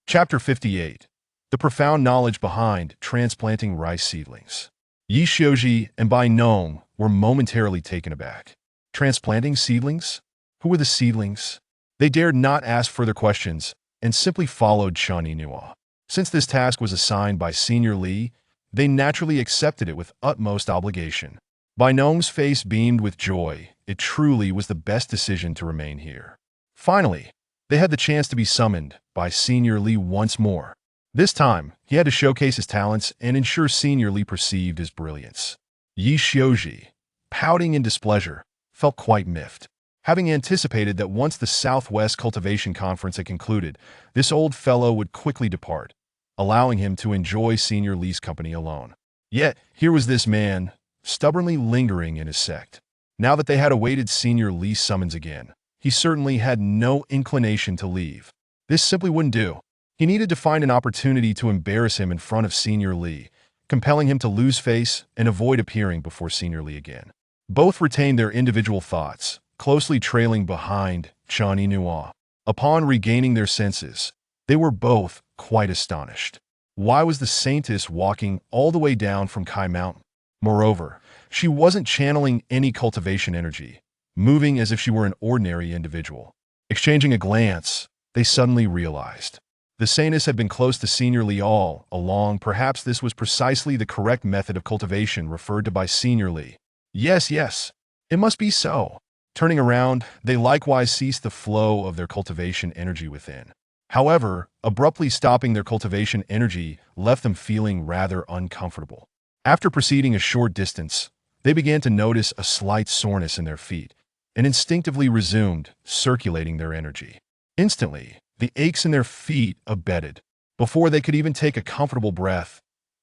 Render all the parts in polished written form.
Chapter 58. The profound knowledge behind transplanting rice seedlings. Yi Xiuji and Bai Nong were momentarily taken aback. Transplanting seedlings? Who were the seedlings? They dared not ask further questions and simply followed Chen Yinhua. Since this task was assigned by Senior Li, they naturally accepted it with utmost obligation. Bai Nong's face beamed with joy. It truly was the best decision to remain here. Finally, they had the chance to be summoned by Senior Li once more. This time, he had to showcase his talents and ensure Senior Li perceived his brilliance. Yi Xiuji, pouting in displeasure, felt quite miffed. Having anticipated that once the Southwest Cultivation Conference had concluded, this old fellow would quickly depart, allowing him to enjoy Senior Li's company alone. Yet, here was this man, stubbornly lingering in his sect. Now that they had awaited Senior Li's summons again, he certainly had no inclination to leave. This simply wouldn't do. He needed to find an opportunity to embarrass him in front of Senior Li, compelling him to lose face and avoid appearing before Senior Li again. Both retained their individual thoughts, closely trailing behind Chen Yinhua. Upon regaining their senses, they were both quite astonished. Why was the Saintess walking all the way down from Kai Mountain? Moreover, she wasn't channeling any cultivation energy, moving as if she were an ordinary individual. Exchanging a glance, they suddenly realized. The Saintess had been close to Senior Li all along. Perhaps this was precisely the correct method of cultivation referred to by Senior Li. Yes, it must be so. Turning around, they likewise ceased the flow of their cultivation energy within. However, abruptly stopping their cultivation energy left them feeling rather uncomfortable. After proceeding a short distance, they began to notice a slight soreness in their feet and instinctively resumed circulating their energy. Instantly, the aches in their feet abated. Before they could even take a comfortable breath,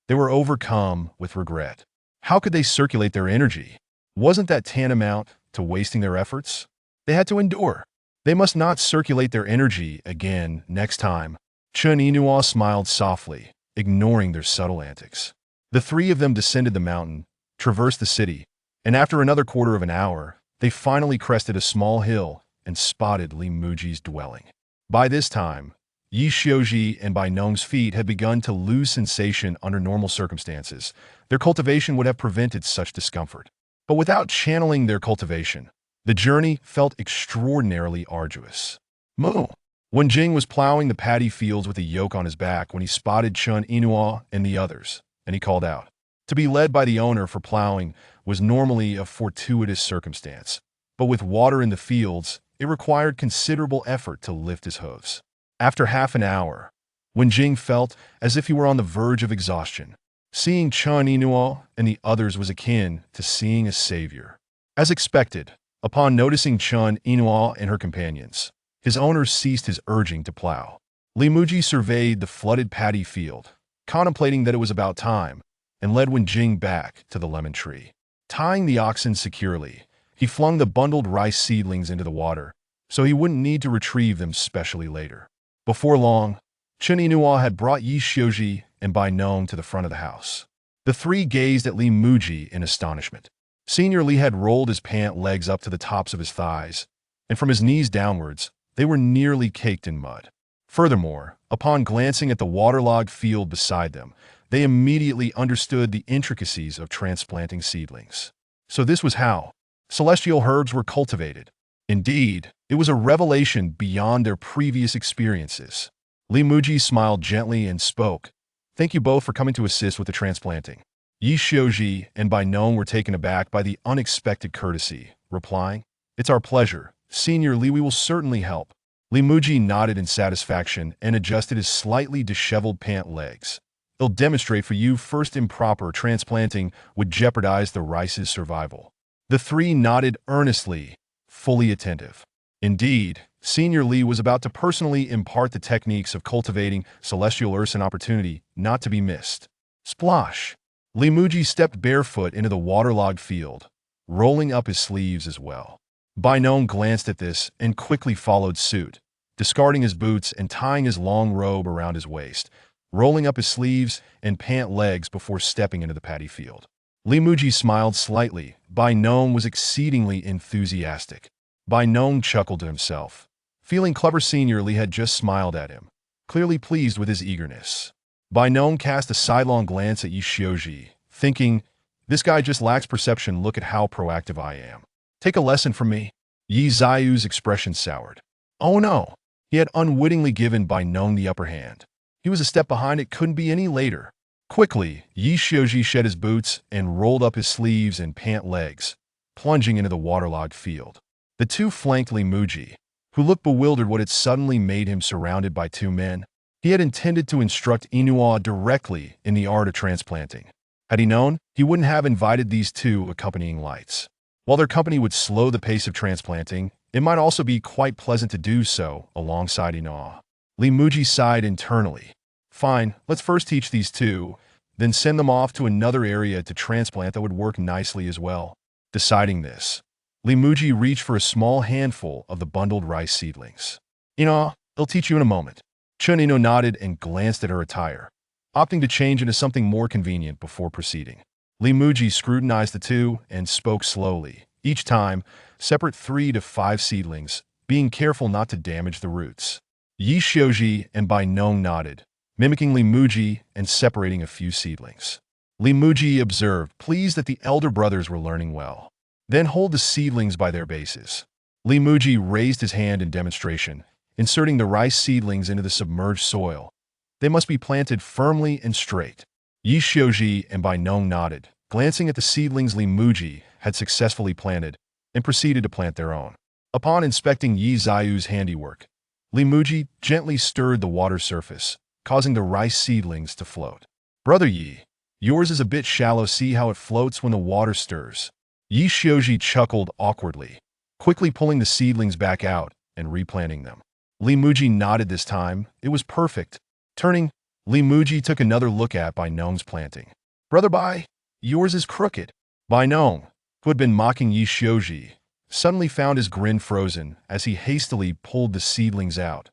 they were overcome with regret. How could they circulate their energy? Wasn't that tantamount to wasting their efforts? They had to endure. They must not circulate their energy again next time. Chen Yinhua smiled softly, ignoring their subtle antics. The three of them descended the mountain, traversed the city, and after another quarter of an hour, they finally crested a small hill and spotted Li Muji's dwelling. By this time, Yi Xiuji and Bai Nong's feet had begun to lose sensation under normal circumstances. Their cultivation would have prevented such discomfort. But without channeling their cultivation, the journey felt extraordinarily arduous. Moo! Wen Jing was plowing the paddy fields with a yoke on his back when he spotted Chen Yinhua and the others, and he called out. To be led by the owner for plowing was normally a fortuitous circumstance, but with water in the fields, it required considerable effort to lift his hooves. After half an hour, Wen Jing felt as if he were on the verge of exhaustion. Seeing Chen Yinhua and the others was akin to seeing a savior. As expected, upon noticing Chen Yinhua and her companions, his owner ceased his urging to plow. Li Muji surveyed the flooded paddy field, contemplating that it was about time, and led Wen Jing back to the lemon tree. Tying the oxen securely, he flung the bundled rice seedlings into the water, so he wouldn't need to retrieve them specially later. Before long, Chen Yinhua had brought Yi Xiuji and Bai Nong to the front of the house. The three gazed at Li Muji in astonishment. Senior Li had rolled his pant legs up to the tops of his thighs, and from his knees downwards, they were nearly caked in mud. Furthermore, upon glancing at the waterlogged field beside them, they immediately understood the intricacies of transplanting seedlings. So this was how celestial herbs were cultivated. Indeed, it was a revelation beyond their previous experiences. Li Muji smiled gently and spoke. Thank you both for coming to assist with the transplanting. Yi Xiuji and Bai Nong were taken aback by the unexpected courtesy, replying, It's our pleasure. Senior Li, we will certainly help. Li Muji nodded in satisfaction and adjusted his slightly disheveled pant legs. It'll demonstrate for you first improper transplanting would jeopardize the rice's survival. The three nodded earnestly, fully attentive. Indeed, Senior Li was about to personally impart the techniques of cultivating celestial earths, an opportunity not to be missed. Splosh! Li Muji stepped barefoot into the waterlogged field, rolling up his sleeves as well. Bai Nong glanced at this and quickly followed suit, discarding his boots and tying his long robe around his waist, rolling up his sleeves and pant legs before stepping into the paddy field. Li Muji smiled slightly. Bai Nong was exceedingly enthusiastic. Bai Nong chuckled to himself. Feeling clever, Senior Li had just smiled at him. clearly pleased with his eagerness. Bai Nong cast a sidelong glance at Yi Xiuji, thinking, this guy just lacks perception. Look at how proactive I am. Take a lesson from me. Yi Ziyu's expression soured. Oh no! He had unwittingly given Bai Nong the upper hand. He was a step behind. It couldn't be any later. Quickly, Yi Xiuji shed his boots and rolled up his sleeves and pant legs, plunging into the waterlogged field. The two flanked Li Muzhi, who looked bewildered what had suddenly made him surrounded by two men. He had intended to instruct Inua directly in the art of transplanting. Had he known, he wouldn't have invited these two accompanying lights. While their company would slow the pace of transplanting, it might also be quite pleasant to do so alongside Inua. Li Muzhi sighed internally. Fine, let's first teach these two, then send them off to another area to transplant that would work nicely as well. Deciding this, Li Muzhi reached for a small handful of the bundled rice seedlings. Inua, I'll teach you in a moment. Chun Ino nodded and glanced at her attire, opting to change into something more convenient before proceeding. Li Muzhi scrutinized the two and spoke slowly, each time separate 3 to 5 seedlings, being careful not to damage the roots. Yi Xiuji and Bai Nong nodded, mimicking Li Muzhi and separating a few seedlings. Li Muzhi observed, pleased that the elder brothers were learning well. Then hold the seedlings by their bases. Li Muzhi raised his hand in demonstration, inserting the rice seedlings into the submerged soil. They must be planted firmly and straight. Yi Xiuji and Bai Nong nodded, glancing at the seedlings Li Muzhi had successfully planted, and proceeded to plant their own. Upon inspecting Yi Ziyu's handiwork, Li Muzhi gently stirred the water surface, causing the rice seedlings to float. Brother Yi, yours is a bit shallow. See how it floats when the water stirs. Yi Xiuji chuckled awkwardly, quickly pulling the seedlings back out and replanting them. Li Muzhi nodded this time. It was perfect. Turning, Li Muzhi took another look at Bai Nong's planting. Brother Bai, yours is crooked. Bai Nong, who had been mocking Yi Xiuji, suddenly found his grin frozen as he hastily pulled the seedlings out,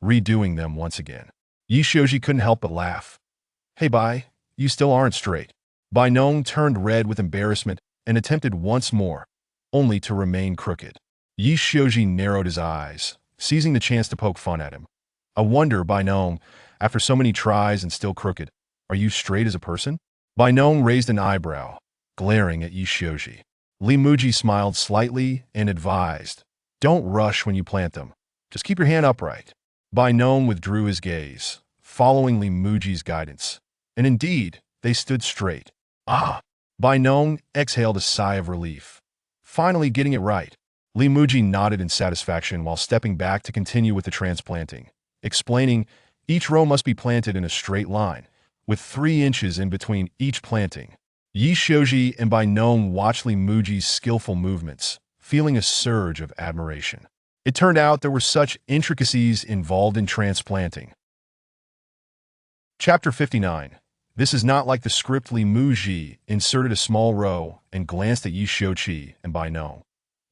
redoing them once again. Yi Xiuji couldn't help but laugh. Hey Bai, you still aren't straight. Bai Nong turned red with embarrassment and attempted once more, only to remain crooked. Yi Xiuji narrowed his eyes, seizing the chance to poke fun at him. I wonder, Bai Nong, after so many tries and still crooked, are you straight as a person? Bai Nong raised an eyebrow, glaring at Yi Xiuji. Li Muzhi smiled slightly and advised, don't rush when you plant them. Just keep your hand upright. Bai Nong withdrew his gaze, following Li Muzhi's guidance. And indeed, they stood straight. Ah! Bai Nong exhaled a sigh of relief. Finally getting it right. Li Muzhi nodded in satisfaction while stepping back to continue with the transplanting, explaining, each row must be planted in a straight line, with 3 inches in between each planting. Yi Xiuji and Bai Nong watched Li Muzhi's skillful movements, feeling a surge of admiration. It turned out there were such intricacies involved in transplanting. Chapter 59. This is not like the script. Li Muzhi inserted a small row and glanced at Yi Xiuji and Bai Nong.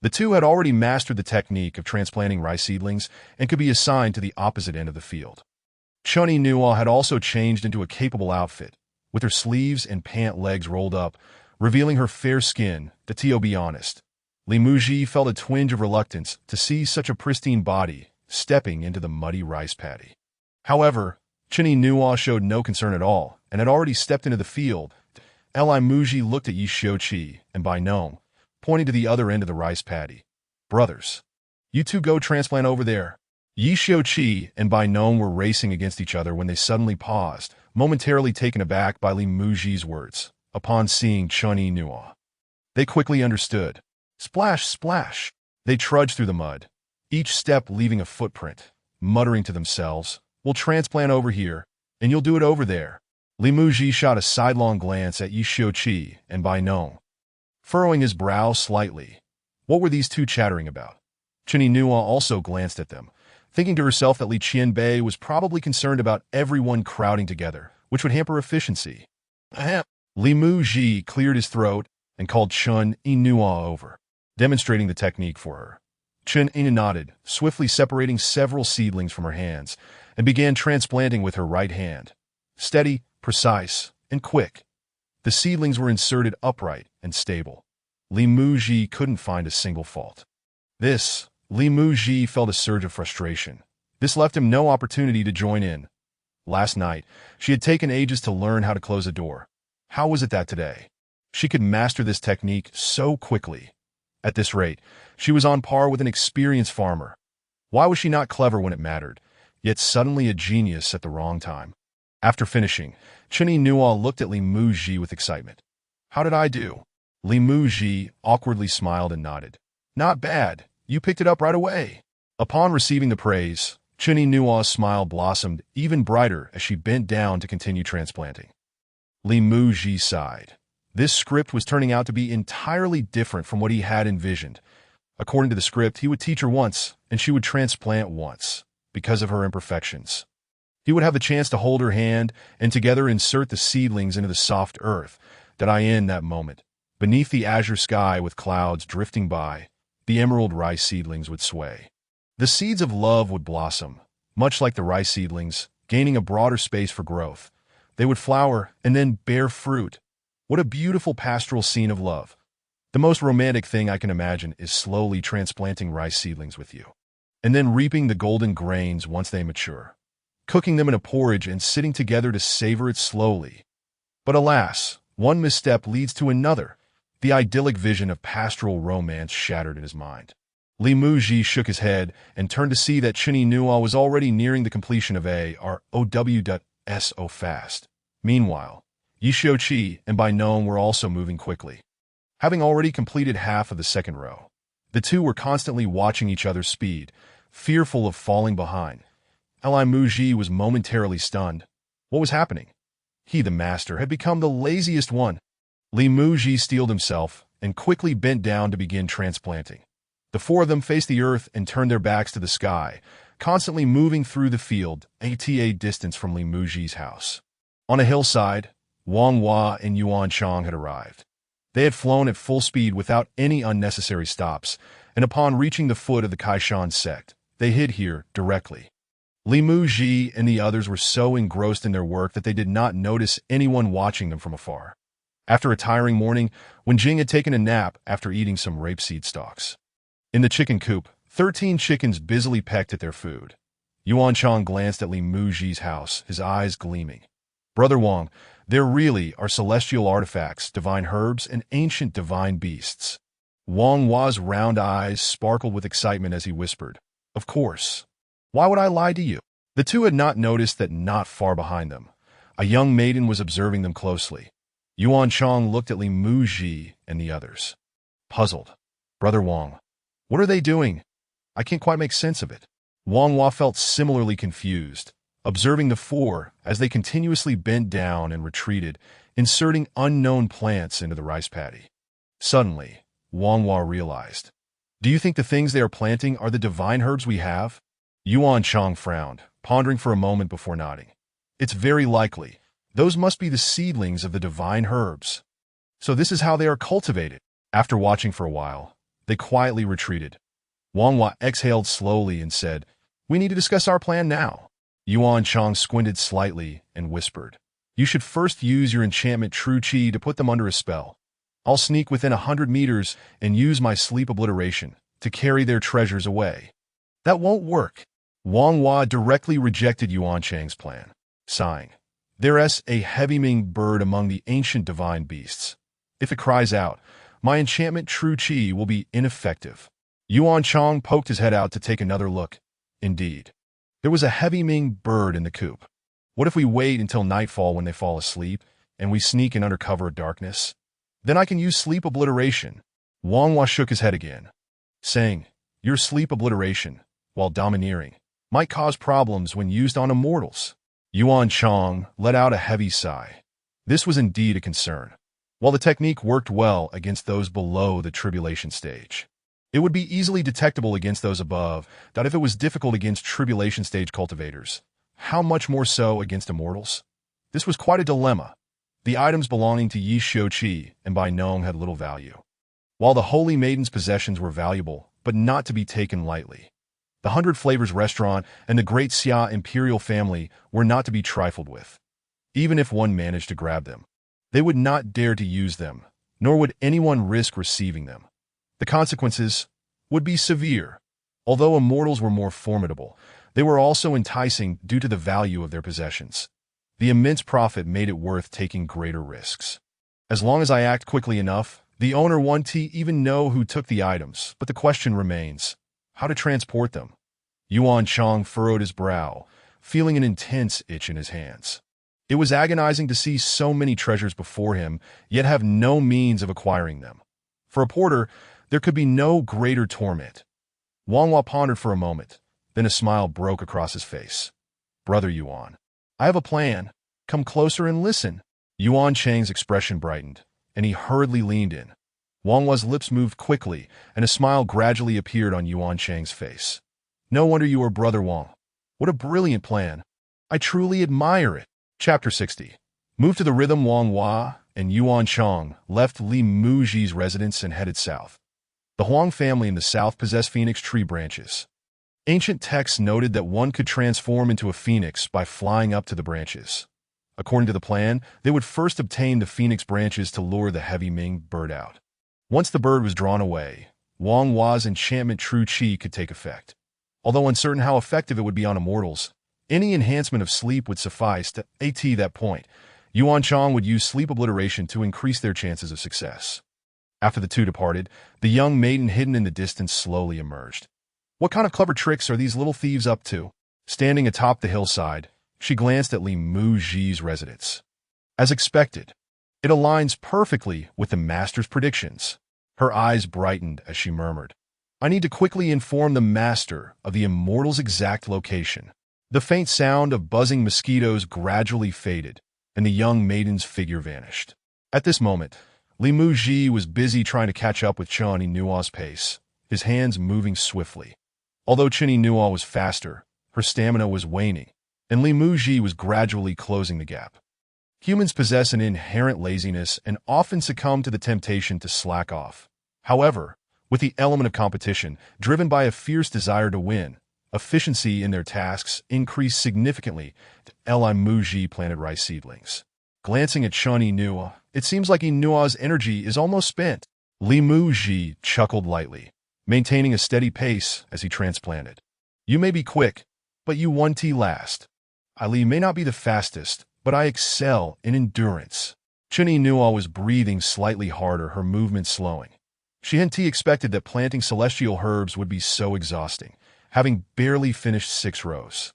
The two had already mastered the technique of transplanting rice seedlings and could be assigned to the opposite end of the field. Chun Inua had also changed into a capable outfit, with her sleeves and pant legs rolled up, revealing her fair skin. To be honest, Li Muzhi felt a twinge of reluctance to see such a pristine body stepping into the muddy rice paddy. However, Chun Inua showed no concern at all and had already stepped into the field. Li Muzhi looked at Yi Xiuji and Bai Nong, pointing to the other end of the rice paddy. Brothers, you two go transplant over there. Yi Xiuji and Bai Nong were racing against each other when they suddenly paused, momentarily taken aback by Li Muzhi's words, upon seeing Chun Inua. They quickly understood. Splash, splash! They trudged through the mud, each step leaving a footprint, muttering to themselves, we'll transplant over here, and you'll do it over there. Li Muzhi shot a sidelong glance at Yi Xiuji and Bai Nong, furrowing his brow slightly. What were these two chattering about? Chun Inua also glanced at them, thinking to herself that Li Qianbei was probably concerned about everyone crowding together, which would hamper efficiency. Ahem. Li Muzhi cleared his throat and called Chun Inua over, demonstrating the technique for her. Chun Ina nodded, swiftly separating several seedlings from her hands, and began transplanting with her right hand. Steady, precise, and quick. The seedlings were inserted upright and stable. Li Muzhi couldn't find a single fault. Li Muzhi felt a surge of frustration. This left him no opportunity to join in, Last night, she had taken ages to learn how to close a door. How was it that today she could master this technique so quickly? At this rate, she was on par with an experienced farmer. Why was she not clever when it mattered, yet suddenly a genius at the wrong time? After finishing, Chinny Nuo looked at Li Muzhi with excitement. How did I do? Li Muzhi awkwardly smiled and nodded. Not bad. You picked it up right away. Upon receiving the praise, Chinny Nuo's smile blossomed even brighter as she bent down to continue transplanting. Li Muzhi sighed. This script was turning out to be entirely different from what he had envisioned. According to the script, he would teach her once, and she would transplant once, because of her imperfections. He would have the chance to hold her hand and together insert the seedlings into the soft earth that I in that moment. Beneath the azure sky with clouds drifting by, the emerald rice seedlings would sway. The seeds of love would blossom, much like the rice seedlings, gaining a broader space for growth. They would flower and then bear fruit. What a beautiful pastoral scene of love. The most romantic thing I can imagine is slowly transplanting rice seedlings with you, and then reaping the golden grains once they mature, cooking them in a porridge and sitting together to savor it slowly. But alas, one misstep leads to another. The idyllic vision of pastoral romance shattered in his mind. Li Muzhi shook his head and turned to see that Chinny Nuo was already nearing the completion of OW.so fast. Meanwhile, Yi Xiuqi and Bai Nong were also moving quickly. Having already completed half of the second row, the two were constantly watching each other's speed, fearful of falling behind. Li Muzhi was momentarily stunned. What was happening? He, the master, had become the laziest one. Li Muzhi steeled himself and quickly bent down to begin transplanting. The four of them faced the earth and turned their backs to the sky, constantly moving through the field, at a distance from Li Muzhi's house. On a hillside, Wang Hua and Yuan Chang had arrived. They had flown at full speed without any unnecessary stops, and upon reaching the foot of the Kaishan sect, they hid here directly. Li Muzhi and the others were so engrossed in their work that they did not notice anyone watching them from afar. After a tiring morning, when Jing had taken a nap after eating some rapeseed stalks. In the chicken coop, 13 chickens busily pecked at their food. Yuan Chang glanced at Li Muzhi's house, his eyes gleaming. Brother Wang, there really are celestial artifacts, divine herbs, and ancient divine beasts. Wang Hua's round eyes sparkled with excitement as he whispered, Of course. Why would I lie to you? The two had not noticed that not far behind them, a young maiden was observing them closely. Yuan Chang looked at Li Muzhi and the others. Puzzled. Brother Wang, what are they doing? I can't quite make sense of it. Wang Hua felt similarly confused, observing the four as they continuously bent down and retreated, inserting unknown plants into the rice paddy. Suddenly, Wang Hua realized. Do you think the things they are planting are the divine herbs we have? Yuan Chang frowned, pondering for a moment before nodding. It's very likely. Those must be the seedlings of the divine herbs. So this is how they are cultivated. After watching for a while, they quietly retreated. Wang Hua exhaled slowly and said, We need to discuss our plan now. Yuan Chang squinted slightly and whispered, You should first use your enchantment True Qi to put them under a spell. I'll sneak within 100 meters and use my sleep obliteration to carry their treasures away. That won't work. Wang Hua directly rejected Yuan Chang's plan, sighing. There's a heavy-winged bird among the ancient divine beasts. If it cries out, my enchantment True Qi will be ineffective. Yuan Chang poked his head out to take another look. Indeed, there was a heavy-winged bird in the coop. What if we wait until nightfall when they fall asleep, and we sneak in under cover of darkness? Then I can use sleep obliteration. Wang Hua shook his head again, saying, Your sleep obliteration, while domineering, might cause problems when used on immortals. Yuan Chang let out a heavy sigh. This was indeed a concern. While the technique worked well against those below the tribulation stage, it would be easily detectable against those above, that if it was difficult against tribulation stage cultivators, how much more so against immortals? This was quite a dilemma. The items belonging to Yi Xiuqi and Bai Nong had little value, while the Holy Maiden's possessions were valuable, but not to be taken lightly. The 100 Flavors restaurant and the Great Xia imperial family were not to be trifled with. Even if one managed to grab them, they would not dare to use them, nor would anyone risk receiving them. The consequences would be severe. Although immortals were more formidable, They were also enticing due to the value of their possessions. The immense profit made it worth taking greater risks. As long as I act quickly enough, the owner won't even know who took the items, but the question remains, how to transport them? Yuan Chang furrowed his brow, feeling an intense itch in his hands. It was agonizing to see so many treasures before him, yet have no means of acquiring them. For a porter, there could be no greater torment. Wang Hua pondered for a moment, then a smile broke across his face. Brother Yuan, I have a plan. Come closer and listen. Yuan Chang's expression brightened, and he hurriedly leaned in. Wang Hua's lips moved quickly, and a smile gradually appeared on Yuan Chang's face. No wonder you are Brother Wang. What a brilliant plan. I truly admire it. Chapter 60. Moved to the rhythm. Wang Hua and Yuan Chang left Li Muzhi's residence and headed south. The Huang family in the south possessed phoenix tree branches. Ancient texts noted that one could transform into a phoenix by flying up to the branches. According to the plan, they would first obtain the phoenix branches to lure the heavy Ming bird out. Once the bird was drawn away, Wang Hua's enchantment true qi could take effect. Although uncertain how effective it would be on immortals, any enhancement of sleep would suffice to at that point. Yuan Chang would use sleep obliteration to increase their chances of success. After the two departed, the young maiden hidden in the distance slowly emerged. What kind of clever tricks are these little thieves up to? Standing atop the hillside, she glanced at Li Muzhi's residence. As expected, it aligns perfectly with the master's predictions. Her eyes brightened as she murmured, I need to quickly inform the master of the immortal's exact location. The faint sound of buzzing mosquitoes gradually faded, and the young maiden's figure vanished. At this moment, Li Muzhi was busy trying to catch up with Chen Nua's pace, his hands moving swiftly. Although Chen Nua was faster, her stamina was waning, and Li Muzhi was gradually closing the gap. Humans possess an inherent laziness and often succumb to the temptation to slack off. However, with the element of competition, driven by a fierce desire to win, efficiency in their tasks increased significantly. Li Muzhi planted rice seedlings. Glancing at Chen Nua, it seems like Nua's energy is almost spent. Li Muzhi chuckled lightly, maintaining a steady pace as he transplanted. You may be quick, but you won't last. Ali may not be the fastest, but I excel in endurance. Chen Nua was breathing slightly harder, her movement slowing. She hadn't expected that planting celestial herbs would be so exhausting, having barely finished 6 rows.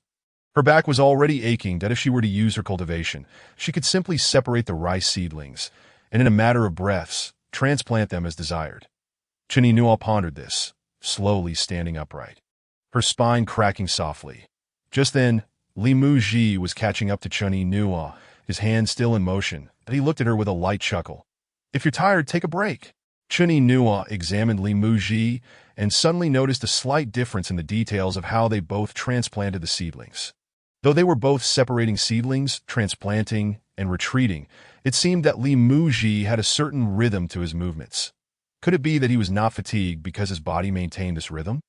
Her back was already aching that if she were to use her cultivation, she could simply separate the rice seedlings, and in a matter of breaths, transplant them as desired. Chen Nua pondered this, slowly standing upright, her spine cracking softly. Just then, Li Muzhi was catching up to Chen Nua, his hands still in motion, that he looked at her with a light chuckle. If you're tired, take a break. Chen Nua examined Li Muzhi and suddenly noticed a slight difference in the details of how they both transplanted the seedlings. Though they were both separating seedlings, transplanting, and retreating, it seemed that Li Muzhi had a certain rhythm to his movements. Could it be that he was not fatigued because his body maintained this rhythm?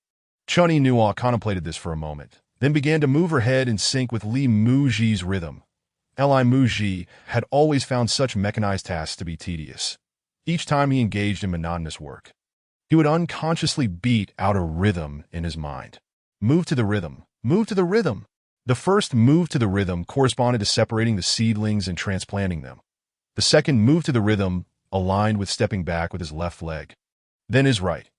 Chen Nua contemplated this for a moment, then began to move her head in sync with Li Muzhi's rhythm. Li Muzhi had always found such mechanized tasks to be tedious. Each time he engaged in monotonous work, he would unconsciously beat out a rhythm in his mind. Move to the rhythm. Move to the rhythm. The first move to the rhythm corresponded to separating the seedlings and transplanting them. The second move to the rhythm aligned with stepping back with his left leg, then his right.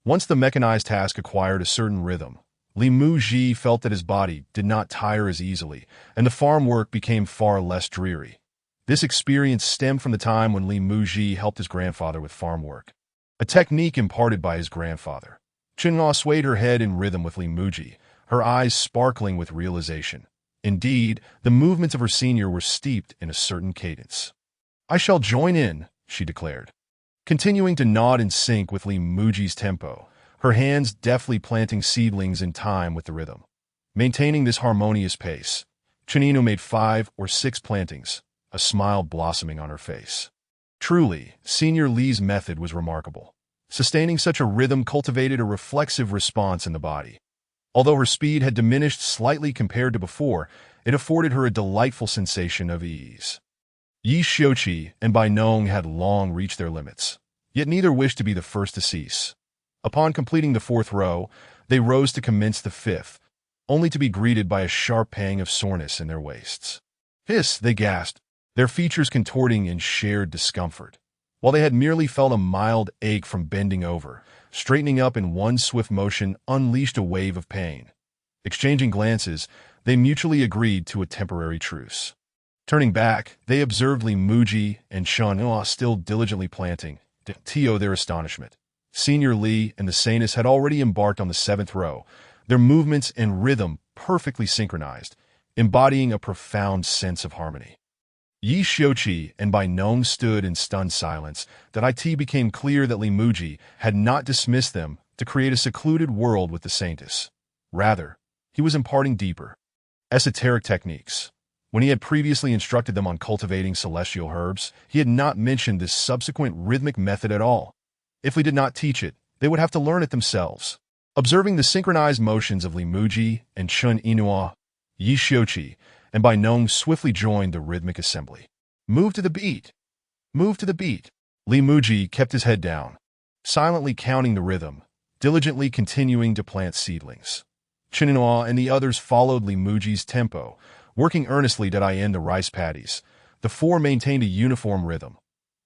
Once the mechanized task acquired a certain rhythm, Li Muzhi felt that his body did not tire as easily, and the farm work became far less dreary. This experience stemmed from the time when Li Muzhi helped his grandfather with farm work, a technique imparted by his grandfather. Chen Nua swayed her head in rhythm with Li Muzhi, her eyes sparkling with realization. Indeed, the movements of her senior were steeped in a certain cadence. I shall join in, she declared, continuing to nod in sync with Li Muzhi's tempo, her hands deftly planting seedlings in time with the rhythm. Maintaining this harmonious pace, Chen Nua made 5 or 6 plantings, a smile blossoming on her face. Truly, Senior Li's method was remarkable. Sustaining such a rhythm cultivated a reflexive response in the body. Although her speed had diminished slightly compared to before, it afforded her a delightful sensation of ease. Yi Xiuqi and Bai Nong had long reached their limits, yet neither wished to be the first to cease. Upon completing the 4th row, they rose to commence the 5th. only to be greeted by a sharp pang of soreness in their waists. Hiss, they gasped, their features contorting in shared discomfort. While they had merely felt a mild ache from bending over, straightening up in one swift motion unleashed a wave of pain. Exchanging glances, they mutually agreed to a temporary truce. Turning back, they observed Li Muzhi and Shan still diligently planting, to their astonishment. Senior Li and the Saintess had already embarked on the seventh row, their movements and rhythm perfectly synchronized, embodying a profound sense of harmony. Yi Xiuqi and Bai Nong stood in stunned silence. That it became clear that Li Muzhi had not dismissed them to create a secluded world with the Saintess. Rather, he was imparting deeper, esoteric techniques. When he had previously instructed them on cultivating celestial herbs, he had not mentioned this subsequent rhythmic method at all. If Li did not teach it, they would have to learn it themselves. Observing the synchronized motions of Li Muzhi and Chun Inua, Yi Xiuqi and Bai Nong swiftly joined the rhythmic assembly. Move to the beat. Move to the beat. Li Muzhi kept his head down, silently counting the rhythm, diligently continuing to plant seedlings. Chun Inua and the others followed Li Muzhi's tempo, working earnestly to end the rice paddies. The four maintained a uniform rhythm.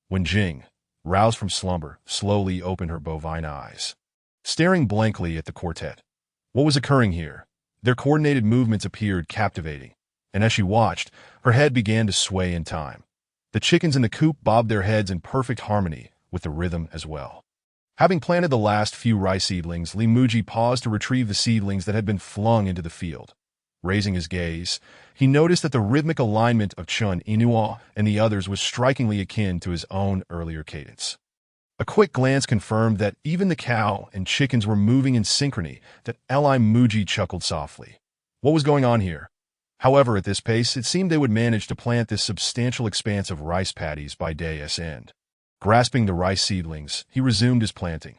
When Jing, roused from slumber, slowly opened her bovine eyes, staring blankly at the quartet. What was occurring here? Their coordinated movements appeared captivating, and as she watched, her head began to sway in time. The chickens in the coop bobbed their heads in perfect harmony with the rhythm as well. Having planted the last few rice seedlings, Li Muzhi paused to retrieve the seedlings that had been flung into the field. Raising his gaze, he noticed that the rhythmic alignment of Chun Inua and the others was strikingly akin to his own earlier cadence. A quick glance confirmed that even the cow and chickens were moving in synchrony. That Li Muzhi chuckled softly. What was going on here? However, at this pace, it seemed they would manage to plant this substantial expanse of rice paddies by day's end. Grasping the rice seedlings, he resumed his planting.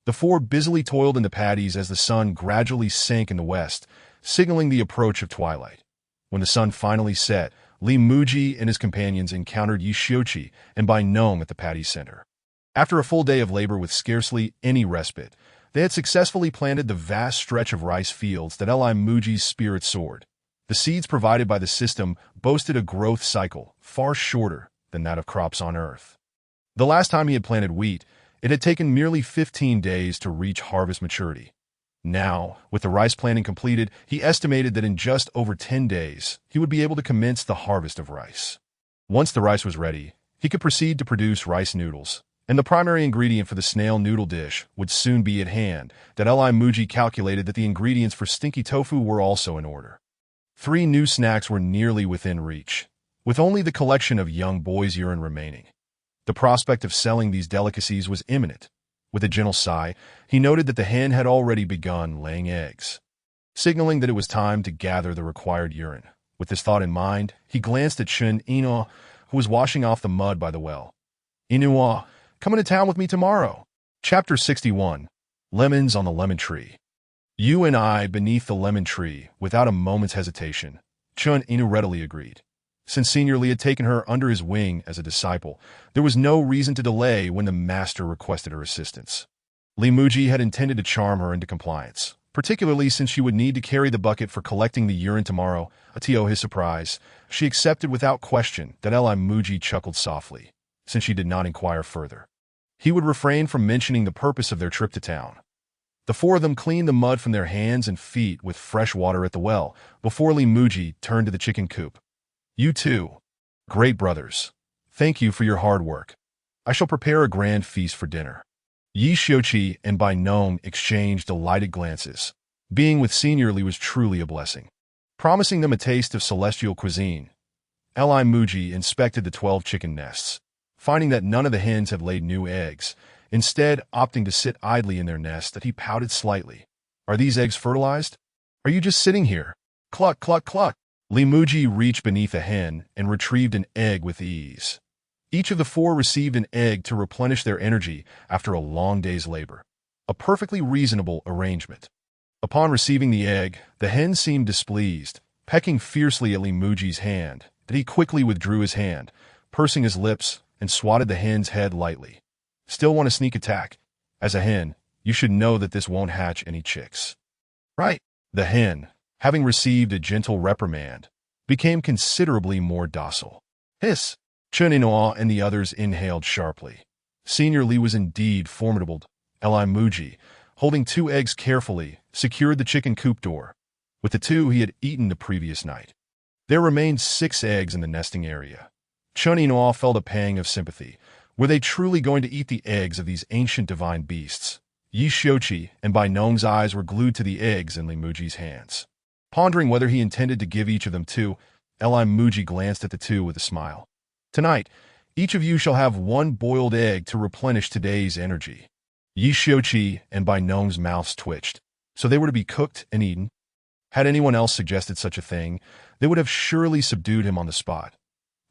The four busily toiled in the paddies as the sun gradually sank in the west, signaling the approach of twilight. When the sun finally set, Li Muzhi and his companions encountered Yi Xiuqi and Bai Nong at the paddy center. After a full day of labor with scarcely any respite, they had successfully planted the vast stretch of rice fields that Li Muzhi's spirit soared. The seeds provided by the system boasted a growth cycle far shorter than that of crops on Earth. The last time he had planted wheat, it had taken merely 15 days to reach harvest maturity. Now, with the rice planting completed, he estimated that in just over 10 days, he would be able to commence the harvest of rice. Once the rice was ready, he could proceed to produce rice noodles, and the primary ingredient for the snail noodle dish would soon be at hand. That Li Muzhi calculated that the ingredients for stinky tofu were also in order. 3 new snacks were nearly within reach, with only the collection of young boys' urine remaining. The prospect of selling these delicacies was imminent. With a gentle sigh, he noted that the hen had already begun laying eggs, signaling that it was time to gather the required urine. With this thought in mind, he glanced at Chun Inua, who was washing off the mud by the well. Inua, come into town with me tomorrow. Chapter 61. Lemons on the Lemon Tree. You and I beneath the lemon tree, without a moment's hesitation, Chun Inu readily agreed. Since Senior Li had taken her under his wing as a disciple, there was no reason to delay when the master requested her assistance. Li Muzhi had intended to charm her into compliance, particularly since she would need to carry the bucket for collecting the urine tomorrow. To his surprise, she accepted without question. That Li Muzhi chuckled softly, since she did not inquire further. He would refrain from mentioning the purpose of their trip to town. The 4 of them cleaned the mud from their hands and feet with fresh water at the well, before Li Muzhi turned to the chicken coop. You too, great brothers. Thank you for your hard work. I shall prepare a grand feast for dinner. Yi Xiuqi and Bai Nong exchanged delighted glances. Being with Senior Li was truly a blessing. Promising them a taste of celestial cuisine, Li Muzhi inspected the 12 chicken nests, finding that none of the hens had laid new eggs, instead opting to sit idly in their nest. That he pouted slightly. Are these eggs fertilized? Are you just sitting here? Cluck, cluck, cluck. Li Muzhi reached beneath a hen and retrieved an egg with ease. Each of the 4 received an egg to replenish their energy after a long day's labor. A perfectly reasonable arrangement. Upon receiving the egg, the hen seemed displeased, pecking fiercely at Li Muzhi's hand. That he quickly withdrew his hand, pursing his lips, and swatted the hen's head lightly. Still want a sneak attack? As a hen, you should know that this won't hatch any chicks. Right? The hen, having received a gentle reprimand, became considerably more docile. Hiss! Chen Inoa and the others inhaled sharply. Senior Li was indeed formidable. Li Muzhi, holding 2 eggs carefully, secured the chicken coop door, with the 2 he had eaten the previous night. There remained 6 eggs in the nesting area. Chen Inoa felt a pang of sympathy. Were they truly going to eat the eggs of these ancient divine beasts? Yi Xiuqi and Bai Nong's eyes were glued to the eggs in Li Muji's hands. Pondering whether he intended to give each of them 2, Li Muzhi glanced at the 2 with a smile. Tonight, each of you shall have 1 boiled egg to replenish today's energy. Yi Xiuqi and Bai Nong's mouths twitched. So they were to be cooked and eaten? Had anyone else suggested such a thing, they would have surely subdued him on the spot.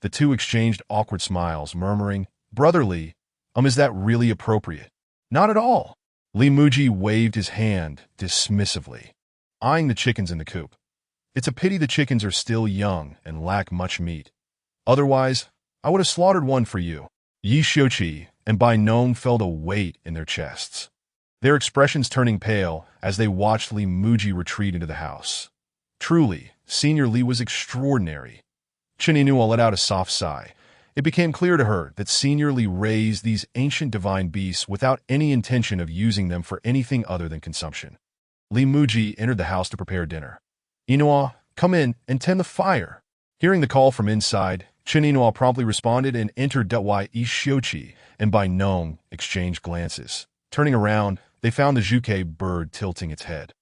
The 2 exchanged awkward smiles, murmuring, "Brotherly, is that really appropriate?" "Not at all." Li Muzhi waved his hand dismissively, eyeing the chickens in the coop. "It's a pity the chickens are still young and lack much meat. Otherwise, I would have slaughtered one for you." Yi Xiuqi and Bai Nong felt a weight in their chests, their expressions turning pale as they watched Li Muzhi retreat into the house. Truly, Senior Li was extraordinary. Chen Yinua let out a soft sigh. It became clear to her that Senior Li raised these ancient divine beasts without any intention of using them for anything other than consumption. Li Muzhi entered the house to prepare dinner. "Yinua, come in and tend the fire." Hearing the call from inside, Chen Yinua promptly responded and entered. Yi Xiuqi and Bai Nong exchanged glances. Turning around, they found the Zhuke bird tilting its head.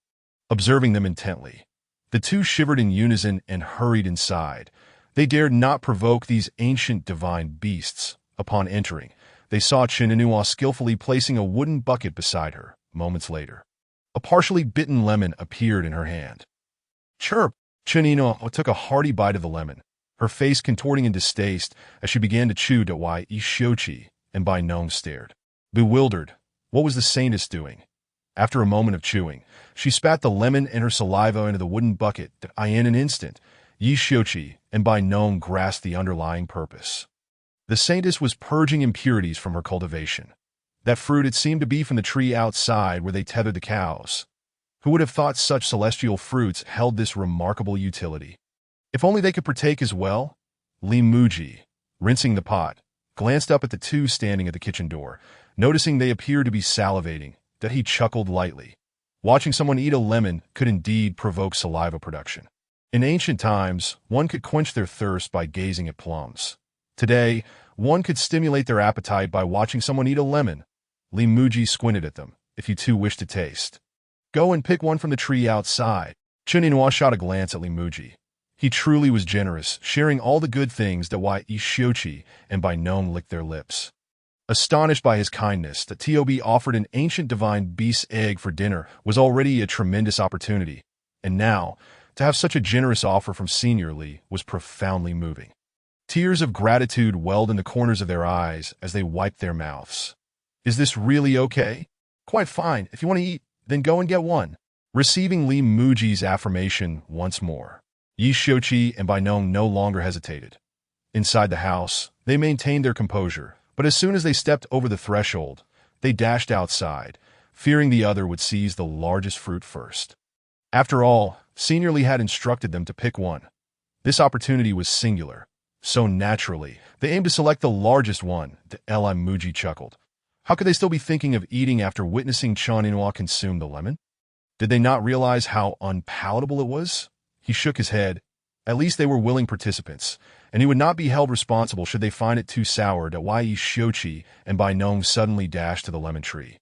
Observing them intently, the 2 shivered in unison and hurried inside. They dared not provoke these ancient divine beasts. Upon entering, they saw Chen Yinua skillfully placing a wooden bucket beside her. Moments later, a partially bitten lemon appeared in her hand. "Chirp!" Chen Yinua took a hearty bite of the lemon, her face contorting in distaste as she began to chew. Yi Xiuqi and Bai Nong stared. Bewildered, what was the Saintess doing? After a moment of chewing, she spat the lemon and her saliva into the wooden bucket. In an instant, Yi Xiuqi and Bai Nong grasped the underlying purpose. The Saintess was purging impurities from her cultivation. That fruit it seemed to be from the tree outside where they tethered the cows. Who would have thought such celestial fruits held this remarkable utility? If only they could partake as well? Li Muzhi, rinsing the pot, glanced up at the 2 standing at the kitchen door. Noticing they appeared to be salivating, he chuckled lightly. Watching someone eat a lemon could indeed provoke saliva production. In ancient times, one could quench their thirst by gazing at plums. Today, one could stimulate their appetite by watching someone eat a lemon. Li Muzhi squinted at them. "If you 2 wish to taste, go and pick one from the tree outside." Chen Yinua shot a glance at Li Muzhi. He truly was generous, sharing all the good things. Yi Xiuqi and Bai Nong licked their lips. Astonished by his kindness, that Tob offered an ancient divine beast's egg for dinner was already a tremendous opportunity, and now, to have such a generous offer from Senior Li was profoundly moving. Tears of gratitude welled in the corners of their eyes as they wiped their mouths. "Is this really okay?" "Quite fine. If you want to eat, then go and get one." Receiving Li Muzhi's affirmation once more, Yi Xiuqi and Bai Nong no longer hesitated. Inside the house, they maintained their composure, but as soon as they stepped over the threshold, they dashed outside, fearing the other would seize the largest fruit first. After all, Senior Li had instructed them to pick one. This opportunity was singular, so naturally, they aimed to select the largest one. Li Muzhi chuckled. How could they still be thinking of eating after witnessing Chen Yinua consume the lemon? Did they not realize how unpalatable it was? He shook his head. At least they were willing participants, and he would not be held responsible should they find it too sour. Yi Xiuqi and Bai Nong suddenly dashed to the lemon tree,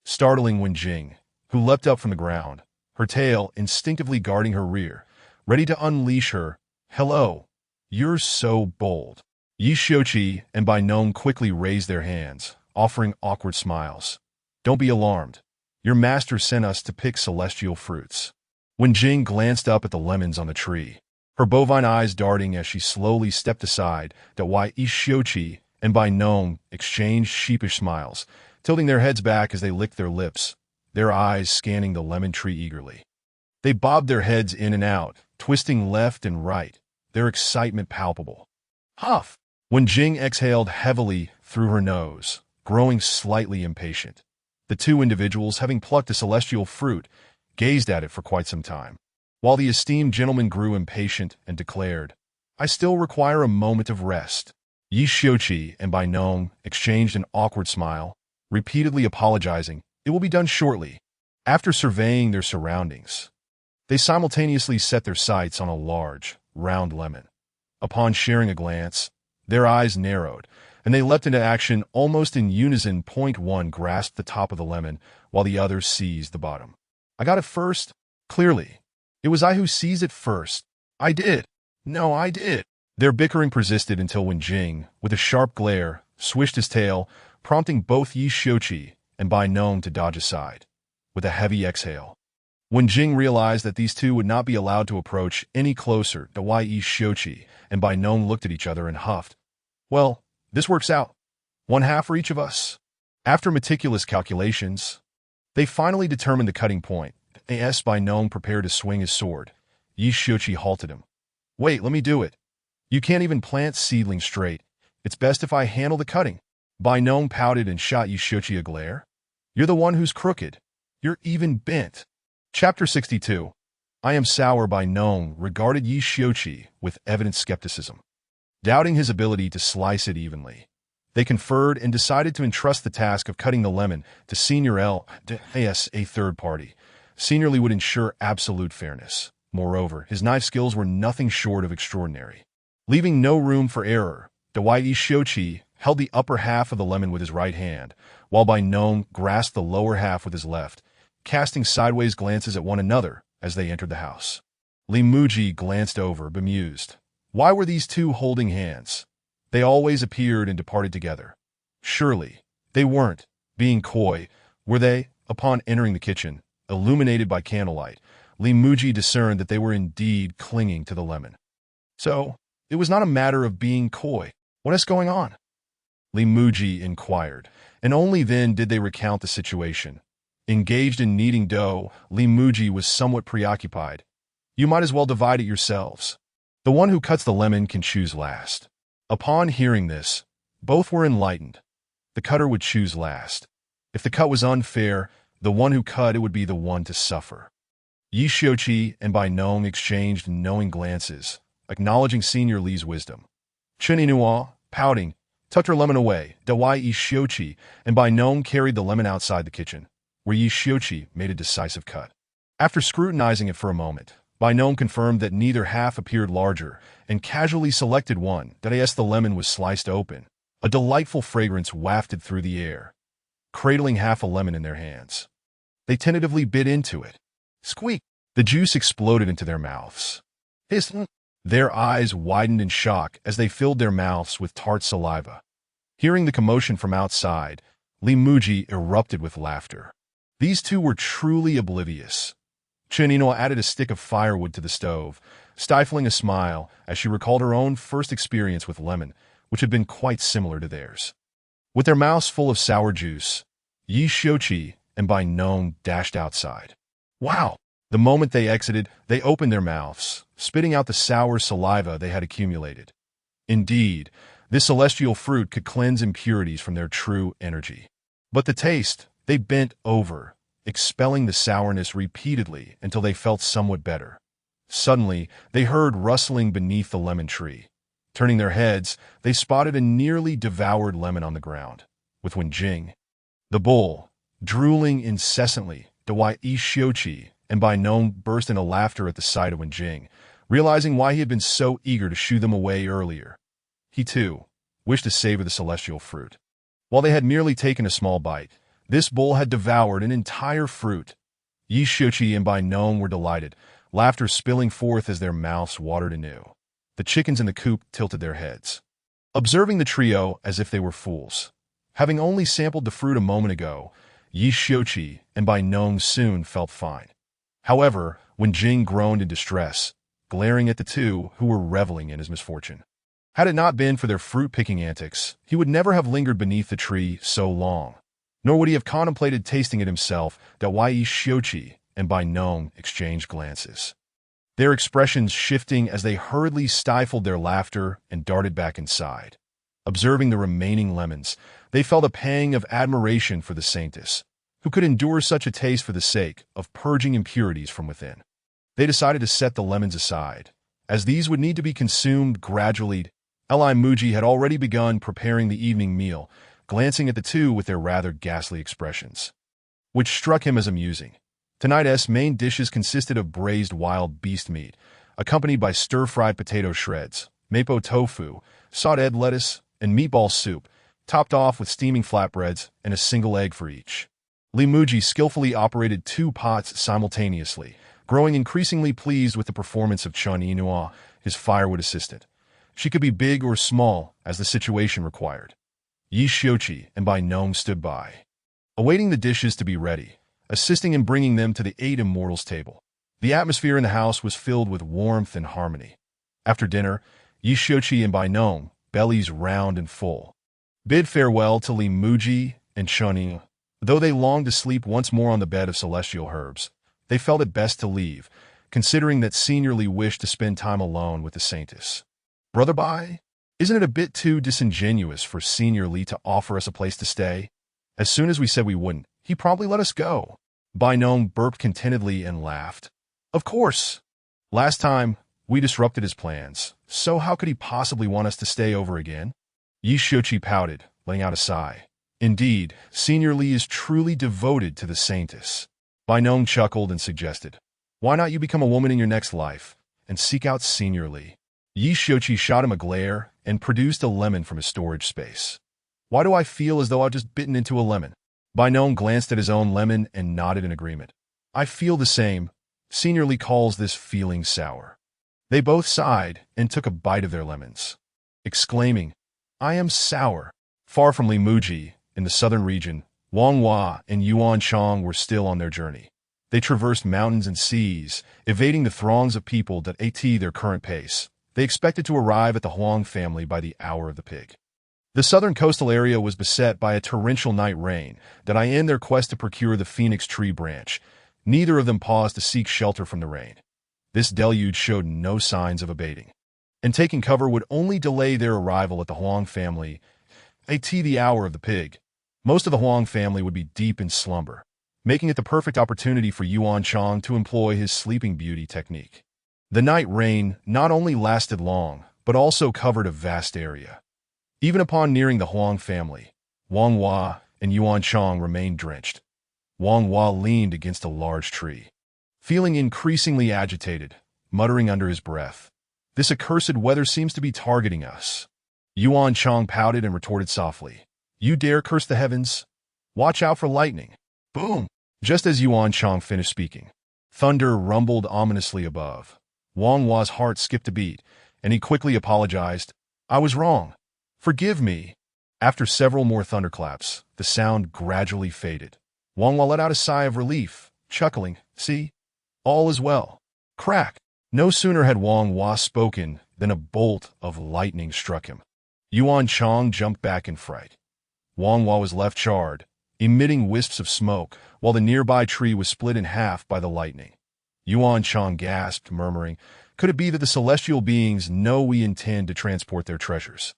startling Wenjing, who leapt up from the ground, her tail instinctively guarding her rear, ready to unleash her. "Hello, you're so bold." Yi Xiuqi and Bai Nong quickly raised their hands, offering awkward smiles. "Don't be alarmed. Your master sent us to pick celestial fruits." Wenjing glanced up at the lemons on the tree, her bovine eyes darting as she slowly stepped aside. Yi Xiuqi and Bai Nong exchanged sheepish smiles, tilting their heads back as they licked their lips, their eyes scanning the lemon tree eagerly. They bobbed their heads in and out, twisting left and right, their excitement palpable. Huff! Wenjing exhaled heavily through her nose, growing slightly impatient. The 2 individuals, having plucked a celestial fruit, gazed at it for quite some time. while the esteemed gentleman grew impatient and declared, "I still require a moment of rest." Yi Xiuqi and Bai Nong exchanged an awkward smile, repeatedly apologizing, "It will be done shortly." After surveying their surroundings, they simultaneously set their sights on a large, round lemon. Upon sharing a glance, their eyes narrowed, and they leapt into action almost in unison. Point one grasped the top of the lemon, while the other seized the bottom. "I got it first." "Clearly. It was I who seized it first." "I did." "No, I did." Their bickering persisted until Wen Jing, with a sharp glare, swished his tail, prompting both Yi Xiuqi and Bai Nong to dodge aside. With a heavy exhale, Wen Jing realized that these two would not be allowed to approach any closer. Yi Xiuqi and Bai Nong looked at each other and huffed. "Well, this works out. 1/2 for each of us." After meticulous calculations, they finally determined the cutting point. As Bai Nong prepared to swing his sword, Yi Xiuqi halted him. "Wait, let me do it. You can't even plant seedlings straight. It's best if I handle the cutting." Bai Nong pouted and shot Yi Xiuqi a glare. "You're the one who's crooked. You're even bent." Chapter 62. I am sour. Bai Nong regarded Yi Xiuqi with evident skepticism, doubting his ability to slice it evenly. They conferred and decided to entrust the task of cutting the lemon to Senior L.S., a third party. Senior Li would ensure absolute fairness. Moreover, his knife skills were nothing short of extraordinary. Leaving no room for error, Yi Xiuqi held the upper half of the lemon with his right hand, while Bai Nong grasped the lower half with his left, casting sideways glances at one another as they entered the house. Muzhi glanced over, bemused. Why were these two holding hands? They always appeared and departed together. Surely, they weren't being coy, were they? Upon entering the kitchen, illuminated by candlelight, Muzhi discerned that they were indeed clinging to the lemon. So, it was not a matter of being coy. What is going on? Muzhi inquired, and only then did they recount the situation. Engaged in kneading dough, Muzhi was somewhat preoccupied. You might as well divide it yourselves. The one who cuts the lemon can choose last. Upon hearing this, both were enlightened. The cutter would choose last. If the cut was unfair, the one who cut it would be the one to suffer. Yi Xiuqi and Bai Nong exchanged knowing glances, acknowledging Senior Li's wisdom. Chen Yinhua, pouting, tucked her lemon away. Yi Xiuqi and Bai Nong carried the lemon outside the kitchen, where Yi Xiuqi made a decisive cut. After scrutinizing it for a moment, Bai Nong confirmed that neither half appeared larger and casually selected one. As the lemon was sliced open, a delightful fragrance wafted through the air. Cradling half a lemon in their hands, they tentatively bit into it. Squeak! The juice exploded into their mouths. Hiss! Their eyes widened in shock as they filled their mouths with tart saliva. Hearing the commotion from outside, Muzhi erupted with laughter. These two were truly oblivious. Chen Yinhua added a stick of firewood to the stove, stifling a smile as she recalled her own first experience with lemon, which had been quite similar to theirs. With their mouths full of sour juice, Yi Xiuqi and Bai Nong dashed outside. Wow! The moment they exited, they opened their mouths, spitting out the sour saliva they had accumulated. Indeed, this celestial fruit could cleanse impurities from their true energy. But the taste, they bent over, expelling the sourness repeatedly until they felt somewhat better. Suddenly, they heard rustling beneath the lemon tree. Turning their heads, they spotted a nearly devoured lemon on the ground, with Wen Jing, the bull, drooling incessantly. Yi Xiuqi and Bai Nong burst into laughter at the sight of Wen Jing, realizing why he had been so eager to shoo them away earlier. He, too, wished to savor the celestial fruit. While they had merely taken a small bite, this bull had devoured an entire fruit. Yi Xiuqi and Bai Nong were delighted, laughter spilling forth as their mouths watered anew. The chickens in the coop tilted their heads, observing the trio as if they were fools. Having only sampled the fruit a moment ago, Yi Xiuqi and Bai Nong soon felt fine. However, Wen Jing groaned in distress, glaring at the two who were reveling in his misfortune. Had it not been for their fruit-picking antics, he would never have lingered beneath the tree so long. Nor would he have contemplated tasting it himself. Yi Xiuqi and Bai Nong exchanged glances, their expressions shifting as they hurriedly stifled their laughter and darted back inside. Observing the remaining lemons, they felt a pang of admiration for the Saintess, who could endure such a taste for the sake of purging impurities from within. They decided to set the lemons aside, as these would need to be consumed gradually. Muzhi had already begun preparing the evening meal, glancing at the two with their rather ghastly expressions, which struck him as amusing. Tonight's main dishes consisted of braised wild beast meat, accompanied by stir-fried potato shreds, mapo tofu, sautéed lettuce, and meatball soup, topped off with steaming flatbreads and a single egg for each. Muzhi skillfully operated 2 pots simultaneously, growing increasingly pleased with the performance of Chun Inua, his firewood assistant. She could be big or small, as the situation required. Yi Xiuqi and Bai Nong stood by, awaiting the dishes to be ready, assisting in bringing them to the 8 immortals' table. The atmosphere in the house was filled with warmth and harmony. After dinner, Yi Xiuqi and Bai Nong, bellies round and full, bid farewell to Muzhi and Chun. Though they longed to sleep once more on the bed of celestial herbs, they felt it best to leave, considering that Senior Li wished to spend time alone with the Saintess. Brother Bai, isn't it a bit too disingenuous for Senior Li to offer us a place to stay? As soon as we said we wouldn't, he promptly let us go. Bai Nong burped contentedly and laughed. Of course. Last time, we disrupted his plans, so how could he possibly want us to stay over again? Yi Xiuqi pouted, letting out a sigh. Indeed, Senior Li is truly devoted to the Saintess. Bai Nong chuckled and suggested, why not you become a woman in your next life, and seek out Senior Li? Yi Xiuqi shot him a glare and produced a lemon from his storage space. Why do I feel as though I've just bitten into a lemon? Bai Nong glanced at his own lemon and nodded in agreement. I feel the same. Senior Li calls this feeling sour. They both sighed and took a bite of their lemons, exclaiming, I am sour. Far from Muzhi, in the southern region, Wang Hua and Yuan Chang were still on their journey. They traversed mountains and seas, evading the throngs of people that at their current pace. They expected to arrive at the Huang family by the hour of the pig. The southern coastal area was beset by a torrential night rain that in their quest to procure the phoenix tree branch. Neither of them paused to seek shelter from the rain. This deluge showed no signs of abating, and taking cover would only delay their arrival at the Huang family. At the hour of the pig, most of the Huang family would be deep in slumber, making it the perfect opportunity for Yuan Chang to employ his sleeping beauty technique. The night rain not only lasted long, but also covered a vast area. Even upon nearing the Huang family, Wang Hua and Yuan Chang remained drenched. Wang Hua leaned against a large tree, feeling increasingly agitated, muttering under his breath, this accursed weather seems to be targeting us. Yuan Chang pouted and retorted softly, you dare curse the heavens? Watch out for lightning. Boom! Just as Yuan Chang finished speaking, thunder rumbled ominously above. Wang Hua's heart skipped a beat, and he quickly apologized. I was wrong. Forgive me. After several more thunderclaps, the sound gradually faded. Wang Hua let out a sigh of relief, chuckling, see? All is well. Crack! No sooner had Wang Hua spoken than a bolt of lightning struck him. Yuan Chang jumped back in fright. Wang Hua was left charred, emitting wisps of smoke, while the nearby tree was split in half by the lightning. Yuan Chang gasped, murmuring, could it be that the celestial beings know we intend to transport their treasures,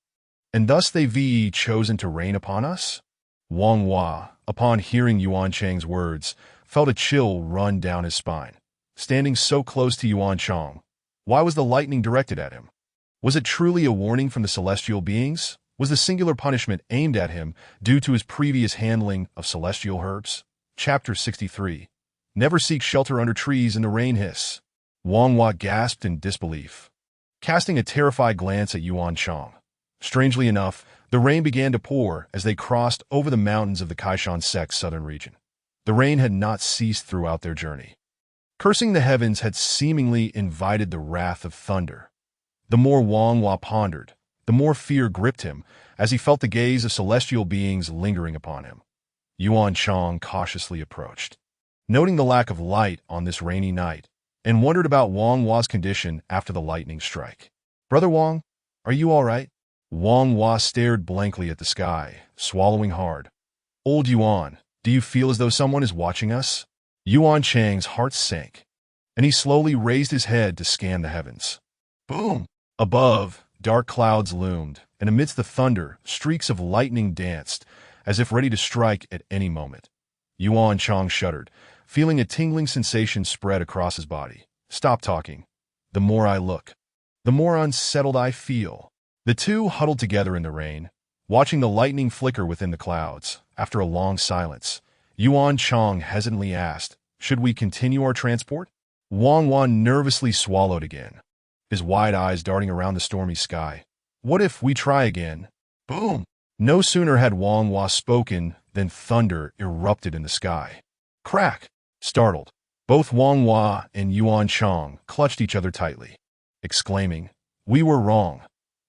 and thus they've chosen to rain upon us? Wang Hua, upon hearing Yuan Chang's words, felt a chill run down his spine. Standing so close to Yuan Chang, why was the lightning directed at him? Was it truly a warning from the celestial beings? Was the singular punishment aimed at him due to his previous handling of celestial herbs? Chapter 63. Never seek shelter under trees in the rain hiss. Wang Hua gasped in disbelief, casting a terrified glance at Yuan Chang. Strangely enough, the rain began to pour as they crossed over the mountains of the Kaishan sect's southern region. The rain had not ceased throughout their journey. Cursing the heavens had seemingly invited the wrath of thunder. The more Wang Hua pondered, the more fear gripped him as he felt the gaze of celestial beings lingering upon him. Yuan Chang cautiously approached, noting the lack of light on this rainy night, and wondered about Wang Hua's condition after the lightning strike. Brother Wang, are you all right? Wang Hua stared blankly at the sky, swallowing hard. Old Yuan, do you feel as though someone is watching us? Yuan Chang's heart sank, and he slowly raised his head to scan the heavens. Boom! Above, dark clouds loomed, and amidst the thunder, streaks of lightning danced, as if ready to strike at any moment. Yuan Chang shuddered, feeling a tingling sensation spread across his body. Stop talking. The more I look, the more unsettled I feel. The two huddled together in the rain, watching the lightning flicker within the clouds. After a long silence, Yuan Chang hesitantly asked, "Should we continue our transport?" Wang Wan nervously swallowed again, his wide eyes darting around the stormy sky. "What if we try again?" Boom! No sooner had Wang Hua spoken than thunder erupted in the sky. Crack! Startled, both Wang Hua and Yuan Chang clutched each other tightly, exclaiming, "We were wrong.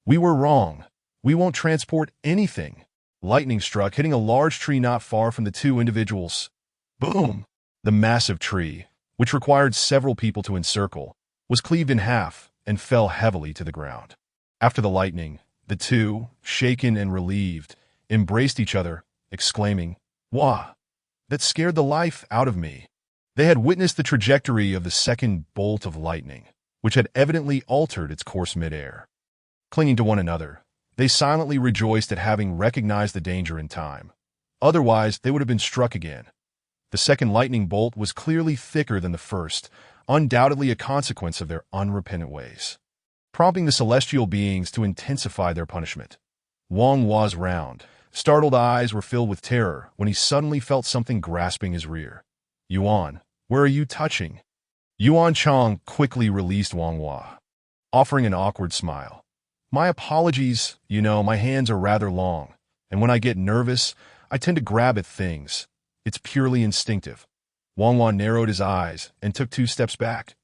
We were wrong. We won't transport anything." Lightning struck, hitting a large tree not far from the two individuals. Boom! The massive tree, which required several people to encircle, was cleaved in half and fell heavily to the ground. After the lightning, the two, shaken and relieved, embraced each other, exclaiming, "Wah! That scared the life out of me." They had witnessed the trajectory of the second bolt of lightning, which had evidently altered its course midair. Clinging to one another, they silently rejoiced at having recognized the danger in time. Otherwise, they would have been struck again. The second lightning bolt was clearly thicker than the first, undoubtedly a consequence of their unrepentant ways, prompting the celestial beings to intensify their punishment. Wang Hua's round, startled eyes were filled with terror when he suddenly felt something grasping his rear. "Yuan, where are you touching?" Yuan Chang quickly released Wang Hua, offering an awkward smile. "My apologies, my hands are rather long, and when I get nervous, I tend to grab at things. It's purely instinctive." Wang Hua narrowed his eyes and took 2 steps back.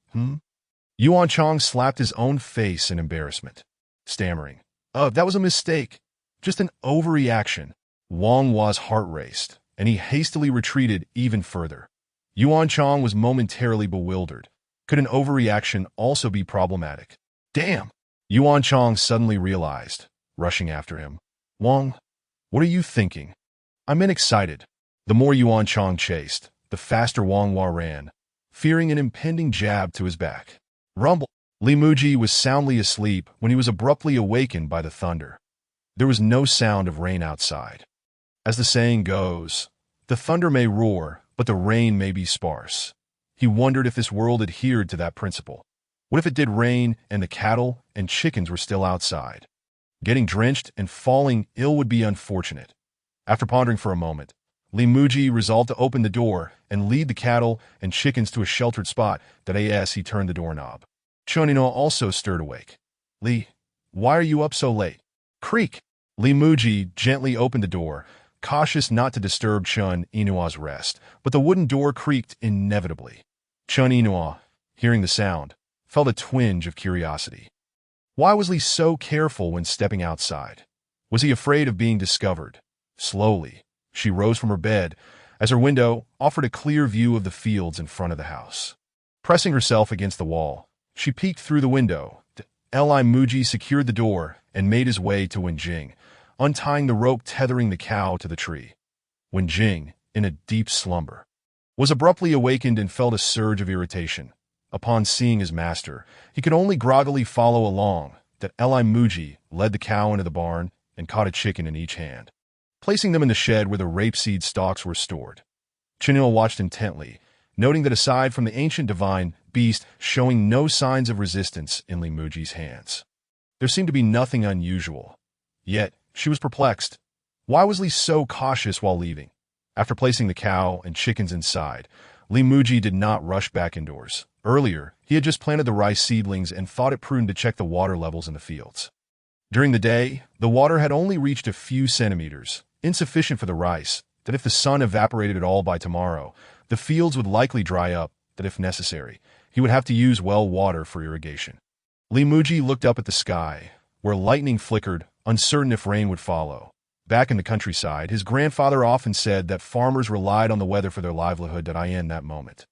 Yuan Chang slapped his own face in embarrassment, stammering, "That was a mistake. Just an overreaction." Wang Hua's heart raced, and he hastily retreated even further. Yuan Chang was momentarily bewildered. Could an overreaction also be problematic? Damn! Yuan Chang suddenly realized, rushing after him. "Wang, what are you thinking?" "I'm excited." The more Yuan Chang chased, the faster Wang Hua ran, fearing an impending jab to his back. Rumble! Li Muzhi was soundly asleep when he was abruptly awakened by the thunder. There was no sound of rain outside. As the saying goes, the thunder may roar, but the rain may be sparse. He wondered if this world adhered to that principle. What if it did rain and the cattle and chickens were still outside? Getting drenched and falling ill would be unfortunate. After pondering for a moment, Li Muzhi resolved to open the door and lead the cattle and chickens to a sheltered spot. As he turned the doorknob, Chun Ino also stirred awake. "Li, why are you up so late?" Creak! Li Muzhi gently opened the door, cautious not to disturb Chun Inua's rest, but the wooden door creaked inevitably. Chun Inua, hearing the sound, felt a twinge of curiosity. Why was Li so careful when stepping outside? Was he afraid of being discovered? Slowly, she rose from her bed, as her window offered a clear view of the fields in front of the house. Pressing herself against the wall, she peeked through the window. Li Muzhi secured the door and made his way to Wenjing, untying the rope tethering the cow to the tree. Wenjing, in a deep slumber, was abruptly awakened and felt a surge of irritation. Upon seeing his master, he could only groggily follow along. Li Muzhi led the cow into the barn and caught a chicken in each hand, placing them in the shed where the rapeseed stalks were stored. Chinil watched intently, noting that aside from the ancient divine beast showing no signs of resistance in Li Muzhi's hands, there seemed to be nothing unusual. Yet, she was perplexed. Why was Li so cautious while leaving? After placing the cow and chickens inside, Li Muzhi did not rush back indoors. Earlier, he had just planted the rice seedlings and thought it prudent to check the water levels in the fields. During the day, the water had only reached a few centimeters, insufficient for the rice. If the sun evaporated at all by tomorrow, the fields would likely dry up. If necessary, he would have to use well water for irrigation. Li Muzhi looked up at the sky, where lightning flickered, uncertain if rain would follow. Back in the countryside, his grandfather often said that farmers relied on the weather for their livelihood. In that moment,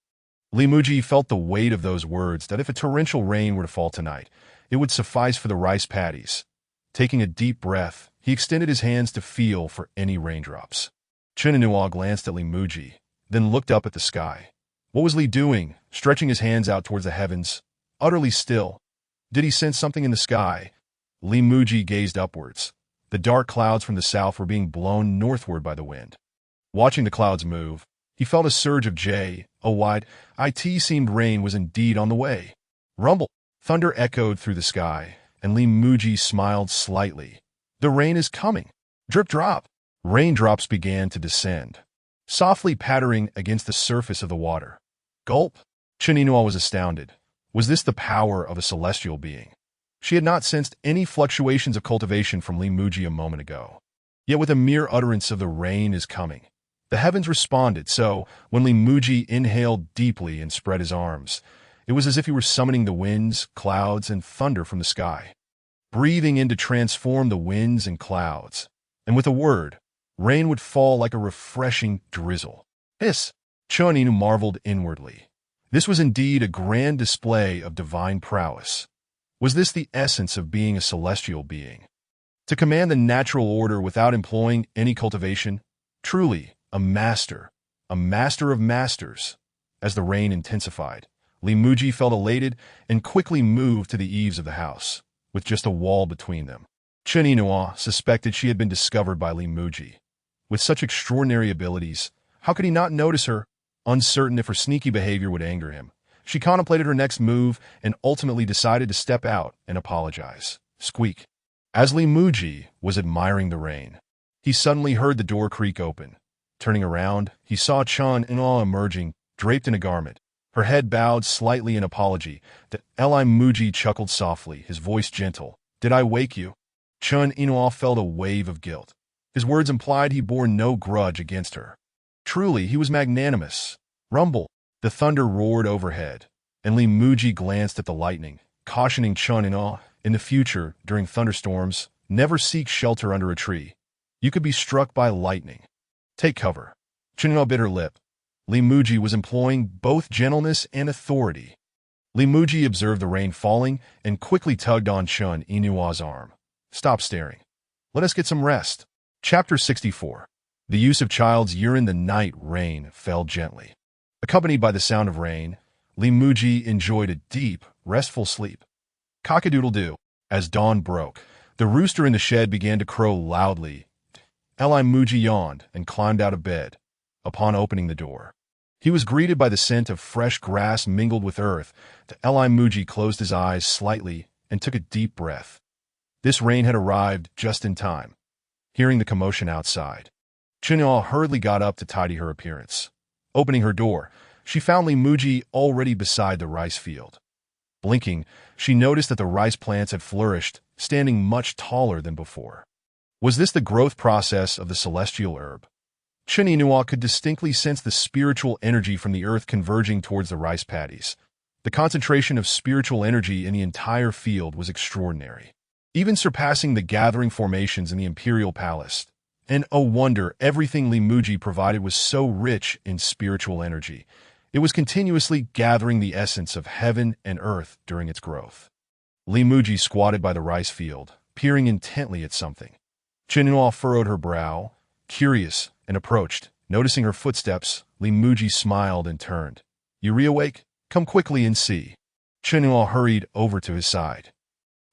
Li Muzhi felt the weight of those words, that if a torrential rain were to fall tonight, it would suffice for the rice paddies. Taking a deep breath, he extended his hands to feel for any raindrops. Chinanua glanced at Li Muzhi, then looked up at the sky. What was Li doing, stretching his hands out towards the heavens, utterly still? Did he sense something in the sky? Li Muzhi gazed upwards. The dark clouds from the south were being blown northward by the wind. Watching the clouds move, he felt a surge of joy. A wide, it seemed rain was indeed on the way. Rumble. Thunder echoed through the sky, and Li Muzhi smiled slightly. The rain is coming. Drip drop. Raindrops began to descend, softly pattering against the surface of the water. Gulp. Chininua was astounded. Was this the power of a celestial being? She had not sensed any fluctuations of cultivation from Li Muzhi a moment ago. Yet with a mere utterance of the rain is coming, the heavens responded. So, when Li Muzhi inhaled deeply and spread his arms, it was as if he were summoning the winds, clouds, and thunder from the sky, breathing in to transform the winds and clouds. And with a word, rain would fall like a refreshing drizzle. Hiss! Chuninu marveled inwardly. This was indeed a grand display of divine prowess. Was this the essence of being a celestial being? To command the natural order without employing any cultivation? Truly, a master of masters. As the rain intensified, Li Muzhi felt elated and quickly moved to the eaves of the house, with just a wall between them. Chininua suspected she had been discovered by Li Muzhi. With such extraordinary abilities, how could he not notice her? Uncertain if her sneaky behavior would anger him, she contemplated her next move and ultimately decided to step out and apologize. Squeak. As Li Muzhi was admiring the rain, he suddenly heard the door creak open. Turning around, he saw Chun-Inua emerging, draped in a garment, her head bowed slightly in apology. Li Muzhi chuckled softly, his voice gentle. Did I wake you? Chun-Inua felt a wave of guilt. His words implied he bore no grudge against her. Truly, he was magnanimous. Rumble. The thunder roared overhead, and Li Muzhi glanced at the lightning, cautioning Chun-Inua, in the future, during thunderstorms, never seek shelter under a tree. You could be struck by lightning. Take cover. Chun-Inua bit her lip. Li Muzhi was employing both gentleness and authority. Li Muzhi observed the rain falling and quickly tugged on Chun-Inua's arm. Stop staring. Let us get some rest. Chapter 64. The use of child's urine. The night rain fell gently. Accompanied by the sound of rain, Li Muzhi enjoyed a deep, restful sleep. Cock-a-doodle-doo. As dawn broke, the rooster in the shed began to crow loudly. Li Muzhi yawned and climbed out of bed. Upon opening the door, he was greeted by the scent of fresh grass mingled with earth. Li Muzhi closed his eyes slightly and took a deep breath. This rain had arrived just in time. Hearing the commotion outside, Chunua hurriedly got up to tidy her appearance. Opening her door, she found Li Muzhi already beside the rice field. Blinking, she noticed that the rice plants had flourished, standing much taller than before. Was this the growth process of the celestial herb? Chininua could distinctly sense the spiritual energy from the earth converging towards the rice paddies. The concentration of spiritual energy in the entire field was extraordinary, even surpassing the gathering formations in the imperial palace. And oh wonder, everything Li Muzhi provided was so rich in spiritual energy. It was continuously gathering the essence of heaven and earth during its growth. Li Muzhi squatted by the rice field, peering intently at something. Chininua furrowed her brow, curious, and approached. Noticing her footsteps, Li Muzhi smiled and turned. You reawake? Come quickly and see. Chininua hurried over to his side,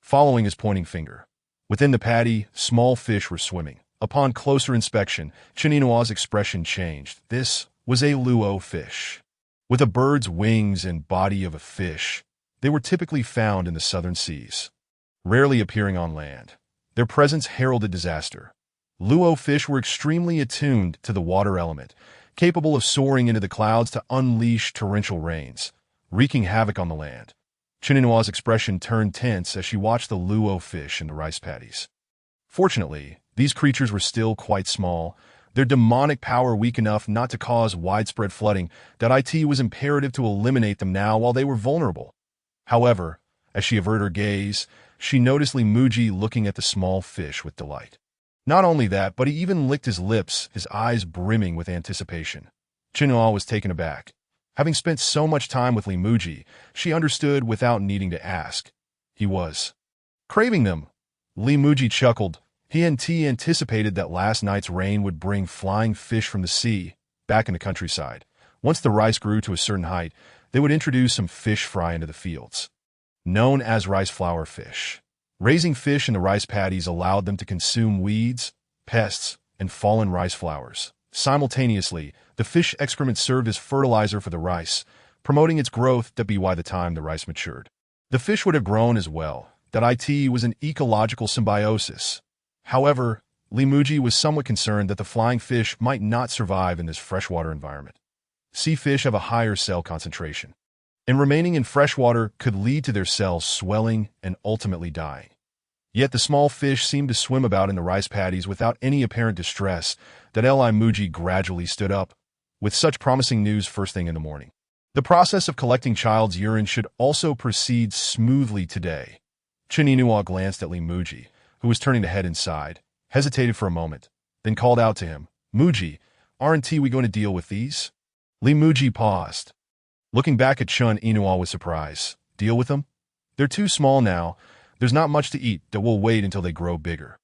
following his pointing finger. Within the paddy, small fish were swimming. Upon closer inspection, Chininua's expression changed. This was a luo fish. With a bird's wings and body of a fish, they were typically found in the southern seas, rarely appearing on land. Their presence heralded disaster. Luo fish were extremely attuned to the water element, capable of soaring into the clouds to unleash torrential rains, wreaking havoc on the land. Chininua's expression turned tense as she watched the luo fish in the rice paddies. Fortunately, these creatures were still quite small, their demonic power weak enough not to cause widespread flooding. That it was imperative to eliminate them now while they were vulnerable. However, as she averted her gaze, she noticed Li Muzhi looking at the small fish with delight. Not only that, but he even licked his lips, his eyes brimming with anticipation. Chininua was taken aback. Having spent so much time with Li Muzhi, she understood without needing to ask. He was craving them. Li Muzhi chuckled. He anticipated that last night's rain would bring flying fish from the sea back in the countryside. Once the rice grew to a certain height, they would introduce some fish fry into the fields, known as rice flower fish. Raising fish in the rice paddies allowed them to consume weeds, pests, and fallen rice flowers. Simultaneously, the fish excrement served as fertilizer for the rice, promoting its growth by the time the rice matured. The fish would have grown as well. That it was an ecological symbiosis. However, Li Muzhi was somewhat concerned that the flying fish might not survive in this freshwater environment. Sea fish have a higher cell concentration, and remaining in freshwater could lead to their cells swelling and ultimately dying. Yet the small fish seemed to swim about in the rice paddies without any apparent distress. That Li Muzhi gradually stood up, with such promising news first thing in the morning. The process of collecting child's urine should also proceed smoothly today. Chen Yinhua glanced at Li Muzhi, who was turning to head inside, hesitated for a moment, then called out to him, "Muzhi, aren't we going to deal with these?" Li Muzhi paused, looking back at Chen Yinhua with surprise. "Deal with them? They're too small now. There's not much to eat, that we'll wait until they grow bigger."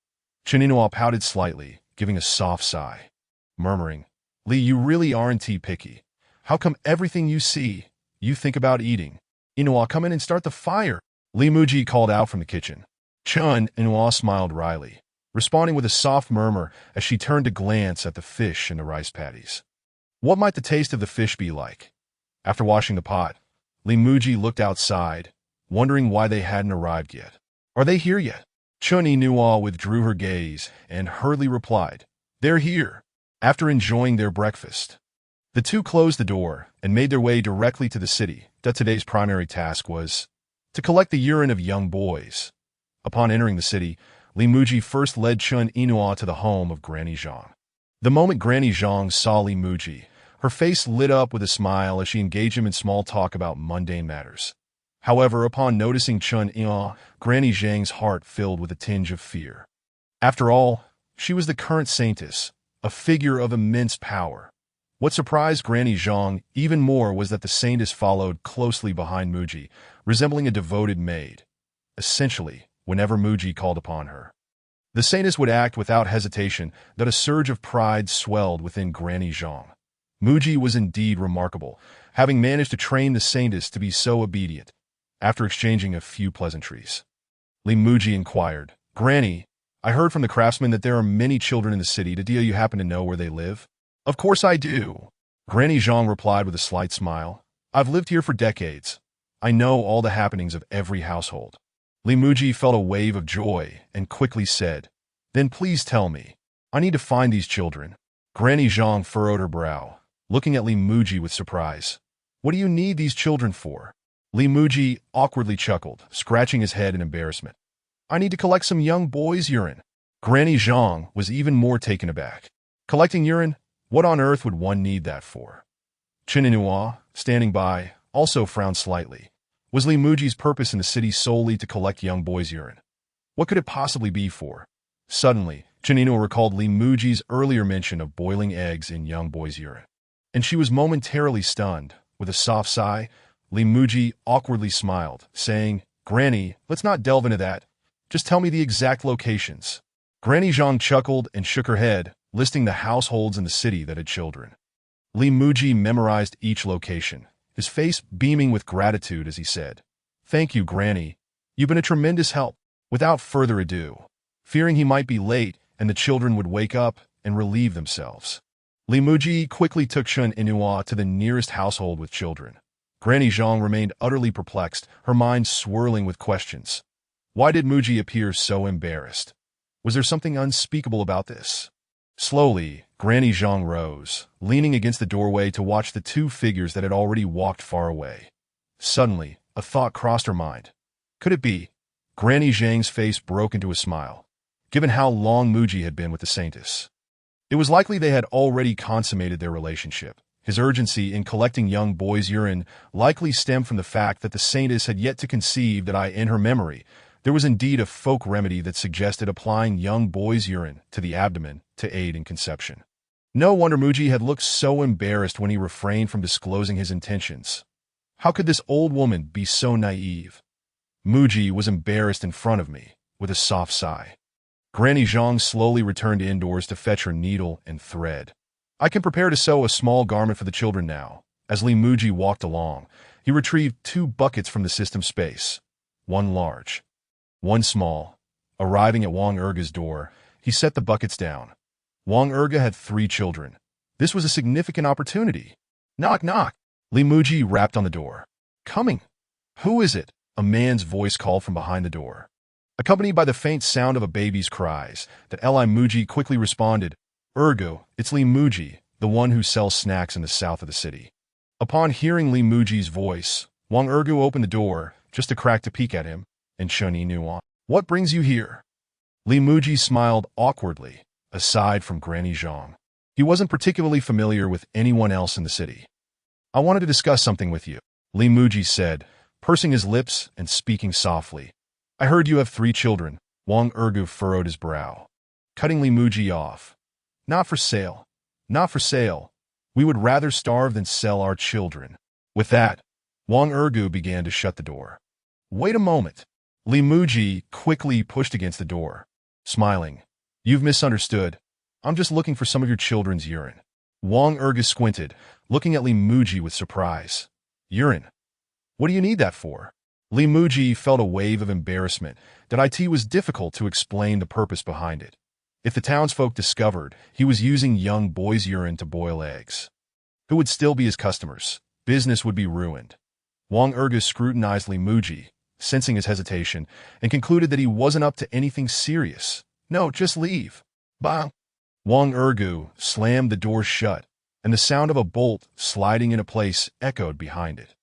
Chen Yinhua pouted slightly, giving a soft sigh, murmuring, "Li, you really aren't picky. How come everything you see, you think about eating? Yinhua, come in and start the fire." Li Muzhi called out from the kitchen. Chen Yinhua smiled wryly, responding with a soft murmur as she turned to glance at the fish and the rice paddies. What might the taste of the fish be like? After washing the pot, Li Muzhi looked outside, wondering why they hadn't arrived yet. "Are they here yet?" Chen Yinhua withdrew her gaze and hurriedly replied, "They're here." After enjoying their breakfast, the two closed the door and made their way directly to the city. That today's primary task was to collect the urine of young boys. Upon entering the city, Li Muzhi first led Chen Yinhua to the home of Granny Zhang. The moment Granny Zhang saw Li Muzhi, her face lit up with a smile as she engaged him in small talk about mundane matters. However, upon noticing Chen Yinhua, Granny Zhang's heart filled with a tinge of fear. After all, she was the current Saintess, a figure of immense power. What surprised Granny Zhang even more was that the Saintess followed closely behind Muzhi, resembling a devoted maid. Essentially, whenever Muzhi called upon her, the Saintess would act without hesitation. That a surge of pride swelled within Granny Zhang. Muzhi was indeed remarkable, having managed to train the Saintess to be so obedient. After exchanging a few pleasantries, Li Muzhi inquired, "Granny, I heard from the craftsman that there are many children in the city. Do you happen to know where they live?" "Of course I do," Granny Zhang replied with a slight smile. "I've lived here for decades. I know all the happenings of every household." Li Muzhi felt a wave of joy and quickly said, "Then please tell me. I need to find these children." Granny Zhang furrowed her brow, looking at Li Muzhi with surprise. "What do you need these children for?" Li Muzhi awkwardly chuckled, scratching his head in embarrassment. "I need to collect some young boys' urine." Granny Zhang was even more taken aback. Collecting urine? What on earth would one need that for? Chen Yinhua, standing by, also frowned slightly. Was Li Muzhi's purpose in the city solely to collect young boys' urine? What could it possibly be for? Suddenly, Chen Yinhua recalled Li Muzhi's earlier mention of boiling eggs in young boys' urine, and she was momentarily stunned. With a soft sigh, Li Muzhi awkwardly smiled, saying, "Granny, let's not delve into that. Just tell me the exact locations." Granny Zhang chuckled and shook her head, listing the households in the city that had children. Li Muzhi memorized each location, his face beaming with gratitude as he said, "Thank you, Granny. You've been a tremendous help." Without further ado, fearing he might be late and the children would wake up and relieve themselves, Li Muzhi quickly took Chen Yinhua to the nearest household with children. Granny Zhang remained utterly perplexed, her mind swirling with questions. Why did Muzhi appear so embarrassed? Was there something unspeakable about this? Slowly, Granny Zhang rose, leaning against the doorway to watch the two figures that had already walked far away. Suddenly, a thought crossed her mind. Could it be? Granny Zhang's face broke into a smile, given how long Muzhi had been with the Saintess. It was likely they had already consummated their relationship. His urgency in collecting young boys' urine likely stemmed from the fact that the Saintess had yet to conceive. That in her memory, there was indeed a folk remedy that suggested applying young boys' urine to the abdomen to aid in conception. No wonder Muzhi had looked so embarrassed when he refrained from disclosing his intentions. How could this old woman be so naive? Muzhi was embarrassed in front of me, with a soft sigh. Granny Zhang slowly returned indoors to fetch her needle and thread. "I can prepare to sew a small garment for the children now." As Li Muzhi walked along, he retrieved 2 buckets from the system space, one large, one small. Arriving at Wang Erga's door, he set the buckets down. Wang Erga had 3 children. This was a significant opportunity. "Knock, knock." Li Muzhi rapped on the door. "Coming." "Who is it?" a man's voice called from behind the door. Accompanied by the faint sound of a baby's cries, that Li Muzhi quickly responded, "Ergo, it's Li Muzhi, the one who sells snacks in the south of the city." Upon hearing Li Muzhi's voice, Wang Ergu opened the door, just a crack to peek at him, and Chen Yinua, "What brings you here?" Li Muzhi smiled awkwardly, aside from Granny Zhang. He wasn't particularly familiar with anyone else in the city. "I wanted to discuss something with you," Li Muzhi said, pursing his lips and speaking softly. "I heard you have 3 children." Wang Ergu furrowed his brow, cutting Li Muzhi off. "Not for sale. Not for sale. We would rather starve than sell our children." With that, Wang Ergu began to shut the door. "Wait a moment." Li Muzhi quickly pushed against the door, smiling. "You've misunderstood. I'm just looking for some of your children's urine." Wang Ergu squinted, looking at Li Muzhi with surprise. "Urine? What do you need that for?" Li Muzhi felt a wave of embarrassment that it was difficult to explain the purpose behind it. If the townsfolk discovered he was using young boys' urine to boil eggs, who would still be his customers? Business would be ruined. Wang Ergu scrutinized Li Muzhi, sensing his hesitation, and concluded that he wasn't up to anything serious. "No, just leave." "Bah!" Wang Ergu slammed the door shut, and the sound of a bolt sliding into place echoed behind it.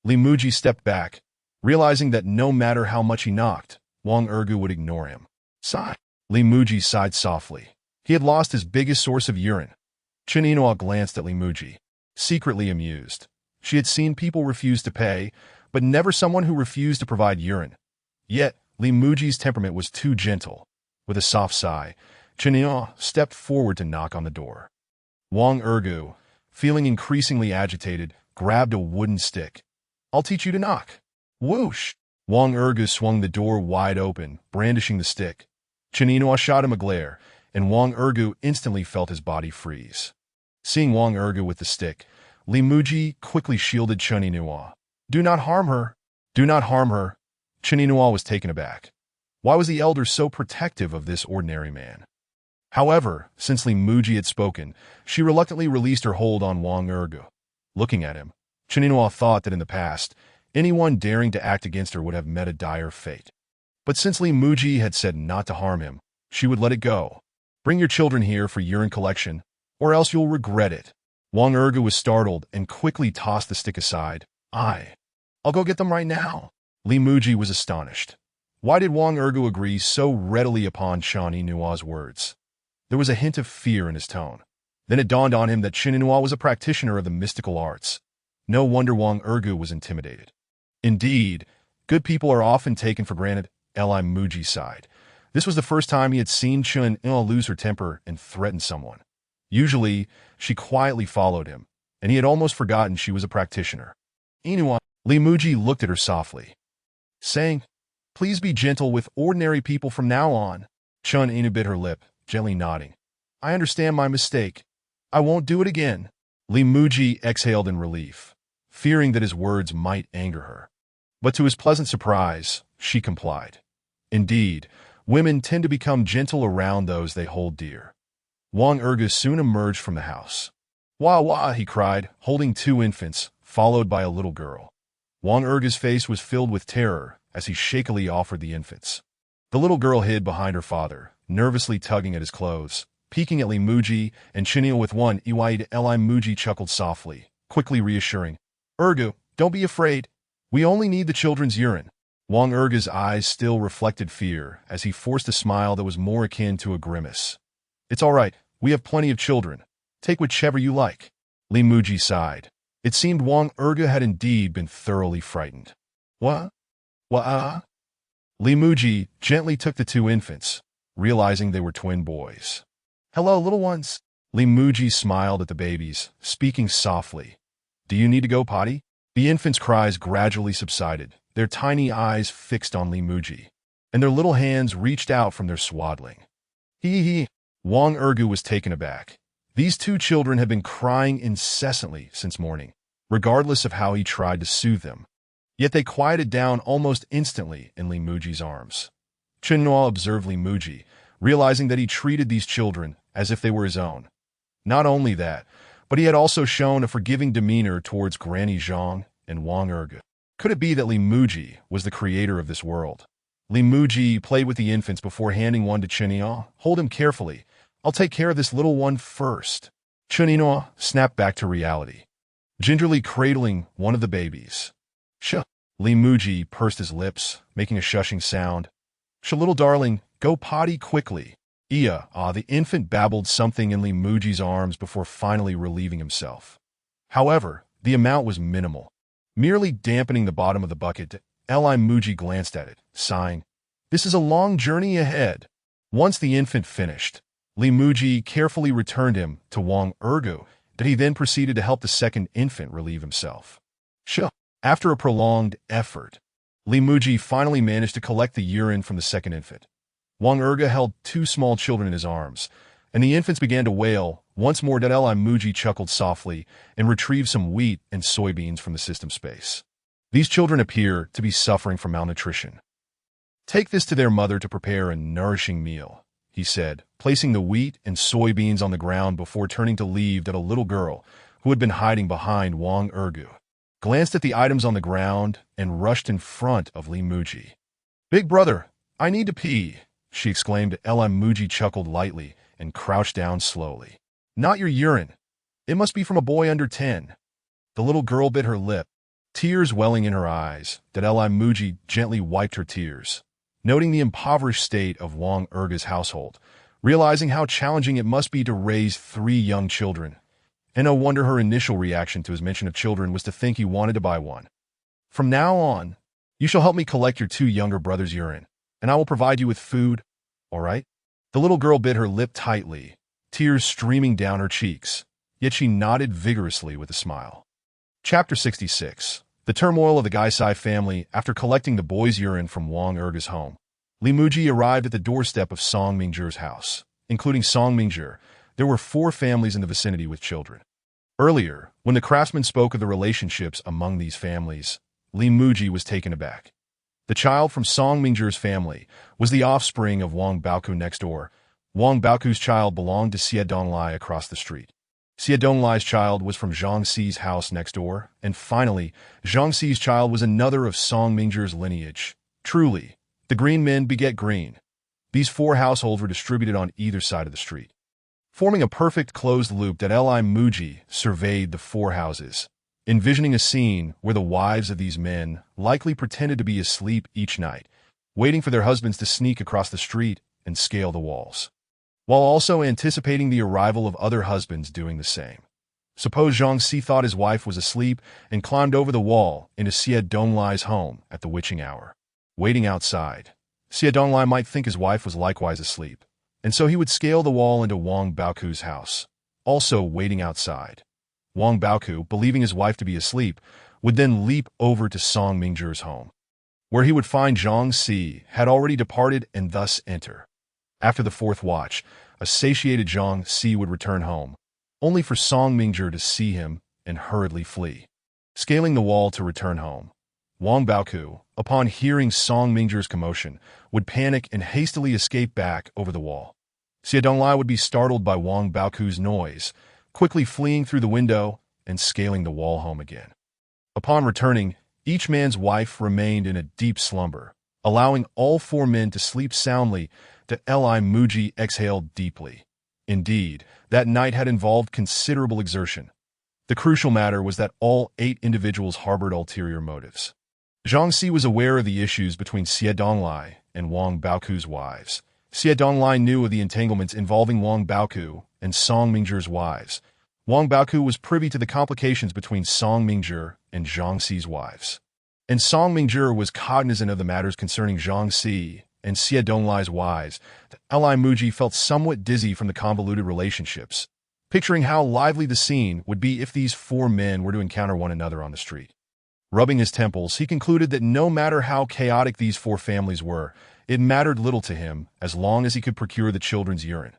Li Muzhi stepped back, realizing that no matter how much he knocked, Wang Ergu would ignore him. Sigh. Li Muzhi sighed softly. He had lost his biggest source of urine. Chen Yinua glanced at Li Muzhi, secretly amused. She had seen people refuse to pay, but never someone who refused to provide urine. Yet, Li Muzhi's temperament was too gentle. With a soft sigh, Chen Yinua stepped forward to knock on the door. Wang Ergu, feeling increasingly agitated, grabbed a wooden stick. "I'll teach you to knock." Whoosh! Wang Ergu swung the door wide open, brandishing the stick. Chen Yinua shot him a glare, and Wang Ergu instantly felt his body freeze. Seeing Wang Ergu with the stick, Li Muzhi quickly shielded Chen Yinua. "Do not harm her! Do not harm her!" Chen Yinua was taken aback. Why was the elder so protective of this ordinary man? However, since Li Muzhi had spoken, she reluctantly released her hold on Wang Ergu. Looking at him, Chen Yinua thought that in the past, anyone daring to act against her would have met a dire fate. But since Li Muzhi had said not to harm him, she would let it go. "Bring your children here for urine collection, or else you'll regret it." Wang Ergu was startled and quickly tossed the stick aside. I'll go get them right now." Li Muzhi was astonished. Why did Wang Ergu agree so readily upon Chen Yinua's words? There was a hint of fear in his tone. Then it dawned on him that Chen Yinua was a practitioner of the mystical arts. No wonder Wang Ergu was intimidated. Indeed, good people are often taken for granted. Li Muzhi sighed. This was the first time he had seen Chen Yinua lose her temper and threaten someone. Usually, she quietly followed him, and he had almost forgotten she was a practitioner. "Yinua," Li Muzhi looked at her softly, saying, "Please be gentle with ordinary people from now on." Chen Yinua bit her lip, gently nodding. "I understand my mistake. I won't do it again." Li Muzhi exhaled in relief, fearing that his words might anger her. But to his pleasant surprise, she complied. Indeed, women tend to become gentle around those they hold dear. Wang Ergu soon emerged from the house. "Wah wah," he cried, holding 2 infants, followed by a little girl. Wang Ergu's face was filled with terror as he shakily offered the infants. The little girl hid behind her father, nervously tugging at his clothes, peeking at Li Muzhi and Chen Yinua with one eye. Li Muzhi chuckled softly, quickly reassuring, "Ergu, don't be afraid. We only need the children's urine." Wang Ergu's eyes still reflected fear as he forced a smile that was more akin to a grimace. "It's all right. We have plenty of children. Take whichever you like." Li Muzhi sighed. It seemed Wang Ergu had indeed been thoroughly frightened. "What? What?" Li Muzhi gently took the 2 infants, realizing they were twin boys. "Hello, little ones." Li Muzhi smiled at the babies, speaking softly. "Do you need to go potty?" The infants' cries gradually subsided, their tiny eyes fixed on Li Muzhi, and their little hands reached out from their swaddling. He. Wang Ergu was taken aback. These 2 children had been crying incessantly since morning, regardless of how he tried to soothe them. Yet they quieted down almost instantly in Li Muzhi's arms. Chen Yinua observed Li Muzhi, realizing that he treated these children as if they were his own. Not only that, but he had also shown a forgiving demeanor towards Granny Zhang and Wang Ergu. Could it be that Li Muzhi was the creator of this world? Li Muzhi played with the infants before handing one to Chunino. Hold him carefully. I'll take care of this little one first. Chunino snapped back to reality, gingerly cradling one of the babies. Shh. Li Muzhi pursed his lips, making a shushing sound. Shh, little darling, go potty quickly. The infant babbled something in Li Muzhi's arms before finally relieving himself. However, the amount was minimal, merely dampening the bottom of the bucket. Li Muzhi glanced at it, sighing. This is a long journey ahead. Once the infant finished, Li Muzhi carefully returned him to Wang Ergu, that he then proceeded to help the second infant relieve himself. After a prolonged effort, Li Muzhi finally managed to collect the urine from the second infant. Wang Ergu held two small children in his arms, and the infants began to wail. Once more, Li Muzhi chuckled softly and retrieved some wheat and soybeans from the system space. These children appear to be suffering from malnutrition. Take this to their mother to prepare a nourishing meal, he said, placing the wheat and soybeans on the ground before turning to leave. That a little girl, who had been hiding behind Wang Ergu, glanced at the items on the ground and rushed in front of Li Muzhi. Big brother, I need to pee, she exclaimed. Li Muzhi chuckled lightly and crouched down slowly. Not your urine. It must be from a boy under 10. The little girl bit her lip, tears welling in her eyes. Li Muzhi gently wiped her tears, noting the impoverished state of Wang Ergu's household, realizing how challenging it must be to raise 3 young children. And no wonder her initial reaction to his mention of children was to think he wanted to buy one. From now on, you shall help me collect your 2 younger brothers' urine, and I will provide you with food, all right? The little girl bit her lip tightly, tears streaming down her cheeks, yet she nodded vigorously with a smile. Chapter 66. The turmoil of the Gaisai family. After collecting the boy's urine from Wang Ergu's home, Li Muzhi arrived at the doorstep of Song Mingzhi's house. Including Song Mingzhi, there were 4 families in the vicinity with children. Earlier, when the craftsman spoke of the relationships among these families, Li Muzhi was taken aback. The child from Song Mingzhi's family was the offspring of Wang Baoku next door. Wang Baoku's child belonged to Xie Donglai across the street. Xie Donglai's child was from Zhang Xi's house next door, and finally, Zhang Xi's child was another of Song Mingzhi's lineage. Truly, the green men beget green. These 4 households were distributed on either side of the street, forming a perfect closed loop. That Li Muzhi surveyed the 4 houses, envisioning a scene where the wives of these men likely pretended to be asleep each night, waiting for their husbands to sneak across the street and scale the walls, while also anticipating the arrival of other husbands doing the same. Suppose Zhang Xi thought his wife was asleep and climbed over the wall into Xie Donglai's home at the witching hour. Waiting outside, Xie Donglai might think his wife was likewise asleep, and so he would scale the wall into Wang Baoku's house, also waiting outside. Wang Baoku, believing his wife to be asleep, would then leap over to Song Mingzhi's home, where he would find Zhang Xi had already departed and thus enter. After the 4th watch, a satiated Zhang Xi would return home, only for Song Mingzhi to see him and hurriedly flee. Scaling the wall to return home, Wang Baoku, upon hearing Song Mingzhi's commotion, would panic and hastily escape back over the wall. Xie Donglai would be startled by Wang Baoku's noise, quickly fleeing through the window and scaling the wall home again. Upon returning, each man's wife remained in a deep slumber, allowing all 4 men to sleep soundly. Li Muzhi exhaled deeply. Indeed, that night had involved considerable exertion. The crucial matter was that all 8 individuals harbored ulterior motives. Zhang Xi was aware of the issues between Xie Donglai and Wang Baoku's wives. Xie Donglai knew of the entanglements involving Wang Baoku and Song Mingzhi's wives. Wang Baoku was privy to the complications between Song Mingzhi and Zhang Xi's wives. And Song Mingzhi was cognizant of the matters concerning Zhang Xi and Xie Donglai's wives. Li Muzhi felt somewhat dizzy from the convoluted relationships, picturing how lively the scene would be if these 4 men were to encounter one another on the street. Rubbing his temples, he concluded that no matter how chaotic these 4 families were, it mattered little to him as long as he could procure the children's urine.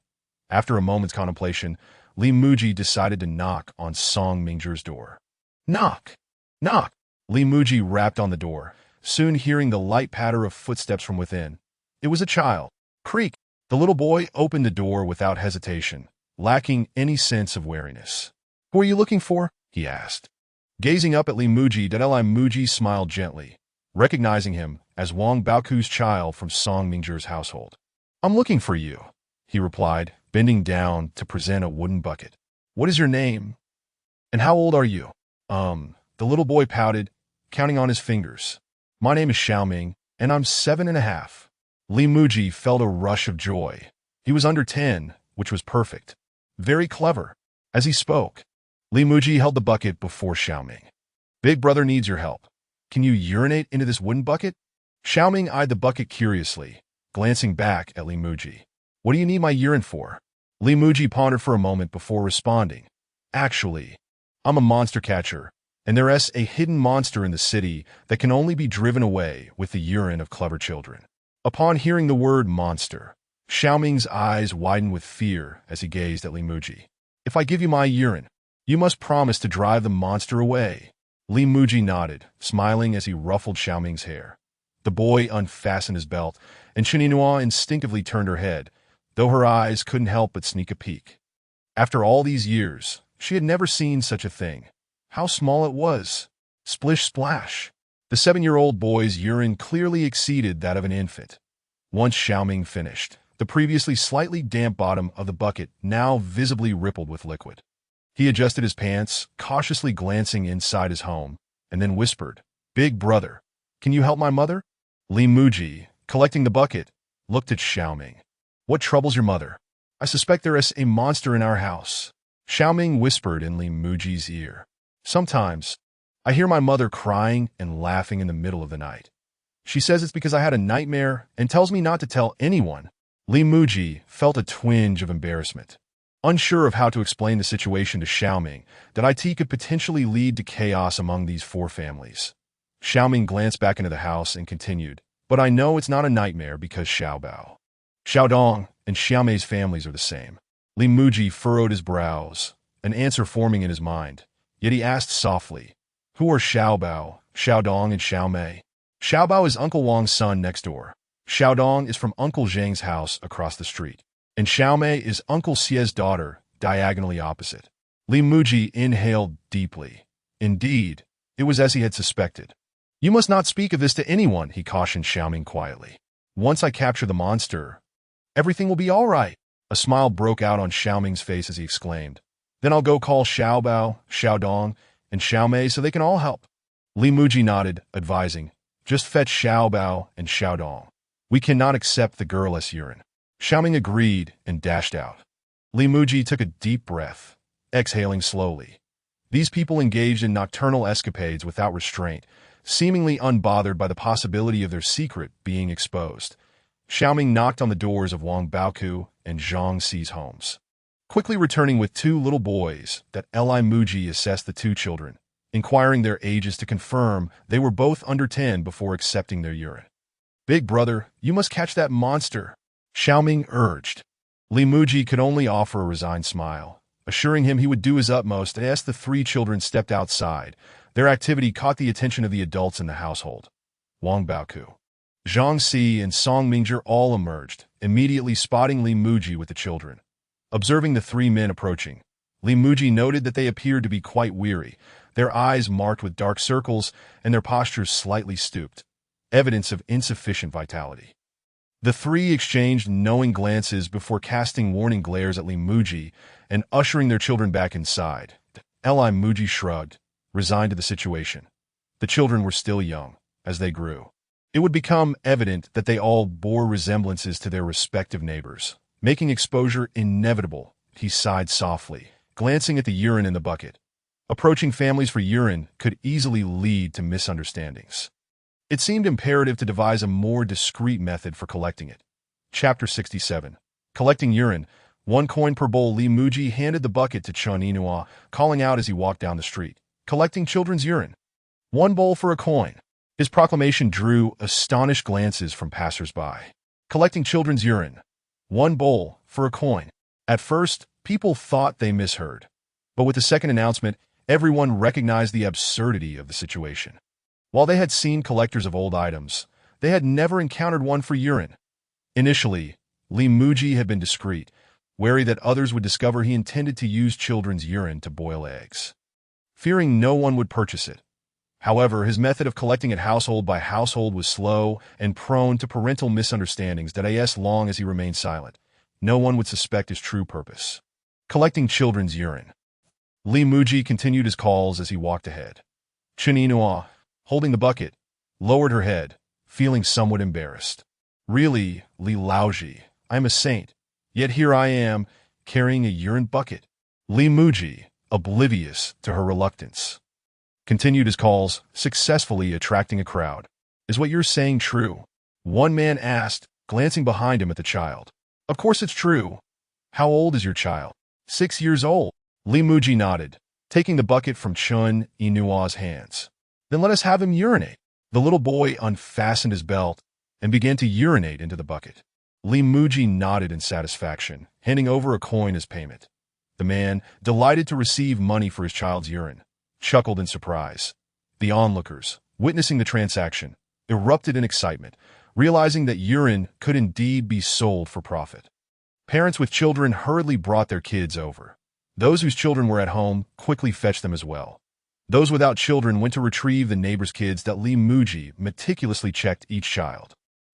After a moment's contemplation, Li Muzhi decided to knock on Song Mingzhi's door. Knock! Knock! Li Muzhi rapped on the door, soon hearing the light patter of footsteps from within. It was a child. Creak! The little boy opened the door without hesitation, lacking any sense of wariness. Who are you looking for? He asked. Gazing up at Li Muzhi, Muzhi smiled gently, recognizing him as Wang Baoku's child from Song Mingzhi's household. "I'm looking for you," he replied, bending down to present a wooden bucket. "What is your name? And how old are you?" The little boy pouted, counting on his fingers. "My name is Xiaoming, and I'm 7.5. Li Muzhi felt a rush of joy. He was under 10, which was perfect. Very clever. As he spoke, Li Muzhi held the bucket before Xiaoming. "Big brother needs your help. Can you urinate into this wooden bucket?" Xiaoming eyed the bucket curiously, glancing back at Li Muzhi. "What do you need my urine for?" Li Muzhi pondered for a moment before responding. "Actually, I'm a monster catcher, and there's a hidden monster in the city that can only be driven away with the urine of clever children." Upon hearing the word monster, Xiaoming's eyes widened with fear as he gazed at Li Muzhi. "If I give you my urine, you must promise to drive the monster away." Li Muzhi nodded, smiling as he ruffled Xiaoming's hair. The boy unfastened his belt, and Qininhua instinctively turned her head, though her eyes couldn't help but sneak a peek. After all these years, she had never seen such a thing. How small it was! Splish splash! The 7-year-old boy's urine clearly exceeded that of an infant. Once Xiaoming finished, the previously slightly damp bottom of the bucket now visibly rippled with liquid. He adjusted his pants, cautiously glancing inside his home, and then whispered, "Big brother, can you help my mother?" Li Muzhi, collecting the bucket, looked at Xiaoming. "What troubles your mother? I suspect there is a monster in our house." Xiaoming whispered in Li Muzhi's ear. "Sometimes, I hear my mother crying and laughing in the middle of the night. She says it's because I had a nightmare and tells me not to tell anyone." Li Muzhi felt a twinge of embarrassment. Unsure of how to explain the situation to Xiaoming, that it could potentially lead to chaos among these 4 families. Xiaoming glanced back into the house and continued, "But I know it's not a nightmare because Xiaobao, Xiaodong, and Xiaomei's families are the same." Li Muzhi furrowed his brows, an answer forming in his mind, yet he asked softly, "Who are Xiaobao, Xiaodong, and Xiaomei?" "Xiaobao is Uncle Wang's son next door. Xiaodong is from Uncle Zhang's house across the street. And Xiaomei is Uncle Xie's daughter, diagonally opposite." Li Muzhi inhaled deeply. Indeed, it was as he had suspected. "You must not speak of this to anyone," he cautioned Xiaoming quietly. "Once I capture the monster, everything will be all right." A smile broke out on Xiaoming's face as he exclaimed, "Then I'll go call Xiaobao, Xiaodong, and Xiaomei so they can all help." Li Muzhi nodded, advising, "Just fetch Xiaobao and Xiaodong. We cannot accept the girlless urine." Xiaoming agreed and dashed out. Li Muzhi took a deep breath, exhaling slowly. These people engaged in nocturnal escapades without restraint, seemingly unbothered by the possibility of their secret being exposed. Xiaoming knocked on the doors of Wang Baoku and Zhang Xi's homes. Quickly returning with 2 little boys, that Li Muzhi assessed the 2 children, inquiring their ages to confirm they were both under 10 before accepting their urine. "Big brother, you must catch that monster," Xiaoming urged. Li Muzhi could only offer a resigned smile, assuring him he would do his utmost as the 3 children stepped outside. Their activity caught the attention of the adults in the household. Wang Baoku, Zhang Xi, and Song Mingzhi all emerged, immediately spotting Li Muzhi with the children. Observing the 3 men approaching, Li Muzhi noted that they appeared to be quite weary, their eyes marked with dark circles and their postures slightly stooped, evidence of insufficient vitality. The 3 exchanged knowing glances before casting warning glares at Li Muzhi and ushering their children back inside. Li Muzhi shrugged, resigned to the situation. The children were still young. As they grew, it would become evident that they all bore resemblances to their respective neighbors, making exposure inevitable. He sighed softly, glancing at the urine in the bucket. Approaching families for urine could easily lead to misunderstandings. It seemed imperative to devise a more discreet method for collecting it. Chapter 67. Collecting urine. 1 coin per bowl. Li Muzhi handed the bucket to Qininhua, calling out as he walked down the street, "Collecting children's urine. 1 bowl for a coin." His proclamation drew astonished glances from passers-by. Collecting children's urine. 1 bowl for a coin. At first, people thought they misheard. But with the second announcement, everyone recognized the absurdity of the situation. While they had seen collectors of old items, they had never encountered one for urine. Initially, Li Muzhi had been discreet, wary that others would discover he intended to use children's urine to boil eggs. fearing no one would purchase it. However, his method of collecting it household by household was slow and prone to parental misunderstandings that as long as he remained silent, no one would suspect his true purpose. Collecting children's urine. Li Muzhi continued his calls as he walked ahead. Chen Yinhua, holding the bucket, lowered her head, feeling somewhat embarrassed. Really, Li Laoji, I am a saint, yet here I am, carrying a urine bucket. Li Muzhi, oblivious to her reluctance, continued his calls, successfully attracting a crowd. Is what you're saying true? One man asked, glancing behind him at the child. Of course it's true. How old is your child? 6 years old. Li Muzhi nodded, taking the bucket from Chen Yinua's hands. Then let us have him urinate. The little boy unfastened his belt and began to urinate into the bucket. Li Muzhi nodded in satisfaction, handing over a coin as payment. The man, delighted to receive money for his child's urine, chuckled in surprise. The onlookers, witnessing the transaction, erupted in excitement, realizing that urine could indeed be sold for profit. Parents with children hurriedly brought their kids over. Those whose children were at home quickly fetched them as well. Those without children went to retrieve the neighbor's kids that Li Muzhi meticulously checked each child,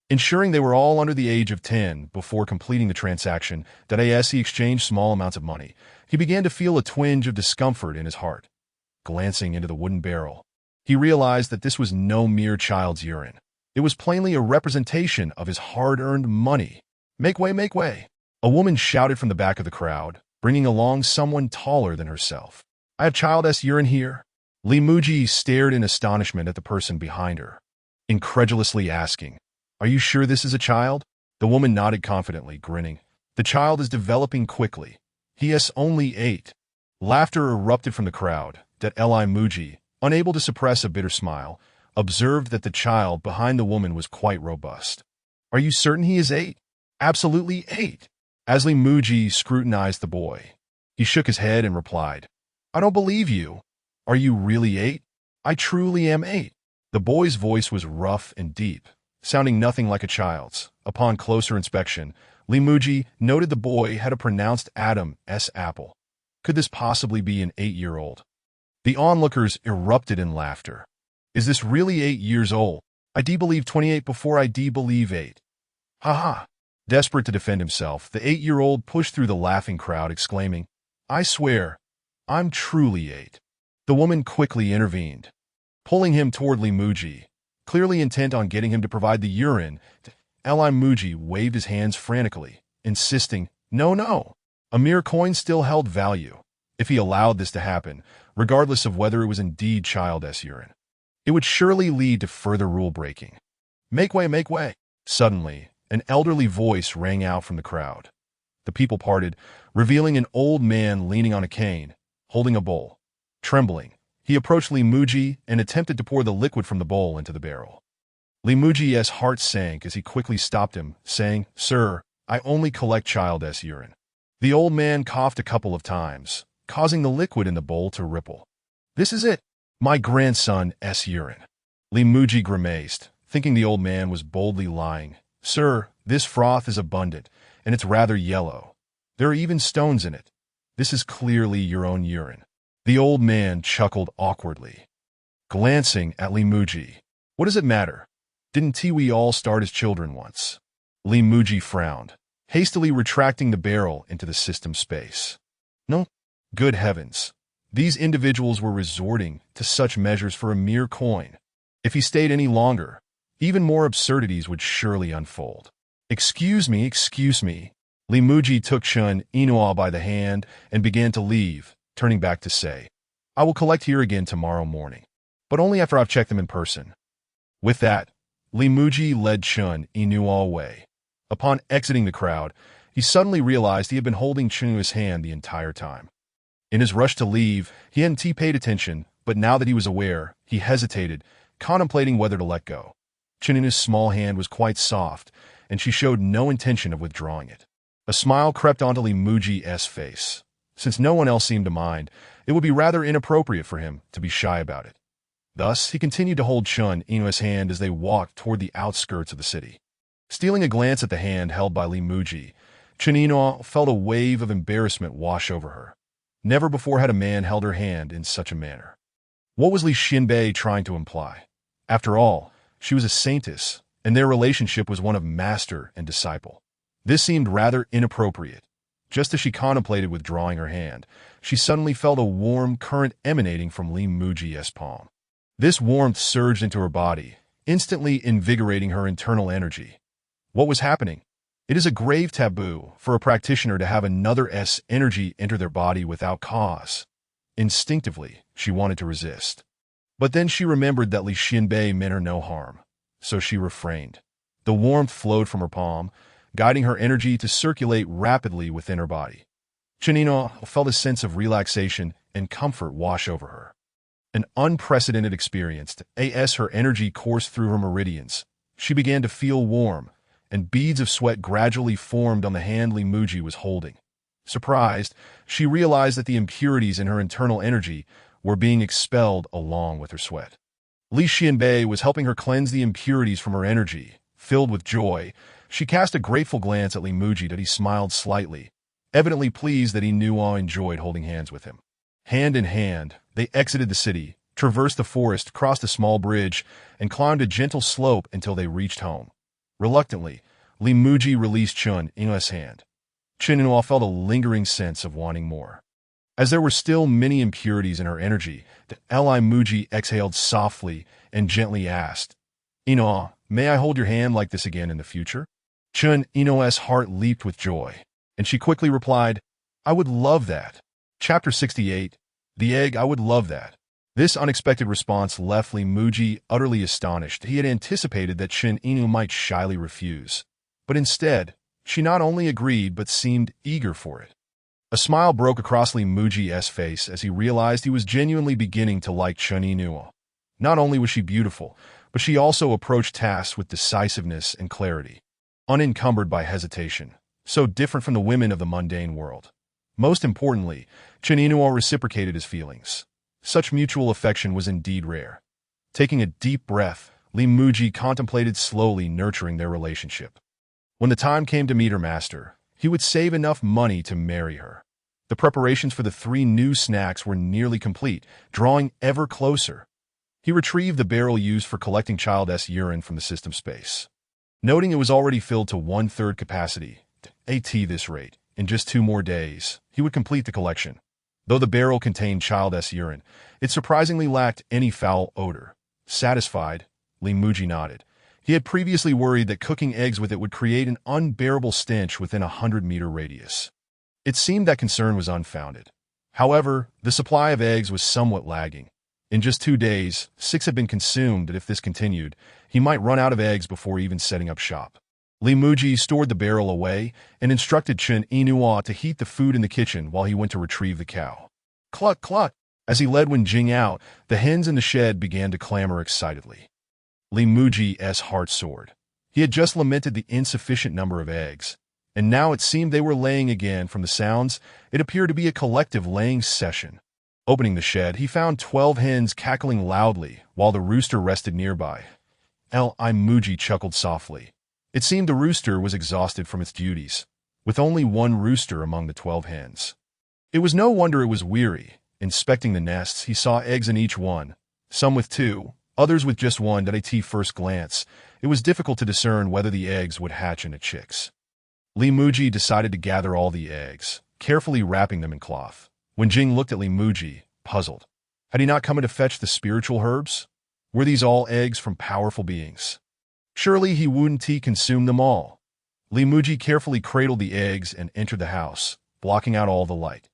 ensuring they were all under the age of 10 before completing the transaction. As he exchanged small amounts of money, he began to feel a twinge of discomfort in his heart. Glancing into the wooden barrel, he realized that this was no mere child's urine. It was plainly a representation of his hard-earned money. Make way, make way! A woman shouted from the back of the crowd, bringing along someone taller than herself. I have child's urine here. Li Muzhi stared in astonishment at the person behind her, incredulously asking, Are you sure this is a child? The woman nodded confidently, grinning. The child is developing quickly. He is only 8. Laughter erupted from the crowd. Li Muzhi, unable to suppress a bitter smile, observed that the child behind the woman was quite robust. Are you certain he is 8? Absolutely 8. As Li Muzhi scrutinized the boy, he shook his head and replied, I don't believe you. Are you really 8? I truly am 8. The boy's voice was rough and deep, sounding nothing like a child's. Upon closer inspection, Li Muzhi noted the boy had a pronounced Adam's apple. Could this possibly be an 8-year-old? The onlookers erupted in laughter. Is this really 8 years old? I do believe 28 before I do believe 8. Ha ha! Desperate to defend himself, the 8-year-old pushed through the laughing crowd, exclaiming, I swear, I'm truly 8. The woman quickly intervened, pulling him toward Li Muzhi, clearly intent on getting him to provide the urine. Li Muzhi waved his hands frantically, insisting, No, no. A mere coin still held value. If he allowed this to happen, regardless of whether it was indeed child's urine, it would surely lead to further rule-breaking. Make way, make way! Suddenly, an elderly voice rang out from the crowd. The people parted, revealing an old man leaning on a cane, holding a bowl. Trembling, he approached Li Muzhi and attempted to pour the liquid from the bowl into the barrel. Li Muzhi's heart sank as he quickly stopped him, saying, Sir, I only collect child's urine. The old man coughed a couple of times, causing the liquid in the bowl to ripple. This is it, my grandson's urine. Li Muzhi grimaced, thinking the old man was boldly lying. Sir, this froth is abundant, and it's rather yellow. There are even stones in it. This is clearly your own urine. The old man chuckled awkwardly, glancing at Li Muzhi. What does it matter? Didn't we all start as children once? Li Muzhi frowned, hastily retracting the barrel into the system space. No? Good heavens. These individuals were resorting to such measures for a mere coin. If he stayed any longer, even more absurdities would surely unfold. Excuse me. Li Muzhi took Chen Yinhua by the hand and began to leave, turning back to say, I will collect here again tomorrow morning, but only after I've checked them in person. With that, Li Muzhi led Chen Yinhua away. Upon exiting the crowd, he suddenly realized he had been holding Chen Yinua's hand the entire time. In his rush to leave, he hadn't paid attention, but now that he was aware, he hesitated, contemplating whether to let go. Chen Yinua's small hand was quite soft, and she showed no intention of withdrawing it. A smile crept onto Li Muzhi's face. Since no one else seemed to mind, it would be rather inappropriate for him to be shy about it. Thus, he continued to hold Chen Yinua's hand as they walked toward the outskirts of the city. Stealing a glance at the hand held by Li Muzhi, Chen Yinhua felt a wave of embarrassment wash over her. Never before had a man held her hand in such a manner. What was Li Xianbei trying to imply? After all, she was a saintess, and their relationship was one of master and disciple. This seemed rather inappropriate. Just as she contemplated withdrawing her hand, she suddenly felt a warm current emanating from Li Muji's palm. This warmth surged into her body, instantly invigorating her internal energy. What was happening? It is a grave taboo for a practitioner to have another's energy enter their body without cause. Instinctively, she wanted to resist. But then she remembered that Li Xianbei meant her no harm, so she refrained. The warmth flowed from her palm, guiding her energy to circulate rapidly within her body. Chen Yinhua felt a sense of relaxation and comfort wash over her. An unprecedented experience as her energy coursed through her meridians. She began to feel warm, and beads of sweat gradually formed on the hand Li Muji was holding. Surprised, she realized that the impurities in her internal energy were being expelled along with her sweat. Li Xianbei was helping her cleanse the impurities from her energy. Filled with joy, she cast a grateful glance at Li Muji that he smiled slightly, evidently pleased that he knew I enjoyed holding hands with him. Hand in hand, they exited the city, traversed the forest, crossed a small bridge, and climbed a gentle slope until they reached home. Reluctantly, Li Muji released Chen Yinhua's hand. Chen Yinhua felt a lingering sense of wanting more. As there were still many impurities in her energy, Li Muji exhaled softly and gently asked, "Yinhua, may I hold your hand like this again in the future?" Chen Yinhua's heart leaped with joy, and she quickly replied, "I would love that." Chapter 68, The Egg. I would love that. This unexpected response left Li Muji utterly astonished. He had anticipated that Chen Yinhua might shyly refuse, but instead, she not only agreed but seemed eager for it. A smile broke across Li Muji's face as he realized he was genuinely beginning to like Chen Yinhua. Not only was she beautiful, but she also approached tasks with decisiveness and clarity, unencumbered by hesitation, so different from the women of the mundane world. Most importantly, Chen Yinhua reciprocated his feelings. Such mutual affection was indeed rare. Taking a deep breath, Li Muji contemplated slowly nurturing their relationship. When the time came to meet her master, he would save enough money to marry her. The preparations for the 3 new snacks were nearly complete, drawing ever closer. He retrieved the barrel used for collecting child's urine from the system space. Noting it was already filled to 1/3 capacity, at this rate, in just 2 more days, he would complete the collection. Though the barrel contained child's urine, it surprisingly lacked any foul odor. Satisfied, Li Muji nodded. He had previously worried that cooking eggs with it would create an unbearable stench within a 100-meter radius. It seemed that concern was unfounded. However, the supply of eggs was somewhat lagging. In just 2 days, 6 had been consumed, and if this continued, he might run out of eggs before even setting up shop. Li Muji stored the barrel away and instructed Chen Yinhua to heat the food in the kitchen while he went to retrieve the cow. Cluck, cluck! As he led Wen Jing out, the hens in the shed began to clamor excitedly. Li Muji's heart soared. He had just lamented the insufficient number of eggs, and now it seemed they were laying again. From the sounds, it appeared to be a collective laying session. Opening the shed, he found 12 hens cackling loudly while the rooster rested nearby. Li Muji chuckled softly. It seemed the rooster was exhausted from its duties, with only 1 rooster among the 12 hens. It was no wonder it was weary. Inspecting the nests, he saw eggs in each one, some with 2, others with just 1. At first glance, it was difficult to discern whether the eggs would hatch into chicks. Li Muji decided to gather all the eggs, carefully wrapping them in cloth. When Jing looked at Li Muji, puzzled. Had he not come in to fetch the spiritual herbs? Were these all eggs from powerful beings? Surely he wouldn't consume them all. Li Muji carefully cradled the eggs and entered the house, blocking out all the light.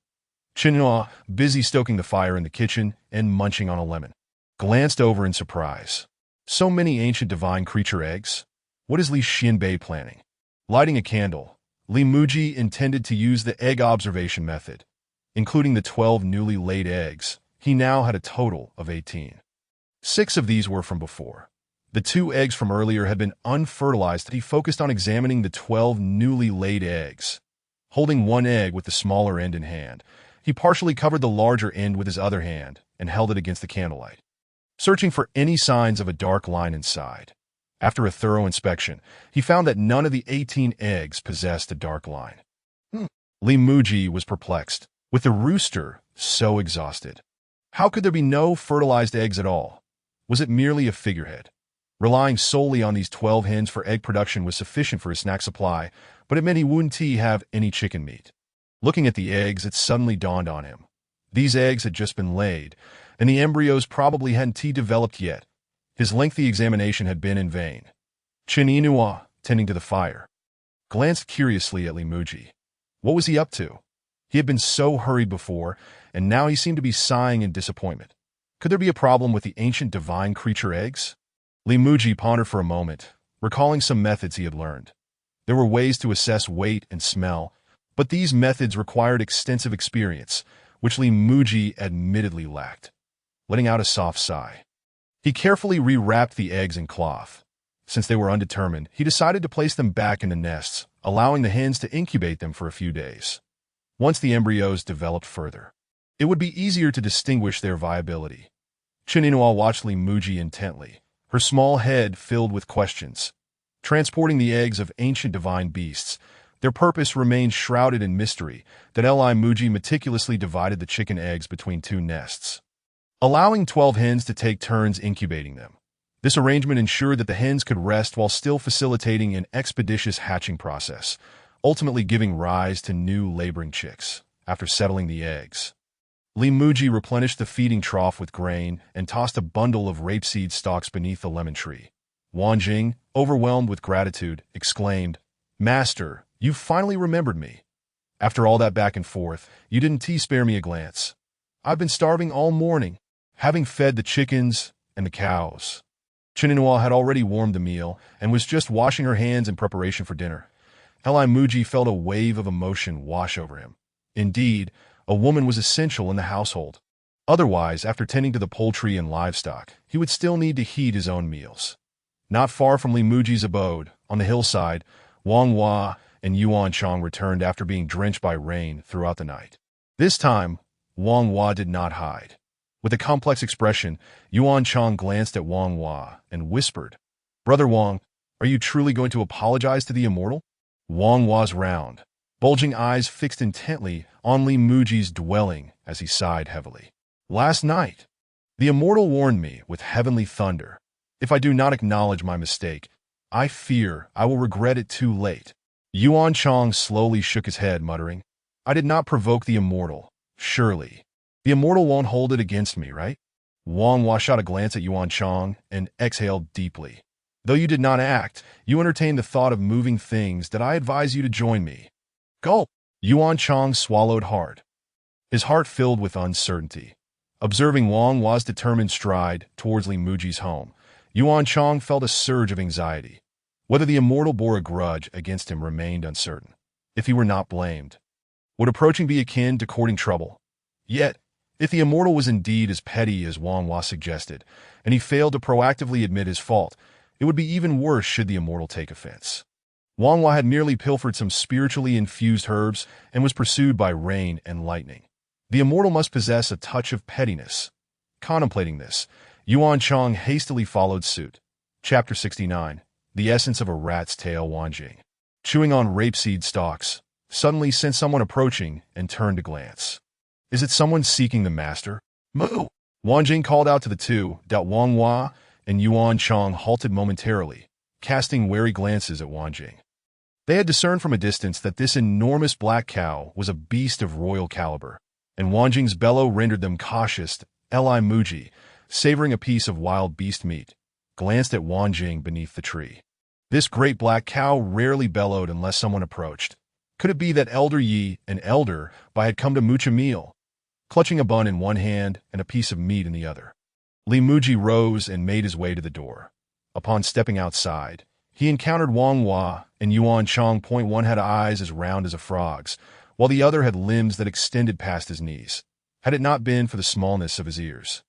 Chen Yinhua, busy stoking the fire in the kitchen and munching on a lemon, glanced over in surprise. So many ancient divine creature eggs? What is Li Xianbei planning? Lighting a candle, Li Muji intended to use the egg observation method. Including the 12 newly laid eggs, he now had a total of 18. 6 of these were from before. The 2 eggs from earlier had been unfertilized. He focused on examining the 12 newly laid eggs. Holding 1 egg with the smaller end in hand, he partially covered the larger end with his other hand and held it against the candlelight, searching for any signs of a dark line inside. After a thorough inspection, he found that none of the 18 eggs possessed a dark line. Li Muji was perplexed, with the rooster so exhausted. How could there be no fertilized eggs at all? Was it merely a figurehead? Relying solely on these 12 hens for egg production was sufficient for his snack supply, but it meant he wouldn't have any chicken meat. Looking at the eggs, it suddenly dawned on him. These eggs had just been laid, and the embryos probably hadn't developed yet. His lengthy examination had been in vain. Chin Inua, tending to the fire, glanced curiously at Muzhi. What was he up to? He had been so hurried before, and now he seemed to be sighing in disappointment. Could there be a problem with the ancient divine creature eggs? Muzhi pondered for a moment, recalling some methods he had learned. There were ways to assess weight and smell, but these methods required extensive experience, which Muzhi admittedly lacked. Letting out a soft sigh, he carefully rewrapped the eggs in cloth. Since they were undetermined, he decided to place them back in the nests, allowing the hens to incubate them for a few days. Once the embryos developed further, it would be easier to distinguish their viability. Chininua watched Muzhi intently, her small head filled with questions. Transporting the eggs of ancient divine beasts, their purpose remained shrouded in mystery. That Muzhi meticulously divided the chicken eggs between two nests, allowing 12 hens to take turns incubating them. This arrangement ensured that the hens could rest while still facilitating an expeditious hatching process, ultimately giving rise to new laboring chicks. After settling the eggs, Muzhi replenished the feeding trough with grain and tossed a bundle of rapeseed stalks beneath the lemon tree. Wanjing, overwhelmed with gratitude, exclaimed, "Master, you finally remembered me. After all that back and forth, you didn't spare me a glance. I've been starving all morning, having fed the chickens and the cows." Chininua had already warmed the meal and was just washing her hands in preparation for dinner. Muzhi felt a wave of emotion wash over him. Indeed, a woman was essential in the household. Otherwise, after tending to the poultry and livestock, he would still need to heat his own meals. Not far from Muzhi's abode, on the hillside, Wang Hua and Yuan Chang returned after being drenched by rain throughout the night. This time, Wang Hua did not hide. With a complex expression, Yuan Chang glanced at Wang Hua and whispered, "Brother Wang, are you truly going to apologize to the immortal?" Wang Hua's round, bulging eyes fixed intently on Muzhi's dwelling as he sighed heavily. "Last night, the immortal warned me with heavenly thunder. If I do not acknowledge my mistake, I fear I will regret it too late." Yuan Chang slowly shook his head, muttering, "I did not provoke the immortal, surely. The immortal won't hold it against me, right?" Wang Hua shot a glance at Yuan Chang and exhaled deeply. "Though you did not act, you entertained the thought of moving things that I advise you to join me." Gulp! Yuan Chang swallowed hard, his heart filled with uncertainty. Observing Wang Hua's determined stride towards Muzhi's home, Yuan Chang felt a surge of anxiety. Whether the immortal bore a grudge against him remained uncertain. If he were not blamed, would approaching be akin to courting trouble? Yet, if the immortal was indeed as petty as Wang Hua suggested, and he failed to proactively admit his fault, it would be even worse should the immortal take offense. Wang Hua had merely pilfered some spiritually infused herbs and was pursued by rain and lightning. The immortal must possess a touch of pettiness. Contemplating this, Yuan Chang hastily followed suit. Chapter 69. The Essence of a Rat's Tail. Wanjing, chewing on rapeseed stalks, suddenly sensed someone approaching and turned to glance. "Is it someone seeking the master?" "Moo!" Wanjing called out to the two. Wang Hua and Yuan Chang halted momentarily, casting wary glances at Wanjing. They had discerned from a distance that this enormous black cow was a beast of royal caliber, and Wanjing's bellow rendered them cautious. Muzhi, savoring a piece of wild beast meat, glanced at Wanjing beneath the tree. This great black cow rarely bellowed unless someone approached. Could it be that Elder Yi and Elder Bai had come to mooch a meal, clutching a bun in one hand and a piece of meat in the other? Muzhi rose and made his way to the door. Upon stepping outside, he encountered Wang Hua and Yuan Chang. One had eyes as round as a frog's, while the other had limbs that extended past his knees, had it not been for the smallness of his ears.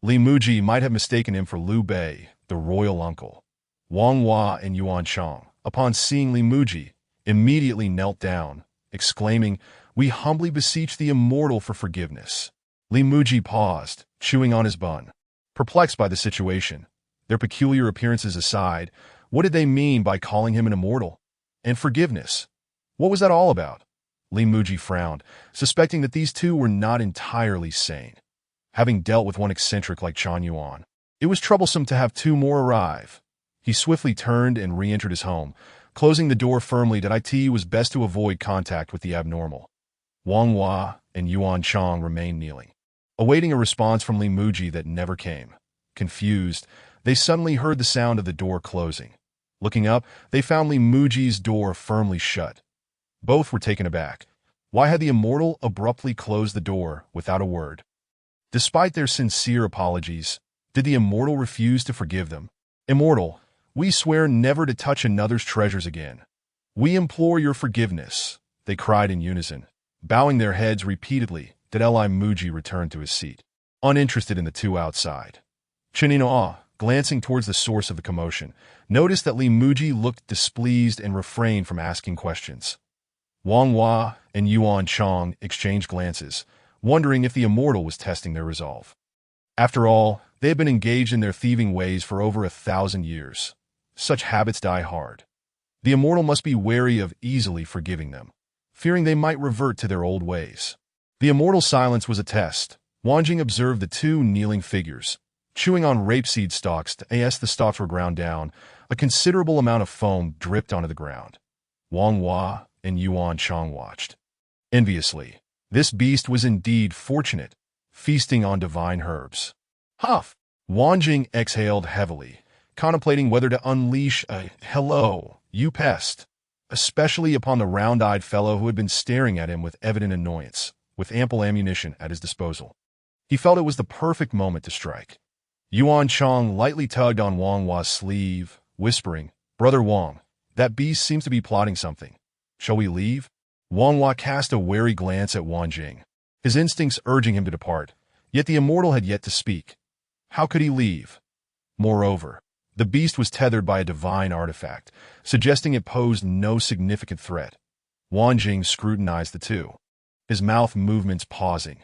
Muzhi might have mistaken him for Liu Bei, the royal uncle. Wang Hua and Yuan Chang, upon seeing Muzhi, immediately knelt down, exclaiming, "We humbly beseech the immortal for forgiveness." Muzhi paused, chewing on his bun. Perplexed by the situation, their peculiar appearances aside, what did they mean by calling him an immortal? And forgiveness? What was that all about? Muzhi frowned, suspecting that these two were not entirely sane. having dealt with one eccentric like Chan Yuan. It was troublesome to have two more arrive. He swiftly turned and re-entered his home, closing the door firmly that it was best to avoid contact with the abnormal. Wang Hua and Yuan Chang remained kneeling, awaiting a response from Li Muzhi that never came. Confused, they suddenly heard the sound of the door closing. Looking up, they found Li Muzhi's door firmly shut. Both were taken aback. Why had the immortal abruptly closed the door without a word? Despite their sincere apologies, did the immortal refuse to forgive them? Immortal, we swear never to touch another's treasures again. We implore your forgiveness, they cried in unison. Bowing their heads repeatedly, did Li Muzhi return to his seat, uninterested in the two outside. Chinino, glancing towards the source of the commotion, noticed that Li Muzhi looked displeased and refrained from asking questions. Wang Hua and Yuan Chang exchanged glances, wondering if the immortal was testing their resolve. After all, they had been engaged in their thieving ways for over 1,000 years. Such habits die hard. The immortal must be wary of easily forgiving them, fearing they might revert to their old ways. The immortal's silence was a test. Wanjing observed the two kneeling figures, chewing on rapeseed stalks as the stalks were ground down. A considerable amount of foam dripped onto the ground. Wang Hua and Yuan Chang watched enviously. This beast was indeed fortunate, feasting on divine herbs. Huff! Wanjing exhaled heavily, contemplating whether to unleash a "Hello, you pest," especially upon the round-eyed fellow who had been staring at him with evident annoyance, with ample ammunition at his disposal. He felt it was the perfect moment to strike. Yuan Chang lightly tugged on Wang Hua's sleeve, whispering, "Brother Wang, that beast seems to be plotting something. Shall we leave?" Wang Hua cast a wary glance at Wanjing, his instincts urging him to depart, yet the immortal had yet to speak. How could he leave? Moreover, the beast was tethered by a divine artifact, suggesting it posed no significant threat. Wanjing scrutinized the two, his mouth movements pausing.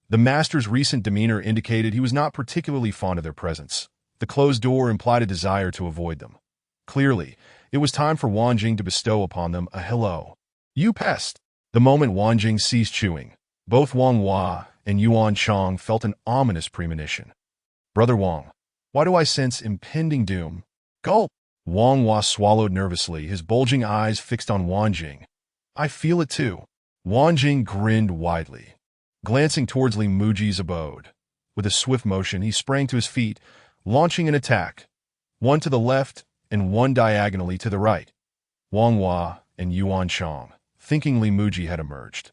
The master's recent demeanor indicated he was not particularly fond of their presence. The closed door implied a desire to avoid them. Clearly, it was time for Wanjing to bestow upon them a "Hello, you pest." The moment Wanjing ceased chewing, both Wang Hua and Yuan Chang felt an ominous premonition. "Brother Wang, why do I sense impending doom?" Gulp! Wang Hua swallowed nervously, his bulging eyes fixed on Wanjing. "I feel it too." Wanjing grinned widely, glancing towards Li Muzhi's abode. With a swift motion, he sprang to his feet, launching an attack, one to the left and one diagonally to the right. Wang Hua and Yuan Chang, thinking Li Muzhi had emerged,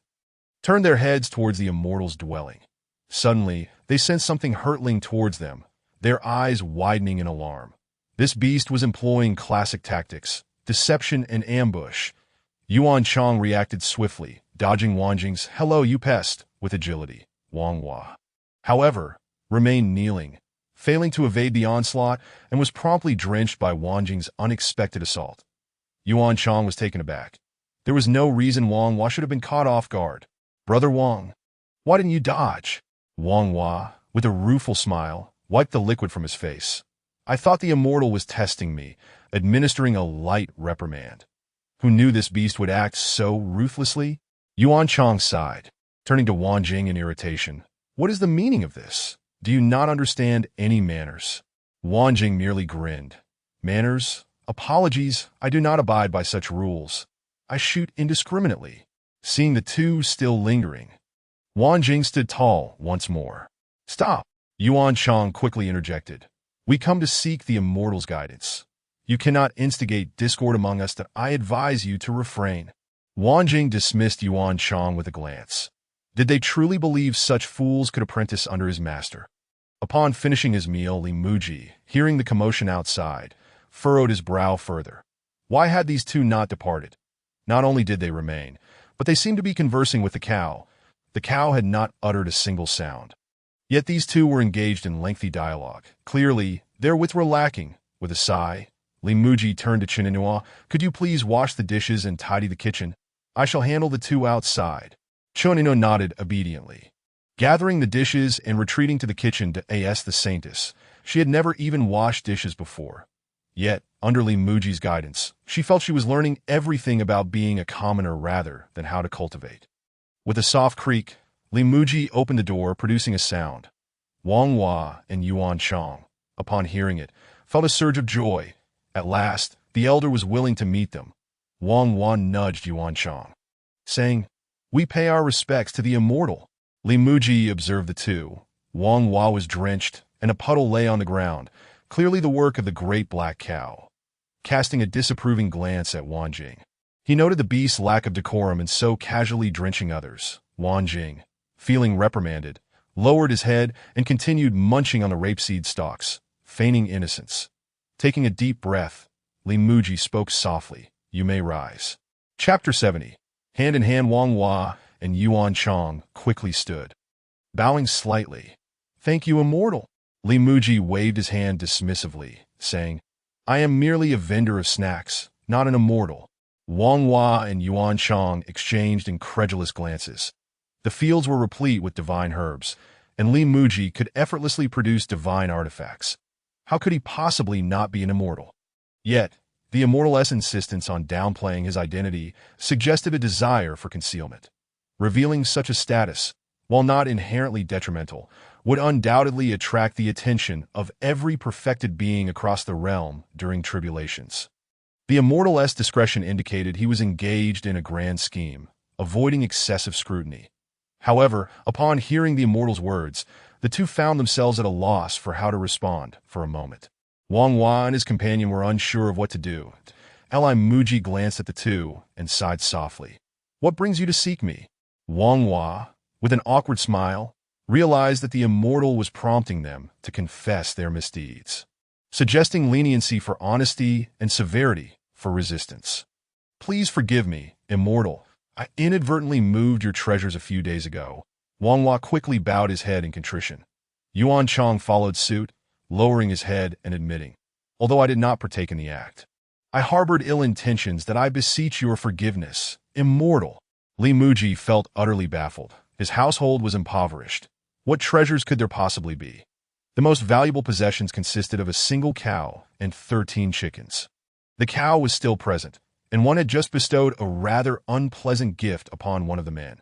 turned their heads towards the immortal's dwelling. Suddenly, they sensed something hurtling towards them, their eyes widening in alarm. This beast was employing classic tactics, deception and ambush. Yuan Chang reacted swiftly, dodging Wanjing's "Hello, you pest" with agility. Wang Hua, however, remained kneeling, failing to evade the onslaught, and was promptly drenched by Wanjing's unexpected assault. Yuan Chang was taken aback. There was no reason Wang Hua should have been caught off guard. "Brother Wang, why didn't you dodge?" Wang Hua, with a rueful smile, wiped the liquid from his face. "I thought the immortal was testing me, administering a light reprimand. Who knew this beast would act so ruthlessly?" Yuan Chang sighed, turning to Wanjing in irritation. "What is the meaning of this? Do you not understand any manners?" Wanjing merely grinned. "Manners? Apologies, I do not abide by such rules. I shoot indiscriminately." Seeing the two still lingering, Wanjing stood tall once more. "Stop!" Yuan Chang quickly interjected. "We come to seek the immortal's guidance. You cannot instigate discord among us. That I advise you to refrain." Wanjing dismissed Yuan Chang with a glance. Did they truly believe such fools could apprentice under his master? Upon finishing his meal, Li Muzhi, hearing the commotion outside, furrowed his brow further. Why had these two not departed? Not only did they remain, but they seemed to be conversing with the cow. The cow had not uttered a single sound. Yet these two were engaged in lengthy dialogue. Clearly, their wits were lacking. With a sigh, Li Muzhi turned to Chinino. "Could you please wash the dishes and tidy the kitchen? I shall handle the two outside." Chinino nodded obediently. Gathering the dishes and retreating to the kitchen to ask the Saintess, she had never even washed dishes before. Yet, under Li Muzhi's guidance, she felt she was learning everything about being a commoner rather than how to cultivate. With a soft creak, Li Muzhi opened the door, producing a sound. Wang Hua and Yuan Chang, upon hearing it, felt a surge of joy. At last, the elder was willing to meet them. Wang Hua nudged Yuan Chang, saying, "We pay our respects to the immortal." Li Muzhi observed the two. Wang Hua was drenched, and a puddle lay on the ground, clearly the work of the great black cow. Casting a disapproving glance at Wang Jing, he noted the beast's lack of decorum in so casually drenching others. Wang Jing, feeling reprimanded, lowered his head and continued munching on the rapeseed stalks, feigning innocence. Taking a deep breath, Li Muzhi spoke softly, "You may rise." Chapter 70. Hand in hand, Wang Hua and Yuan Chang quickly stood, bowing slightly. "Thank you, immortal." Li Muzhi waved his hand dismissively, saying, "I am merely a vendor of snacks, not an immortal." Wang Hua and Yuan Chang exchanged incredulous glances. The fields were replete with divine herbs, and Li Muzhi could effortlessly produce divine artifacts. How could he possibly not be an immortal? Yet, the immortal's insistence on downplaying his identity suggested a desire for concealment. Revealing such a status, while not inherently detrimental, would undoubtedly attract the attention of every perfected being across the realm during tribulations. The immortal's discretion indicated he was engaged in a grand scheme, avoiding excessive scrutiny. However, upon hearing the immortal's words, the two found themselves at a loss for how to respond for a moment. Wang Hua and his companion were unsure of what to do. Li Muzhi glanced at the two and sighed softly. "What brings you to seek me?" Wang Hua, with an awkward smile, realized that the immortal was prompting them to confess their misdeeds, suggesting leniency for honesty and severity for resistance. "Please forgive me, immortal. I inadvertently moved your treasures a few days ago." Wang Hua quickly bowed his head in contrition. Yuan Chang followed suit, lowering his head and admitting, "Although I did not partake in the act, I harbored ill intentions that I beseech your forgiveness, immortal." Li Muzhi felt utterly baffled. His household was impoverished. What treasures could there possibly be? The most valuable possessions consisted of a single cow and 13 chickens. The cow was still present, and one had just bestowed a rather unpleasant gift upon one of the men.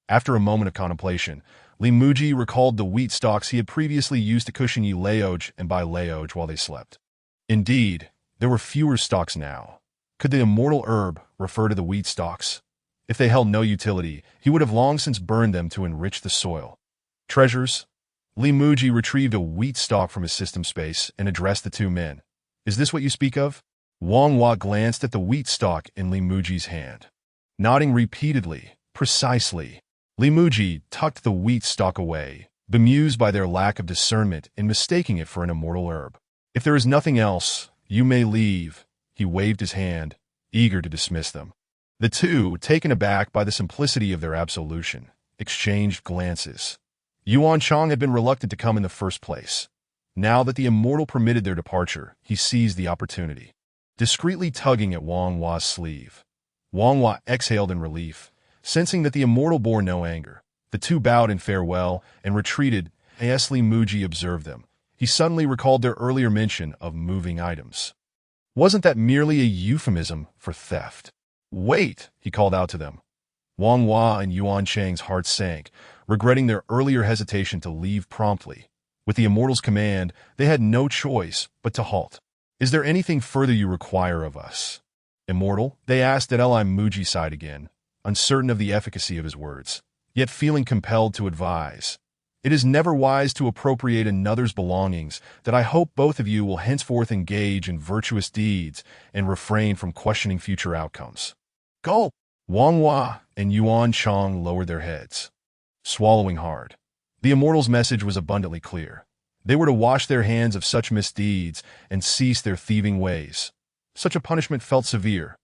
After a moment of contemplation, Li Muzhi recalled the wheat stalks he had previously used to cushion Yi Laoj and Bai Laoj while they slept. Indeed, there were fewer stalks now. Could the immortal herb refer to the wheat stalks? If they held no utility, he would have long since burned them to enrich the soil. "Treasures?" Li Muzhi retrieved a wheat stalk from his system space and addressed the two men. "Is this what you speak of?" Wang Hua glanced at the wheat stalk in Li Muzhi's hand, nodding repeatedly, "Precisely." Li Muzhi tucked the wheat stalk away, bemused by their lack of discernment in mistaking it for an immortal herb. "If there is nothing else, you may leave." He waved his hand, eager to dismiss them. The two, taken aback by the simplicity of their absolution, exchanged glances. Yuan Chang had been reluctant to come in the first place. Now that the immortal permitted their departure, he seized the opportunity, discreetly tugging at Wang Hua's sleeve. Wang Hua exhaled in relief, sensing that the immortal bore no anger. The two bowed in farewell and retreated as Li Muzhi observed them. He suddenly recalled their earlier mention of moving items. Wasn't that merely a euphemism for theft? "Wait," he called out to them. Wang Hua and Yuan Chang's hearts sank, regretting their earlier hesitation to leave promptly. With the immortal's command, they had no choice but to halt. "Is there anything further you require of us, immortal?" they asked at Li Muzhi's side again, uncertain of the efficacy of his words, yet feeling compelled to advise. "It is never wise to appropriate another's belongings, that I hope both of you will henceforth engage in virtuous deeds and refrain from questioning future outcomes." "Go!" Wang Hua and Yuan Chang lowered their heads, swallowing hard. The immortal's message was abundantly clear. They were to wash their hands of such misdeeds and cease their thieving ways. Such a punishment felt severe.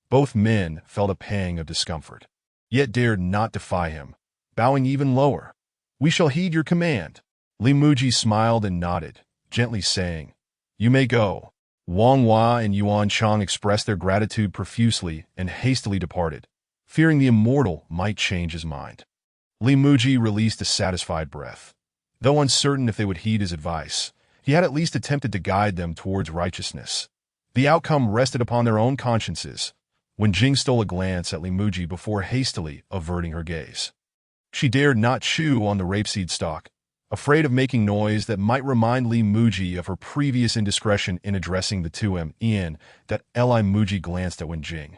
Both men felt a pang of discomfort, yet dared not defy him, bowing even lower. "We shall heed your command." Li Muzhi smiled and nodded, gently saying, "You may go." Wang Hua and Yuan Chang expressed their gratitude profusely and hastily departed, fearing the immortal might change his mind. Li Muzhi released a satisfied breath. Though uncertain if they would heed his advice, he had at least attempted to guide them towards righteousness. The outcome rested upon their own consciences. When Jing stole a glance at Li Muzhi before hastily averting her gaze, she dared not chew on the rapeseed stalk, afraid of making noise that might remind Li Muzhi of her previous indiscretion in addressing the 2M Ian that Li Muzhi glanced at Wenjing.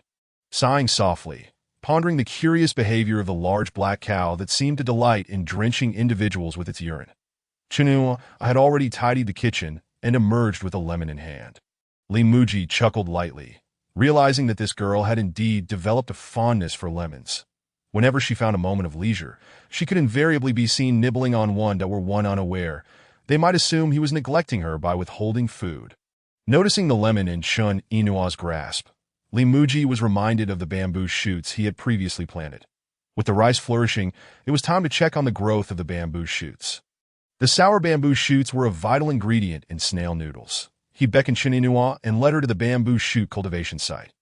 Sighing softly, pondering the curious behavior of the large black cow that seemed to delight in drenching individuals with its urine. Chinua had already tidied the kitchen and emerged with a lemon in hand. Li Muzhi chuckled lightly, realizing that this girl had indeed developed a fondness for lemons. Whenever she found a moment of leisure, she could invariably be seen nibbling on one that were one unaware. They might assume he was neglecting her by withholding food. Noticing the lemon in Chun Inua's grasp, Li Muzhi was reminded of the bamboo shoots he had previously planted. With the rice flourishing, it was time to check on the growth of the bamboo shoots. The sour bamboo shoots were a vital ingredient in snail noodles. He beckoned Chun Inua and led her to the bamboo shoot cultivation site.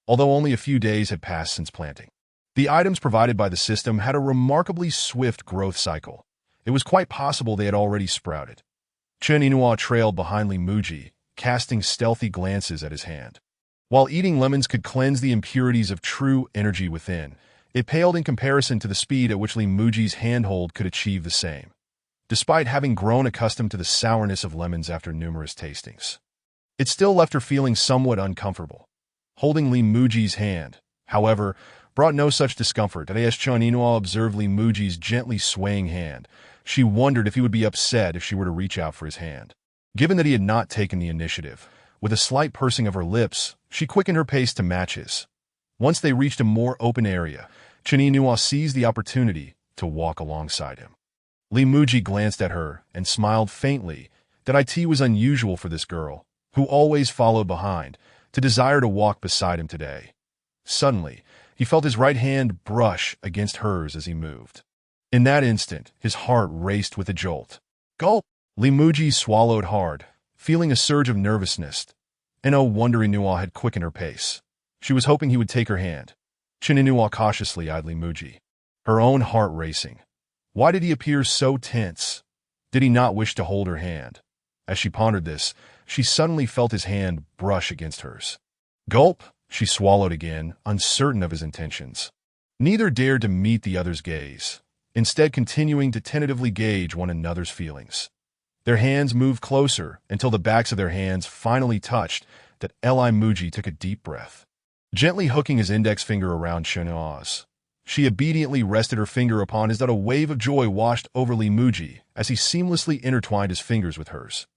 Although only a few days had passed since planting, the items provided by the system had a remarkably swift growth cycle. It was quite possible they had already sprouted. Chun Inua trailed behind Li Muzhi, casting stealthy glances at his hand. While eating lemons could cleanse the impurities of true energy within, it paled in comparison to the speed at which Li Muzhi's handhold could achieve the same, despite having grown accustomed to the sourness of lemons after numerous tastings. It still left her feeling somewhat uncomfortable. Holding Li Muzhi's hand, however, brought no such discomfort. As Chun Inua observed Li Muzhi's gently swaying hand, she wondered if he would be upset if she were to reach out for his hand. Given that he had not taken the initiative, with a slight pursing of her lips, she quickened her pace to match his. Once they reached a more open area, Chun Inua seized the opportunity to walk alongside him. Li Muzhi glanced at her and smiled faintly. That it was unusual for this girl, who always followed behind, to desire to walk beside him today. Suddenly, he felt his right hand brush against hers as he moved. In that instant, his heart raced with a jolt. Gulp! Li Muzhi swallowed hard, feeling a surge of nervousness. And no wonder Inua had quickened her pace. She was hoping he would take her hand. Chun Inua cautiously eyed Li Muzhi, her own heart racing. Why did he appear so tense? Did he not wish to hold her hand? As she pondered this, she suddenly felt his hand brush against hers. Gulp! She swallowed again, uncertain of his intentions. Neither dared to meet the other's gaze, instead continuing to tentatively gauge one another's feelings. Their hands moved closer until the backs of their hands finally touched. That Li Muzhi took a deep breath. Gently hooking his index finger around Chunua's, she obediently rested her finger upon his. That a wave of joy washed over Li Muzhi as he seamlessly intertwined his fingers with hers.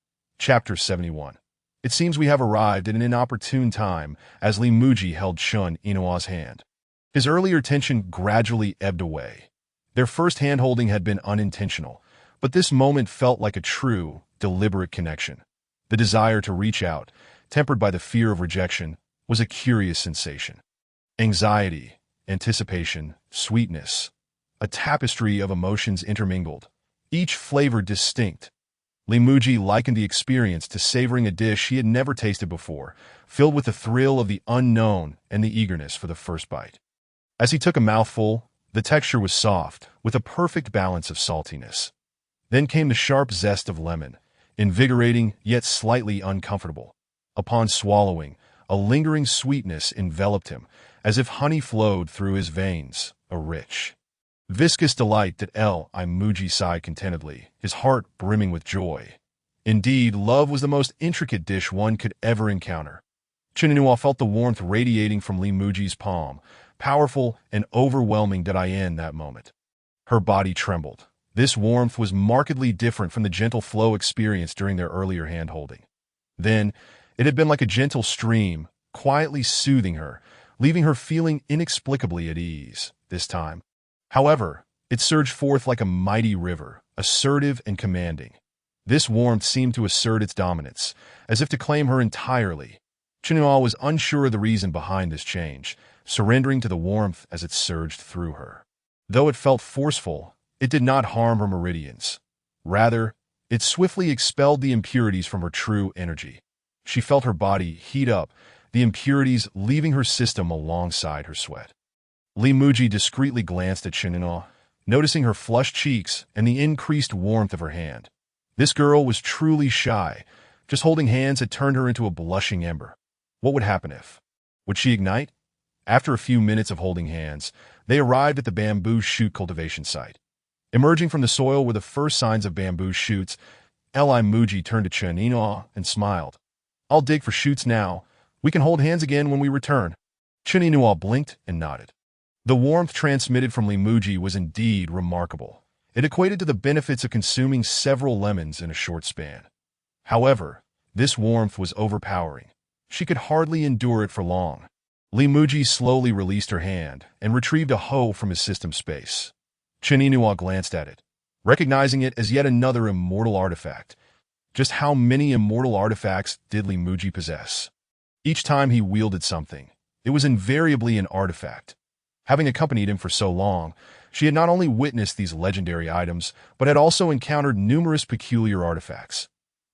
Chapter 71. It seems we have arrived at an inopportune time as Li Muzhi held Chun Inua's hand. His earlier tension gradually ebbed away. Their first hand-holding had been unintentional, but this moment felt like a true, deliberate connection. The desire to reach out, tempered by the fear of rejection, was a curious sensation. Anxiety, anticipation, sweetness, a tapestry of emotions intermingled, each flavor distinct. Li Muzhi likened the experience to savoring a dish he had never tasted before, filled with the thrill of the unknown and the eagerness for the first bite. As he took a mouthful, the texture was soft, with a perfect balance of saltiness. Then came the sharp zest of lemon, invigorating yet slightly uncomfortable. Upon swallowing, a lingering sweetness enveloped him, as if honey flowed through his veins, a rich, viscous delight. That Li Muzhi sighed contentedly, his heart brimming with joy. Indeed, love was the most intricate dish one could ever encounter. Chun Inua felt the warmth radiating from Li Muzhi's palm, powerful and overwhelming. In that moment, her body trembled. This warmth was markedly different from the gentle flow experienced during their earlier hand-holding. Then, it had been like a gentle stream, quietly soothing her, leaving her feeling inexplicably at ease. This time, however, it surged forth like a mighty river, assertive and commanding. This warmth seemed to assert its dominance, as if to claim her entirely. Chun Inua was unsure of the reason behind this change, surrendering to the warmth as it surged through her. Though it felt forceful, it did not harm her meridians. Rather, it swiftly expelled the impurities from her true energy. She felt her body heat up, the impurities leaving her system alongside her sweat. Li Muzhi discreetly glanced at Chun Inua, noticing her flushed cheeks and the increased warmth of her hand. This girl was truly shy. Just holding hands had turned her into a blushing ember. What would happen if? Would she ignite? After a few minutes of holding hands, they arrived at the bamboo shoot cultivation site. Emerging from the soil were the first signs of bamboo shoots. Muzhi turned to Chen Yinhua and smiled. "I'll dig for shoots now. We can hold hands again when we return." Chen Yinhua blinked and nodded. The warmth transmitted from Muzhi was indeed remarkable. It equated to the benefits of consuming several lemons in a short span. However, this warmth was overpowering. She could hardly endure it for long. Muzhi slowly released her hand and retrieved a hoe from his system space. Chen Yinhua glanced at it, recognizing it as yet another immortal artifact. Just how many immortal artifacts did Muzhi possess? Each time he wielded something, it was invariably an artifact. Having accompanied him for so long, she had not only witnessed these legendary items, but had also encountered numerous peculiar artifacts.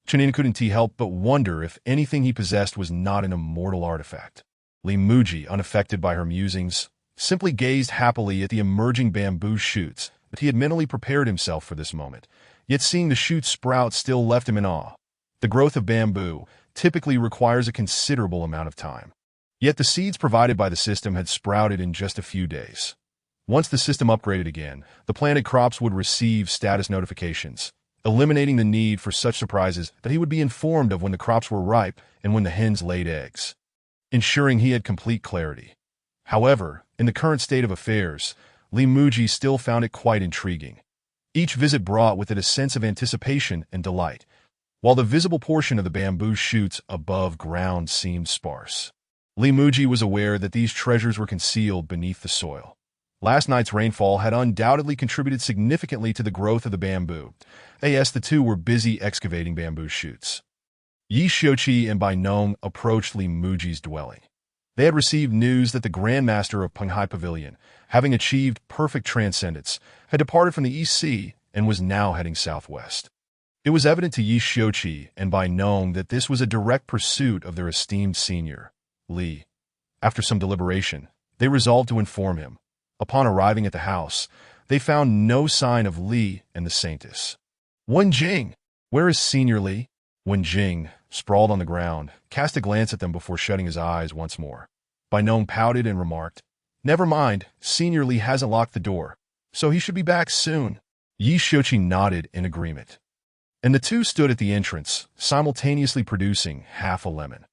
Chen couldn't help but wonder if anything he possessed was not an immortal artifact. Muzhi, unaffected by her musings, simply gazed happily at the emerging bamboo shoots, but he had mentally prepared himself for this moment. Yet seeing the shoots sprout still left him in awe. The growth of bamboo typically requires a considerable amount of time. Yet the seeds provided by the system had sprouted in just a few days. Once the system upgraded again, the planted crops would receive status notifications, eliminating the need for such surprises that he would be informed of when the crops were ripe and when the hens laid eggs, ensuring he had complete clarity. However, in the current state of affairs, Muzhi still found it quite intriguing. Each visit brought with it a sense of anticipation and delight, while the visible portion of the bamboo shoots above ground seemed sparse. Muzhi was aware that these treasures were concealed beneath the soil. Last night's rainfall had undoubtedly contributed significantly to the growth of the bamboo. The two were busy excavating bamboo shoots. Yi Xiuqi and Bai Nong approached Muzhi's dwelling. They had received news that the Grand Master of Penghai Pavilion, having achieved perfect transcendence, had departed from the East Sea and was now heading southwest. It was evident to Yi Xiuqi and Bai Nong that this was a direct pursuit of their esteemed senior, Li. After some deliberation, they resolved to inform him. Upon arriving at the house, they found no sign of Li and the Saintess. "Wen Jing, where is Senior Li?" Wen Jing, sprawled on the ground, cast a glance at them before shutting his eyes once more. Bai Nong pouted and remarked, "Never mind, Senior Li hasn't locked the door, so he should be back soon." Yi Xiuqi nodded in agreement, and the two stood at the entrance, simultaneously producing half a lemon.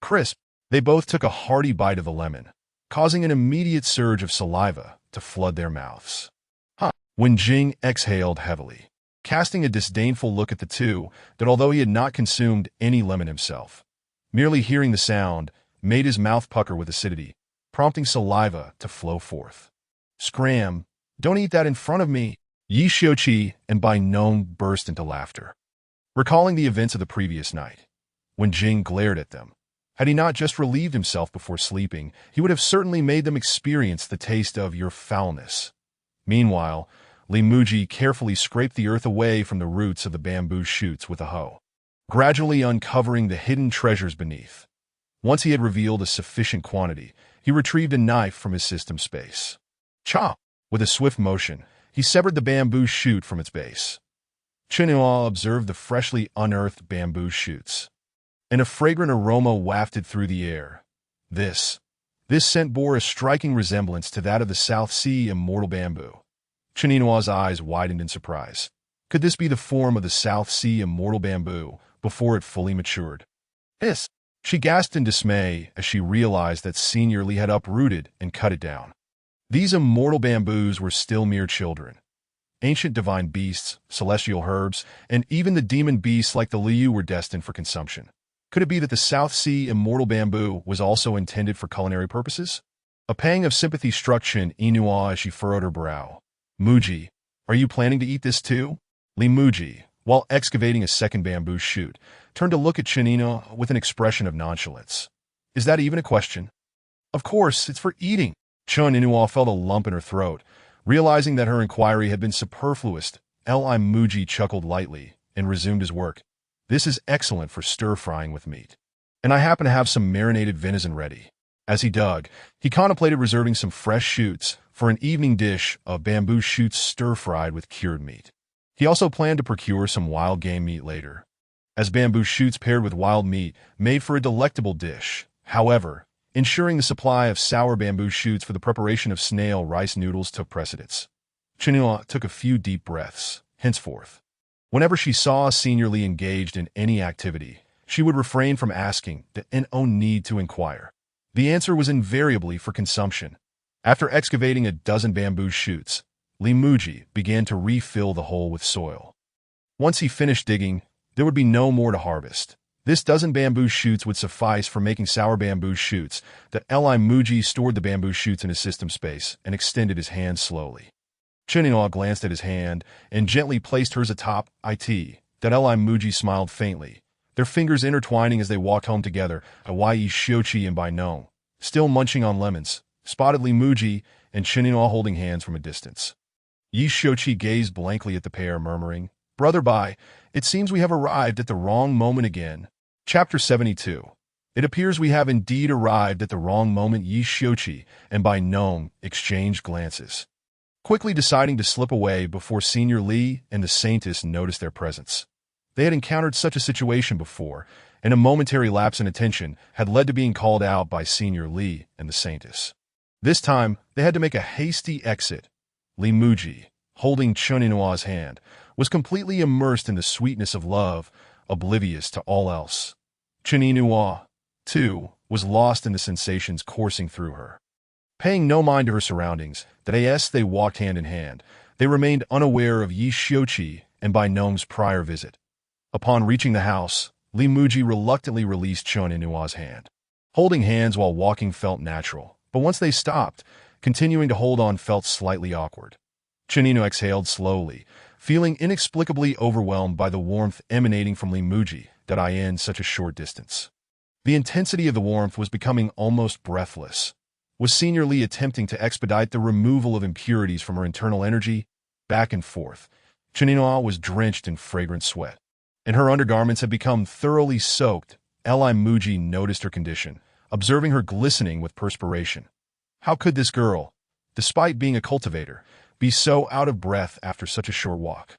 Crisp, they both took a hearty bite of the lemon, causing an immediate surge of saliva to flood their mouths. Wen Jing exhaled heavily, casting a disdainful look at the two that, although he had not consumed any lemon himself, merely hearing the sound made his mouth pucker with acidity, prompting saliva to flow forth. "Scram! Don't eat that in front of me!" Yi Xiuqi and Bai Nong burst into laughter. Recalling the events of the previous night, Wen Jing glared at them. Had he not just relieved himself before sleeping, he would have certainly made them experience the taste of your foulness. Meanwhile, Muzhi carefully scraped the earth away from the roots of the bamboo shoots with a hoe, gradually uncovering the hidden treasures beneath. Once he had revealed a sufficient quantity, he retrieved a knife from his system space. Chop! With a swift motion, he severed the bamboo shoot from its base. Chen Yinhua observed the freshly unearthed bamboo shoots, and a fragrant aroma wafted through the air. This scent bore a striking resemblance to that of the South Sea immortal bamboo. Chen Yinhua's eyes widened in surprise. Could this be the form of the South Sea immortal bamboo before it fully matured? "Yes!" She gasped in dismay as she realized that Senior Li had uprooted and cut it down. These immortal bamboos were still mere children. Ancient divine beasts, celestial herbs, and even the demon beasts like the Liu were destined for consumption. Could it be that the South Sea immortal bamboo was also intended for culinary purposes? A pang of sympathy struck Chen Yinhua as she furrowed her brow. "Muzhi, are you planning to eat this too?" Muzhi, while excavating a second bamboo shoot, turned to look at Chen Yinhua with an expression of nonchalance. "Is that even a question?" "Of course, it's for eating." Chen Yinhua felt a lump in her throat, realizing that her inquiry had been superfluous. Muzhi chuckled lightly and resumed his work. "This is excellent for stir-frying with meat. And I happen to have some marinated venison ready." As he dug, he contemplated reserving some fresh shoots for an evening dish of bamboo shoots stir-fried with cured meat. He also planned to procure some wild game meat later, as bamboo shoots paired with wild meat made for a delectable dish. However, ensuring the supply of sour bamboo shoots for the preparation of snail rice noodles took precedence. Chinua took a few deep breaths. Henceforth, whenever she saw Senior Lee engaged in any activity, she would refrain from asking and no need to inquire. The answer was invariably for consumption. After excavating a dozen bamboo shoots, Lee Muzhi began to refill the hole with soil. Once he finished digging, there would be no more to harvest. This dozen bamboo shoots would suffice for making sour bamboo shoots. Lee Muzhi stored the bamboo shoots in his system space and extended his hand slowly. Chinua glanced at his hand and gently placed hers atop it. Lee Muzhi smiled faintly, their fingers intertwining as they walked home together. Yi Shiochi and Bai Nong, still munching on lemons, spotted Lee Muzhi and Chinua holding hands from a distance. Yi Shiochi gazed blankly at the pair, murmuring, "Brother Bai, it seems we have arrived at the wrong moment again." Chapter 72. It appears we have indeed arrived at the wrong moment. Yi Shiochi and Bai Nong exchanged glances, quickly deciding to slip away before Senior Lee and the Saintess noticed their presence. They had encountered such a situation before, and a momentary lapse in attention had led to being called out by Senior Lee and the Saintess. This time, they had to make a hasty exit. Lee Muzhi, holding Chuninua's hand, was completely immersed in the sweetness of love, oblivious to all else. Chuninua, too, was lost in the sensations coursing through her. Paying no mind to her surroundings, they walked hand in hand. They remained unaware of Yi Shiochi and Bai Nong's prior visit. Upon reaching the house, Lee Muzhi reluctantly released Chuninua's hand. Holding hands while walking felt natural, but once they stopped, continuing to hold on felt slightly awkward. Chuninu exhaled slowly, feeling inexplicably overwhelmed by the warmth emanating from Lee Muzhi in such a short distance. The intensity of the warmth was becoming almost breathless. Was Senior Lee attempting to expedite the removal of impurities from her internal energy? Back and forth, Chuninu was drenched in fragrant sweat, and her undergarments had become thoroughly soaked. Lee Muzhi noticed her condition, observing her glistening with perspiration. How could this girl, despite being a cultivator, be so out of breath after such a short walk?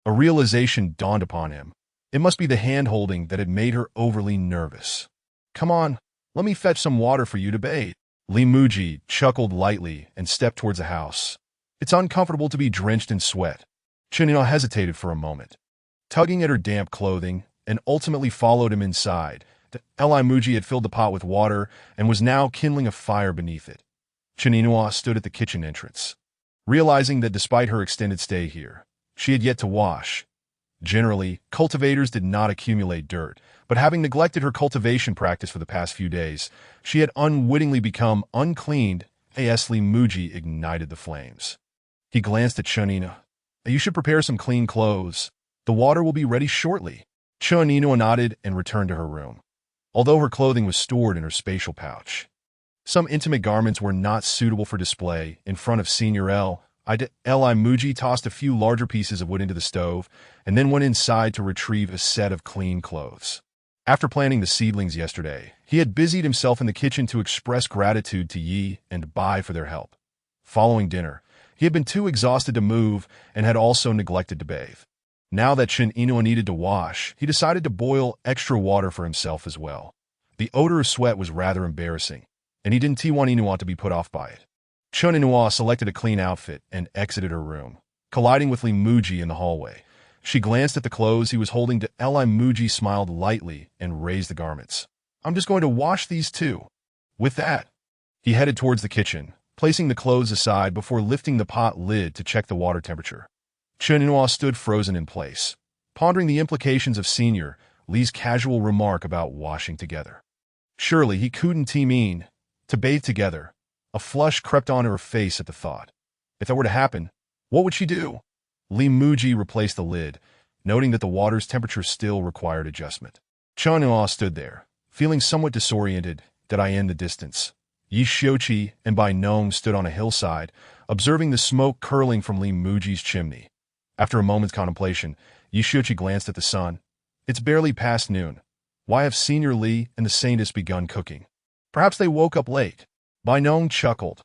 A realization dawned upon him. It must be the hand-holding that had made her overly nervous. "Come on, let me fetch some water for you to bathe." Lee Muzhi chuckled lightly and stepped towards the house. It's uncomfortable to be drenched in sweat. Chuninu hesitated for a moment, tugging at her damp clothing, and ultimately followed him inside. Lee Muzhi had filled the pot with water and was now kindling a fire beneath it. Chuninu stood at the kitchen entrance, realizing that despite her extended stay here, she had yet to wash. Generally, cultivators did not accumulate dirt, but having neglected her cultivation practice for the past few days, she had unwittingly become uncleaned. Lee Muzhi ignited the flames. He glanced at Chuninu. "You should prepare some clean clothes. The water will be ready shortly." Chuninu nodded and returned to her room, although her clothing was stored in her spatial pouch. Some intimate garments were not suitable for display in front of Senior Lee Muzhi tossed a few larger pieces of wood into the stove and then went inside to retrieve a set of clean clothes. After planting the seedlings yesterday, he had busied himself in the kitchen to express gratitude to Yi and Bai for their help. Following dinner, he had been too exhausted to move and had also neglected to bathe. Now that Chuninu needed to wash, he decided to boil extra water for himself as well. The odor of sweat was rather embarrassing, and he didn't want Chuninu to be put off by it. Chuninu selected a clean outfit and exited her room, colliding with Lee Muzhi in the hallway. She glanced at the clothes he was holding. Lee Muzhi smiled lightly and raised the garments. "I'm just going to wash these too." With that, he headed towards the kitchen, placing the clothes aside before lifting the pot lid to check the water temperature. Chuninu stood frozen in place, pondering the implications of Senior Lee's casual remark about washing together. Surely he couldn't mean to bathe together. A flush crept onto her face at the thought. If that were to happen, what would she do? Lee Muzhi replaced the lid, noting that the water's temperature still required adjustment. Chuninu stood there, feeling somewhat disoriented. In the distance, Yi Shiochi and Bai Nong stood on a hillside, observing the smoke curling from Lee Muzhi's chimney. After a moment's contemplation, Yi Shiochi glanced at the sun. It's barely past noon. Why have Senior Lee and the Saintess begun cooking? Perhaps they woke up late. Bai Nong chuckled,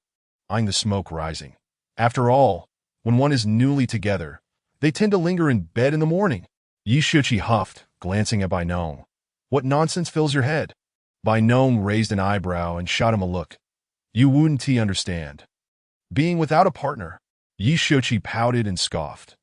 eyeing the smoke rising. After all, when one is newly together, they tend to linger in bed in the morning. Yi Shiochi huffed, glancing at Bai Nong. "What nonsense fills your head?" Bai Nong raised an eyebrow and shot him a look. "You wouldn't understand. Being without a partner, Yi Shouqi pouted and scoffed.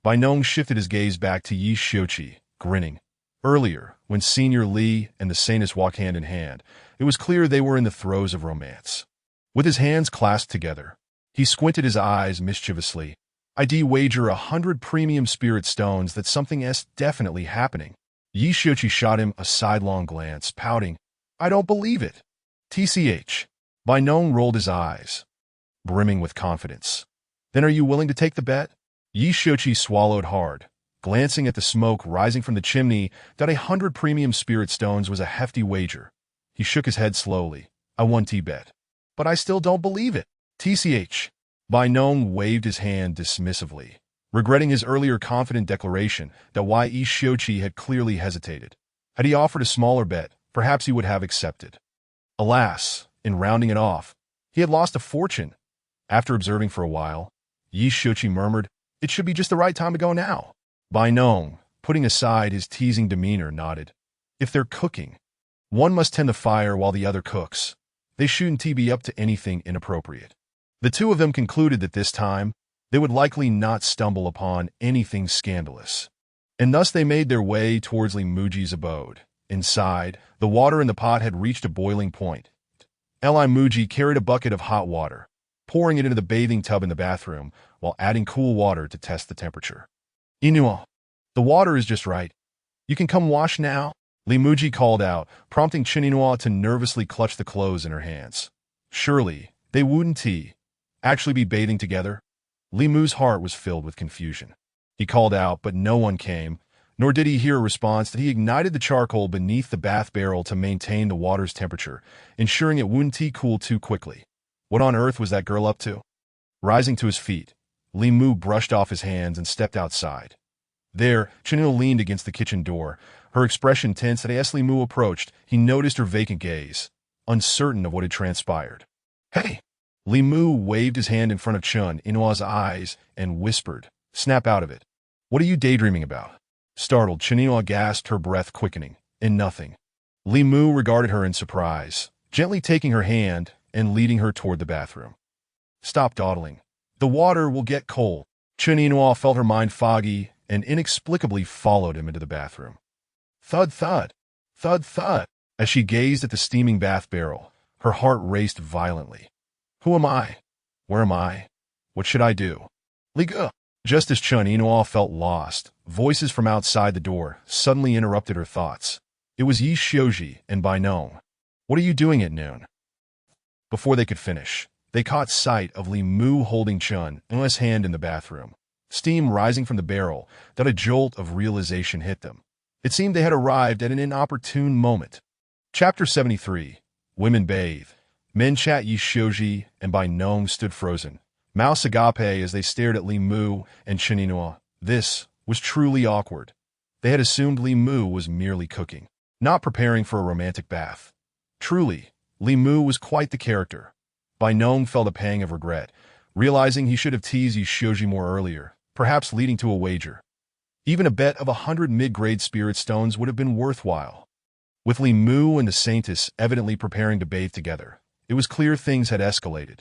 Bai Nong shifted his gaze back to Yi Shouqi, grinning. Earlier, when Senior Li and the Saintess walked hand in hand, it was clear they were in the throes of romance. With his hands clasped together, he squinted his eyes mischievously. I'd wager 100 premium spirit stones that something's definitely happening. Yi Shouqi shot him a sidelong glance, pouting. I don't believe it. TCH. Bai Nong rolled his eyes, brimming with confidence. Then are you willing to take the bet? Yi Shouqi swallowed hard, glancing at the smoke rising from the chimney that 100 premium spirit stones was a hefty wager. He shook his head slowly. I won T-bet. But I still don't believe it. TCH. Bai Nong waved his hand dismissively, regretting his earlier confident declaration that Yi Shouqi had clearly hesitated. Had he offered a smaller bet, perhaps he would have accepted. Alas, in rounding it off, he had lost a fortune. After observing for a while, Yi Shouqi murmured, it should be just the right time to go now. Bai Nong, putting aside his teasing demeanor, nodded. If they're cooking, one must tend the fire while the other cooks. They shouldn't be up to anything inappropriate. The two of them concluded that this time, they would likely not stumble upon anything scandalous. And thus they made their way towards Li Muji's abode. Inside, the water in the pot had reached a boiling point. Li Muji carried a bucket of hot water, pouring it into the bathing tub in the bathroom, while adding cool water to test the temperature. Inua, the water is just right. You can come wash now, Li Muji called out, prompting Chininua to nervously clutch the clothes in her hands. Surely, they wouldn't actually be bathing together? Li Mu's heart was filled with confusion. He called out, but no one came, nor did he hear a response that he ignited the charcoal beneath the bath barrel to maintain the water's temperature, ensuring it wouldn't cool too quickly. What on earth was that girl up to? Rising to his feet, Li Mu brushed off his hands and stepped outside. There, Chinil leaned against the kitchen door, her expression tense, and as Li Mu approached, he noticed her vacant gaze, uncertain of what had transpired. Hey! Li Mu waved his hand in front of Chun Inua's eyes and whispered, snap out of it. What are you daydreaming about? Startled, Chun Inua gasped, her breath quickening. In nothing. Li Mu regarded her in surprise, gently taking her hand and leading her toward the bathroom. Stop dawdling. The water will get cold. Chun Inua felt her mind foggy and inexplicably followed him into the bathroom. Thud, thud, thud, thud. As she gazed at the steaming bath barrel, her heart raced violently. Who am I? Where am I? What should I do? Liga. Just as Chun Inua felt lost, voices from outside the door suddenly interrupted her thoughts. It was Yi Shouqi and Bai Nong. What are you doing at noon? Before they could finish, they caught sight of Li Mu holding Chun Inua's hand in the bathroom, steam rising from the barrel that a jolt of realization hit them. It seemed they had arrived at an inopportune moment. Chapter 73. Women bathe. Men chat. Yi Shouqi and Bai Nong stood frozen, mouths agape as they stared at Li Mu and Chun Inua. This was truly awkward. They had assumed Li Mu was merely cooking, not preparing for a romantic bath. Truly, Li Mu was quite the character. Bai Nong felt a pang of regret, realizing he should have teased Yi Shouqi more earlier, perhaps leading to a wager. Even a bet of 100 mid-grade spirit stones would have been worthwhile. With Li Mu and the Saintess evidently preparing to bathe together, it was clear things had escalated.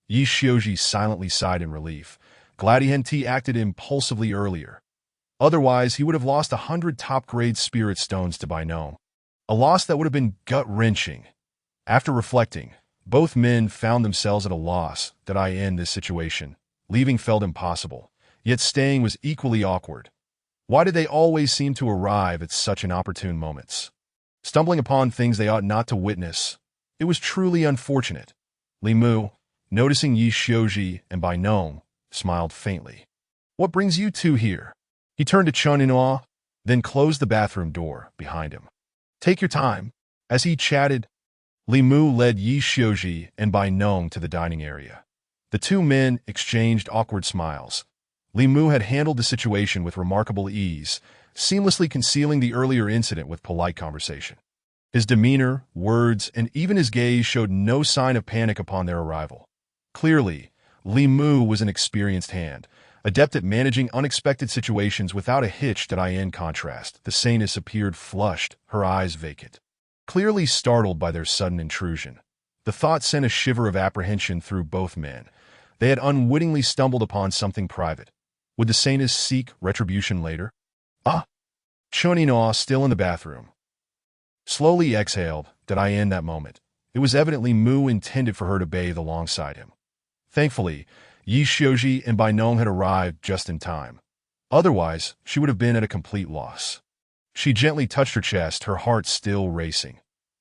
Yi Shouqi silently sighed in relief, glad he hadn't acted impulsively earlier. Otherwise, he would have lost 100 top-grade spirit stones to Bai Nong. A loss that would have been gut-wrenching. After reflecting, both men found themselves at a loss that I end this situation. Leaving felt impossible, yet staying was equally awkward. Why did they always seem to arrive at such inopportune moments? Stumbling upon things they ought not to witness. It was truly unfortunate. Li Mu, noticing Yi Shouqi and Bai Nong, smiled faintly. What brings you two here? He turned to Chun Inua, then closed the bathroom door behind him. Take your time. As he chatted, Li Mu led Yi Shouqi and Bai Nong to the dining area. The two men exchanged awkward smiles. Li Mu had handled the situation with remarkable ease, seamlessly concealing the earlier incident with polite conversation. His demeanor, words, and even his gaze showed no sign of panic upon their arrival. Clearly, Li Mu was an experienced hand, adept at managing unexpected situations without a hitch. In contrast, the Saintess appeared flushed, her eyes vacant. Clearly startled by their sudden intrusion, the thought sent a shiver of apprehension through both men. They had unwittingly stumbled upon something private. Would the Saintess seek retribution later? Ah! Chuninoa, still in the bathroom, slowly exhaled. Did I end that moment? It was evidently Mu intended for her to bathe alongside him. Thankfully, Yi Xiuji and Bai Nong had arrived just in time. Otherwise, she would have been at a complete loss. She gently touched her chest, her heart still racing.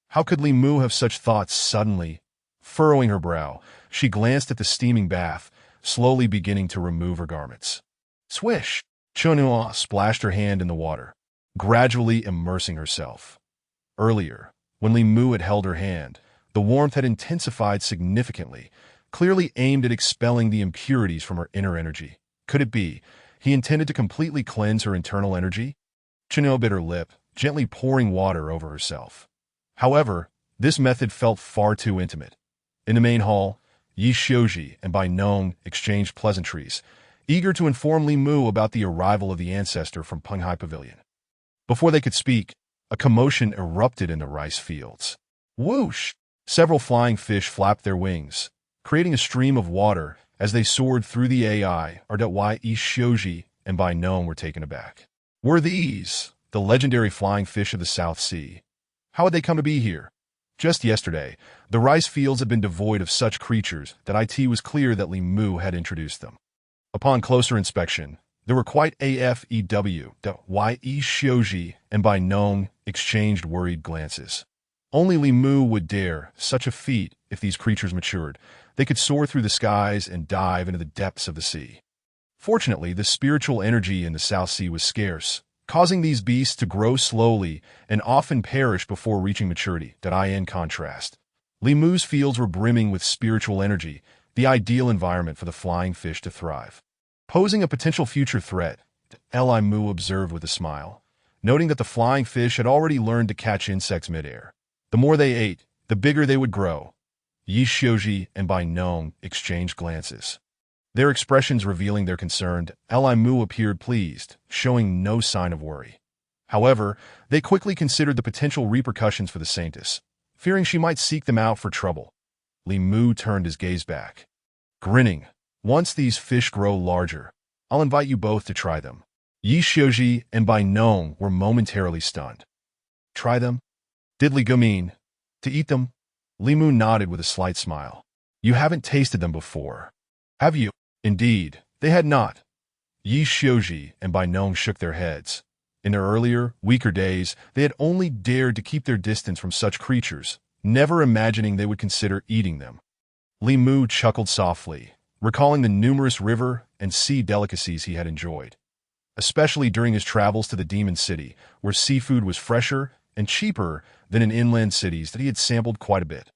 How could Li Mu have such thoughts suddenly? Furrowing her brow, she glanced at the steaming bath, slowly beginning to remove her garments. Swish! Chunua splashed her hand in the water, gradually immersing herself. Earlier, when Li Mu had held her hand, the warmth had intensified significantly, clearly aimed at expelling the impurities from her inner energy. Could it be he intended to completely cleanse her internal energy? Chunua bit her lip, gently pouring water over herself. However, this method felt far too intimate. In the main hall, Yi Xiuji and Bai Nong exchanged pleasantries, eager to inform Li Mu about the arrival of the ancestor from Penghai Pavilion. Before they could speak, a commotion erupted in the rice fields. Whoosh! Several flying fish flapped their wings, creating a stream of water as they soared through the AI. Yi Xiuji and Bai Nong were taken aback. Were these the legendary flying fish of the South Sea? How had they come to be here? Just yesterday, the rice fields had been devoid of such creatures that it was clear that Li Mu had introduced them. Upon closer inspection, there were quite afew. Yi Xiuji and Bai Nong exchanged worried glances. Only Li Mu would dare such a feat if these creatures matured. They could soar through the skies and dive into the depths of the sea. Fortunately, the spiritual energy in the South Sea was scarce, causing these beasts to grow slowly and often perish before reaching maturity. In contrast, Li Mu's fields were brimming with spiritual energy, the ideal environment for the flying fish to thrive. Posing a potential future threat, Li Mu observed with a smile, noting that the flying fish had already learned to catch insects midair. The more they ate, the bigger they would grow. Yi Xiuji and Bai Nong exchanged glances, their expressions revealing their concern. Li Mu appeared pleased, showing no sign of worry. However, they quickly considered the potential repercussions for the Saintess, fearing she might seek them out for trouble. Li Mu turned his gaze back, grinning. Once these fish grow larger, I'll invite you both to try them. Yi Xiuji and Bai Nong were momentarily stunned. Try them? Did Li Gu mean to eat them? Li Mu nodded with a slight smile. You haven't tasted them before, have you? Indeed, they had not. Yi Xiuji and Bai Nong shook their heads. In their earlier, weaker days, they had only dared to keep their distance from such creatures, never imagining they would consider eating them. Li Mu chuckled softly, recalling the numerous river and sea delicacies he had enjoyed, especially during his travels to the Demon City, where seafood was fresher and cheaper than in inland cities that he had sampled quite a bit.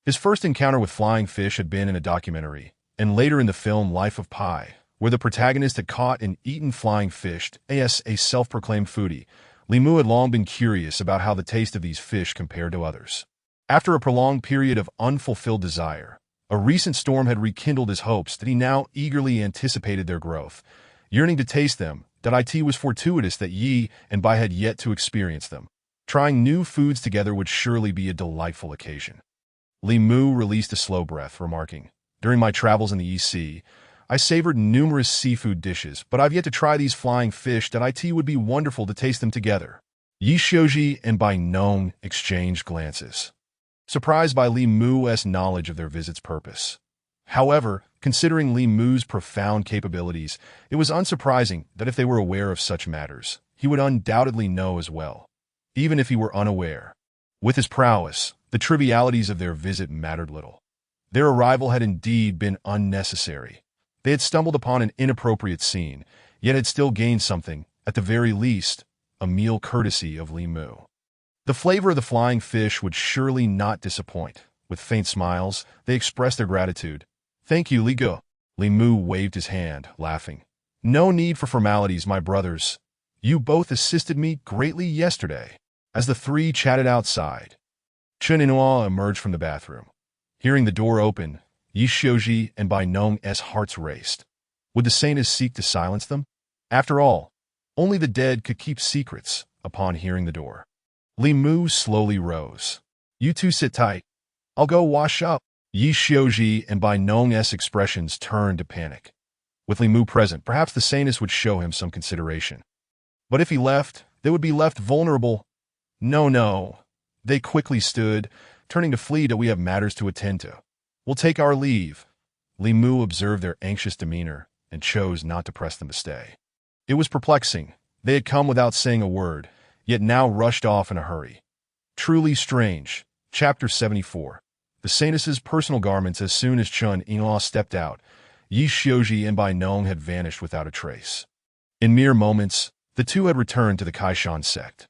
His first encounter with flying fish had been in a documentary, and later in the film Life of Pi, where the protagonist had caught and eaten flying fish. As a self-proclaimed foodie, Li Mu had long been curious about how the taste of these fish compared to others. After a prolonged period of unfulfilled desire, a recent storm had rekindled his hopes that he now eagerly anticipated their growth. Yearning to taste them, it was fortuitous that Yi and Bai had yet to experience them. Trying new foods together would surely be a delightful occasion. Li Mu released a slow breath, remarking, During my travels in the East Sea, I savored numerous seafood dishes, but I've yet to try these flying fish. It would be wonderful to taste them together. Yi Xiuji and Bai Nong exchanged glances, surprised by Li Mu's knowledge of their visit's purpose. However, considering Li Mu's profound capabilities, it was unsurprising that if they were aware of such matters, he would undoubtedly know as well, even if he were unaware. With his prowess, the trivialities of their visit mattered little. Their arrival had indeed been unnecessary. They had stumbled upon an inappropriate scene, yet had still gained something, at the very least, a meal courtesy of Li Mu. The flavor of the flying fish would surely not disappoint. With faint smiles, they expressed their gratitude. Thank you, Li Gu. Li Mu waved his hand, laughing. No need for formalities, my brothers. You both assisted me greatly yesterday. As the three chatted outside, Chen Inua emerged from the bathroom. Hearing the door open, Yi Xiuji and Bai Nong's hearts raced. Would the Saintess seek to silence them? After all, only the dead could keep secrets. Upon hearing the door, Li Mu slowly rose. You two sit tight. I'll go wash up. Yi Xiuji and Bai Nong's expressions turned to panic. With Li Mu present, perhaps the Saintess would show him some consideration. But if he left, they would be left vulnerable. No, no. They quickly stood, turning to flee till we have matters to attend to. We'll take our leave. Li Mu observed their anxious demeanor and chose not to press them to stay. It was perplexing. They had come without saying a word, yet now rushed off in a hurry. Truly strange. Chapter 74. The Saintess's personal garments. As soon as Chun Yinghua stepped out, Yi Xiuji and Bai Nong had vanished without a trace. In mere moments, the two had returned to the Kaishan sect.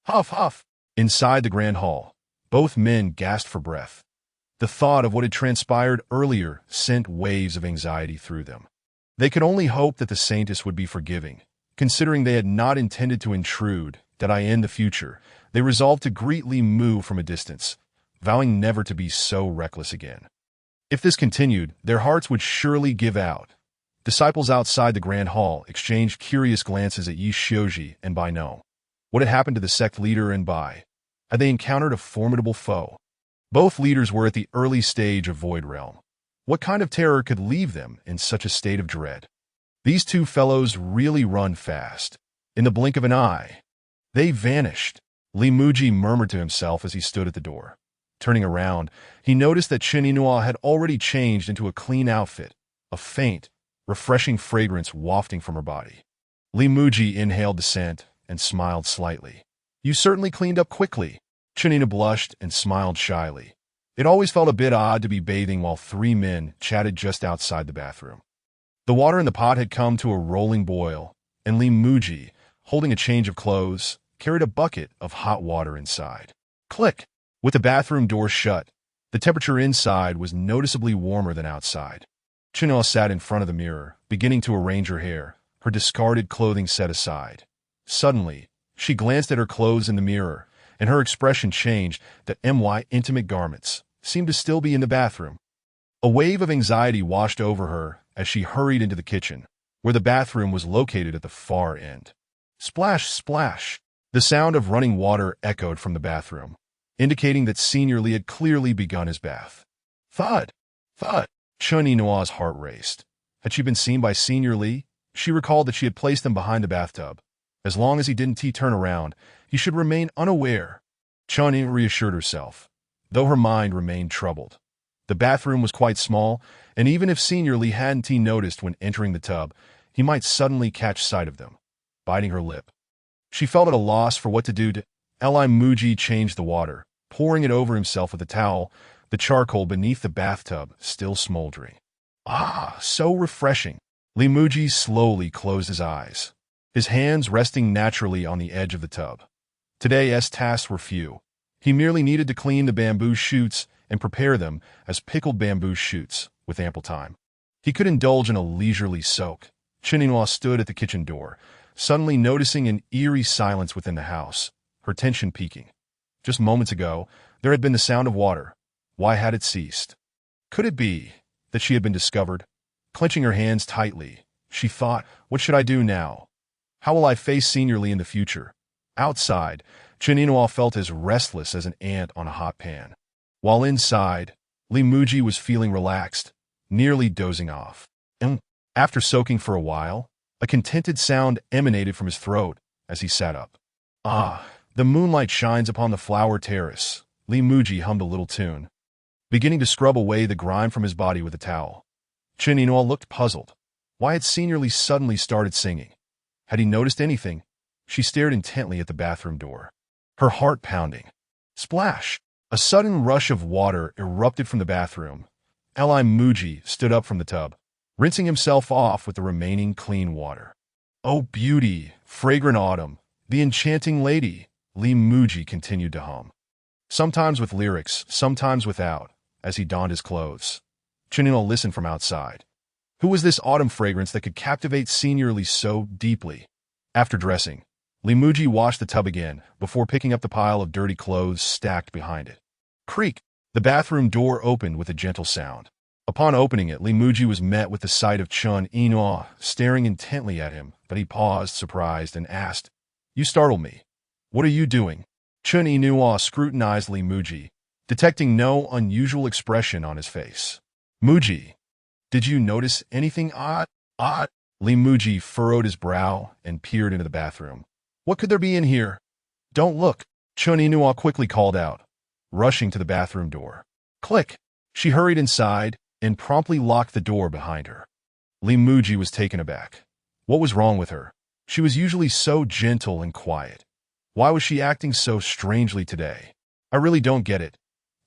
Huff, huff! Inside the grand hall, both men gasped for breath. The thought of what had transpired earlier sent waves of anxiety through them. They could only hope that the Saintess would be forgiving. Considering they had not intended to intrude, that in the future, they resolved to greet Li Mu from a distance, vowing never to be so reckless again. If this continued, their hearts would surely give out. Disciples outside the grand hall exchanged curious glances at Yi Xiuji and Bai Nong. What had happened to the sect leader and Bai? Had they encountered a formidable foe? Both leaders were at the early stage of Void Realm. What kind of terror could leave them in such a state of dread? These two fellows really run fast. In the blink of an eye, they vanished. Li Muzhi murmured to himself as he stood at the door. Turning around, he noticed that Chen Yinghua had already changed into a clean outfit, a faint, refreshing fragrance wafting from her body. Li Muzhi inhaled the scent and smiled slightly. You certainly cleaned up quickly. Chen Yinghua blushed and smiled shyly. It always felt a bit odd to be bathing while three men chatted just outside the bathroom. The water in the pot had come to a rolling boil, and Li Muzhi, holding a change of clothes, carried a bucket of hot water inside. Click! With the bathroom door shut, the temperature inside was noticeably warmer than outside. Chen Yinghua sat in front of the mirror, beginning to arrange her hair, her discarded clothing set aside. Suddenly, she glanced at her clothes in the mirror, and her expression changed. The intimate garments seemed to still be in the bathroom. A wave of anxiety washed over her as she hurried into the kitchen, where the bathroom was located at the far end. Splash, splash! The sound of running water echoed from the bathroom, indicating that Senior Li had clearly begun his bath. Thud! Thud! Chen Yinghua's heart raced. Had she been seen by Senior Li? She recalled that she had placed him behind the bathtub. As long as he didn't turn around, he should remain unaware. Chen Yinghua reassured herself, though her mind remained troubled. The bathroom was quite small, and even if Senior Li hadn't noticed when entering the tub, he might suddenly catch sight of them. Biting her lip, she felt at a loss for what to do. Li Muzhi changed the water, pouring it over himself with a towel, the charcoal beneath the bathtub still smoldering. Ah, so refreshing. Li Muzhi slowly closed his eyes, his hands resting naturally on the edge of the tub. Today's tasks were few. He merely needed to clean the bamboo shoots and prepare them as pickled bamboo shoots, with ample time. He could indulge in a leisurely soak. Chen Yinghua stood at the kitchen door, suddenly noticing an eerie silence within the house, her tension peaking. Just moments ago, there had been the sound of water. Why had it ceased? Could it be that she had been discovered? Clenching her hands tightly, she thought, what should I do now? How will I face Senior Li in the future? Outside, Chen Yinghua felt as restless as an ant on a hot pan. While inside, Li Muzhi was feeling relaxed, nearly dozing off. And after soaking for a while, a contented sound emanated from his throat as he sat up. Ah, the moonlight shines upon the flower terrace. Li Muzhi hummed a little tune, beginning to scrub away the grime from his body with a towel. Chen Yinghua looked puzzled. Why had Senior Li suddenly started singing? Had he noticed anything? She stared intently at the bathroom door, her heart pounding. Splash! A sudden rush of water erupted from the bathroom. Li Muzhi stood up from the tub, rinsing himself off with the remaining clean water. Oh, beauty, fragrant autumn, the enchanting lady, Li Muzhi continued to hum. Sometimes with lyrics, sometimes without, as he donned his clothes. Chen Yinghua listened from outside. Who was this autumn fragrance that could captivate Senior Li so deeply? After dressing, Li Muzhi washed the tub again before picking up the pile of dirty clothes stacked behind it. Creak! The bathroom door opened with a gentle sound. Upon opening it, Li Muzhi was met with the sight of Chen Yinghua staring intently at him, but he paused, surprised, and asked, You startled me. What are you doing? Chen Yinghua scrutinized Li Muzhi, detecting no unusual expression on his face. Muzhi, did you notice anything odd? Odd? Li Muzhi furrowed his brow and peered into the bathroom. What could there be in here? Don't look, Chun Inua quickly called out, rushing to the bathroom door. Click! She hurried inside and promptly locked the door behind her. Li Muzhi was taken aback. What was wrong with her? She was usually so gentle and quiet. Why was she acting so strangely today? I really don't get it.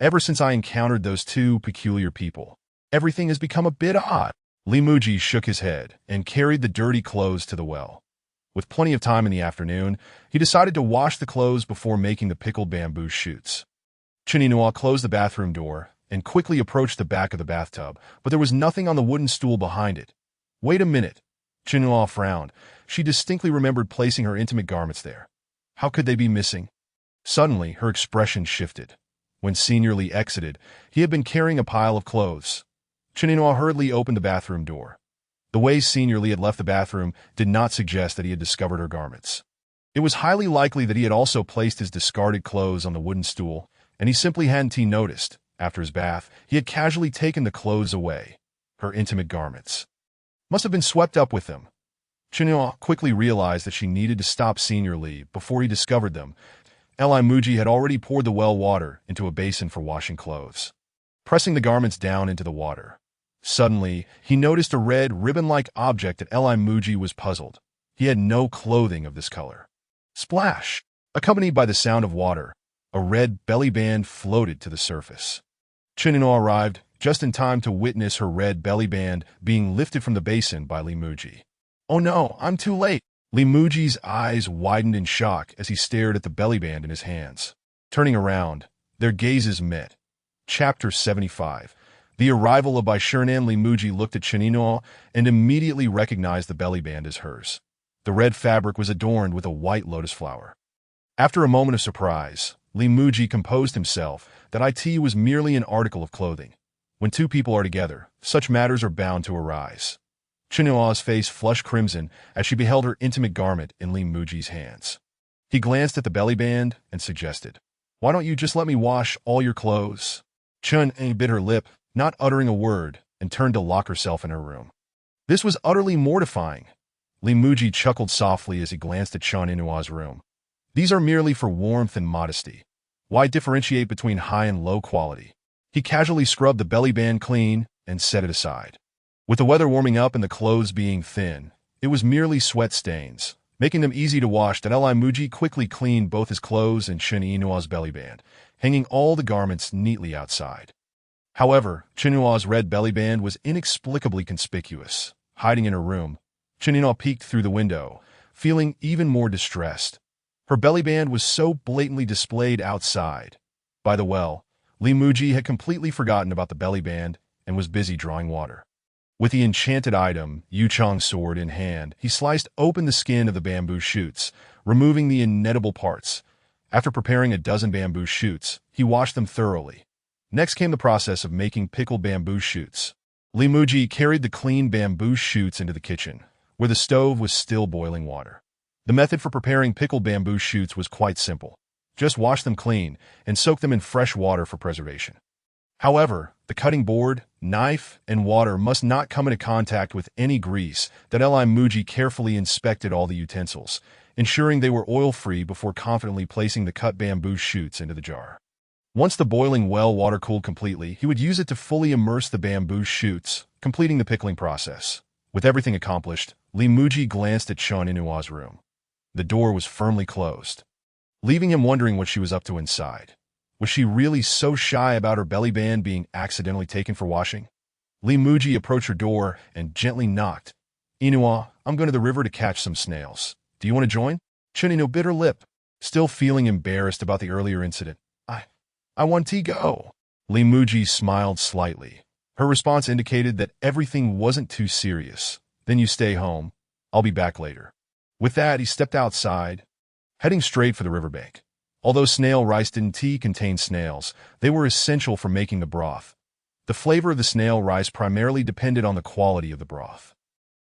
Ever since I encountered those two peculiar people, everything has become a bit odd. Li Muzhi shook his head and carried the dirty clothes to the well. With plenty of time in the afternoon, he decided to wash the clothes before making the pickled bamboo shoots. Chun Inua closed the bathroom door and quickly approached the back of the bathtub, but there was nothing on the wooden stool behind it. Wait a minute. Chun Inua frowned. She distinctly remembered placing her intimate garments there. How could they be missing? Suddenly, her expression shifted. When Senior Lee exited, he had been carrying a pile of clothes. Chun Inua hurriedly opened the bathroom door. The way Senior Lee had left the bathroom did not suggest that he had discovered her garments. It was highly likely that he had also placed his discarded clothes on the wooden stool, and he simply hadn't noticed. After his bath, he had casually taken the clothes away. Her intimate garments must have been swept up with them. Chun Inua quickly realized that she needed to stop Senior Lee before he discovered them. Li Muzhi had already poured the well water into a basin for washing clothes. Pressing the garments down into the water, suddenly, he noticed a red ribbon-like object that Li Muzhi was puzzled. He had no clothing of this color. Splash! Accompanied by the sound of water, a red belly band floated to the surface. Chun Inua arrived just in time to witness her red belly band being lifted from the basin by Li Muzhi. Oh no, I'm too late! Li Muzhi's eyes widened in shock as he stared at the belly band in his hands. Turning around, their gazes met. Chapter 75. The arrival of Baishernan. Li Muzhi looked at Chun Inua and immediately recognized the belly band as hers. The red fabric was adorned with a white lotus flower. After a moment of surprise, Li Muzhi composed himself that it was merely an article of clothing. When two people are together, such matters are bound to arise. Chun Inua's face flushed crimson as she beheld her intimate garment in Li Muzhi's hands. He glanced at the belly band and suggested, "Why don't you just let me wash all your clothes?" Chun bit her lip, not uttering a word, and turned to lock herself in her room. This was utterly mortifying. Li Muzhi chuckled softly as he glanced at Chun Inua's room. These are merely for warmth and modesty. Why differentiate between high and low quality? He casually scrubbed the belly band clean and set it aside. With the weather warming up and the clothes being thin, it was merely sweat stains, making them easy to wash. That Li Muzhi quickly cleaned both his clothes and Chun Inua's belly band, hanging all the garments neatly outside. However, Chun Inua's red belly band was inexplicably conspicuous. Hiding in her room, Chun Inua peeked through the window, feeling even more distressed. Her belly band was so blatantly displayed outside. By the well, Li Muzhi had completely forgotten about the belly band and was busy drawing water. With the enchanted item, Yuchong's sword in hand, he sliced open the skin of the bamboo shoots, removing the inedible parts. After preparing a dozen bamboo shoots, he washed them thoroughly. Next came the process of making pickled bamboo shoots. Li Muzhi carried the clean bamboo shoots into the kitchen, where the stove was still boiling water. The method for preparing pickled bamboo shoots was quite simple. Just wash them clean and soak them in fresh water for preservation. However, the cutting board, knife, and water must not come into contact with any grease. That Li Muzhi carefully inspected all the utensils, ensuring they were oil-free before confidently placing the cut bamboo shoots into the jar. Once the boiling well water cooled completely, he would use it to fully immerse the bamboo shoots, completing the pickling process. With everything accomplished, Li Muzhi glanced at Chun Inua's room. The door was firmly closed, leaving him wondering what she was up to inside. Was she really so shy about her belly band being accidentally taken for washing? Li Muzhi approached her door and gently knocked. "Inua, I'm going to the river to catch some snails. Do you want to join?" Chun Inua bit her lip, still feeling embarrassed about the earlier incident. I want to go." Li Muzhi smiled slightly. Her response indicated that everything wasn't too serious. "Then you stay home. I'll be back later." With that, he stepped outside, heading straight for the riverbank. Although snail rice didn't contain snails, they were essential for making the broth. The flavor of the snail rice primarily depended on the quality of the broth.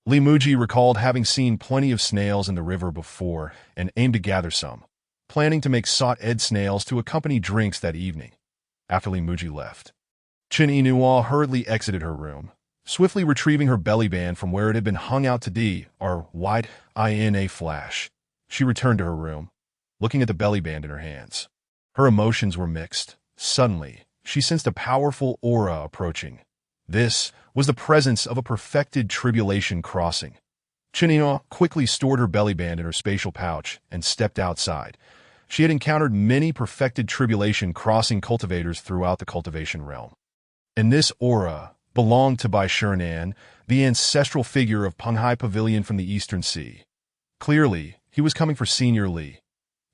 Li Muzhi recalled having seen plenty of snails in the river before and aimed to gather some, planning to make sautéed snails to accompany drinks that evening. after Li Muzhi left. Chen Yinhua hurriedly exited her room, swiftly retrieving her belly band from where it had been hung out to white in a flash. She returned to her room, looking at the belly band in her hands. Her emotions were mixed. Suddenly, she sensed a powerful aura approaching. This was the presence of a perfected tribulation crossing. Chen Yinhua quickly stored her belly band in her spatial pouch and stepped outside. She had encountered many perfected tribulation crossing cultivators throughout the cultivation realm. And this aura belonged to Bai Shiran, the ancestral figure of Penghai Pavilion from the Eastern Sea. Clearly, he was coming for Senior Li,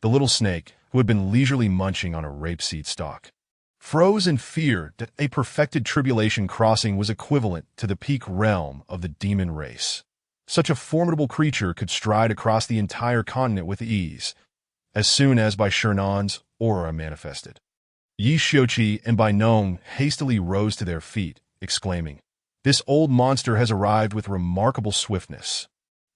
the little snake who had been leisurely munching on a rapeseed stalk. Froze in fear that a perfected tribulation crossing was equivalent to the peak realm of the demon race. Such a formidable creature could stride across the entire continent with ease, as soon as Bai Shiran's aura manifested. Yi Xiuqi and Bai Nong hastily rose to their feet, exclaiming, "This old monster has arrived with remarkable swiftness."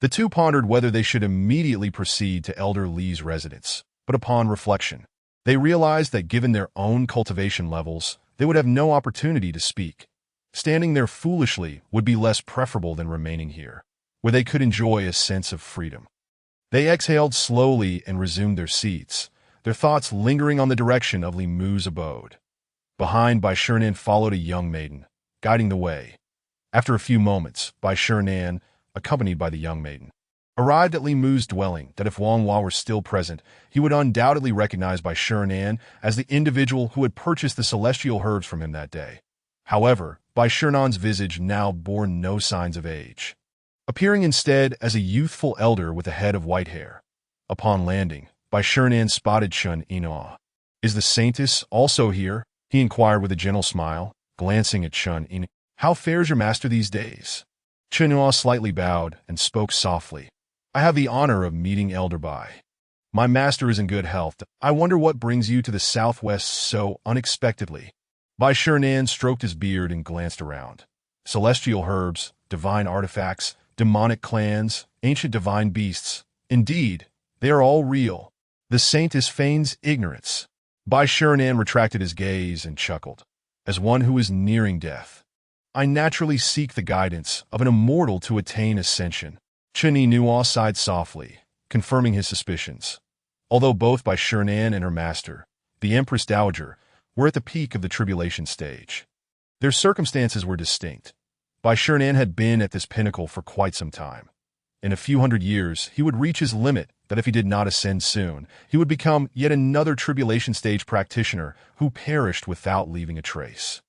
The two pondered whether they should immediately proceed to Elder Li's residence, but upon reflection, they realized that given their own cultivation levels, they would have no opportunity to speak. Standing there foolishly would be less preferable than remaining here, where they could enjoy a sense of freedom. They exhaled slowly and resumed their seats, their thoughts lingering on the direction of Li Mu's abode. Behind Bai Shiran followed a young maiden, guiding the way. After a few moments, Bai Shiran, accompanied by the young maiden, arrived at Li Mu's dwelling that if Wang Hua were still present, he would undoubtedly recognize Bai Shiran as the individual who had purchased the celestial herbs from him that day. However, Bai Shiran's visage now bore no signs of age, appearing instead as a youthful elder with a head of white hair. Upon landing, Bai Shiran spotted Chen Yinhua. "Is the Saintess also here?" he inquired with a gentle smile, glancing at Chen Yinhua. "How fares your master these days?" Chen Yinhua slightly bowed and spoke softly. "I have the honor of meeting Elder Bai. My master is in good health. I wonder what brings you to the southwest so unexpectedly." Bai Shiran stroked his beard and glanced around. Celestial herbs, divine artifacts, demonic clans, ancient divine beasts. Indeed, they are all real. The Saintess feigns ignorance. Bai Shiran retracted his gaze and chuckled. "As one who is nearing death, I naturally seek the guidance of an immortal to attain ascension." Chen Yinhua sighed softly, confirming his suspicions. Although both Bai Shiran and her master, the Empress Dowager, were at the peak of the tribulation stage, their circumstances were distinct. Bai Shiran had been at this pinnacle for quite some time. In a few hundred years, he would reach his limit that if he did not ascend soon, he would become yet another tribulation stage practitioner who perished without leaving a trace.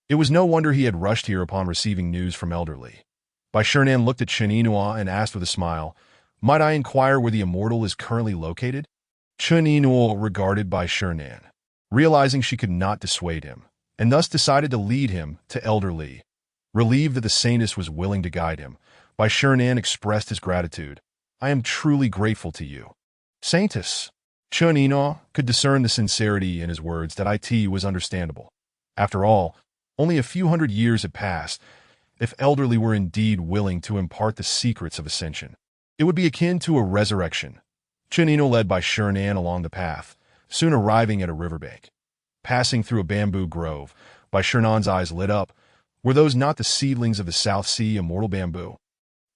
It was no wonder he had rushed here upon receiving news from Elder Li. Bai Shiran looked at Chen Yinhua and asked with a smile, "Might I inquire where the immortal is currently located?" Chen Yinhua regarded Bai Shiran, realizing she could not dissuade him, and thus decided to lead him to Elder Li. Relieved that the Saintess was willing to guide him, Bai Shiran expressed his gratitude. "I am truly grateful to you, Saintess." Chen Yinhua could discern the sincerity in his words that it was understandable. After all, only a few hundred years had passed. If Elder Li were indeed willing to impart the secrets of ascension, it would be akin to a resurrection. Chen Yinhua led Bai Shiran along the path, soon arriving at a riverbank. Passing through a bamboo grove, Bai Shiran's eyes lit up. Were those not the seedlings of the South Sea immortal bamboo?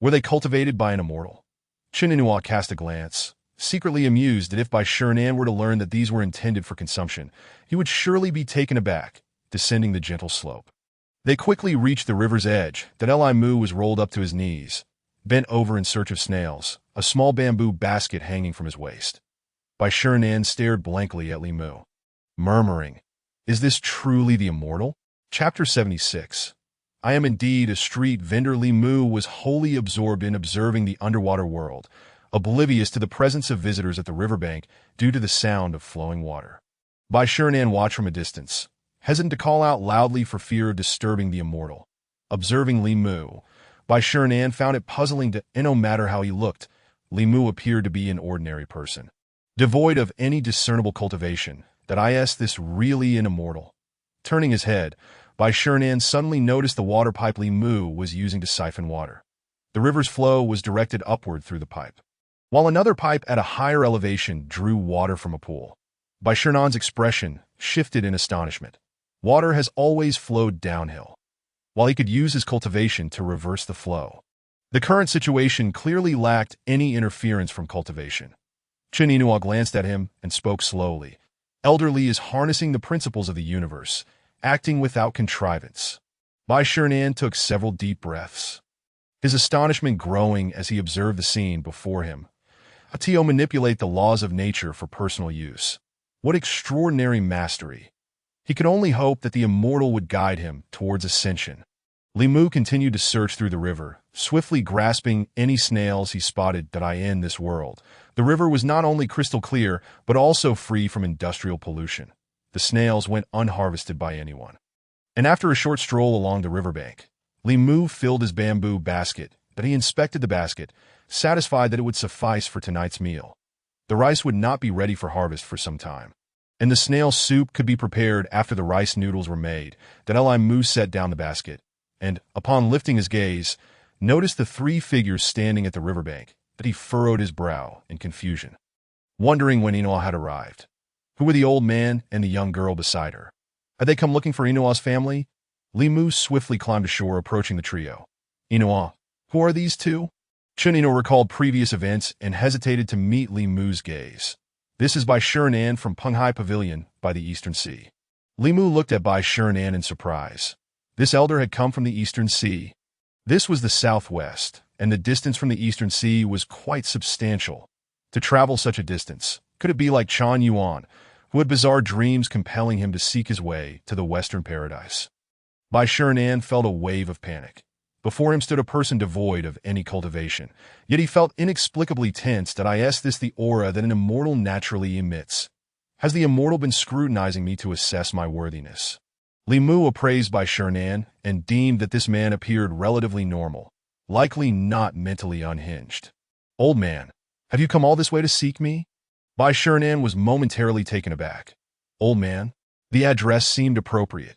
Were they cultivated by an immortal? Chen Yinhua cast a glance, secretly amused that if Bai Shiran were to learn that these were intended for consumption, he would surely be taken aback, descending the gentle slope. They quickly reached the river's edge that Li Mu was rolled up to his knees, bent over in search of snails, a small bamboo basket hanging from his waist. Bai Shiran stared blankly at Li Mu, murmuring, "Is this truly the immortal?" Chapter 76. I am indeed a street vendor. Li Mu was wholly absorbed in observing the underwater world, oblivious to the presence of visitors at the riverbank due to the sound of flowing water. Bai Shiran watched from a distance, hesitant to call out loudly for fear of disturbing the immortal. Observing Li Mu, Bai Shiran found it puzzling that no matter how he looked, Li Mu appeared to be an ordinary person, devoid of any discernible cultivation. That is this really an immortal? Turning his head, Bai Shiran suddenly noticed the water pipe Li Mu was using to siphon water. The river's flow was directed upward through the pipe, while another pipe at a higher elevation drew water from a pool. Bai Shiran's expression shifted in astonishment. Water has always flowed downhill, while he could use his cultivation to reverse the flow. The current situation clearly lacked any interference from cultivation. Chen Yinhua glanced at him and spoke slowly. Elder Li is harnessing the principles of the universe, acting without contrivance. Bai Shinan took several deep breaths, his astonishment growing as he observed the scene before him. Atio manipulate the laws of nature for personal use. What extraordinary mastery! He could only hope that the immortal would guide him towards ascension. Li Mu continued to search through the river, swiftly grasping any snails he spotted in this world. The river was not only crystal clear, but also free from industrial pollution. The snails went unharvested by anyone. And after a short stroll along the riverbank, Li Mu filled his bamboo basket, but he inspected the basket, satisfied that it would suffice for tonight's meal. The rice would not be ready for harvest for some time, and the snail soup could be prepared after the rice noodles were made. Then Li Mu set down the basket, and, upon lifting his gaze, noticed the three figures standing at the riverbank. That he furrowed his brow in confusion, wondering when Yinhua had arrived. Who were the old man and the young girl beside her? Had they come looking for Yinhua's family? Li Mu swiftly climbed ashore, approaching the trio. Yinhua, who are these two? Chen Yinhua recalled previous events and hesitated to meet Li Mu's gaze. This is Bai Shinan from Penghai Pavilion by the Eastern Sea. Li Mu looked at Bai Shinan in surprise. This elder had come from the Eastern Sea. This was the southwest, and the distance from the Eastern Sea was quite substantial. To travel such a distance, could it be like Chan Yuan, who had bizarre dreams compelling him to seek his way to the Western paradise? Bai Shinan felt a wave of panic. Before him stood a person devoid of any cultivation, yet he felt inexplicably tense. Is this the aura that an immortal naturally emits? Has the immortal been scrutinizing me to assess my worthiness? Li Mu appraised Bai Shinan and deemed that this man appeared relatively normal, likely not mentally unhinged. Old man, have you come all this way to seek me? Bai Shinan was momentarily taken aback. Old man? The address seemed appropriate.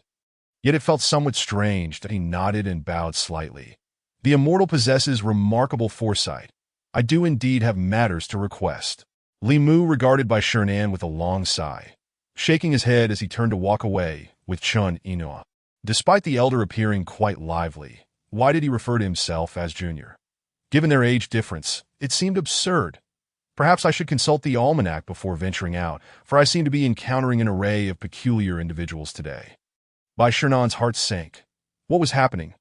Yet it felt somewhat strange that he nodded and bowed slightly. The immortal possesses remarkable foresight. I do indeed have matters to request. Li Mu regarded Bai Shinan with a long sigh, shaking his head as he turned to walk away with Chen Yinhua. Despite the elder appearing quite lively, why did he refer to himself as Junior? Given their age difference, it seemed absurd. Perhaps I should consult the almanac before venturing out, for I seem to be encountering an array of peculiar individuals today. Bai Shinan's heart sank. What was happening?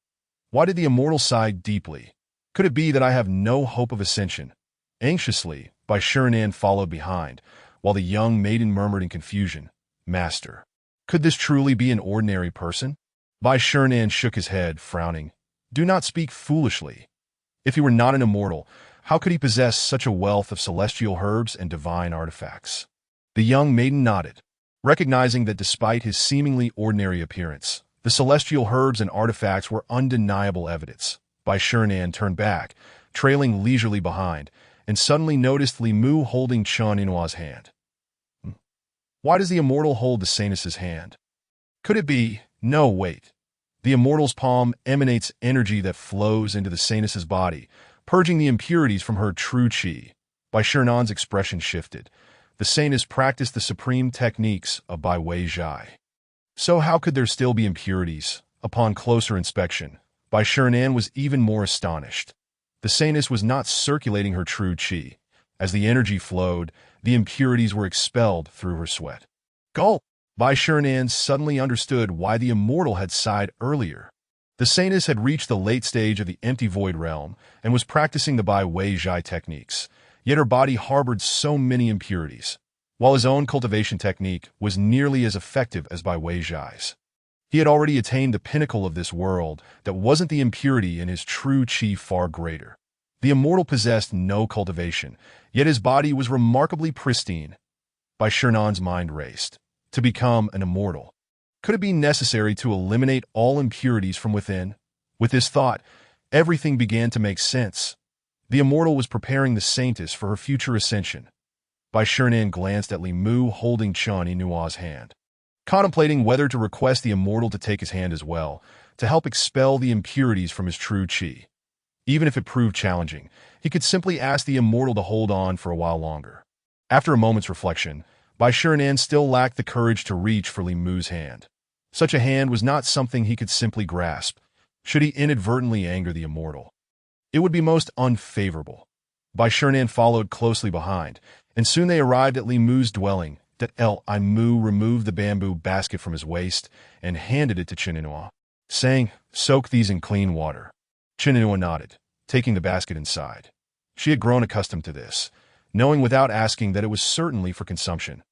Why did the immortal sigh deeply? Could it be that I have no hope of ascension? Anxiously, Bai Shinan followed behind, while the young maiden murmured in confusion, Master, could this truly be an ordinary person? Bai Shinan shook his head, frowning. Do not speak foolishly. If he were not an immortal, how could he possess such a wealth of celestial herbs and divine artifacts? The young maiden nodded, recognizing that despite his seemingly ordinary appearance, the celestial herbs and artifacts were undeniable evidence. Bai Shinan turned back, trailing leisurely behind, and suddenly noticed Li Mu holding Chen Yinhua's hand. Why does the immortal hold the Saintess's hand? Could it be? No, wait. The immortal's palm emanates energy that flows into the Saintess's body, purging the impurities from her true qi. Bai Shinan's expression shifted. The Saintess practiced the supreme techniques of Bai Wei Zhai. So how could there still be impurities? Upon closer inspection, Bai Shinan was even more astonished. The Saintess was not circulating her true qi. As the energy flowed, the impurities were expelled through her sweat. Gulp! Bai Shinan suddenly understood why the immortal had sighed earlier. The Saintess had reached the late stage of the empty void realm and was practicing the Bai Wei Zhai techniques, yet her body harbored so many impurities, while his own cultivation technique was nearly as effective as Bai Wei Zhai's. He had already attained the pinnacle of this world. That wasn't the impurity in his true qi far greater. The immortal possessed no cultivation, yet his body was remarkably pristine. Bai Shinan's mind raced. To become an immortal, could it be necessary to eliminate all impurities from within? With this thought, everything began to make sense. The immortal was preparing the Saintess for her future ascension. Bai Shinan glanced at Li Mu holding Chen Yinhua's hand, contemplating whether to request the immortal to take his hand as well, to help expel the impurities from his true qi. Even if it proved challenging, he could simply ask the immortal to hold on for a while longer. After a moment's reflection, Bai Shinan still lacked the courage to reach for Li Mu's hand. Such a hand was not something he could simply grasp, should he inadvertently anger the immortal. It would be most unfavorable. Bai Shernan followed closely behind, and soon they arrived at Li Mu's dwelling. Li Mu removed the bamboo basket from his waist and handed it to Chinenua, saying, "Soak these in clean water." Chinenua nodded, taking the basket inside. She had grown accustomed to this, knowing without asking that it was certainly for consumption.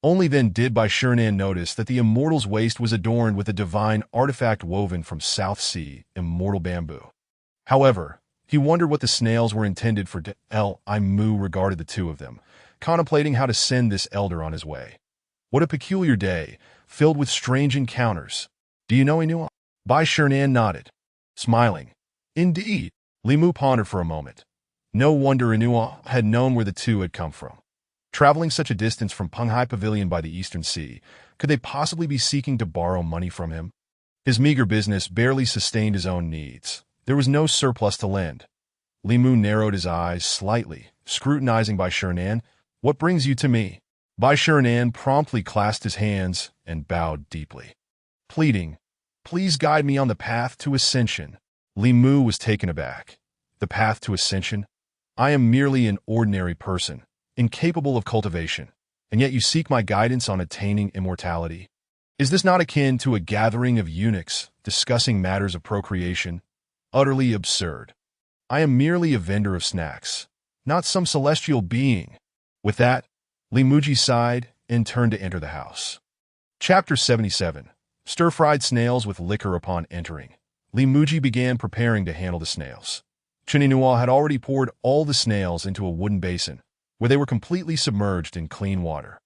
Only then did Bai Shernan notice that the immortal's waist was adorned with a divine artifact woven from South Sea immortal bamboo. However, he wondered what the snails were intended for. Li Mu regarded the two of them, contemplating how to send this elder on his way. What a peculiar day, filled with strange encounters. Do you know Inua? Bai Shernan nodded, smiling. Indeed. Li Mu pondered for a moment. No wonder Inua had known where the two had come from. Traveling such a distance from Penghai Pavilion by the Eastern Sea, could they possibly be seeking to borrow money from him? His meager business barely sustained his own needs. There was no surplus to lend. Li Mu narrowed his eyes slightly, scrutinizing Bai Shernan. "What brings you to me?" Bai Shernan promptly clasped his hands and bowed deeply, pleading, "Please guide me on the path to ascension." Li Mu was taken aback. "The path to ascension? I am merely an ordinary person, incapable of cultivation, and yet you seek my guidance on attaining immortality? Is this not akin to a gathering of eunuchs discussing matters of procreation? Utterly absurd. I am merely a vendor of snacks, not some celestial being." With that, Li Muji sighed and turned to enter the house. Chapter 77. Stir-fried snails with liquor. Upon entering, Li Muji began preparing to handle the snails. Chinenua had already poured all the snails into a wooden basin, where they were completely submerged in clean water.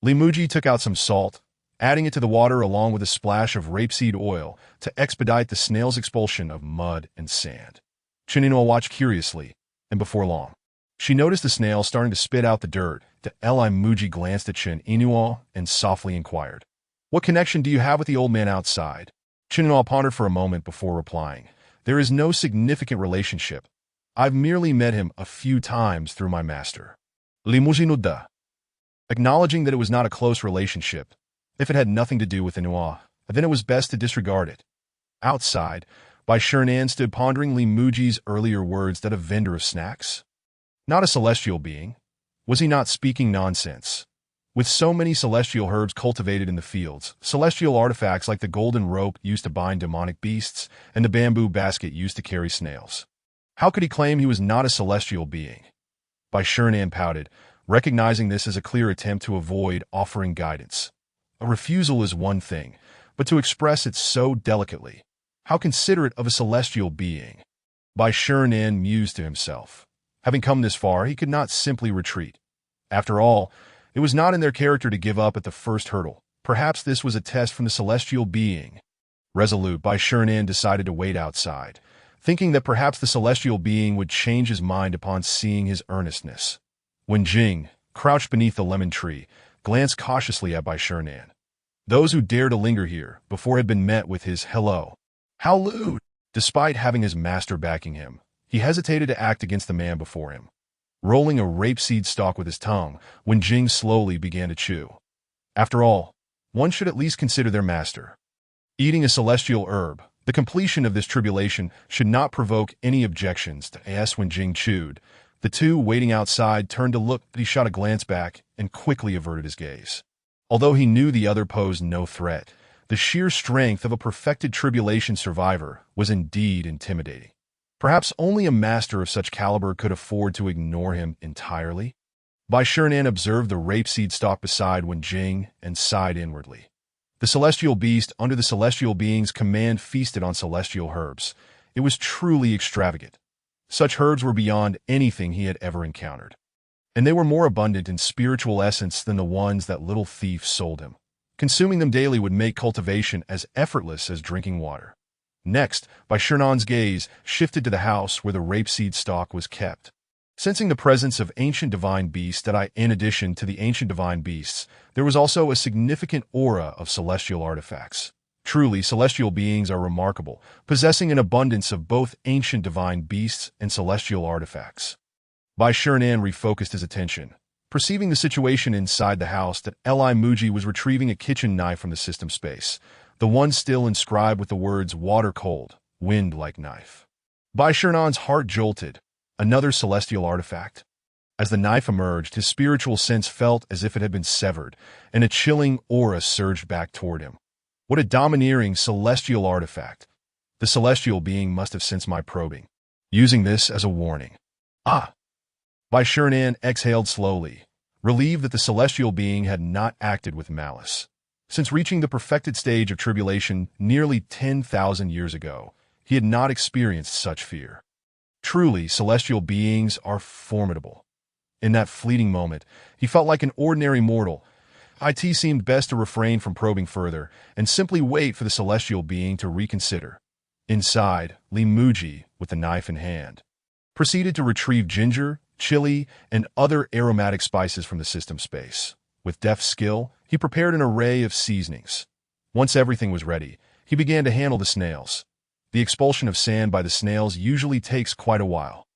Li Muji took out some salt, adding it to the water along with a splash of rapeseed oil to expedite the snails' expulsion of mud and sand. Chinenua watched curiously, and before long, she noticed the snail starting to spit out the dirt. Li Muji glanced at Chinenua and softly inquired, "What connection do you have with the old man outside?" Chinenua pondered for a moment before replying, "There is no significant relationship. I've merely met him a few times through my master." Li Muji nodded, acknowledging that it was not a close relationship. If it had nothing to do with Inua, then it was best to disregard it. Outside, Bai Shernan stood pondering Li Muji's earlier words that a vendor of snacks? Not a celestial being. Was he not speaking nonsense? With so many celestial herbs cultivated in the fields, celestial artifacts like the golden rope used to bind demonic beasts, and the bamboo basket used to carry snails, how could he claim he was not a celestial being? Bai Shernan pouted, recognizing this as a clear attempt to avoid offering guidance. A refusal is one thing, but to express it so delicately, how considerate of a celestial being. Bai Shernan mused to himself. Having come this far, he could not simply retreat. After all, it was not in their character to give up at the first hurdle. Perhaps this was a test from the celestial being. Resolute, Bai Shernan decided to wait outside, thinking that perhaps the celestial being would change his mind upon seeing his earnestness. When Jing, crouched beneath the lemon tree, glanced cautiously at Bai Shernan. Those who dared to linger here before had been met with his "Hello." How lewd! Despite having his master backing him, he hesitated to act against the man before him, rolling a rapeseed stalk with his tongue when Jing slowly began to chew. After all, one should at least consider their master. Eating a celestial herb, the completion of this tribulation should not provoke any objections to us. When Jing chewed, the two waiting outside turned to look, but he shot a glance back and quickly averted his gaze. Although he knew the other posed no threat, the sheer strength of a perfected tribulation survivor was indeed intimidating. Perhaps only a master of such caliber could afford to ignore him entirely. Bai Shernan observed the rapeseed stalk beside Wen Jing and sighed inwardly. The celestial beast under the celestial being's command feasted on celestial herbs. It was truly extravagant. Such herbs were beyond anything he had ever encountered, and they were more abundant in spiritual essence than the ones that little thief sold him. Consuming them daily would make cultivation as effortless as drinking water. Next, Bai Shernan's gaze shifted to the house where the rapeseed stalk was kept. Sensing the presence of ancient divine beasts in addition to the ancient divine beasts, there was also a significant aura of celestial artifacts. Truly, celestial beings are remarkable, possessing an abundance of both ancient divine beasts and celestial artifacts. Bai Shernan refocused his attention, perceiving the situation inside the house that Li Muji was retrieving a kitchen knife from the system space. the one still inscribed with the words water cold, wind like knife. Bai Shernan's heart jolted. Another celestial artifact? As the knife emerged, his spiritual sense felt as if it had been severed, and a chilling aura surged back toward him. What a domineering celestial artifact! The celestial being must have sensed my probing, using this as a warning. Ah! Bai Shernan exhaled slowly, relieved that the celestial being had not acted with malice. Since reaching the perfected stage of tribulation nearly 10,000 years ago, he had not experienced such fear. Truly, celestial beings are formidable. In that fleeting moment, he felt like an ordinary mortal. It seemed best to refrain from probing further and simply wait for the celestial being to reconsider. Inside, Muzhi, with the knife in hand, proceeded to retrieve ginger, chili, and other aromatic spices from the system space. With deft skill, he prepared an array of seasonings. Once everything was ready, he began to handle the snails. The expulsion of sand by the snails usually takes quite a while.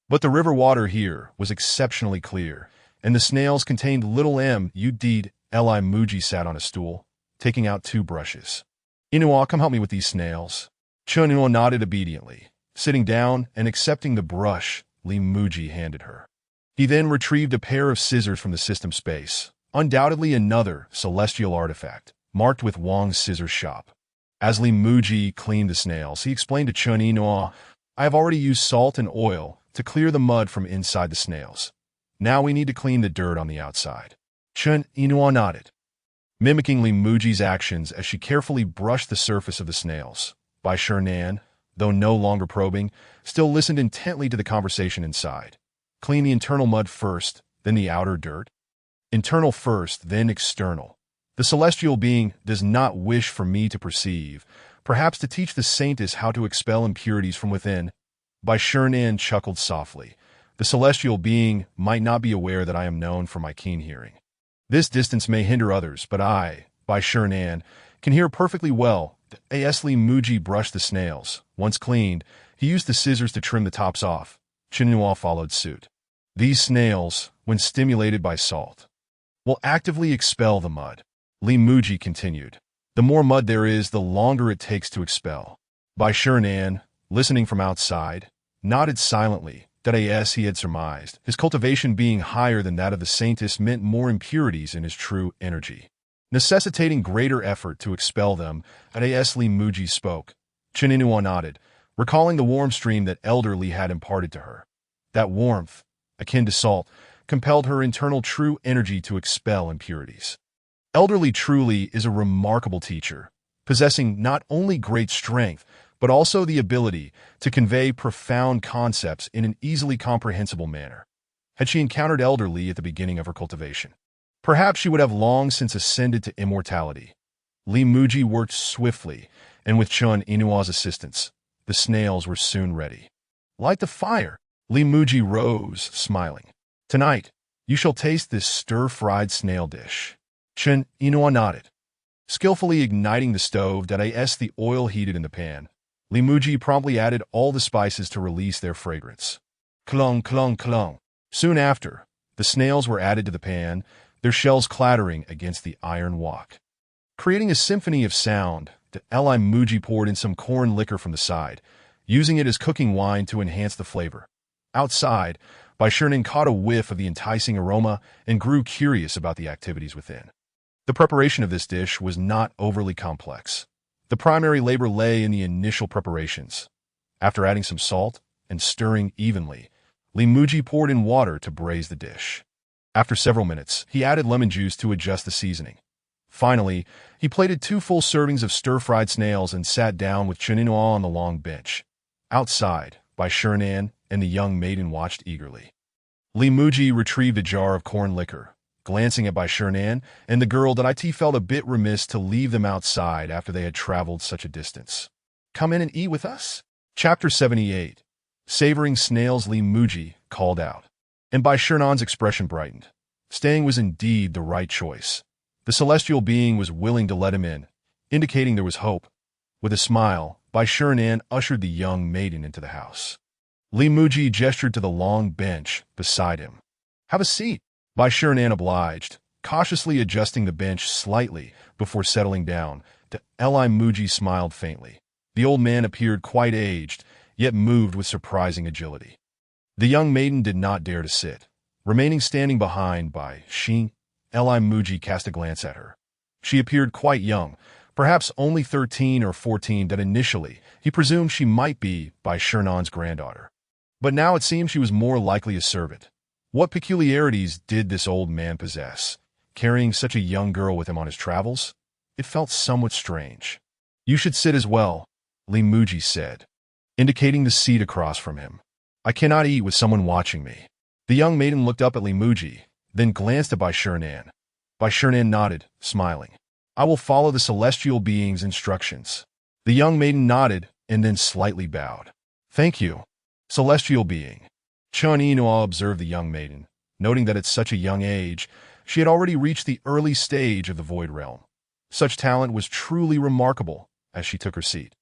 But the river water here was exceptionally clear, and the snails contained little Muzhi. Muzhi sat on a stool, taking out 2 brushes. Inua, come help me with these snails. Chunua nodded obediently. Sitting down and accepting the brush Muzhi handed her. He then retrieved a pair of scissors from the system space, undoubtedly another celestial artifact, marked with Wang's scissors shop. As Muzhi cleaned the snails, he explained to Chun Inua, I have already used salt and oil to clear the mud from inside the snails. Now we need to clean the dirt on the outside. Chun Inua nodded, mimicking Muzhi's actions as she carefully brushed the surface of the snails. Bai Shernan, though no longer probing, still listened intently to the conversation inside. Clean the internal mud first, then the outer dirt. Internal first, then external. The celestial being does not wish for me to perceive, perhaps to teach the Saintess how to expel impurities from within. Bai Shernan chuckled softly. The celestial being might not be aware that I am known for my keen hearing. This distance may hinder others, but I, Bai Shernan, can hear perfectly well. Muzhi brushed the snails. Once cleaned, he used the scissors to trim the tops off. Chinua followed suit. These snails, when stimulated by salt, will actively expel the mud. Muzhi continued. The more mud there is, the longer it takes to expel. Bai Shernan, listening from outside, nodded silently. As he had surmised, his cultivation being higher than that of the Saintess meant more impurities in his true energy, necessitating greater effort to expel them. As Muzhi spoke, Chininua nodded, recalling the warm stream that Elderly had imparted to her. That warmth, akin to salt, compelled her internal true energy to expel impurities. Elderly truly is a remarkable teacher, possessing not only great strength, but also the ability to convey profound concepts in an easily comprehensible manner. Had she encountered Elderly at the beginning of her cultivation, perhaps she would have long since ascended to immortality. Muzhi worked swiftly, and with Chun Inua's assistance, the snails were soon ready. Light the fire. Muzhi rose, smiling. Tonight, you shall taste this stir-fried snail dish. Chun Inua nodded, skillfully igniting the stove. As the oil heated in the pan, Muzhi promptly added all the spices to release their fragrance. Clung, clung, clung. Soon after, the snails were added to the pan, their shells clattering against the iron wok. Creating a symphony of sound, Muzhi poured in some corn liquor from the side, using it as cooking wine to enhance the flavor. Outside, Bai Shernan caught a whiff of the enticing aroma and grew curious about the activities within. The preparation of this dish was not overly complex. The primary labor lay in the initial preparations. After adding some salt and stirring evenly, Muzhi poured in water to braise the dish. After several minutes, he added lemon juice to adjust the seasoning. Finally, he plated 2 full servings of stir-fried snails and sat down with Chininua on the long bench. Outside, Bai Shernan and the young maiden watched eagerly. Muzhi retrieved a jar of corn liquor. Glancing at Bai Shernan and the girl, felt a bit remiss to leave them outside after they had traveled such a distance. Come in and eat with us? Chapter 78. Savoring snails, Muzhi called out, and Bai Shernan's expression brightened. Staying was indeed the right choice. The celestial being was willing to let him in, indicating there was hope. With a smile, Bai Shernan ushered the young maiden into the house. Muzhi gestured to the long bench beside him. Have a seat. Bai Shernan obliged, cautiously adjusting the bench slightly before settling down. Li Muzhi smiled faintly. The old man appeared quite aged, yet moved with surprising agility. The young maiden did not dare to sit, remaining standing behind by Li Muzhi cast a glance at her. She appeared quite young, perhaps only 13 or 14, that initially he presumed she might be by Shernan's granddaughter. But now it seemed she was more likely a servant. What peculiarities did this old man possess, carrying such a young girl with him on his travels? It felt somewhat strange. "You should sit as well," Li Muzhi said, indicating the seat across from him. "I cannot eat with someone watching me." The young maiden looked up at Li Muzhi, then glanced at Bai Shernan. Bai Shernan nodded, smiling. "I will follow the celestial being's instructions." The young maiden nodded and then slightly bowed. "Thank you, celestial being." Chun Inua observed the young maiden, noting that at such a young age, she had already reached the early stage of the void realm. Such talent was truly remarkable as she took her seat.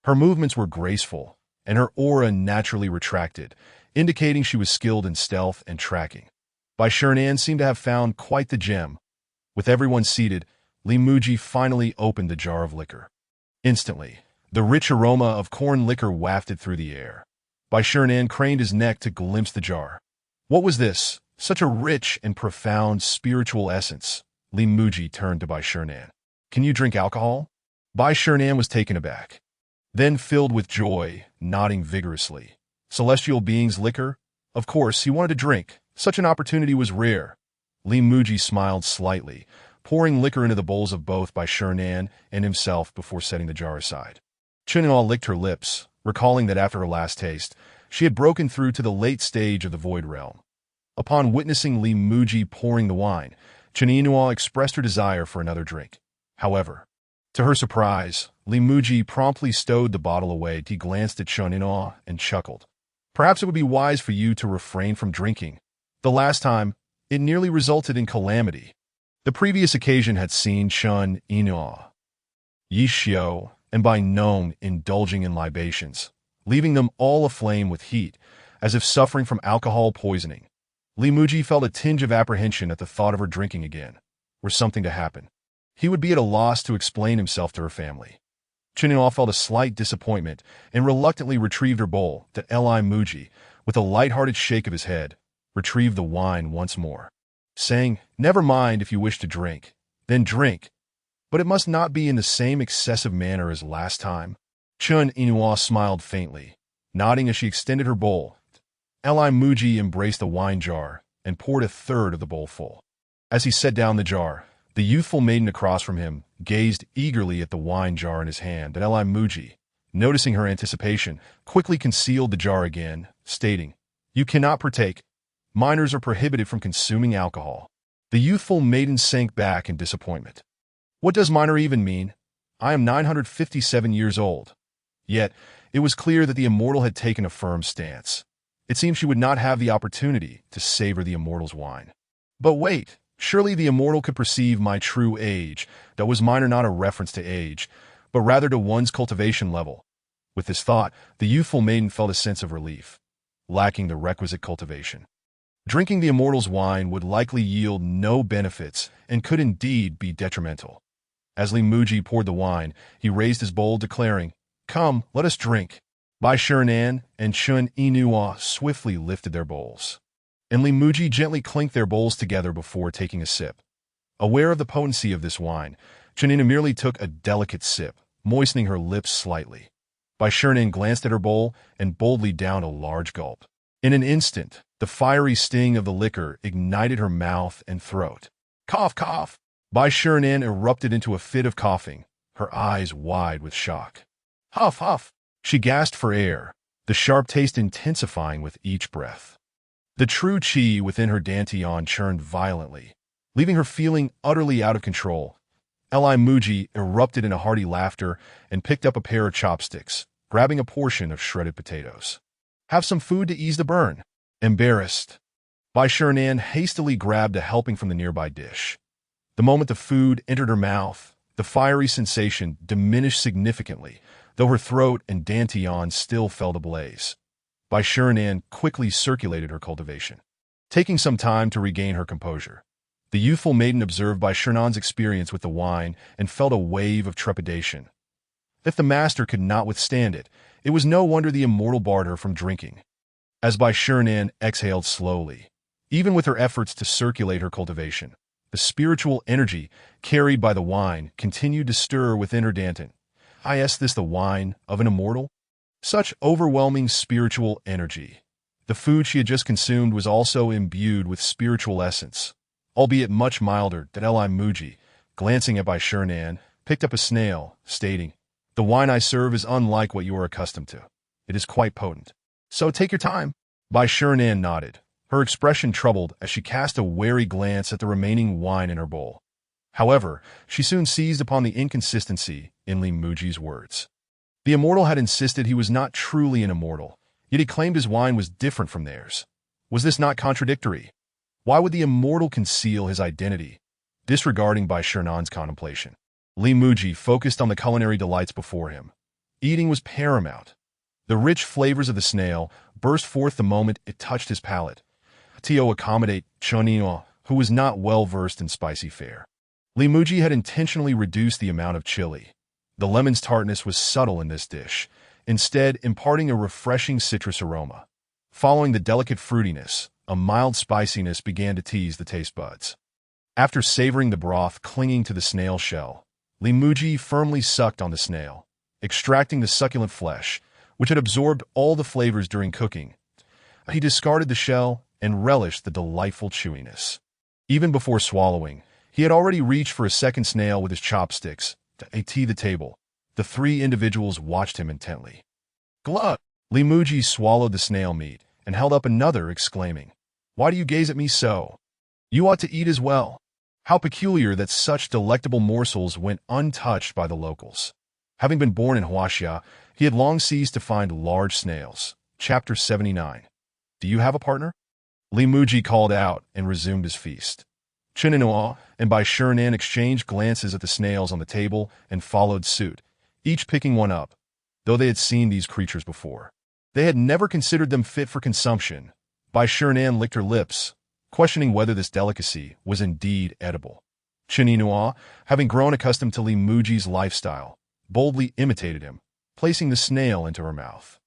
Her movements were graceful, and her aura naturally retracted, indicating she was skilled in stealth and tracking. Bai Shernan seemed to have found quite the gem. With everyone seated, Li Muzhi finally opened the jar of liquor. Instantly, the rich aroma of corn liquor wafted through the air. Bai Shernan craned his neck to glimpse the jar. What was this? Such a rich and profound spiritual essence. Li Muzhi turned to Bai Shernan. "Can you drink alcohol?" Bai Shernan was taken aback, then filled with joy, nodding vigorously. Celestial being's liquor? Of course, he wanted to drink. Such an opportunity was rare. Li Muzhi smiled slightly, pouring liquor into the bowls of both Bai Shernan and himself before setting the jar aside. Chun'inal licked her lips, recalling that after her last taste, she had broken through to the late stage of the void realm. Upon witnessing Li Muzhi pouring the wine, Chun'inal expressed her desire for another drink. However, to her surprise, Li Muzhi promptly stowed the bottle away. He glanced at Chun'inal and chuckled. "Perhaps it would be wise for you to refrain from drinking. The last time, it nearly resulted in calamity." The previous occasion had seen Chun Inua, Yi Xiao, and Bai Nong indulging in libations, leaving them all aflame with heat, as if suffering from alcohol poisoning. Li Muzhi felt a tinge of apprehension at the thought of her drinking again, were something to happen. He would be at a loss to explain himself to her family. Chun'inal felt a slight disappointment and reluctantly retrieved her bowl. Li Muzhi, with a light-hearted shake of his head, retrieved the wine once more, saying, "Never mind if you wish to drink, then drink, but it must not be in the same excessive manner as last time." Chun Inua smiled faintly, nodding as she extended her bowl. Li Muzhi embraced the wine jar and poured a third of the bowl full. As he set down the jar, the youthful maiden across from him gazed eagerly at the wine jar in his hand. Li Muzhi, noticing her anticipation, quickly concealed the jar again, stating, "You cannot partake. Minors are prohibited from consuming alcohol." The youthful maiden sank back in disappointment. What does minor even mean? I am 957 years old. Yet, it was clear that the immortal had taken a firm stance. It seemed she would not have the opportunity to savor the immortal's wine. But wait, surely the immortal could perceive my true age. That was minor, not a reference to age, but rather to one's cultivation level. With this thought, the youthful maiden felt a sense of relief, lacking the requisite cultivation. Drinking the immortal's wine would likely yield no benefits and could indeed be detrimental. As Li Muzhi poured the wine, he raised his bowl, declaring, "Come, let us drink." Bai Shernan and Chun Inua swiftly lifted their bowls, and Li Muzhi gently clinked their bowls together before taking a sip. Aware of the potency of this wine, Chun Inua merely took a delicate sip, moistening her lips slightly. Bai Shernan glanced at her bowl and boldly downed a large gulp. In an instant, the fiery sting of the liquor ignited her mouth and throat. "Cough, cough!" Bai Shernan erupted into a fit of coughing, her eyes wide with shock. "Huff, huff!" She gasped for air, the sharp taste intensifying with each breath. The true qi within her dantian churned violently, leaving her feeling utterly out of control. Li Muzhi erupted in a hearty laughter and picked up a pair of chopsticks, grabbing a portion of shredded potatoes. "Have some food to ease the burn." Embarrassed, Bai Shernan hastily grabbed a helping from the nearby dish. The moment the food entered her mouth, the fiery sensation diminished significantly, though her throat and dantian still felt ablaze. Bai Shernan quickly circulated her cultivation, taking some time to regain her composure. The youthful maiden observed Bai Shernan's experience with the wine and felt a wave of trepidation. If the master could not withstand it, it was no wonder the immortal barred her from drinking. As Bai Shernan exhaled slowly, even with her efforts to circulate her cultivation, the spiritual energy carried by the wine continued to stir within her. Danton. Is this the wine of an immortal? Such overwhelming spiritual energy. The food she had just consumed was also imbued with spiritual essence, albeit much milder. Muzhi, glancing at Bai Shernan, picked up a snail, stating, "The wine I serve is unlike what you are accustomed to. It is quite potent. So take your time." Bai Shernan nodded, her expression troubled as she cast a wary glance at the remaining wine in her bowl. However, she soon seized upon the inconsistency in Muzhi's words. The immortal had insisted he was not truly an immortal, yet he claimed his wine was different from theirs. Was this not contradictory? Why would the immortal conceal his identity? Disregarding Bai Shernan's contemplation, Muzhi focused on the culinary delights before him. Eating was paramount. The rich flavors of the snail burst forth the moment it touched his palate. To accommodate Chunino, who was not well versed in spicy fare, Muzhi had intentionally reduced the amount of chili. The lemon's tartness was subtle in this dish, instead imparting a refreshing citrus aroma. Following the delicate fruitiness, a mild spiciness began to tease the taste buds. After savoring the broth clinging to the snail shell, Muzhi firmly sucked on the snail, extracting the succulent flesh, which had absorbed all the flavors during cooking. He discarded the shell and relished the delightful chewiness. Even before swallowing, he had already reached for a second snail with his chopsticks. At the table, the three individuals watched him intently. "Glug!" Muzhi swallowed the snail meat and held up another, exclaiming, "Why do you gaze at me so? You ought to eat as well." How peculiar that such delectable morsels went untouched by the locals. Having been born in Huaxia, he had long ceased to find large snails. Chapter 79. "Do you have a partner?" Muzhi called out and resumed his feast. Chininoa and Bai Shernan exchanged glances at the snails on the table and followed suit, each picking one up. Though they had seen these creatures before, they had never considered them fit for consumption. Bai Shernan licked her lips, questioning whether this delicacy was indeed edible. Chininoa, having grown accustomed to Muzhi's lifestyle, boldly imitated him, placing the snail into her mouth.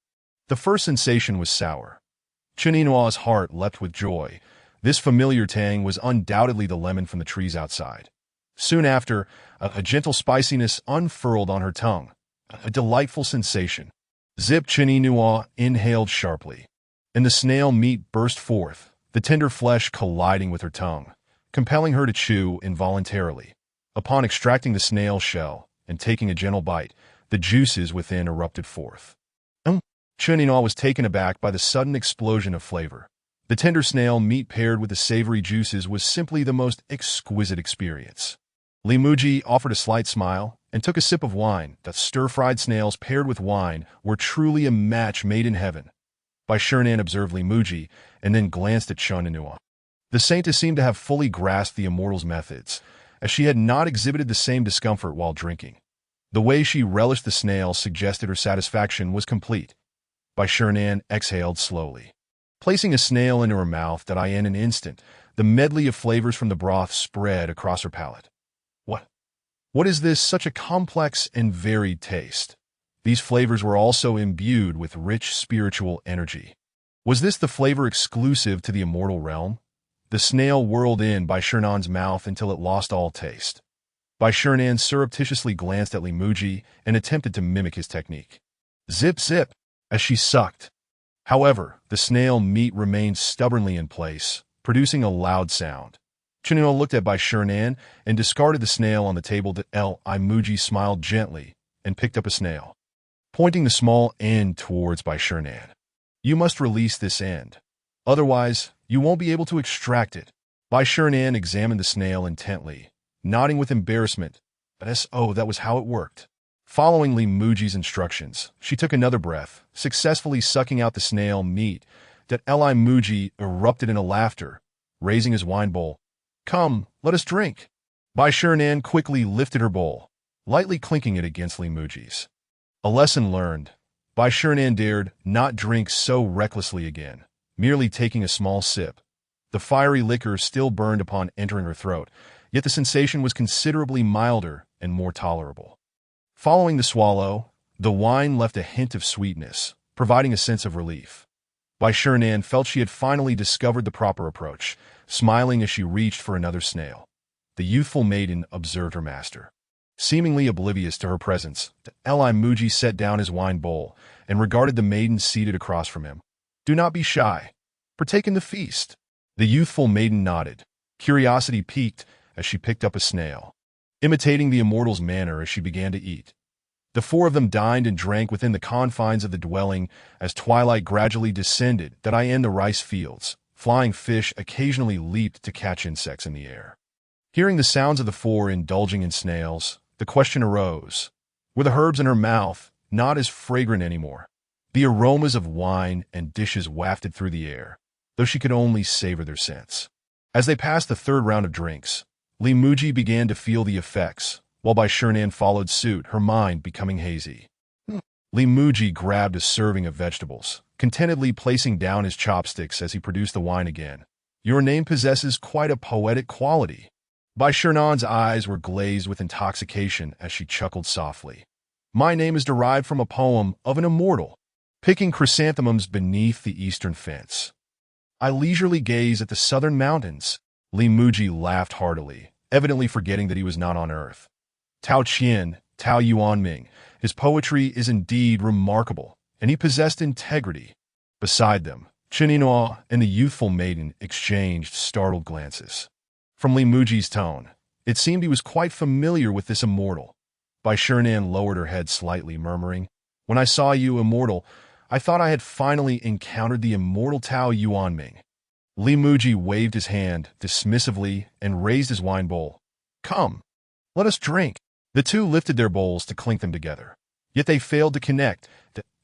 The first sensation was sour. Chininoa's heart leapt with joy. This familiar tang was undoubtedly the lemon from the trees outside. Soon after, a gentle spiciness unfurled on her tongue, a delightful sensation. Zip Chininoa inhaled sharply, and the snail meat burst forth, the tender flesh colliding with her tongue, compelling her to chew involuntarily. Upon extracting the snail shell and taking a gentle bite, the juices within erupted forth. Chininoa was taken aback by the sudden explosion of flavor. The tender snail meat paired with the savory juices was simply the most exquisite experience. Muzhi offered a slight smile and took a sip of wine. That stir-fried snails paired with wine were truly a match made in heaven. Bai Shernan observed Muzhi and then glanced at Chuninoa. The Saintess seemed to have fully grasped the immortal's methods, as she had not exhibited the same discomfort while drinking. The way she relished the snail suggested her satisfaction was complete. Bai Shernan exhaled slowly, placing a snail into her mouth. In an instant, the medley of flavors from the broth spread across her palate. What is this? Such a complex and varied taste. These flavors were also imbued with rich spiritual energy. Was this the flavor exclusive to the immortal realm? The snail whirled in Bai Shernan's mouth until it lost all taste. Bai Shernan surreptitiously glanced at Muzhi and attempted to mimic his technique. Zip, zip, as she sucked. However, the snail meat remained stubbornly in place, producing a loud sound. Chinino looked at Bai Shernan and discarded the snail on the table. Muzhi smiled gently and picked up a snail, pointing the small end towards Bai Shernan. "You must release this end. Otherwise, you won't be able to extract it." Bai Shernan examined the snail intently, nodding with embarrassment. That was how it worked. Following Muzhi's instructions, she took another breath, successfully sucking out the snail meat. Muzhi erupted into laughter, raising his wine bowl. "Come, let us drink." Bai Shernan quickly lifted her bowl, lightly clinking it against Muzhi's. A lesson learned. Bai Shernan dared not drink so recklessly again, merely taking a small sip. The fiery liquor still burned upon entering her throat, yet the sensation was considerably milder and more tolerable. Following the swallow, the wine left a hint of sweetness, providing a sense of relief. Bai Shernan felt she had finally discovered the proper approach, smiling as she reached for another snail. The youthful maiden observed her master. Seemingly oblivious to her presence, Muzhi set down his wine bowl and regarded the maiden seated across from him. "Do not be shy. Partake in the feast." The youthful maiden nodded, curiosity piqued as she picked up a snail, imitating the immortal's manner as she began to eat. The four of them dined and drank within the confines of the dwelling as twilight gradually descended in the rice fields. Flying fish occasionally leaped to catch insects in the air. Hearing the sounds of the four indulging in snails, the question arose, were the herbs in her mouth not as fragrant anymore? The aromas of wine and dishes wafted through the air, though she could only savor their scents. As they passed the third round of drinks, Muzhi began to feel the effects, while Bai Shernan followed suit, her mind becoming hazy. Muzhi grabbed a serving of vegetables, contentedly placing down his chopsticks as he produced the wine again. "Your name possesses quite a poetic quality." Bai Shernan's eyes were glazed with intoxication as she chuckled softly. "My name is derived from a poem of an immortal, picking chrysanthemums beneath the eastern fence. I leisurely gaze at the southern mountains." Muzhi laughed heartily, evidently forgetting that he was not on earth. Tao Qian, Tao Yuanming, his poetry is indeed remarkable, and he possessed integrity. Beside them, Chen Yinhua and the youthful maiden exchanged startled glances. From Muzhi's tone, it seemed he was quite familiar with this immortal. Bai Shernan lowered her head slightly, murmuring, "When I saw you, immortal, I thought I had finally encountered the immortal Tao Yuanming." Muzhi waved his hand dismissively and raised his wine bowl. "Come, let us drink." The two lifted their bowls to clink them together, yet they failed to connect.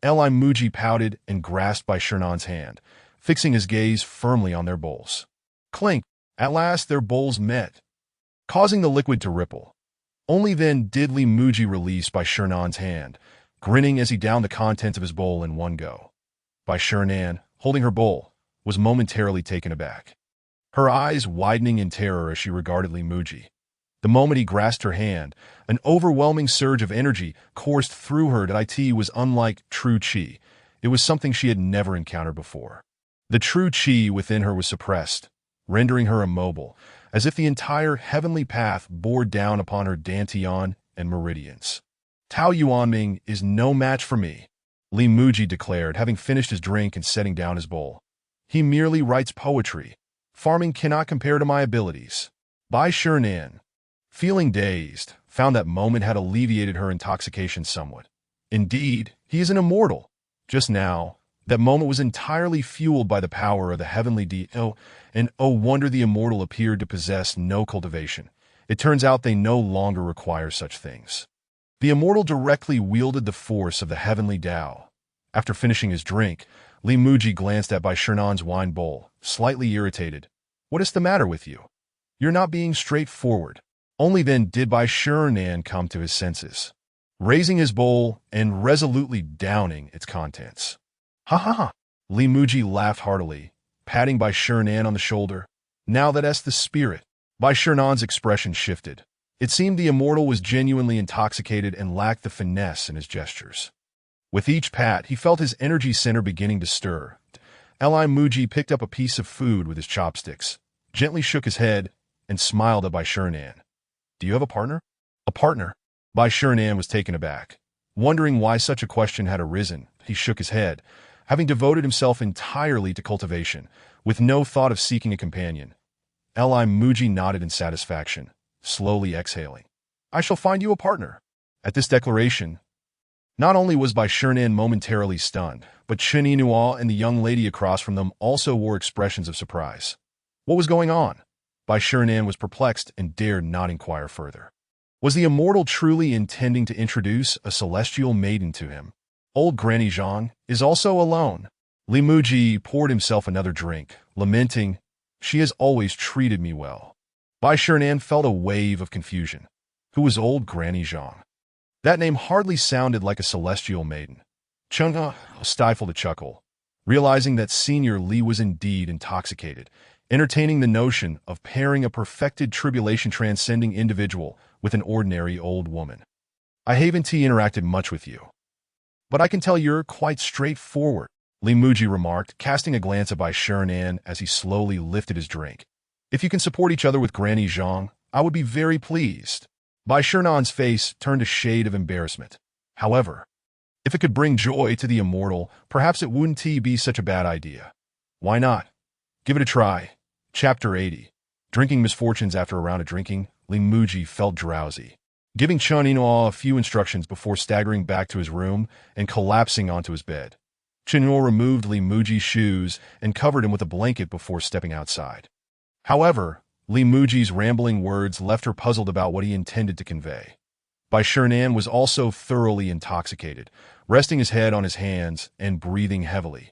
Muzhi pouted and grasped Bai Shernan's hand, fixing his gaze firmly on their bowls. Clink! At last their bowls met, causing the liquid to ripple. Only then did Muzhi release Bai Shernan's hand, grinning as he downed the contents of his bowl in one go. Bai Shernan, holding her bowl, was momentarily taken aback, her eyes widening in terror as she regarded Muzhi. The moment he grasped her hand, an overwhelming surge of energy coursed through her that it was unlike true qi. It was something she had never encountered before. The true qi within her was suppressed, rendering her immobile, as if the entire heavenly path bore down upon her dantian and meridians. "Tao Yuanming is no match for me," Muzhi declared, having finished his drink and setting down his bowl. "He merely writes poetry. Farming cannot compare to my abilities." Bai Shernan, feeling dazed, found that moment had alleviated her intoxication somewhat. Indeed, he is an immortal. Just now, that moment was entirely fueled by the power of the heavenly deity, and oh wonder the immortal appeared to possess no cultivation. It turns out they no longer require such things. The immortal directly wielded the force of the heavenly Tao. After finishing his drink, Muzhi glanced at Bai Shernan's wine bowl, slightly irritated. "What is the matter with you? You're not being straightforward." Only then did Bai Shernan come to his senses, raising his bowl and resolutely downing its contents. "Ha ha ha!" Muzhi laughed heartily, patting Bai Shernan on the shoulder. "Now that's the spirit." Bai Shernan's expression shifted. It seemed the immortal was genuinely intoxicated and lacked the finesse in his gestures. With each pat, he felt his energy center beginning to stir. Muzhi picked up a piece of food with his chopsticks, gently shook his head, and smiled at Bai Shernan. "Do you have a partner?" "A partner?" Bai Shernan was taken aback. Wondering why such a question had arisen, he shook his head, having devoted himself entirely to cultivation, with no thought of seeking a companion. Muzhi nodded in satisfaction, slowly exhaling. "I shall find you a partner." At this declaration, not only was Bai Shernan momentarily stunned, but Chen Yinhua and the young lady across from them also wore expressions of surprise. What was going on? Bai Shernan was perplexed and dared not inquire further. Was the immortal truly intending to introduce a celestial maiden to him? Old Granny Zhang is also alone. Muzhi poured himself another drink, lamenting, "She has always treated me well." Bai Shernan felt a wave of confusion. Who was old Granny Zhang? That name hardly sounded like a celestial maiden. Chenghe stifled a chuckle, realizing that Senior Li was indeed intoxicated. entertaining the notion of pairing a perfected tribulation-transcending individual with an ordinary old woman. I haven't interacted much with you, but I can tell you're quite straightforward, Muzhi remarked, casting a glance at Bai Shernan as he slowly lifted his drink. If you can support each other with Granny Zhang, I would be very pleased. Bai Shernan's face turned a shade of embarrassment. However, if it could bring joy to the immortal, perhaps it wouldn't be such a bad idea. Why not? Give it a try. Chapter 80. Drinking misfortunes. After a round of drinking, Muzhi felt drowsy, giving Chen Yinhua a few instructions before staggering back to his room and collapsing onto his bed. Chen Yinhua removed Muzhi's shoes and covered him with a blanket before stepping outside. However, Muzhi's rambling words left her puzzled about what he intended to convey. Bai Shernan was also thoroughly intoxicated, resting his head on his hands and breathing heavily.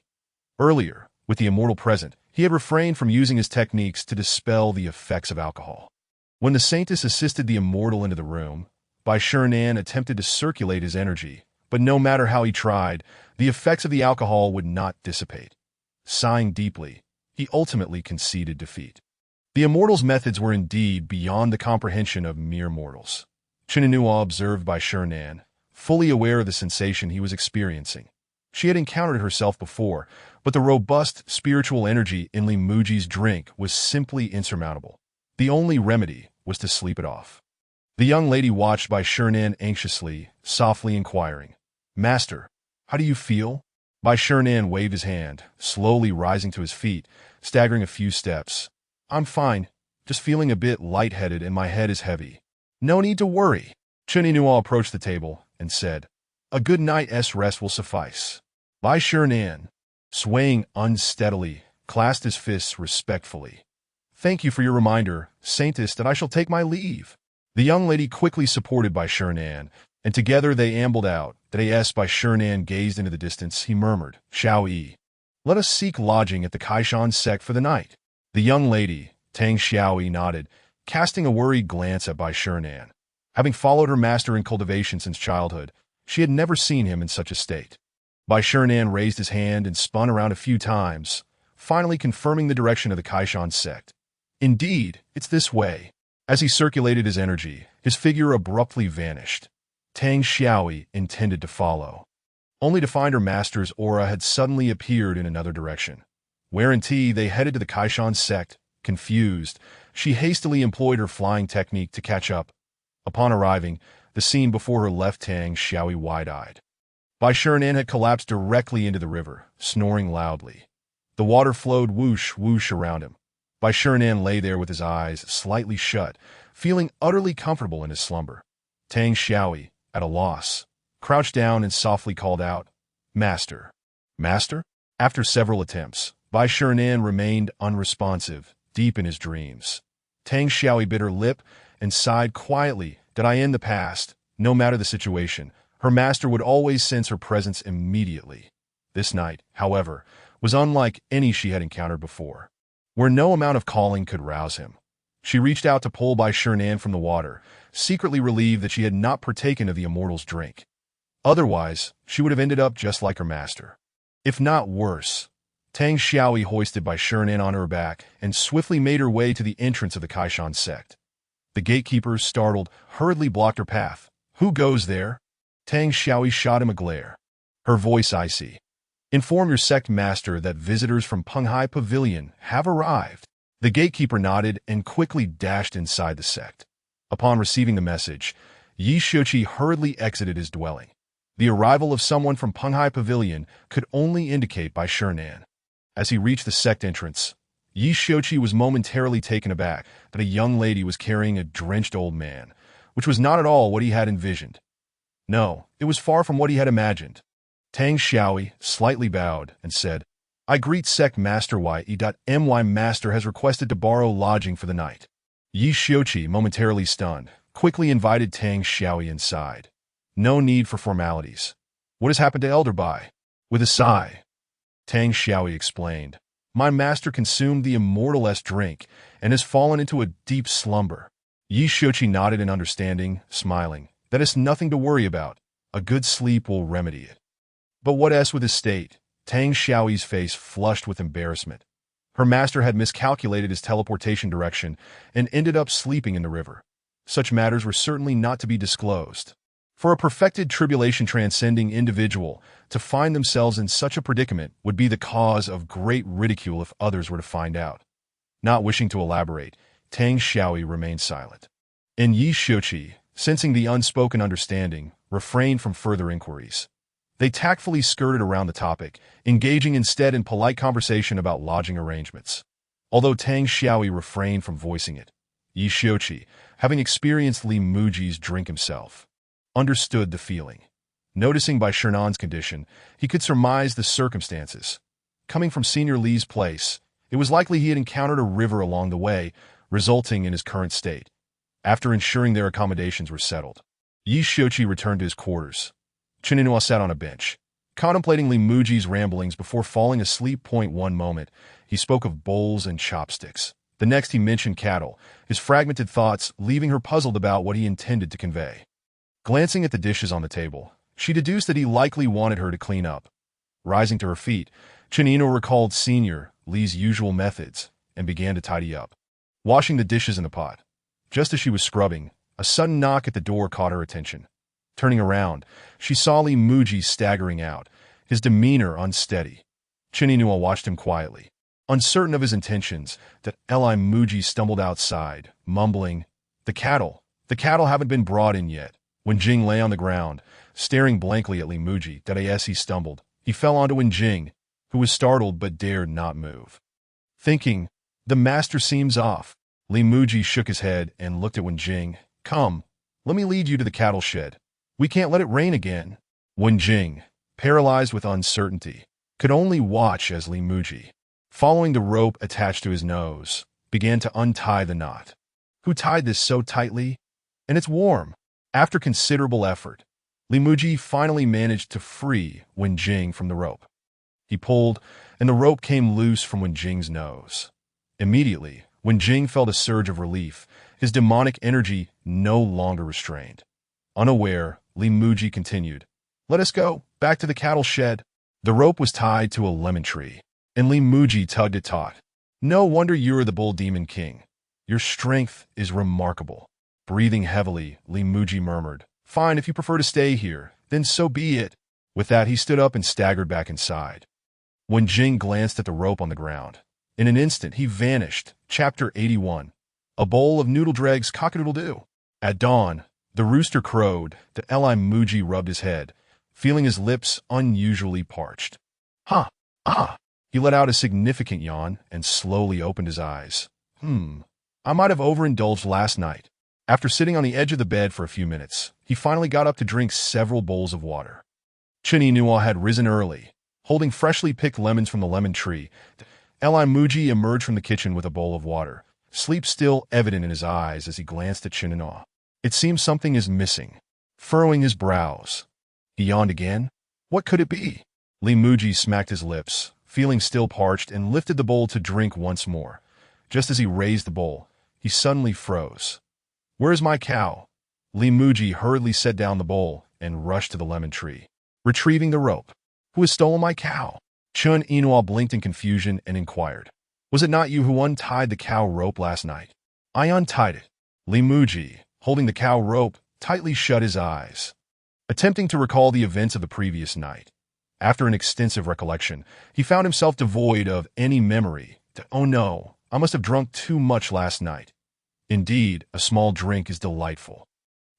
Earlier, with the immortal present, he had refrained from using his techniques to dispel the effects of alcohol. When the Saintess assisted the immortal into the room, Bai Shernan attempted to circulate his energy, but no matter how he tried, the effects of the alcohol would not dissipate. Sighing deeply, he ultimately conceded defeat. The immortal's methods were indeed beyond the comprehension of mere mortals. Chen Yinhua observed Bai Shernan, fully aware of the sensation he was experiencing. She had encountered it herself before, but the robust spiritual energy in Muzhi's drink was simply insurmountable. The only remedy was to sleep it off. The young lady watched Bai Shernan anxiously, softly inquiring, "Master, how do you feel?" Bai Shernan waved his hand, slowly rising to his feet, staggering a few steps. "I'm fine, just feeling a bit lightheaded and my head is heavy." "No need to worry." Chen Yinhua approached the table and said, "A good night's rest will suffice." Bai Shernan, swaying unsteadily, clasped his fists respectfully. "Thank you for your reminder, Saintess, that I shall take my leave." The young lady quickly supported Bai Shernan, and together they ambled out. As Bai Shernan gazed into the distance, he murmured, "Shall we? Let us seek lodging at the Kaishan sect for the night." The young lady, Tang Xiaoyi, nodded, casting a worried glance at Bai Shernan. Having followed her master in cultivation since childhood, she had never seen him in such a state. Bai Shernan raised his hand and spun around a few times, finally confirming the direction of the Kaishan sect. "Indeed, it's this way." As he circulated his energy, his figure abruptly vanished. Tang Xiaoyi intended to follow, only to find her master's aura had suddenly appeared in another direction. Whereunto they headed to the Kaishan sect. Confused, she hastily employed her flying technique to catch up. Upon arriving, the scene before her left Tang Xiaoyi wide-eyed. Bai Shernan had collapsed directly into the river, snoring loudly. The water flowed whoosh, whoosh around him. Bai Shernan lay there with his eyes slightly shut, feeling utterly comfortable in his slumber. Tang Xiaoyi, at a loss, crouched down and softly called out, "Master." "Master?" After several attempts, Bai Shernan remained unresponsive, deep in his dreams. Tang Xiaoyi bit her lip and sighed quietly. In the past, no matter the situation, her master would always sense her presence immediately. This night, however, was unlike any she had encountered before, where no amount of calling could rouse him. She reached out to pull Bai Shernan from the water, secretly relieved that she had not partaken of the immortal's drink. Otherwise, she would have ended up just like her master, if not worse. Tang Xiaoyi hoisted Bai Shernan on her back and swiftly made her way to the entrance of the Kaishan sect. The gatekeepers, startled, hurriedly blocked her path. "Who goes there?" Tang Xiaoyi shot him a glare, her voice icy. "Inform your sect master that visitors from Penghai Pavilion have arrived." The gatekeeper nodded and quickly dashed inside the sect. Upon receiving the message, Yi Shochi hurriedly exited his dwelling. The arrival of someone from Penghai Pavilion could only indicate Bai Shernan. As he reached the sect entrance, Yi Shochi was momentarily taken aback that a young lady was carrying a drenched old man, which was not at all what he had envisioned. No, it was far from what he had imagined. Tang Xiaoyi slightly bowed and said, "I greet sect master Ye.My master has requested to borrow lodging for the night." Yi Shochi, momentarily stunned, quickly invited Tang Xiaoyi inside. "No need for formalities. What has happened to Elder Bai?" With a sigh, Tang Xiaoyi explained, "My master consumed the immortal's drink and has fallen into a deep slumber." Yi Shochi nodded in understanding, smiling. "That is nothing to worry about. A good sleep will remedy it." "But what with his state?" Tang Xiaoyi's face flushed with embarrassment. Her master had miscalculated his teleportation direction and ended up sleeping in the river. Such matters were certainly not to be disclosed. For a perfected tribulation-transcending individual to find themselves in such a predicament would be the cause of great ridicule if others were to find out. Not wishing to elaborate, Tang Xiaoyi remained silent. And Yi Shouqi, sensing the unspoken understanding, refrained from further inquiries. They tactfully skirted around the topic, engaging instead in polite conversation about lodging arrangements. Although Tang Xiaoyi refrained from voicing it, Yi Shouqi, having experienced Li Muji's drink himself, understood the feeling. Noticing by Shernan's condition, he could surmise the circumstances. Coming from Senior Li's place, it was likely he had encountered a river along the way, resulting in his current state. After ensuring their accommodations were settled, Yi Shouqi returned to his quarters. Chen Yinhua sat on a bench, contemplating Li Muji's ramblings before falling asleep. One moment, he spoke of bowls and chopsticks. The next he mentioned cattle, his fragmented thoughts leaving her puzzled about what he intended to convey. Glancing at the dishes on the table, she deduced that he likely wanted her to clean up. Rising to her feet, Chen Yinhua recalled Senior Li's usual methods and began to tidy up, washing the dishes in the pot. Just as she was scrubbing, a sudden knock at the door caught her attention. Turning around, she saw Li Muji staggering out, his demeanor unsteady. Chen Yinhua watched him quietly, uncertain of his intentions. That Li Muji stumbled outside, mumbling, The cattle haven't been brought in yet." When Jing lay on the ground, staring blankly at Li Muji, that as he stumbled, he fell onto Wenjing, who was startled but dared not move. Thinking, "The master seems off," Li Muji shook his head and looked at Wenjing. "Come, let me lead you to the cattle shed. We can't let it rain again." Wenjing, paralyzed with uncertainty, could only watch as Li Muji, following the rope attached to his nose, began to untie the knot. Who tied this so tightly? And it's warm. After considerable effort, Li Muji finally managed to free Wenjing from the rope. He pulled, and the rope came loose from Wenjing's nose. Immediately, Wenjing felt a surge of relief, his demonic energy no longer restrained. Unaware, Li Muji continued, "Let us go, back to the cattle shed." The rope was tied to a lemon tree, and Li Muji tugged it taut. "No wonder you are the Bull Demon King. Your strength is remarkable." Breathing heavily, Li Muji murmured, "Fine, if you prefer to stay here, then so be it." With that, he stood up and staggered back inside. Wenjing glanced at the rope on the ground. In an instant, he vanished. Chapter 81. A bowl of noodle dregs cock-a-doodle-doo. At dawn, the rooster crowed. The Li Muji rubbed his head, feeling his lips unusually parched. "Huh, ah." He let out a significant yawn and slowly opened his eyes. I might have overindulged last night." After sitting on the edge of the bed for a few minutes, he finally got up to drink several bowls of water. Chen Yinhua had risen early, holding freshly picked lemons from the lemon tree. Li Muji emerged from the kitchen with a bowl of water, sleep still evident in his eyes as he glanced at Chen Yinhua. It seems something is missing. Furrowing his brows, he yawned again. What could it be? Li Muji smacked his lips, feeling still parched, and lifted the bowl to drink once more. Just as he raised the bowl, he suddenly froze. "Where's my cow?" Li Muji hurriedly set down the bowl and rushed to the lemon tree, retrieving the rope. "Who has stolen my cow?" Chen Yinhua blinked in confusion and inquired, "Was it not you who untied the cow rope last night?" "I untied it." Li Muji, holding the cow rope, tightly shut his eyes, attempting to recall the events of the previous night. After an extensive recollection, he found himself devoid of any memory. "Oh no, I must have drunk too much last night." Indeed, a small drink is delightful,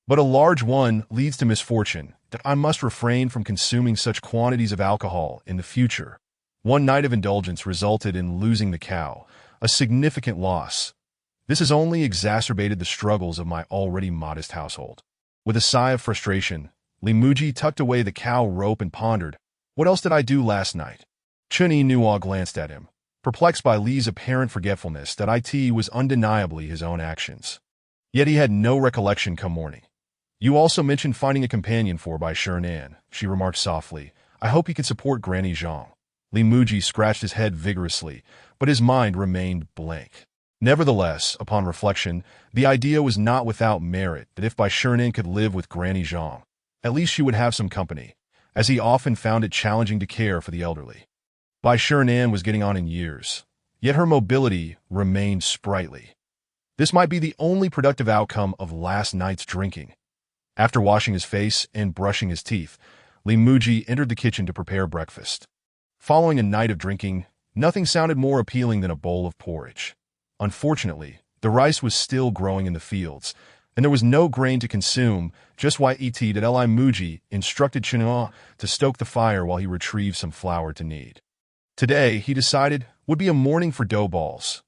but a large one leads to misfortune. That I must refrain from consuming such quantities of alcohol in the future. One night of indulgence resulted in losing the cow, a significant loss. This has only exacerbated the struggles of my already modest household. With a sigh of frustration, Li Muji tucked away the cow rope and pondered, "What else did I do last night?" Chen Yinhua glanced at him, perplexed by Li's apparent forgetfulness that it was undeniably his own actions. Yet he had no recollection come morning. "You also mentioned finding a companion by Shernan," she remarked softly. "I hope he can support Granny Zhang." Li Muji scratched his head vigorously, but his mind remained blank. Nevertheless, upon reflection, the idea was not without merit that if Shernan could live with Granny Zhang, at least she would have some company, as he often found it challenging to care for the elderly. Shernan was getting on in years, yet her mobility remained sprightly. This might be the only productive outcome of last night's drinking. After washing his face and brushing his teeth, Muzhi entered the kitchen to prepare breakfast. Following a night of drinking, nothing sounded more appealing than a bowl of porridge. Unfortunately, the rice was still growing in the fields, and there was no grain to consume, just why Muzhi instructed Chinua to stoke the fire while he retrieved some flour to knead. Today, he decided, would be a morning for dough balls.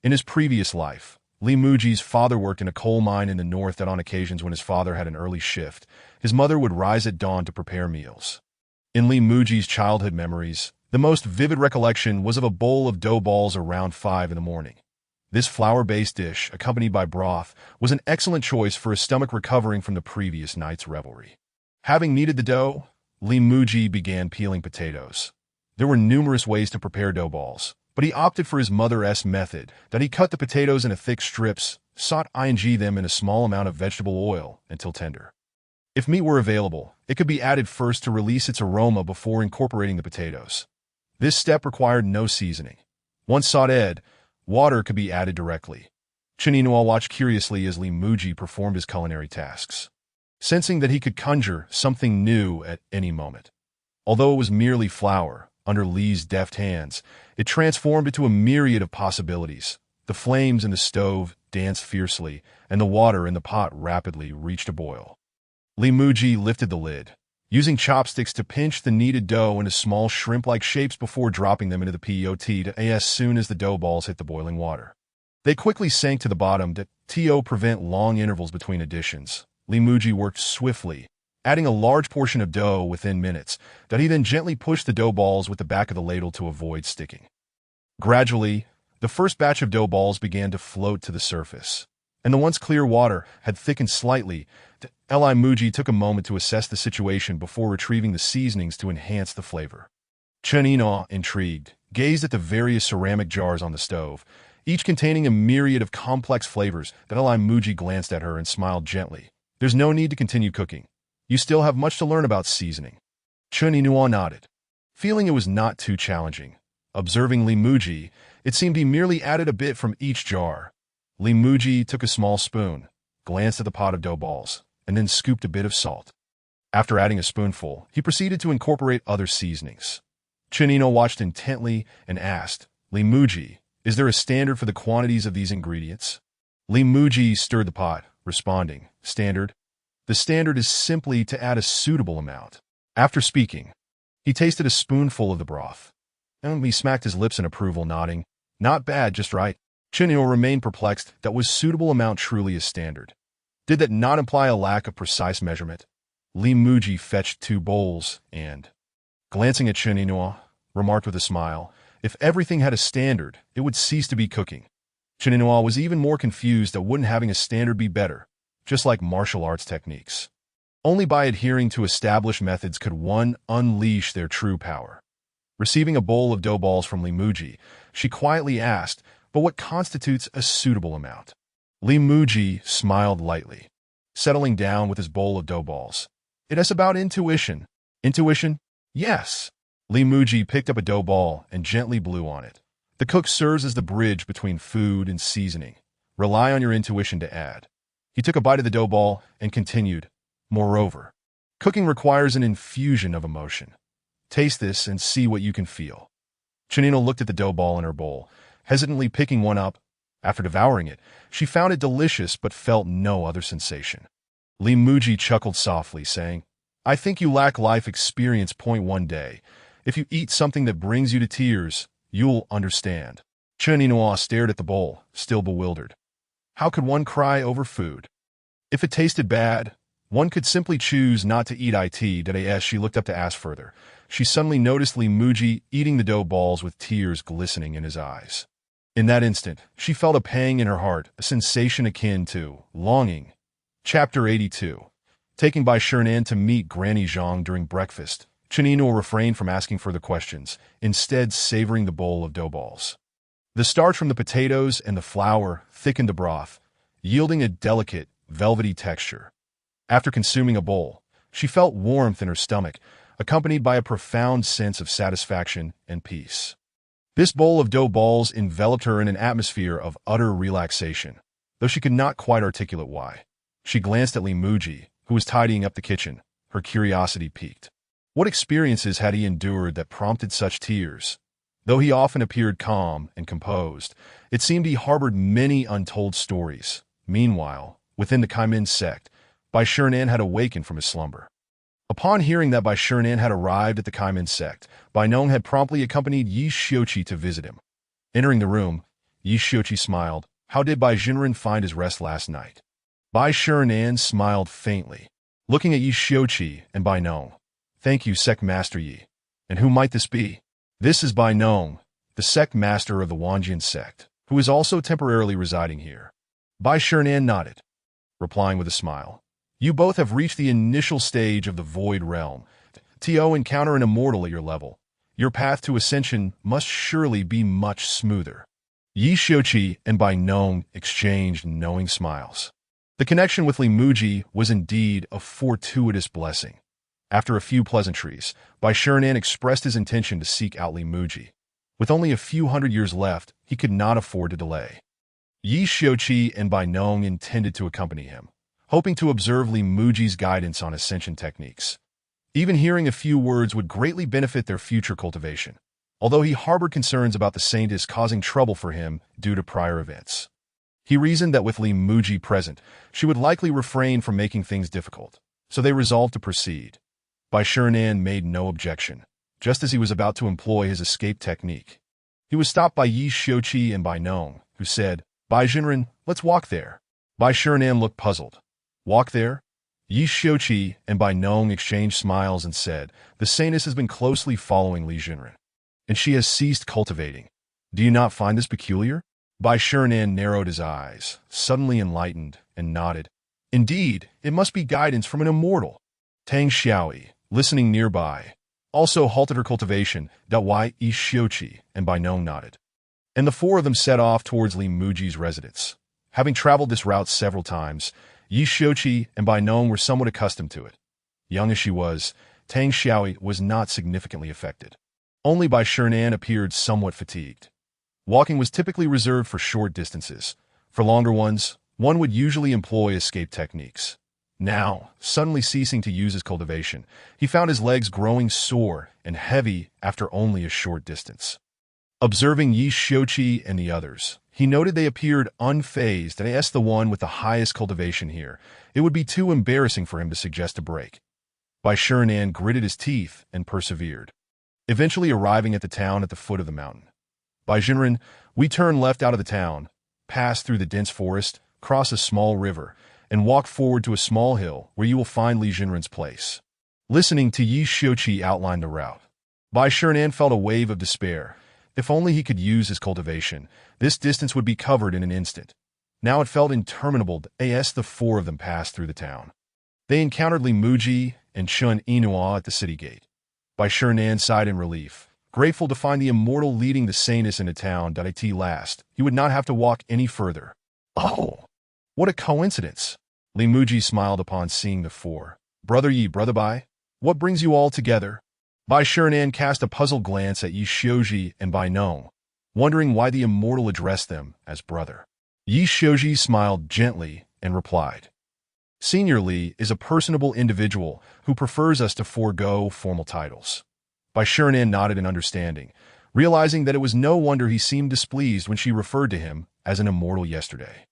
In his previous life, Muzhi's father worked in a coal mine in the north that on occasions when his father had an early shift, his mother would rise at dawn to prepare meals. In Muzhi's childhood memories, the most vivid recollection was of a bowl of dough balls around 5 in the morning. This flour-based dish, accompanied by broth, was an excellent choice for a stomach recovering from the previous night's revelry. Having kneaded the dough, Muzhi began peeling potatoes. There were numerous ways to prepare dough balls, but he opted for his mother's method, that he cut the potatoes into thick strips, sauté them in a small amount of vegetable oil until tender. If meat were available, it could be added first to release its aroma before incorporating the potatoes. This step required no seasoning. Once sautéed, water could be added directly. Chinua watched curiously as Muzhi performed his culinary tasks, sensing that he could conjure something new at any moment. Although it was merely flour, under Li's deft hands, it transformed into a myriad of possibilities. The flames in the stove danced fiercely, and the water in the pot rapidly reached a boil. Muzhi lifted the lid, using chopsticks to pinch the kneaded dough into small shrimp-like shapes before dropping them into the pot as soon as the dough balls hit the boiling water. They quickly sank to the bottom to prevent long intervals between additions. Muzhi worked swiftly, adding a large portion of dough within minutes, that he then gently pushed the dough balls with the back of the ladle to avoid sticking. Gradually, the first batch of dough balls began to float to the surface, and the once clear water had thickened slightly. Muzhi took a moment to assess the situation before retrieving the seasonings to enhance the flavor. Chinua, intrigued, gazed at the various ceramic jars on the stove, each containing a myriad of complex flavors. Muzhi glanced at her and smiled gently. There's no need to continue cooking. You still have much to learn about seasoning. Chinua nodded, feeling it was not too challenging. Observing Muzhi, it seemed he merely added a bit from each jar. Muzhi took a small spoon, glanced at the pot of dough balls, and then scooped a bit of salt. After adding a spoonful, he proceeded to incorporate other seasonings. Chinua watched intently and asked, Muzhi, is there a standard for the quantities of these ingredients? Muzhi stirred the pot, responding, standard? The standard is simply to add a suitable amount. After speaking, he tasted a spoonful of the broth, and he smacked his lips in approval, nodding, not bad, just right. Chinua remained perplexed. That was suitable amount truly a standard. Did that not imply a lack of precise measurement? Muzhi fetched 2 bowls and, glancing at Chinua, remarked with a smile, if everything had a standard, it would cease to be cooking. Chinua was even more confused that wouldn't having a standard be better, just like martial arts techniques. Only by adhering to established methods could one unleash their true power. Receiving a bowl of dough balls from Muzhi, she quietly asked, but what constitutes a suitable amount? Muzhi smiled lightly, settling down with his bowl of dough balls. It is about intuition. Intuition? Yes. Muzhi picked up a dough ball and gently blew on it. The cook serves as the bridge between food and seasoning. Rely on your intuition to add. He took a bite of the dough ball and continued, moreover, cooking requires an infusion of emotion. Taste this and see what you can feel. Chinina looked at the dough ball in her bowl, hesitantly picking one up. After devouring it, she found it delicious but felt no other sensation. Muzhi chuckled softly, saying, I think you lack life experience. One day, if you eat something that brings you to tears, you'll understand. Chinua stared at the bowl, still bewildered. How could one cry over food? If it tasted bad, one could simply choose not to eat it. As she looked up to ask further, she suddenly noticed Muzhi eating the dough balls with tears glistening in his eyes. In that instant, she felt a pang in her heart, a sensation akin to longing. Chapter 82. Taken by Shernan to meet Granny Zhang during breakfast, Chinina refrained from asking further questions, instead savoring the bowl of dough balls. The starch from the potatoes and the flour thickened the broth, yielding a delicate, velvety texture. After consuming a bowl, she felt warmth in her stomach, accompanied by a profound sense of satisfaction and peace. This bowl of dough balls enveloped her in an atmosphere of utter relaxation, though she could not quite articulate why. She glanced at Muzhi, who was tidying up the kitchen, her curiosity piqued. What experiences had he endured that prompted such tears? Though he often appeared calm and composed, it seemed he harbored many untold stories. Meanwhile, within the Kaimin sect, Bai Shernan had awakened from his slumber. Upon hearing that Bai Shernan had arrived at the Kaimin sect, Bai Nong had promptly accompanied Yi Xiuqi to visit him. Entering the room, Yi Xiuqi smiled. How did Bai Jinren find his rest last night? Bai Shernan smiled faintly, looking at Yi Xiuqi and Bai Nong. Thank you, sect master Yi. And who might this be? This is Bai Nong, the sect master of the Wanjian sect, who is also temporarily residing here. Bai Shernan nodded, replying with a smile. You both have reached the initial stage of the Void Realm. To encounter an immortal at your level, your path to ascension must surely be much smoother. Yi Xiuqi and Bai Nong exchanged knowing smiles. The connection with Muzhi was indeed a fortuitous blessing. After a few pleasantries, Bai Shernan expressed his intention to seek out Muzhi. With only a few hundred years left, he could not afford to delay. Yi Xiuqi and Bai Nong intended to accompany him, hoping to observe Muzhi's guidance on ascension techniques. Even hearing a few words would greatly benefit their future cultivation, although he harbored concerns about the Saintess causing trouble for him due to prior events. He reasoned that with Muzhi present, she would likely refrain from making things difficult, so they resolved to proceed. Bai Shernan made no objection, just as he was about to employ his escape technique. He was stopped by Yi Xiuqi and Bai Nong, who said, Bai Jinren, let's walk there. Bai Shernan looked puzzled. Walk there? Yi Xiuqi and Bai Nong exchanged smiles and said, the Saintess has been closely following Li Jinren, and she has ceased cultivating. Do you not find this peculiar? Bai Shernan narrowed his eyes, suddenly enlightened, and nodded. Indeed, it must be guidance from an immortal. Tang Xiaoi, listening nearby, also halted her cultivation. Yi Xiuqi and Bai Nong nodded, and the four of them set off towards Muzhi's residence. Having traveled this route several times, Yi Xiuqi and Bai Nong were somewhat accustomed to it. Young as she was, Tang Xiaoi was not significantly affected. Only Bai Shernan appeared somewhat fatigued. Walking was typically reserved for short distances. For longer ones, one would usually employ escape techniques. Now, suddenly ceasing to use his cultivation, he found his legs growing sore and heavy after only a short distance. Observing Yi Xiuqi and the others, he noted they appeared unfazed and asked the one with the highest cultivation here. It would be too embarrassing for him to suggest a break. Bai Shernan gritted his teeth and persevered, eventually arriving at the town at the foot of the mountain. Bai Jinren, we turn left out of the town, pass through the dense forest, cross a small river, and walk forward to a small hill where you will find Li Jinren's place. Listening to Yi Xiuqi outline the route, Bai Shernan felt a wave of despair. If only he could use his cultivation, this distance would be covered in an instant. Now it felt interminable as the four of them passed through the town. They encountered Muzhi and Chun Inua at the city gate. Bai Shernan sighed in relief, grateful to find the immortal leading the Saintess into town. At last, he would not have to walk any further. Oh, what a coincidence! Muzhi smiled upon seeing the four. Brother Yi, brother Bai, what brings you all together? Bai Shernan cast a puzzled glance at Yi Xiuqi and Bai Nong, wondering why the immortal addressed them as brother. Yi Xiuqi smiled gently and replied, Senior Li is a personable individual who prefers us to forego formal titles. Bai Shernan nodded in understanding, realizing that it was no wonder he seemed displeased when she referred to him as an immortal yesterday.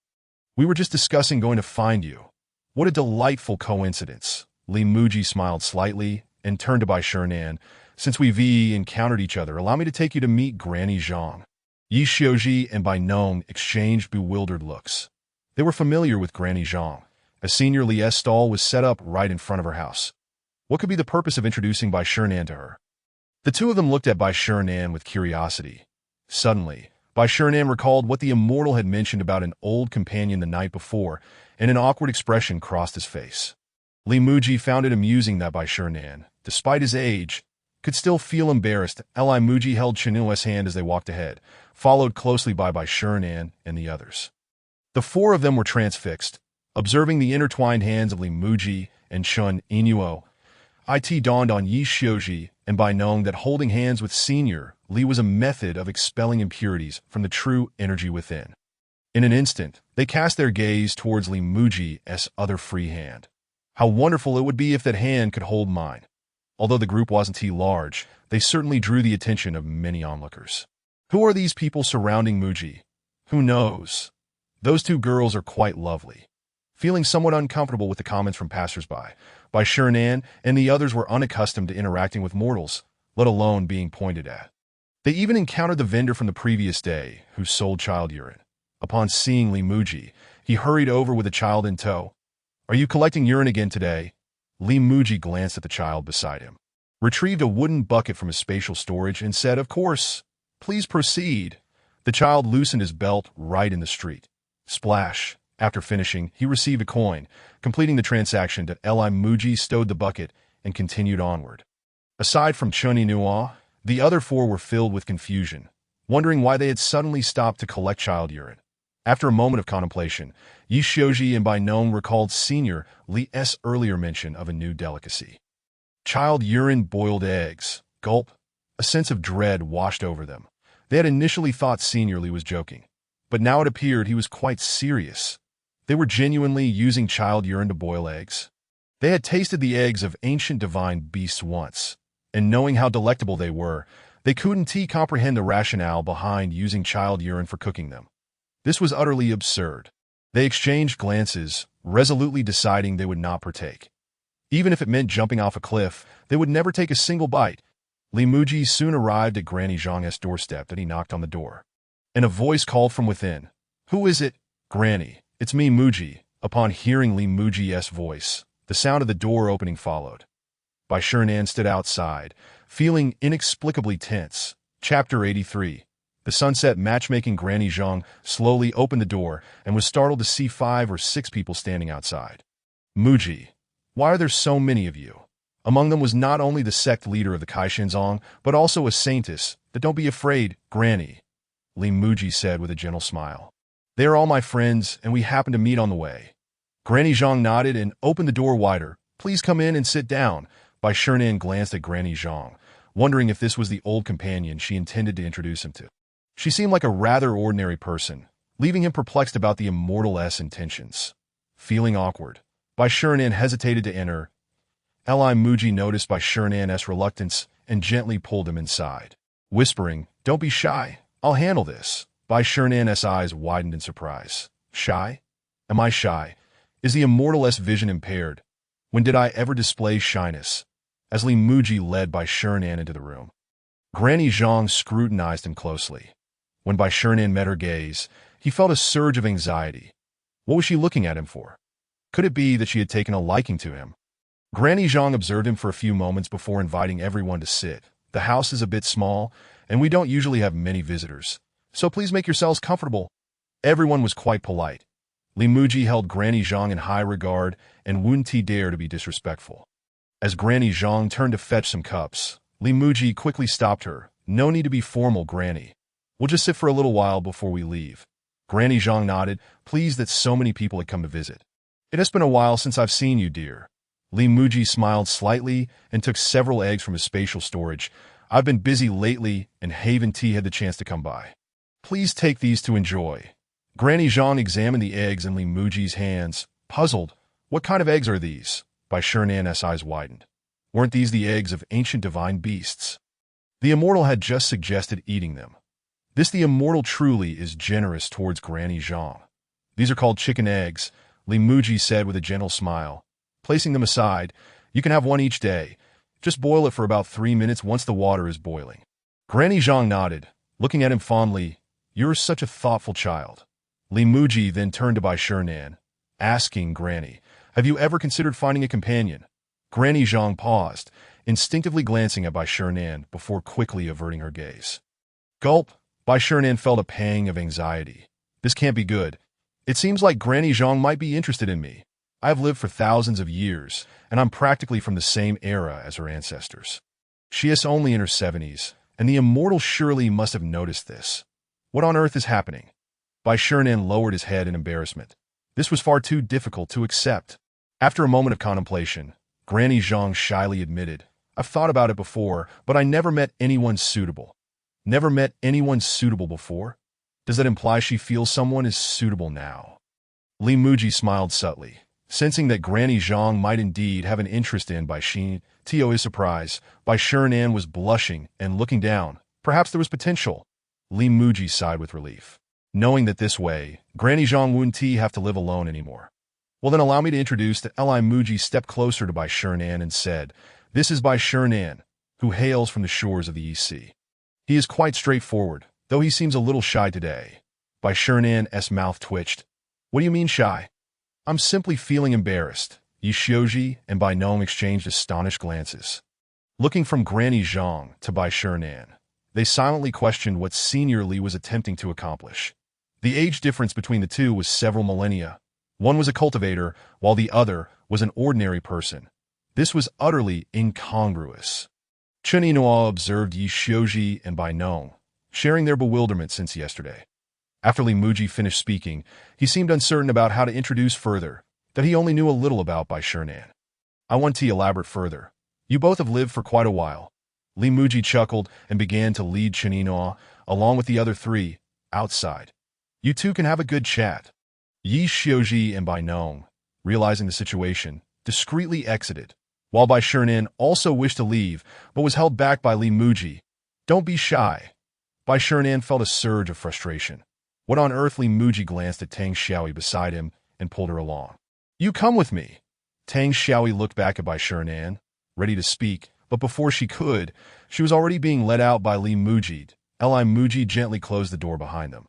We were just discussing going to find you. What a delightful coincidence. Muzhi smiled slightly and turned to Bai Shernan. Since we've encountered each other, allow me to take you to meet Granny Zhang. Yi Xiuqi and Bai Nong exchanged bewildered looks. They were familiar with Granny Zhang. A Senior Li's stall was set up right in front of her house. What could be the purpose of introducing Bai Shernan to her? The two of them looked at Bai Shernan with curiosity. Suddenly, Bai Shernan recalled what the immortal had mentioned about an old companion the night before, and an awkward expression crossed his face. Muzhi found it amusing that Bai Shernan, despite his age, could still feel embarrassed. Muzhi held Chinua's hand as they walked ahead, followed closely by Bai Shernan and the others. The four of them were transfixed, observing the intertwined hands of Muzhi and Chun Inuo. It dawned on Yi Xiuqi and Bai Nong that holding hands with Senior Li was a method of expelling impurities from the true energy within. In an instant, they cast their gaze towards Li Muji's other free hand. How wonderful it would be if that hand could hold mine. Although the group wasn't too large, they certainly drew the attention of many onlookers. Who are these people surrounding Muzhi? Who knows? Those two girls are quite lovely. Feeling somewhat uncomfortable with the comments from passersby, Bai Shernan and the others were unaccustomed to interacting with mortals, let alone being pointed at. They even encountered the vendor from the previous day, who sold child urine. Upon seeing Li Muji, he hurried over with a child in tow. "Are you collecting urine again today?" Li Muji glanced at the child beside him, retrieved a wooden bucket from his spatial storage, and said, "Of course. Please proceed." The child loosened his belt right in the street. Splash. After finishing, he received a coin, completing the transaction. Li Muji stowed the bucket and continued onward. Aside from Chun Inua, the other four were filled with confusion, wondering why they had suddenly stopped to collect child urine. After a moment of contemplation, Yi Xiuji and Bai Nong recalled Senior Li's earlier mention of a new delicacy. Child urine boiled eggs. Gulp. A sense of dread washed over them. They had initially thought Senior Li was joking, but now it appeared he was quite serious. They were genuinely using child urine to boil eggs. They had tasted the eggs of ancient divine beasts once, and knowing how delectable they were, they couldn't comprehend the rationale behind using child urine for cooking them. This was utterly absurd. They exchanged glances, resolutely deciding they would not partake. Even if it meant jumping off a cliff, they would never take a single bite. Li Muji soon arrived at Granny Zhang's doorstep. He knocked on the door, and a voice called from within. "Who is it?" "Granny, it's me, Muji." Upon hearing Li Muji's voice, the sound of the door opening followed. Bai Shernan stood outside, feeling inexplicably tense. Chapter 83. The sunset matchmaking. Granny Zhang slowly opened the door and was startled to see 5 or 6 people standing outside. "Muji, why are there so many of you?" Among them was not only the sect leader of the Kaishinzong, but also a Saintess. "Don't be afraid, Granny," Li Muji said with a gentle smile. "They are all my friends, and we happened to meet on the way." Granny Zhang nodded and opened the door wider. "Please come in and sit down." Bai Shernan glanced at Granny Zhang, wondering if this was the old companion she intended to introduce him to. She seemed like a rather ordinary person, leaving him perplexed about the immortal's intentions. Feeling awkward, Bai Shernan hesitated to enter. Li Muji noticed Bai Shernan's reluctance and gently pulled him inside. Whispering, "Don't be shy, I'll handle this." Bai Shernan's eyes widened in surprise. "Shy? Am I shy? Is the immortal's vision impaired? When did I ever display shyness?" As Li Muji led Bai Shernan into the room, Granny Zhang scrutinized him closely. When Bai Shernan met her gaze, he felt a surge of anxiety. What was she looking at him for? Could it be that she had taken a liking to him? Granny Zhang observed him for a few moments before inviting everyone to sit. "The house is a bit small, and we don't usually have many visitors, so please make yourselves comfortable." Everyone was quite polite. Li Muji held Granny Zhang in high regard and wouldn't dare to be disrespectful. As Granny Zhang turned to fetch some cups, Li Muji quickly stopped her. "No need to be formal, Granny. We'll just sit for a little while before we leave." Granny Zhang nodded, pleased that so many people had come to visit. "It has been a while since I've seen you, dear." Li Muji smiled slightly and took several eggs from his spatial storage. "I've been busy lately, and Haven Tea had the chance to come by. Please take these to enjoy." Granny Zhang examined the eggs in Li Muji's hands, puzzled. "What kind of eggs are these?" Bai Shernan's eyes widened. Weren't these the eggs of ancient divine beasts? The immortal had just suggested eating them. The immortal truly is generous towards Granny Zhang. "These are called chicken eggs," Li Muji said with a gentle smile. Placing them aside, "You can have one each day. Just boil it for about 3 minutes once the water is boiling." Granny Zhang nodded, looking at him fondly. "You're such a thoughtful child." Li Muji then turned to Bai Shernan, asking Granny, "Have you ever considered finding a companion?" Granny Zhang paused, instinctively glancing at Bai Shernan before quickly averting her gaze. Gulp. Bai Shernan felt a pang of anxiety. "This can't be good. It seems like Granny Zhang might be interested in me. I have lived for thousands of years, and I'm practically from the same era as her ancestors. She is only in her 70s, and the immortal surely must have noticed this. What on earth is happening?" Bai Shernan lowered his head in embarrassment. This was far too difficult to accept. After a moment of contemplation, Granny Zhang shyly admitted, "I've thought about it before, but I never met anyone suitable." Never met anyone suitable before? Does that imply she feels someone is suitable now? Li Muzhi smiled subtly, sensing that Granny Zhang might indeed have an interest in Bai Xin. To his surprise, Bai Shernan was blushing and looking down. Perhaps there was potential. Li Muzhi sighed with relief, knowing that this way, Granny Zhang wouldn't have to live alone anymore. Well then allow me to introduce that Li Muzhi stepped closer to Bai Shernan and said, "This is Bai Shernan, who hails from the shores of the East Sea. He is quite straightforward, though he seems a little shy today." Bai Shernan's mouth twitched. "What do you mean shy?" "I'm simply feeling embarrassed." Yi Xiuji and Bai Nong exchanged astonished glances. Looking from Granny Zhang to Bai Shernan, they silently questioned what Senior Li was attempting to accomplish. The age difference between the two was several millennia. One was a cultivator, while the other was an ordinary person. This was utterly incongruous. Chen Yinhua observed Yi Xiuji and Bai Nong, sharing their bewilderment since yesterday. After Li Muzhi finished speaking, he seemed uncertain about how to introduce further, that he only knew a little about Bai Shernan. "I want to elaborate further. You both have lived for quite a while." Li Muzhi chuckled and began to lead Chen Yinhua, along with the other three, outside. "You two can have a good chat." Yi Xiuji and Bai Nong, realizing the situation, discreetly exited, while Bai Shernan also wished to leave, but was held back by Li Muzhi. "Don't be shy." Bai Shernan felt a surge of frustration. What on earth? Li Muzhi glanced at Tang Xiaoyi beside him and pulled her along. "You come with me." Tang Xiaoyi looked back at Bai Shernan, ready to speak, but before she could, she was already being led out by Li Muzhi. Li Muzhi gently closed the door behind them.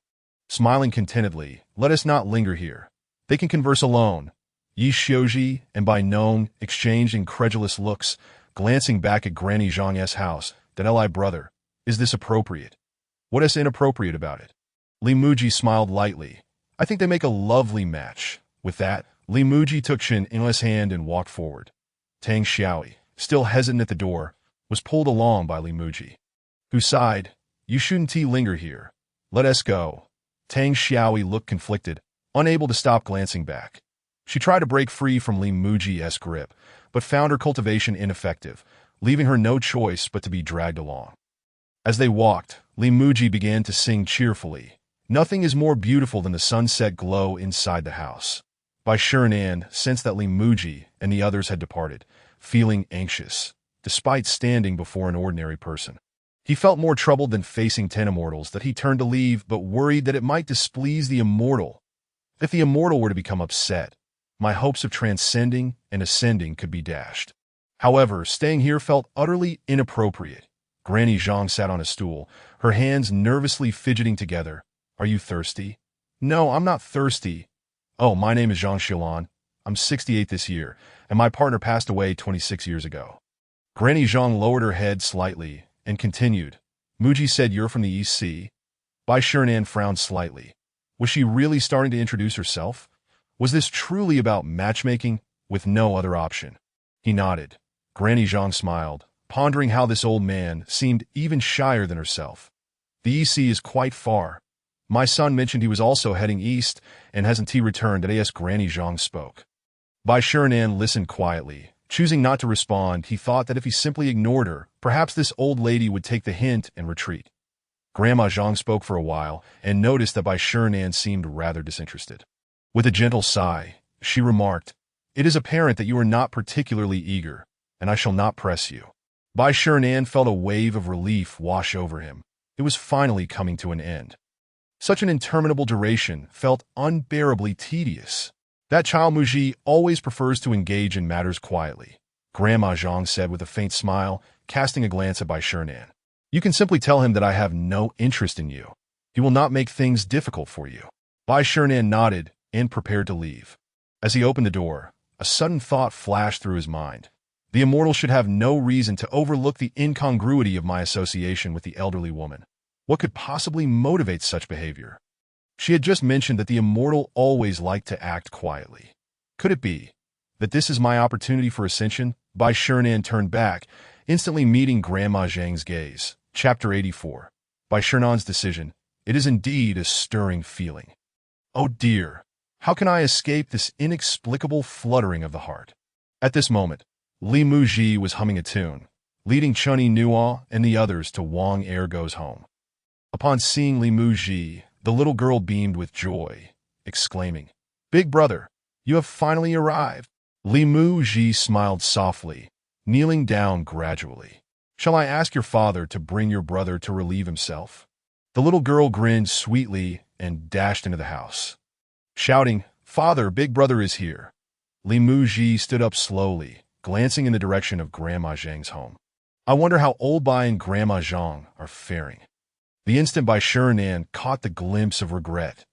Smiling contentedly, "Let us not linger here. They can converse alone." Yi Xiuji and Bai Nong exchanged incredulous looks, glancing back at Granny Zhang's house. "That Li brother, is this appropriate? What is inappropriate about it?" Li Muzhi smiled lightly. "I think they make a lovely match." With that, Li Muzhi took Chen Yinhua's hand and walked forward. Tang Xiaoyi, still hesitant at the door, was pulled along by Li Muzhi, who sighed, "You shouldn't linger here. Let us go." Tang Xiaoyi looked conflicted, unable to stop glancing back. She tried to break free from Li Muzhi's grip, but found her cultivation ineffective, leaving her no choice but to be dragged along. As they walked, Li Muzhi began to sing cheerfully. Nothing is more beautiful than the sunset glow inside the house. Bai Shernan sensed that Li Muzhi and the others had departed, feeling anxious, despite standing before an ordinary person. He felt more troubled than facing 10 immortals that he turned to leave, but worried that it might displease the immortal. If the immortal were to become upset, my hopes of transcending and ascending could be dashed. However, staying here felt utterly inappropriate. Granny Zhang sat on a stool, her hands nervously fidgeting together. "Are you thirsty?" "No, I'm not thirsty." "Oh, my name is Zhang Xilan. I'm 68 this year, and my partner passed away 26 years ago." Granny Zhang lowered her head slightly and continued. "Muzhi said you're from the East Sea?" Bai Shernan frowned slightly. Was she really starting to introduce herself? Was this truly about matchmaking, with no other option? He nodded. Granny Zhang smiled, pondering how this old man seemed even shyer than herself. "The East Sea is quite far. My son mentioned he was also heading east, and hasn't he returned?" As Granny Zhang spoke. Bai Shernan listened quietly. Choosing not to respond, he thought that if he simply ignored her, perhaps this old lady would take the hint and retreat. Grandma Zhang spoke for a while and noticed that Bai Shernan seemed rather disinterested. With a gentle sigh, she remarked, "It is apparent that you are not particularly eager, and I shall not press you." Bai Shernan felt a wave of relief wash over him. It was finally coming to an end. Such an interminable duration felt unbearably tedious. "That child Muzhi always prefers to engage in matters quietly," Grandma Zhang said with a faint smile, casting a glance at Bai Shernan. "You can simply tell him that I have no interest in you. He will not make things difficult for you." Bai Shernan nodded and prepared to leave. As he opened the door, a sudden thought flashed through his mind. The immortal should have no reason to overlook the incongruity of my association with the elderly woman. What could possibly motivate such behavior? She had just mentioned that the immortal always liked to act quietly. Could it be that this is my opportunity for ascension? Bai Shernan turned back, instantly meeting Grandma Zhang's gaze. Chapter 84. Bai Shernan's decision. It is indeed a stirring feeling. Oh dear, how can I escape this inexplicable fluttering of the heart? At this moment, Li Muzhi was humming a tune, leading Chen Yinhua and the others to Wang Er Goes Home. Upon seeing Li Muzhi, the little girl beamed with joy, exclaiming, "Big brother, you have finally arrived." Li Muzhi smiled softly, kneeling down gradually. "Shall I ask your father to bring your brother to relieve himself?" The little girl grinned sweetly and dashed into the house, shouting, "Father, big brother is here." Li Muzhi stood up slowly, glancing in the direction of Grandma Zhang's home. "I wonder how old Bai and Grandma Zhang are faring." The instant Bai Shirenan caught the glimpse of regret,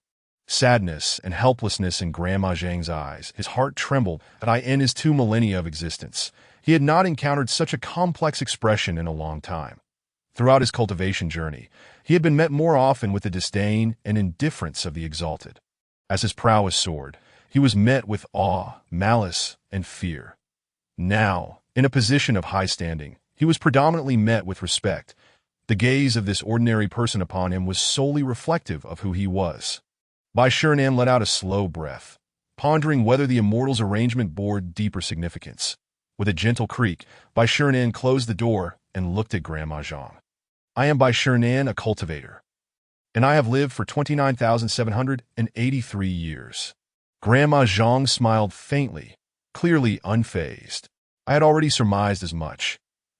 sadness, and helplessness in Grandma Zhang's eyes, his heart trembled in his 2 millennia of existence. He had not encountered such a complex expression in a long time. Throughout his cultivation journey, he had been met more often with the disdain and indifference of the exalted. As his prowess soared, he was met with awe, malice, and fear. Now, in a position of high standing, he was predominantly met with respect. The gaze of this ordinary person upon him was solely reflective of who he was. Bai Shirenan let out a slow breath, pondering whether the immortal's arrangement bore deeper significance. With a gentle creak, Bai Shirenan closed the door and looked at Grandma Zhang. "I am Bai Shirenan, a cultivator, and I have lived for 29,783 years." Grandma Zhang smiled faintly, clearly unfazed. "I had already surmised as much.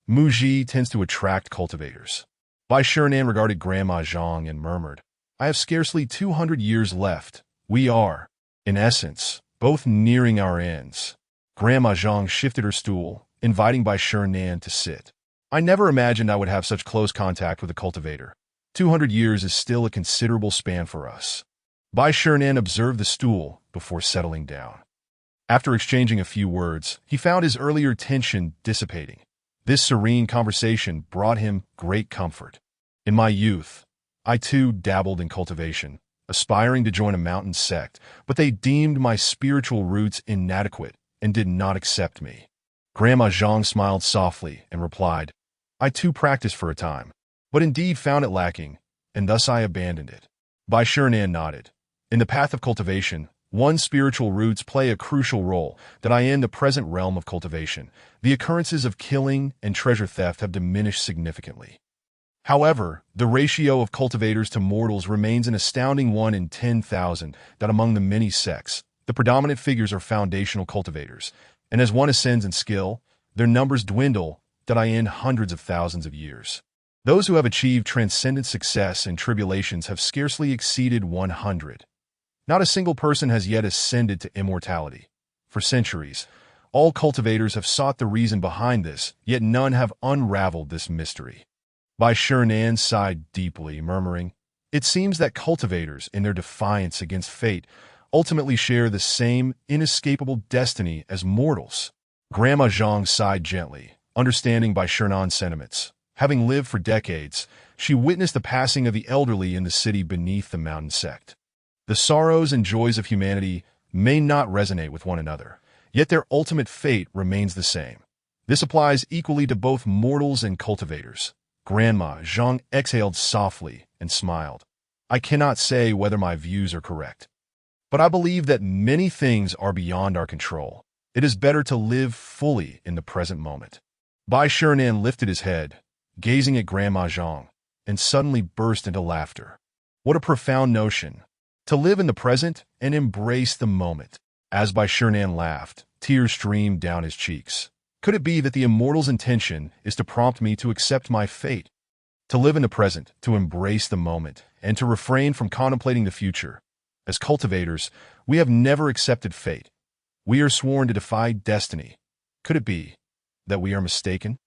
Muzhi tends to attract cultivators." Bai Shirenan regarded Grandma Zhang and murmured, "I have scarcely 200 years left. We are, in essence, both nearing our ends." Grandma Zhang shifted her stool, inviting Bai Shirenan to sit. "I never imagined I would have such close contact with a cultivator. 200 years is still a considerable span for us." Bai Shirenan observed the stool before settling down. After exchanging a few words, he found his earlier tension dissipating. This serene conversation brought him great comfort. "In my youth, I too dabbled in cultivation, aspiring to join a mountain sect, but they deemed my spiritual roots inadequate and did not accept me." Grandma Zhang smiled softly and replied, "I too practiced for a time, but indeed found it lacking, and thus I abandoned it." Bai Shirenan nodded. "In the path of cultivation, one's spiritual roots play a crucial role. In the present realm of cultivation, the occurrences of killing and treasure theft have diminished significantly. However, the ratio of cultivators to mortals remains an astounding 1 in 10,000. Among the many sects, the predominant figures are foundational cultivators, and as one ascends in skill, their numbers dwindle in hundreds of thousands of years. Those who have achieved transcendent success in tribulations have scarcely exceeded 100. Not a single person has yet ascended to immortality. For centuries, all cultivators have sought the reason behind this, yet none have unraveled this mystery." Bai Shirenan sighed deeply, murmuring, "It seems that cultivators, in their defiance against fate, ultimately share the same inescapable destiny as mortals." Grandma Zhang sighed gently, understanding Bai Shirenan's sentiments. Having lived for decades, she witnessed the passing of the elderly in the city beneath the mountain sect. The sorrows and joys of humanity may not resonate with one another, yet their ultimate fate remains the same. This applies equally to both mortals and cultivators. Grandma Zhang exhaled softly and smiled. "I cannot say whether my views are correct, but I believe that many things are beyond our control. It is better to live fully in the present moment." Bai Shirenan lifted his head, gazing at Grandma Zhang, and suddenly burst into laughter. What a profound notion! To live in the present and embrace the moment. As Bai Shirenan laughed, tears streamed down his cheeks. Could it be that the immortal's intention is to prompt me to accept my fate? To live in the present, to embrace the moment, and to refrain from contemplating the future. As cultivators, we have never accepted fate. We are sworn to defy destiny. Could it be that we are mistaken?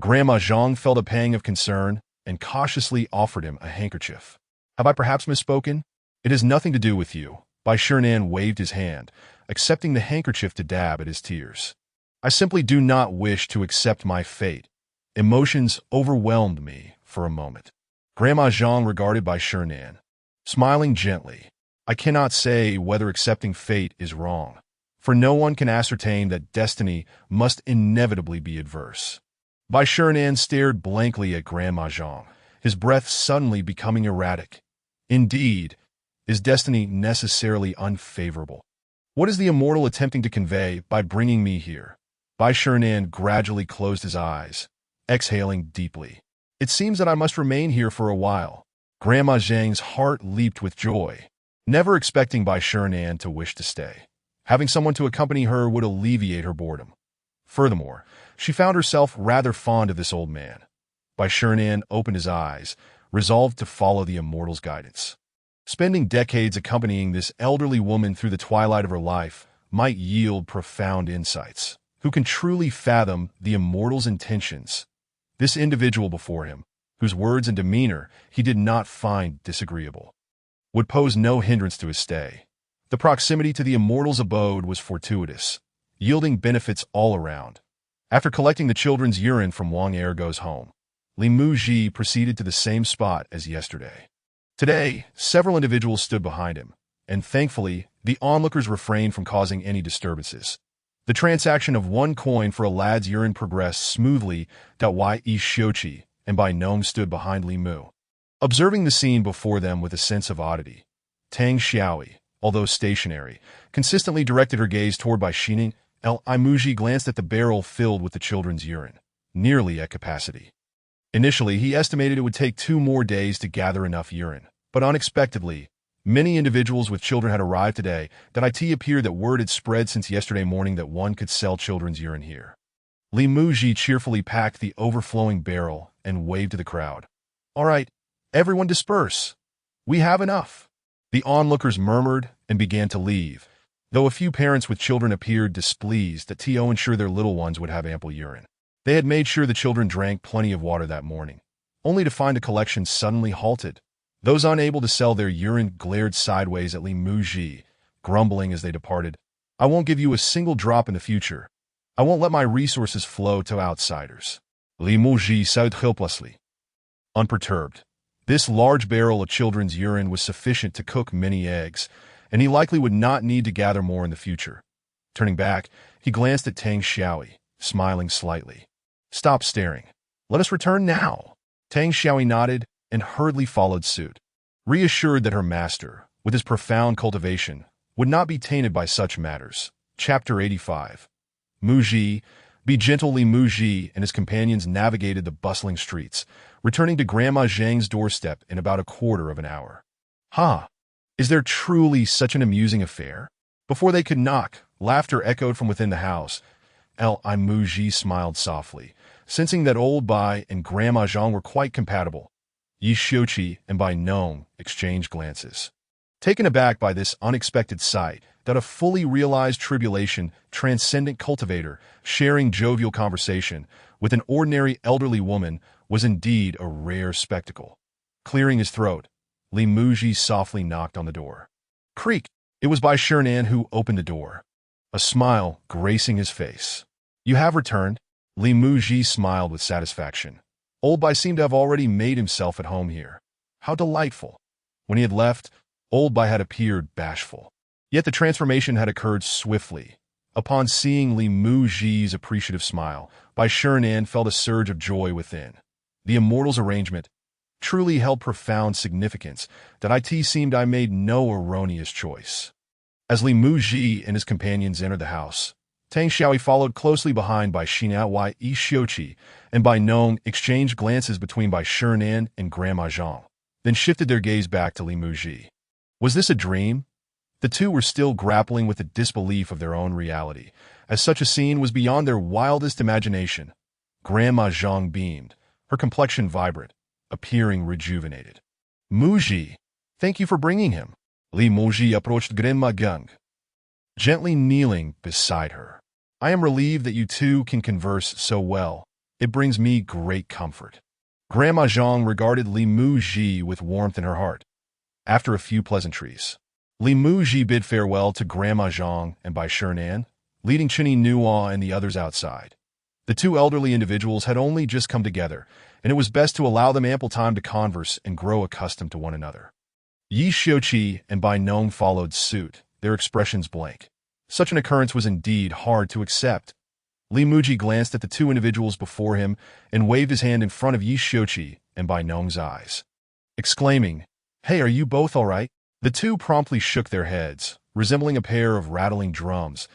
Grandma Zhang felt a pang of concern and cautiously offered him a handkerchief. "Have I perhaps misspoken? It has nothing to do with you." Bai Shirenan waved his hand, accepting the handkerchief to dab at his tears. "I simply do not wish to accept my fate." Emotions overwhelmed me for a moment. Grandma Zhang regarded Bai Shirenan, smiling gently. "I cannot say whether accepting fate is wrong, for no one can ascertain that destiny must inevitably be adverse." Bai Shirenan stared blankly at Grandma Zhang, his breath suddenly becoming erratic. Indeed, is destiny necessarily unfavorable? What is the immortal attempting to convey by bringing me here? Bai Shirenan gradually closed his eyes, exhaling deeply. "It seems that I must remain here for a while. Grandma Zhang's heart leaped with joy, never expecting Bai Shernan to wish to stay. Having someone to accompany her would alleviate her boredom. Furthermore, she found herself rather fond of this old man. Bai Shernan opened his eyes, resolved to follow the immortal's guidance. Spending decades accompanying this elderly woman through the twilight of her life might yield profound insights. Who can truly fathom the immortal's intentions? This individual before him, whose words and demeanor he did not find disagreeable, would pose no hindrance to his stay. The proximity to the immortal's abode was fortuitous, yielding benefits all around. After collecting the children's urine from Wang Ergo's home, Muzhi proceeded to the same spot as yesterday. Today, several individuals stood behind him, and thankfully, the onlookers refrained from causing any disturbances. The transaction of 1 coin for a lad's urine progressed smoothly. Yi Shiochi and Bai Nong stood behind Li Mu, observing the scene before them with a sense of oddity. Tang Xiaoi, although stationary, consistently directed her gaze toward Bai Shining. Muzhi glanced at the barrel filled with the children's urine, nearly at capacity. Initially, he estimated it would take 2 more days to gather enough urine, but unexpectedly, many individuals with children had arrived today. It appeared that word had spread since yesterday morning that one could sell children's urine here. Li Muzhi cheerfully packed the overflowing barrel and waved to the crowd. "All right, everyone disperse. We have enough." The onlookers murmured and began to leave, though a few parents with children appeared displeased that To ensured their little ones would have ample urine. They had made sure the children drank plenty of water that morning, only to find a collection suddenly halted. Those unable to sell their urine glared sideways at Li Muzhi, grumbling as they departed. "I won't give you a single drop in the future. I won't let my resources flow to outsiders." Li Muzhi sighed helplessly. Unperturbed, this large barrel of children's urine was sufficient to cook many eggs, and he likely would not need to gather more in the future. Turning back, he glanced at Tang Xiaoi, smiling slightly. "Stop staring. Let us return now." Tang Xiaoi nodded and hurriedly followed suit, reassured that her master, with his profound cultivation, would not be tainted by such matters. Chapter 85. Muzhi. Be gentle. Li Muzhi and his companions navigated the bustling streets, returning to Grandma Zhang's doorstep in about a quarter of an hour. "Ha! Is there truly such an amusing affair?" Before they could knock, laughter echoed from within the house. Muzhi smiled softly, sensing that old Bai and Grandma Zhang were quite compatible. Yi Shiochi and Bai Nong exchanged glances. Taken aback by this unexpected sight, that a fully realized tribulation transcendent cultivator sharing jovial conversation with an ordinary elderly woman was indeed a rare spectacle. Clearing his throat, Li Muzhi softly knocked on the door. Creak! It was Bai Shernan who opened the door, a smile gracing his face. "You have returned." Li Muzhi smiled with satisfaction. Old Bai seemed to have already made himself at home here. How delightful! When he had left, Old Bai had appeared bashful. Yet the transformation had occurred swiftly. Upon seeing Li Muzhi's appreciative smile, Bai Shernan felt a surge of joy within. The immortal's arrangement truly held profound significance. That it seemed I made no erroneous choice. As Li Muzhi and his companions entered the house, Tang Xiaoi followed closely behind by Yi Shiochi, and Bai Nong exchanged glances between Bai Shernan and Grandma Zhang, then shifted their gaze back to Li Muzhi. Was this a dream? The two were still grappling with the disbelief of their own reality, as such a scene was beyond their wildest imagination. Grandma Zhang beamed, her complexion vibrant, appearing rejuvenated. "Muzhi, thank you for bringing him." Li Muzhi approached Grandma Zhang, gently kneeling beside her. "I am relieved that you two can converse so well. It brings me great comfort." Grandma Zhang regarded Li Muzhi with warmth in her heart. After a few pleasantries, Li Muzhi bid farewell to Grandma Zhang and Bai Shernan, leading Chinny Nuo and the others outside. The two elderly individuals had only just come together, and it was best to allow them ample time to converse and grow accustomed to one another. Yi Shiochi and Bai Nong followed suit, their expressions blank. Such an occurrence was indeed hard to accept. Li Muzhi glanced at the two individuals before him and waved his hand in front of Yi Shiochi and Bai Nong's eyes, exclaiming, "Hey, are you both all right?" The two promptly shook their heads, resembling a pair of rattling drums.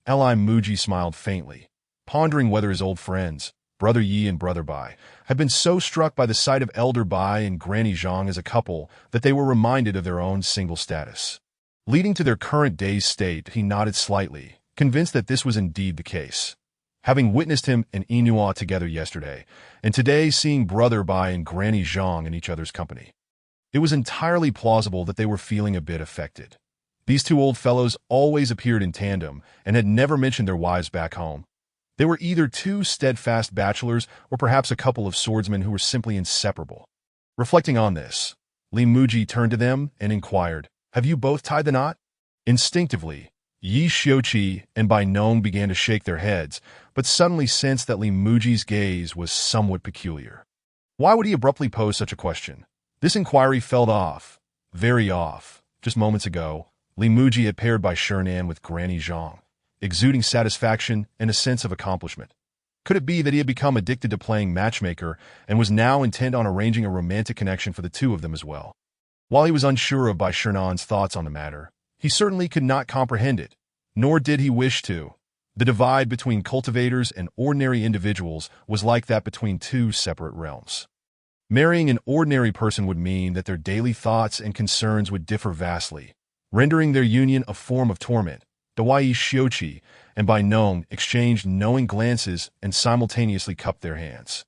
Li Muzhi smiled faintly, pondering whether his old friends, Brother Yi and Brother Bai, had been so struck by the sight of Elder Bai and Granny Zhang as a couple that they were reminded of their own single status. Leading to their current day's state, he nodded slightly, convinced that this was indeed the case. Having witnessed him and Inua together yesterday, and today seeing Brother Bai and Granny Zhang in each other's company, it was entirely plausible that they were feeling a bit affected. These two old fellows always appeared in tandem and had never mentioned their wives back home. They were either two steadfast bachelors or perhaps a couple of swordsmen who were simply inseparable. Reflecting on this, Li Muzhi turned to them and inquired, "Have you both tied the knot?" Instinctively, Yi Xiuqi and Bai Nong began to shake their heads, but suddenly sensed that Li Muzhi's gaze was somewhat peculiar. Why would he abruptly pose such a question? This inquiry felt off, very off. Just moments ago, Li Muzhi had paired Bai Shernan with Granny Zhang, exuding satisfaction and a sense of accomplishment. Could it be that he had become addicted to playing matchmaker and was now intent on arranging a romantic connection for the two of them as well? While he was unsure of Bai Shernan's thoughts on the matter, he certainly could not comprehend it, nor did he wish to. The divide between cultivators and ordinary individuals was like that between two separate realms. Marrying an ordinary person would mean that their daily thoughts and concerns would differ vastly, rendering their union a form of torment. Yi Xiuqi and Bai Nong exchanged knowing glances and simultaneously cupped their hands,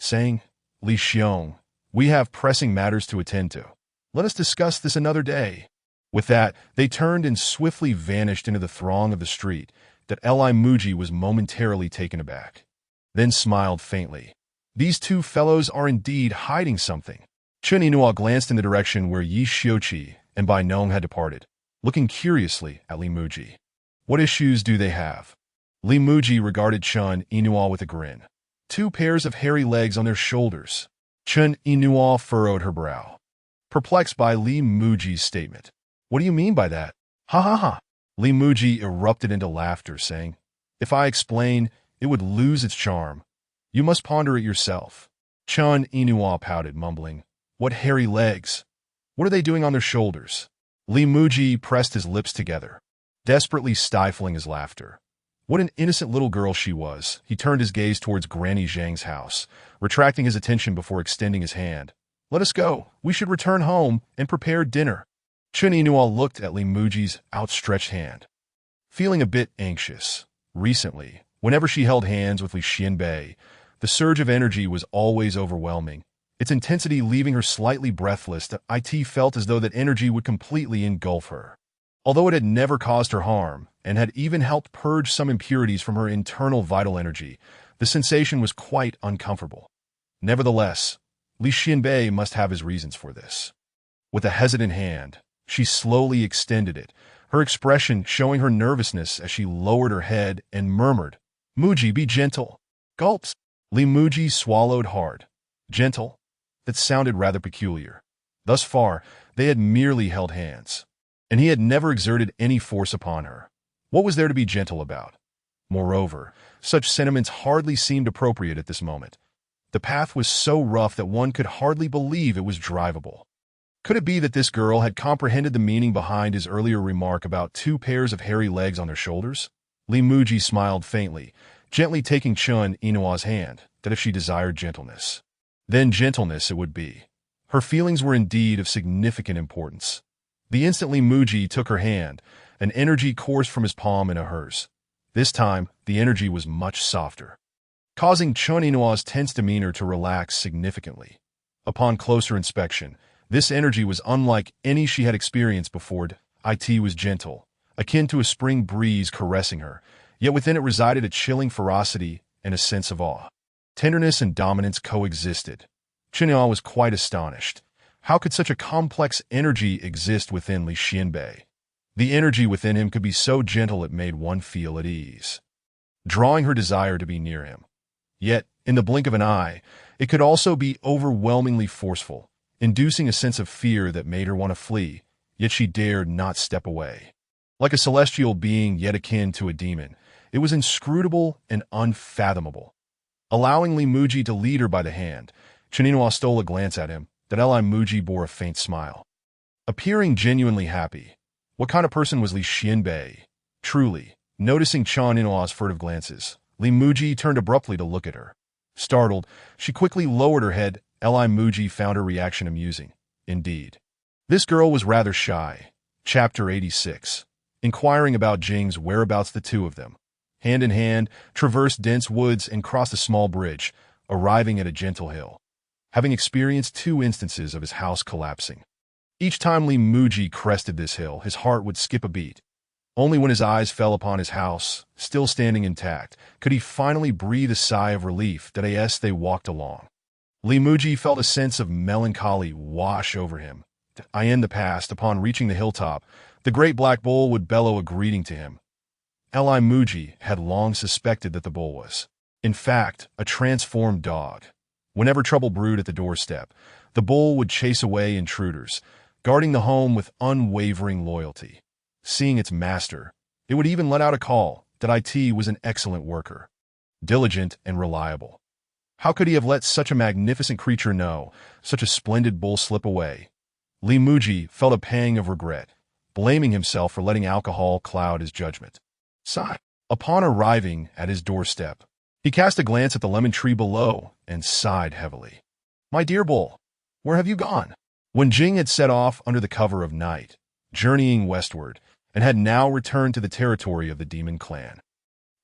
saying, "Li Xiong, we have pressing matters to attend to. Let us discuss this another day." With that, they turned and swiftly vanished into the throng of the street. That Li Muzhi was momentarily taken aback, then smiled faintly. These two fellows are indeed hiding something. Chen Yinhua glanced in the direction where Yi Xiuqi and Bai Nong had departed, looking curiously at Li Muzhi. What issues do they have? Li Muzhi regarded Chen Yinhua with a grin. Two pairs of hairy legs on their shoulders. Chen Yinhua furrowed her brow, perplexed by Li Muzhi's statement. What do you mean by that? Ha ha ha. Li Muzhi erupted into laughter, saying, "If I explain, it would lose its charm. You must ponder it yourself." Chen Yinhua pouted, mumbling, "What hairy legs? What are they doing on their shoulders?" Li Muzhi pressed his lips together, desperately stifling his laughter. What an innocent little girl she was. He turned his gaze towards Granny Zhang's house, retracting his attention before extending his hand. "Let us go. We should return home and prepare dinner." Chen Yinhua looked at Li Muzhi's outstretched hand, feeling a bit anxious. Recently, whenever she held hands with Li Xianbei, the surge of energy was always overwhelming, its intensity leaving her slightly breathless. That It felt as though that energy would completely engulf her. Although it had never caused her harm, and had even helped purge some impurities from her internal vital energy, the sensation was quite uncomfortable. Nevertheless, Li Xianbei must have his reasons for this. With a hesitant hand, she slowly extended it, her expression showing her nervousness as she lowered her head and murmured, "Muzhi, be gentle." Gulps. Li Muzhi swallowed hard. Gentle? That sounded rather peculiar. Thus far, they had merely held hands, and he had never exerted any force upon her. What was there to be gentle about? Moreover, such sentiments hardly seemed appropriate at this moment. The path was so rough that one could hardly believe it was drivable. Could it be that this girl had comprehended the meaning behind his earlier remark about two pairs of hairy legs on their shoulders? Li Muzhi smiled faintly, gently taking Chen Yinhua's hand, that if she desired gentleness, then gentleness it would be. Her feelings were indeed of significant importance. The instant Li Muzhi took her hand, an energy coursed from his palm into hers. This time, the energy was much softer, causing Chen Yinhua's tense demeanor to relax significantly. Upon closer inspection, this energy was unlike any she had experienced before. It was gentle, akin to a spring breeze caressing her, yet within it resided a chilling ferocity and a sense of awe. Tenderness and dominance coexisted. Chen Yinhua was quite astonished. How could such a complex energy exist within Li Xianbei? The energy within him could be so gentle it made one feel at ease, drawing her desire to be near him. Yet, in the blink of an eye, it could also be overwhelmingly forceful, inducing a sense of fear that made her want to flee, yet she dared not step away. Like a celestial being yet akin to a demon, it was inscrutable and unfathomable. Allowing Li Muzhi to lead her by the hand, Chen Yinhua stole a glance at him. That Li Muzhi bore a faint smile, appearing genuinely happy. What kind of person was Li Xianbei? Truly, noticing Chen Yinhua's furtive glances, Li Muzhi turned abruptly to look at her. Startled, she quickly lowered her head. Muzhi found her reaction amusing. Indeed. This girl was rather shy. Chapter 86. Inquiring about Jing's whereabouts, the two of them, hand in hand, traversed dense woods and crossed a small bridge, arriving at a gentle hill. Having experienced 2 instances of his house collapsing. Each time Muzhi crested this hill, his heart would skip a beat. Only when his eyes fell upon his house, still standing intact, could he finally breathe a sigh of relief that as they walked along. Muzhi felt a sense of melancholy wash over him. In the past, upon reaching the hilltop, the great black bull would bellow a greeting to him. Muzhi had long suspected that the bull was, in fact, a transformed dog. Whenever trouble brewed at the doorstep, the bull would chase away intruders, guarding the home with unwavering loyalty. Seeing its master, it would even let out a call that it was an excellent worker, diligent and reliable. How could he have let such a magnificent creature know, such a splendid bull slip away? Muzhi felt a pang of regret, blaming himself for letting alcohol cloud his judgment. Sigh. Upon arriving at his doorstep, he cast a glance at the lemon tree below and sighed heavily. My dear bull, where have you gone? When Jing had set off under the cover of night, journeying westward, and had now returned to the territory of the demon clan.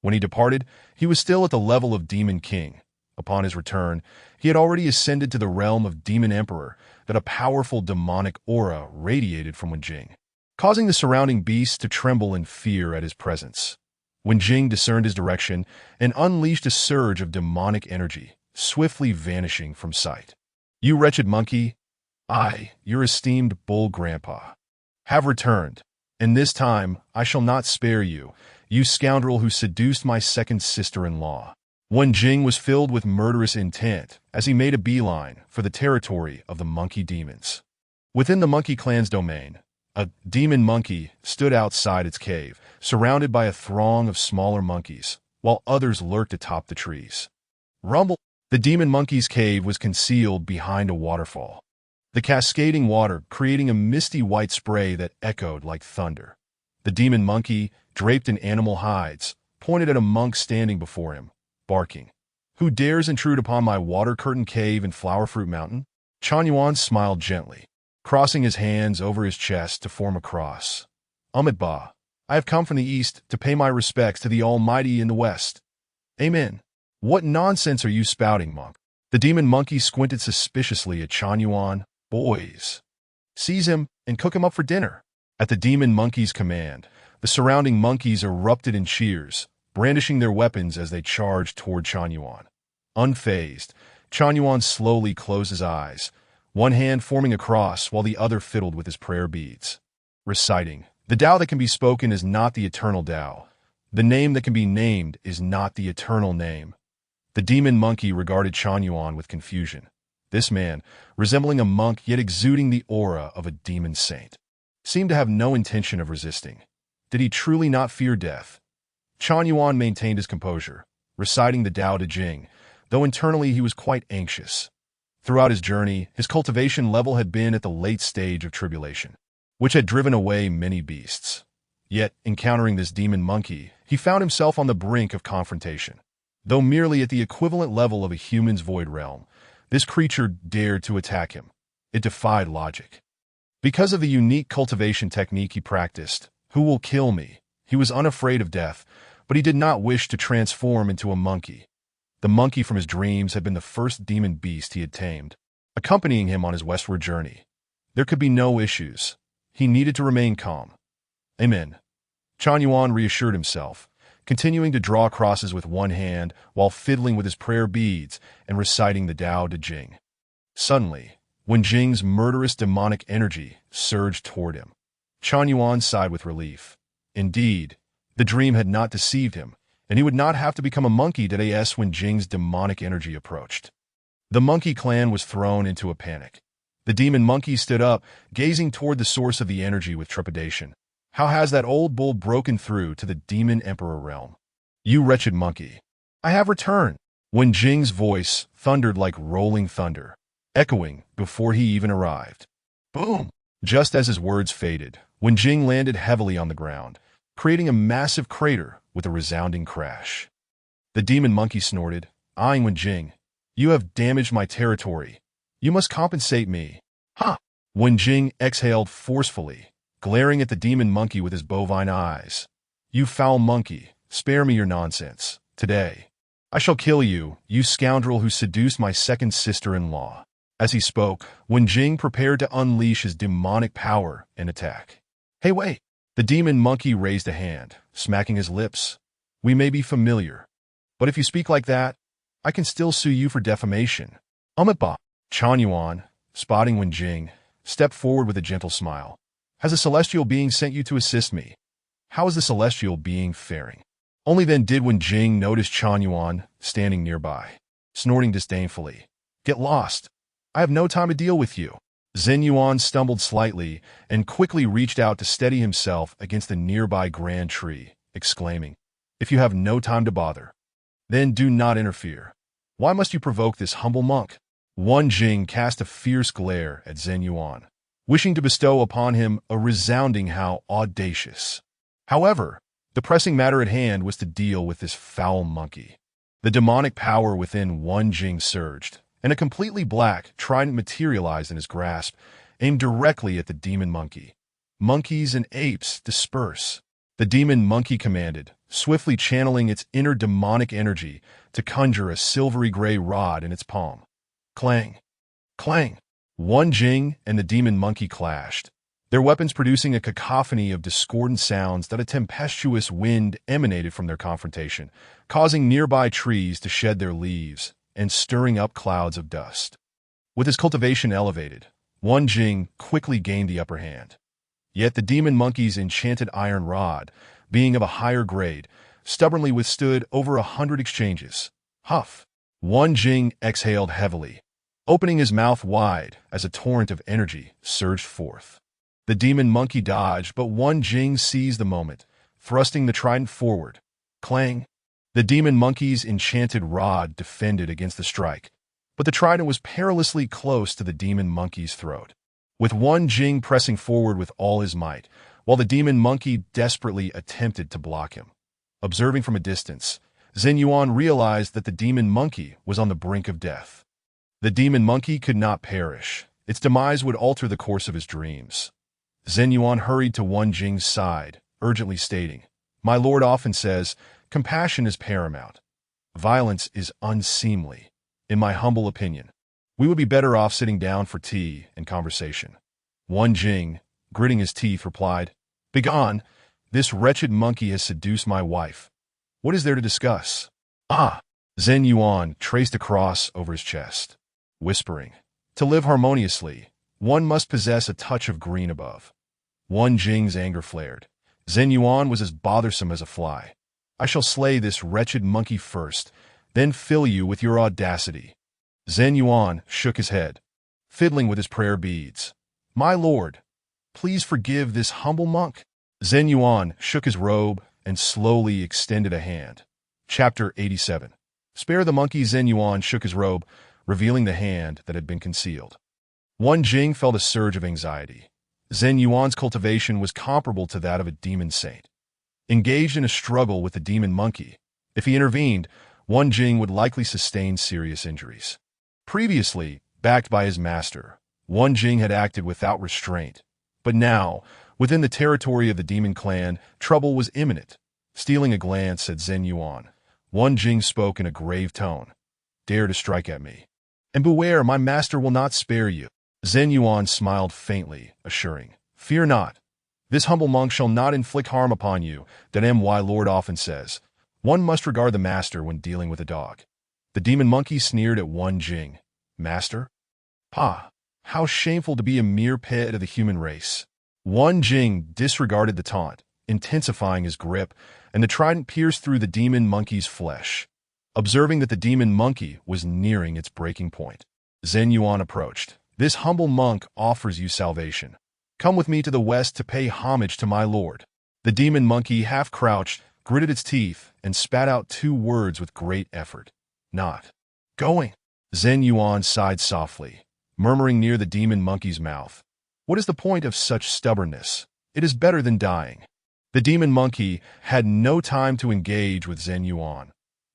When he departed, he was still at the level of Demon King. Upon his return, he had already ascended to the realm of Demon Emperor, that a powerful demonic aura radiated from Jing, causing the surrounding beasts to tremble in fear at his presence. When Jing discerned his direction and unleashed a surge of demonic energy, swiftly vanishing from sight. You wretched monkey, I, your esteemed bull grandpa, have returned, and this time I shall not spare you, you scoundrel who seduced my second sister-in-law. When Jing was filled with murderous intent as he made a beeline for the territory of the monkey demons. Within the monkey clan's domain, a demon monkey stood outside its cave, surrounded by a throng of smaller monkeys, while others lurked atop the trees. Rumble! The demon monkey's cave was concealed behind a waterfall, the cascading water creating a misty white spray that echoed like thunder. The demon monkey, draped in animal hides, pointed at a monk standing before him, barking. Who dares intrude upon my water-curtained cave in Flower Fruit Mountain? Chanyuan smiled gently, crossing his hands over his chest to form a cross. Ba, I have come from the east to pay my respects to the Almighty in the west. Amen. What nonsense are you spouting, monk? The demon monkey squinted suspiciously at Chanyuan. Boys, seize him and cook him up for dinner. At the demon monkey's command, the surrounding monkeys erupted in cheers, brandishing their weapons as they charged toward Chanyuan. Unfazed, Chanyuan slowly closed his eyes, one hand forming a cross while the other fiddled with his prayer beads. Reciting, the Tao that can be spoken is not the eternal Tao. The name that can be named is not the eternal name. The demon monkey regarded Chanyuan with confusion. This man, resembling a monk yet exuding the aura of a demon saint, seemed to have no intention of resisting. Did he truly not fear death? Chanyuan maintained his composure, reciting the Tao Te Ching, though internally he was quite anxious. Throughout his journey, his cultivation level had been at the late stage of tribulation, which had driven away many beasts. Yet, encountering this demon monkey, he found himself on the brink of confrontation. Though merely at the equivalent level of a human's void realm, this creature dared to attack him. It defied logic. Because of the unique cultivation technique he practiced, who will kill me? He was unafraid of death, but he did not wish to transform into a monkey. The monkey from his dreams had been the first demon beast he had tamed, accompanying him on his westward journey. There could be no issues. He needed to remain calm. Amen. Chanyuan reassured himself, continuing to draw crosses with one hand while fiddling with his prayer beads and reciting the Tao Te Ching. Suddenly, when Jing's murderous demonic energy surged toward him, Chanyuan sighed with relief. Indeed, the dream had not deceived him, and he would not have to become a monkey today when Jing's demonic energy approached. The monkey clan was thrown into a panic. The demon monkey stood up, gazing toward the source of the energy with trepidation. How has that old bull broken through to the demon emperor realm? You wretched monkey, I have returned. When Jing's voice thundered like rolling thunder, echoing before he even arrived. Boom! Just as his words faded, when Jing landed heavily on the ground, creating a massive crater with a resounding crash. The demon monkey snorted, eyeing Wen Jing. You have damaged my territory. You must compensate me. Ha! Wen Jing exhaled forcefully, glaring at the demon monkey with his bovine eyes. You foul monkey, spare me your nonsense. Today, I shall kill you, you scoundrel who seduced my second sister-in-law. As he spoke, Wen Jing prepared to unleash his demonic power and attack. Hey, wait! The demon monkey raised a hand, smacking his lips. We may be familiar, but if you speak like that, I can still sue you for defamation. Ba. Chan Yuan, spotting Wen Jing, stepped forward with a gentle smile. Has a celestial being sent you to assist me? How is the celestial being faring? Only then did Wen Jing notice Chan Yuan standing nearby, snorting disdainfully. Get lost. I have no time to deal with you. Zhen Yuan stumbled slightly and quickly reached out to steady himself against the nearby grand tree, exclaiming, If you have no time to bother, then do not interfere. Why must you provoke this humble monk? Wen Jing cast a fierce glare at Zhen Yuan, wishing to bestow upon him a resounding how audacious. However, the pressing matter at hand was to deal with this foul monkey. The demonic power within Wen Jing surged, and a completely black trident materialized in his grasp, aimed directly at the demon monkey. Monkeys and apes, disperse. The demon monkey commanded, swiftly channeling its inner demonic energy to conjure a silvery gray rod in its palm. Clang! Clang! Wen Jing and the demon monkey clashed, their weapons producing a cacophony of discordant sounds that a tempestuous wind emanated from their confrontation, causing nearby trees to shed their leaves and stirring up clouds of dust. With his cultivation elevated, Wen Jing quickly gained the upper hand. Yet the demon monkey's enchanted iron rod, being of a higher grade, stubbornly withstood over 100 exchanges. Huff! Wen Jing exhaled heavily, opening his mouth wide as a torrent of energy surged forth. The demon monkey dodged, but Wen Jing seized the moment, thrusting the trident forward. Clang! The demon monkey's enchanted rod defended against the strike, but the trident was perilously close to the demon monkey's throat. With Wen Jing pressing forward with all his might, while the demon monkey desperately attempted to block him. Observing from a distance, Zhen Yuan realized that the demon monkey was on the brink of death. The demon monkey could not perish. Its demise would alter the course of his dreams. Zhen Yuan hurried to Wen Jing's side, urgently stating, My lord often says, compassion is paramount. Violence is unseemly. In my humble opinion, we would be better off sitting down for tea and conversation. Wen Jing, gritting his teeth, replied, Begone! This wretched monkey has seduced my wife. What is there to discuss? Ah! Zhen Yuan traced a cross over his chest, whispering, To live harmoniously, one must possess a touch of green above. Wen Jing's anger flared. Zhen Yuan was as bothersome as a fly. I shall slay this wretched monkey first, then fill you with your audacity. Zhen Yuan shook his head, fiddling with his prayer beads. My lord, please forgive this humble monk. Zhen Yuan shook his robe and slowly extended a hand. Chapter 87. Spare the monkey. Zhen Yuan shook his robe, revealing the hand that had been concealed. Wen Jing felt a surge of anxiety. Zhen Yuan's cultivation was comparable to that of a demon saint. Engaged in a struggle with the demon monkey, if he intervened, Wen Jing would likely sustain serious injuries. Previously, backed by his master, Wen Jing had acted without restraint. But now, within the territory of the demon clan, trouble was imminent. Stealing a glance at Zhen Yuan, Wen Jing spoke in a grave tone. Dare to strike at me. And beware, my master will not spare you. Zhen Yuan smiled faintly, assuring, Fear not. This humble monk shall not inflict harm upon you, that my lord often says. One must regard the master when dealing with a dog. The demon monkey sneered at Wen Jing. Master? Pah! How shameful to be a mere pet of the human race. Wen Jing disregarded the taunt, intensifying his grip, and the trident pierced through the demon monkey's flesh. Observing that the demon monkey was nearing its breaking point, Zhen Yuan approached. This humble monk offers you salvation. Come with me to the west to pay homage to my lord. The demon monkey half crouched, gritted its teeth, and spat out 2 words with great effort. Not going. Zhen Yuan sighed softly, murmuring near the demon monkey's mouth. What is the point of such stubbornness? It is better than dying. The demon monkey had no time to engage with Zhen Yuan.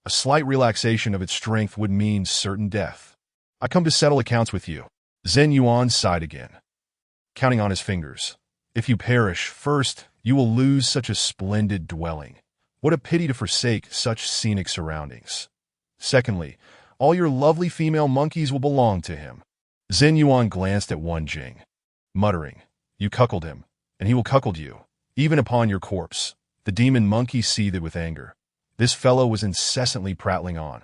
A slight relaxation of its strength would mean certain death. I come to settle accounts with you. Zhen Yuan sighed again, counting on his fingers. If you perish first, you will lose such a splendid dwelling. What a pity to forsake such scenic surroundings. Secondly, all your lovely female monkeys will belong to him. Zhen Yuan glanced at Wan Jing, muttering, You cuckold him, and he will cuckold you, even upon your corpse. The demon monkey seethed with anger. This fellow was incessantly prattling on.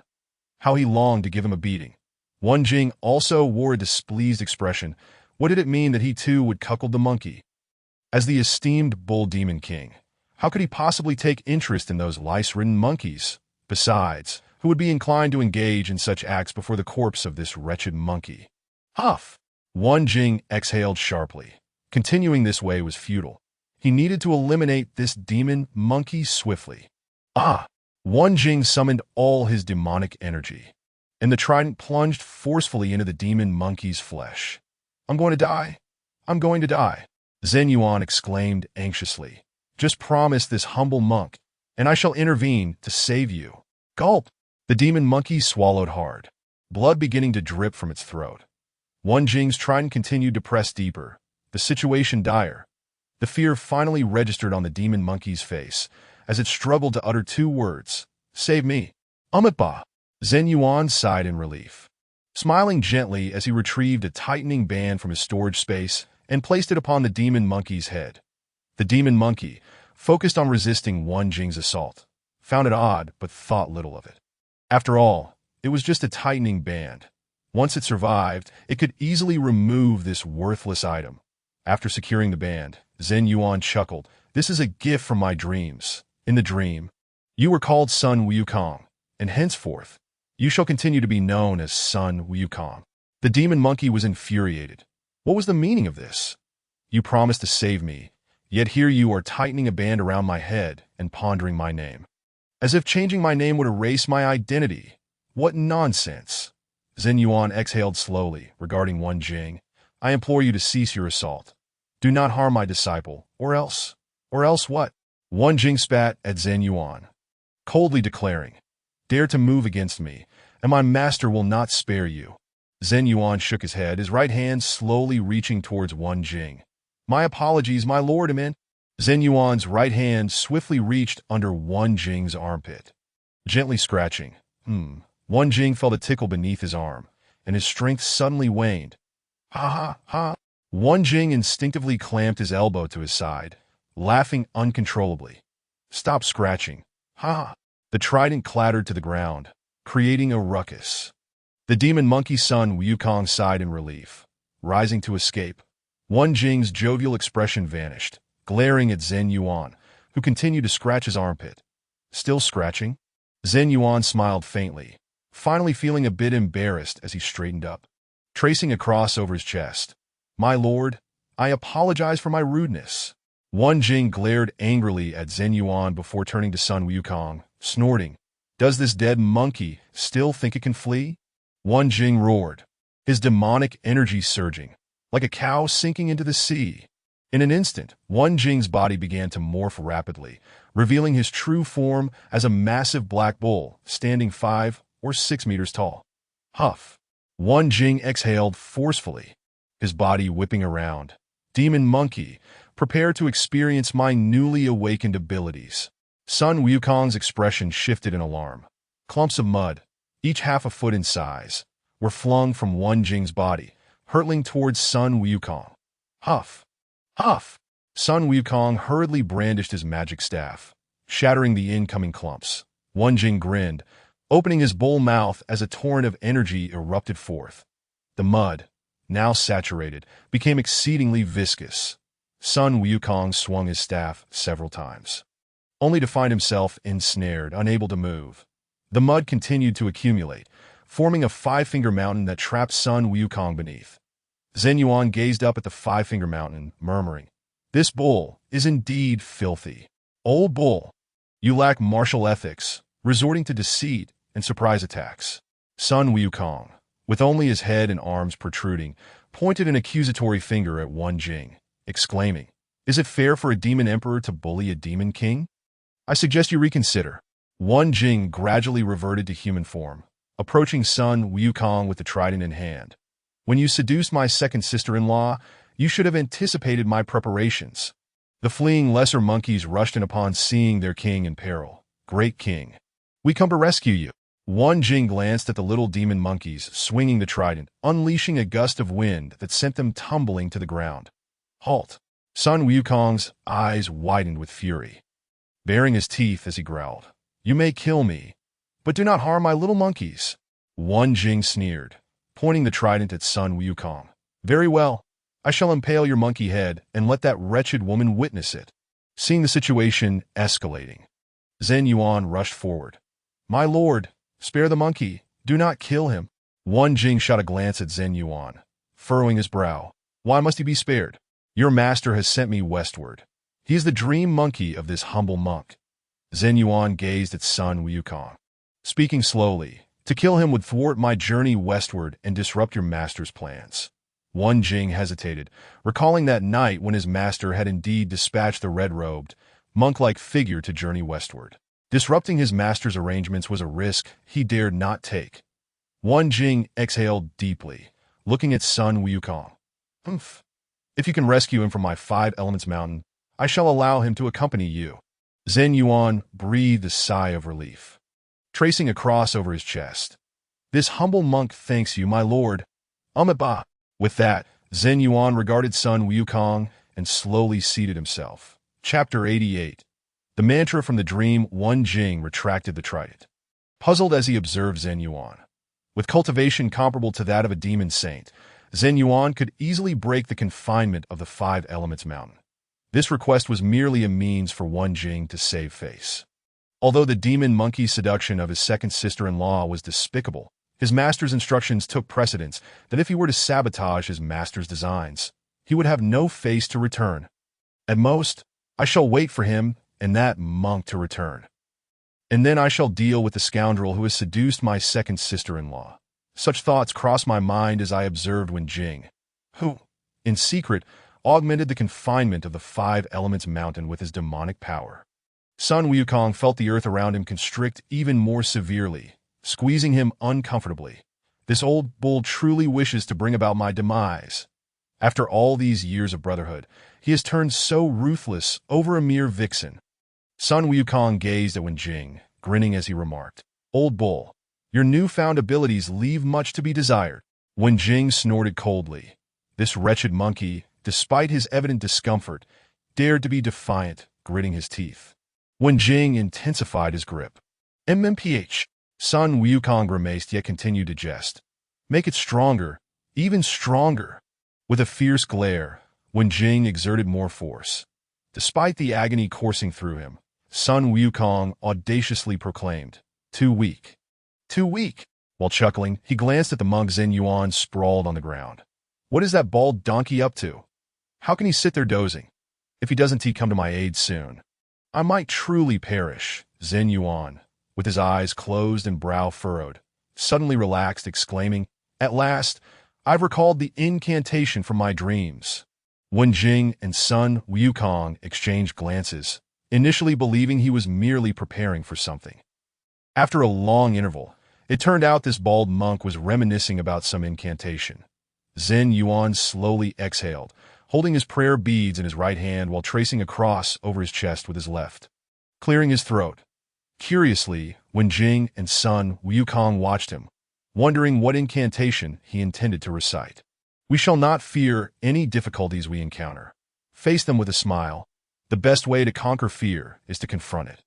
How he longed to give him a beating. Wan Jing also wore a displeased expression. What did it mean that he too would cuckold the monkey? As the esteemed bull demon king, how could he possibly take interest in those lice-ridden monkeys? Besides, who would be inclined to engage in such acts before the corpse of this wretched monkey? Huff! Wan Jing exhaled sharply. Continuing this way was futile. He needed to eliminate this demon monkey swiftly. Ah! Wan Jing summoned all his demonic energy, and the trident plunged forcefully into the demon monkey's flesh. I'm going to die. I'm going to die. Zhen Yuan exclaimed anxiously. Just promise this humble monk, and I shall intervene to save you. Gulp! The demon monkey swallowed hard, blood beginning to drip from its throat. Wan Jing's trident continued to press deeper, the situation dire. The fear finally registered on the demon monkey's face as it struggled to utter two words. Save me. Umitba. Zhen Yuan sighed in relief, smiling gently as he retrieved a tightening band from his storage space and placed it upon the demon monkey's head. The demon monkey, focused on resisting Wan Jing's assault, found it odd but thought little of it. After all, it was just a tightening band. Once it survived, it could easily remove this worthless item. After securing the band, Zhen Yuan chuckled. This is a gift from my dreams. In the dream, you were called Sun Wukong, and henceforth, you shall continue to be known as Sun Wukong. The demon monkey was infuriated. What was the meaning of this? You promised to save me, yet here you are tightening a band around my head and pondering my name. As if changing my name would erase my identity. What nonsense. Zhen Yuan exhaled slowly, regarding Wan Jing. I implore you to cease your assault. Do not harm my disciple, or else what? Wan Jing spat at Zhen Yuan, coldly declaring, Dare to move against me, and my master will not spare you. Zhen Yuan shook his head, his right hand slowly reaching towards Wan Jing. My apologies, my lord, Amin. Zhen Yuan's right hand swiftly reached under Wan Jing's armpit, gently scratching. Wan Jing felt a tickle beneath his arm, and his strength suddenly waned. Ha ha ha! Wan Jing instinctively clamped his elbow to his side, laughing uncontrollably. Stop scratching. Ha! The trident clattered to the ground, creating a ruckus. The demon monkey Sun Wukong sighed in relief, rising to escape. Wan Jing's jovial expression vanished, glaring at Zhen Yuan, who continued to scratch his armpit. Still scratching? Zhen Yuan smiled faintly, finally feeling a bit embarrassed as he straightened up, tracing a cross over his chest. My lord, I apologize for my rudeness. Wan Jing glared angrily at Zhen Yuan before turning to Sun Wukong, snorting. Does this dead monkey still think it can flee? Wan Jing roared, his demonic energy surging, like a cow sinking into the sea. In an instant, Wan Jing's body began to morph rapidly, revealing his true form as a massive black bull, standing 5 or 6 meters tall. Huff! Wan Jing exhaled forcefully, his body whipping around. Demon monkey, prepare to experience my newly awakened abilities. Sun Wukong's expression shifted in alarm. Clumps of mud, each half a foot in size, were flung from Wan Jing's body, hurtling towards Sun Wukong. Huff! Huff! Sun Wukong hurriedly brandished his magic staff, shattering the incoming clumps. Wan Jing grinned, opening his bull mouth as a torrent of energy erupted forth. The mud, now saturated, became exceedingly viscous. Sun Wukong swung his staff several times, only to find himself ensnared, unable to move. The mud continued to accumulate, forming a 5-finger mountain that trapped Sun Wukong beneath. Zhen Yuan gazed up at the 5-finger mountain, murmuring, This bull is indeed filthy. Old bull, you lack martial ethics, resorting to deceit and surprise attacks. Sun Wukong, with only his head and arms protruding, pointed an accusatory finger at Wan Jing, exclaiming, Is it fair for a demon emperor to bully a demon king? I suggest you reconsider. Wen Jing gradually reverted to human form, approaching Sun Wukong with the trident in hand. When you seduced my second sister-in-law, you should have anticipated my preparations. The fleeing lesser monkeys rushed in upon seeing their king in peril. Great king, we come to rescue you. Wen Jing glanced at the little demon monkeys, swinging the trident, unleashing a gust of wind that sent them tumbling to the ground. Halt! Sun Wukong's eyes widened with fury. Baring his teeth as he growled, "You may kill me, but do not harm my little monkeys." Wen Jing sneered, pointing the trident at Sun Wukong. "Very well. I shall impale your monkey head and let that wretched woman witness it." Seeing the situation escalating, Zhen Yuan rushed forward. "My lord, spare the monkey. Do not kill him." Wen Jing shot a glance at Zhen Yuan, furrowing his brow. "Why must he be spared? Your master has sent me westward. He is the dream monkey of this humble monk." Zhen Yuan gazed at Sun Wukong, speaking slowly. "To kill him would thwart my journey westward and disrupt your master's plans." Wen Jing hesitated, recalling that night when his master had indeed dispatched the red-robed, monk-like figure to journey westward. Disrupting his master's arrangements was a risk he dared not take. Wen Jing exhaled deeply, looking at Sun Wukong. "Humph. If you can rescue him from my 5 Elements mountain, I shall allow him to accompany you." Zhen Yuan breathed a sigh of relief, tracing a cross over his chest. "This humble monk thanks you, my lord. Ba." With that, Zhen Yuan regarded Sun Wukong and slowly seated himself. Chapter 88. The mantra from the dream. Wen Jing retracted the trident, puzzled as he observed Zhen Yuan. With cultivation comparable to that of a demon saint, Zhen Yuan could easily break the confinement of the 5 Elements mountain. This request was merely a means for Wen Jing to save face. Although the demon monkey seduction of his second sister-in-law was despicable, his master's instructions took precedence that if he were to sabotage his master's designs, he would have no face to return. At most, I shall wait for him and that monk to return. And then I shall deal with the scoundrel who has seduced my second sister-in-law. Such thoughts crossed my mind as I observed Wen Jing, who, in secret, augmented the confinement of the 5 Elements mountain with his demonic power. Sun Wukong felt the earth around him constrict even more severely, squeezing him uncomfortably. This old bull truly wishes to bring about my demise. After all these years of brotherhood, he has turned so ruthless over a mere vixen. Sun Wukong gazed at Wen Jing, grinning as he remarked, "Old bull, your newfound abilities leave much to be desired." Wen Jing snorted coldly. This wretched monkey, despite his evident discomfort, dared to be defiant, gritting his teeth. Wen Jing intensified his grip. "MMPH." Sun Wukong grimaced yet continued to jest. "Make it stronger, even stronger." With a fierce glare, Wen Jing exerted more force. Despite the agony coursing through him, Sun Wukong audaciously proclaimed, "Too weak. Too weak." While chuckling, he glanced at the monk Zhen Yuan sprawled on the ground. "What is that bald donkey up to? How can he sit there dozing? If he doesn't come to my aid soon, I might truly perish." Zhen Yuan, with his eyes closed and brow furrowed, suddenly relaxed, exclaiming, "At last, I've recalled the incantation from my dreams." Wen Jing and Sun Wukong exchanged glances, initially believing he was merely preparing for something. After a long interval, it turned out this bald monk was reminiscing about some incantation. Zhen Yuan slowly exhaled, holding his prayer beads in his right hand while tracing a cross over his chest with his left, clearing his throat. Curiously, Wen Jing and Sun Wukong watched him, wondering what incantation he intended to recite. "We shall not fear any difficulties we encounter. Face them with a smile. The best way to conquer fear is to confront it.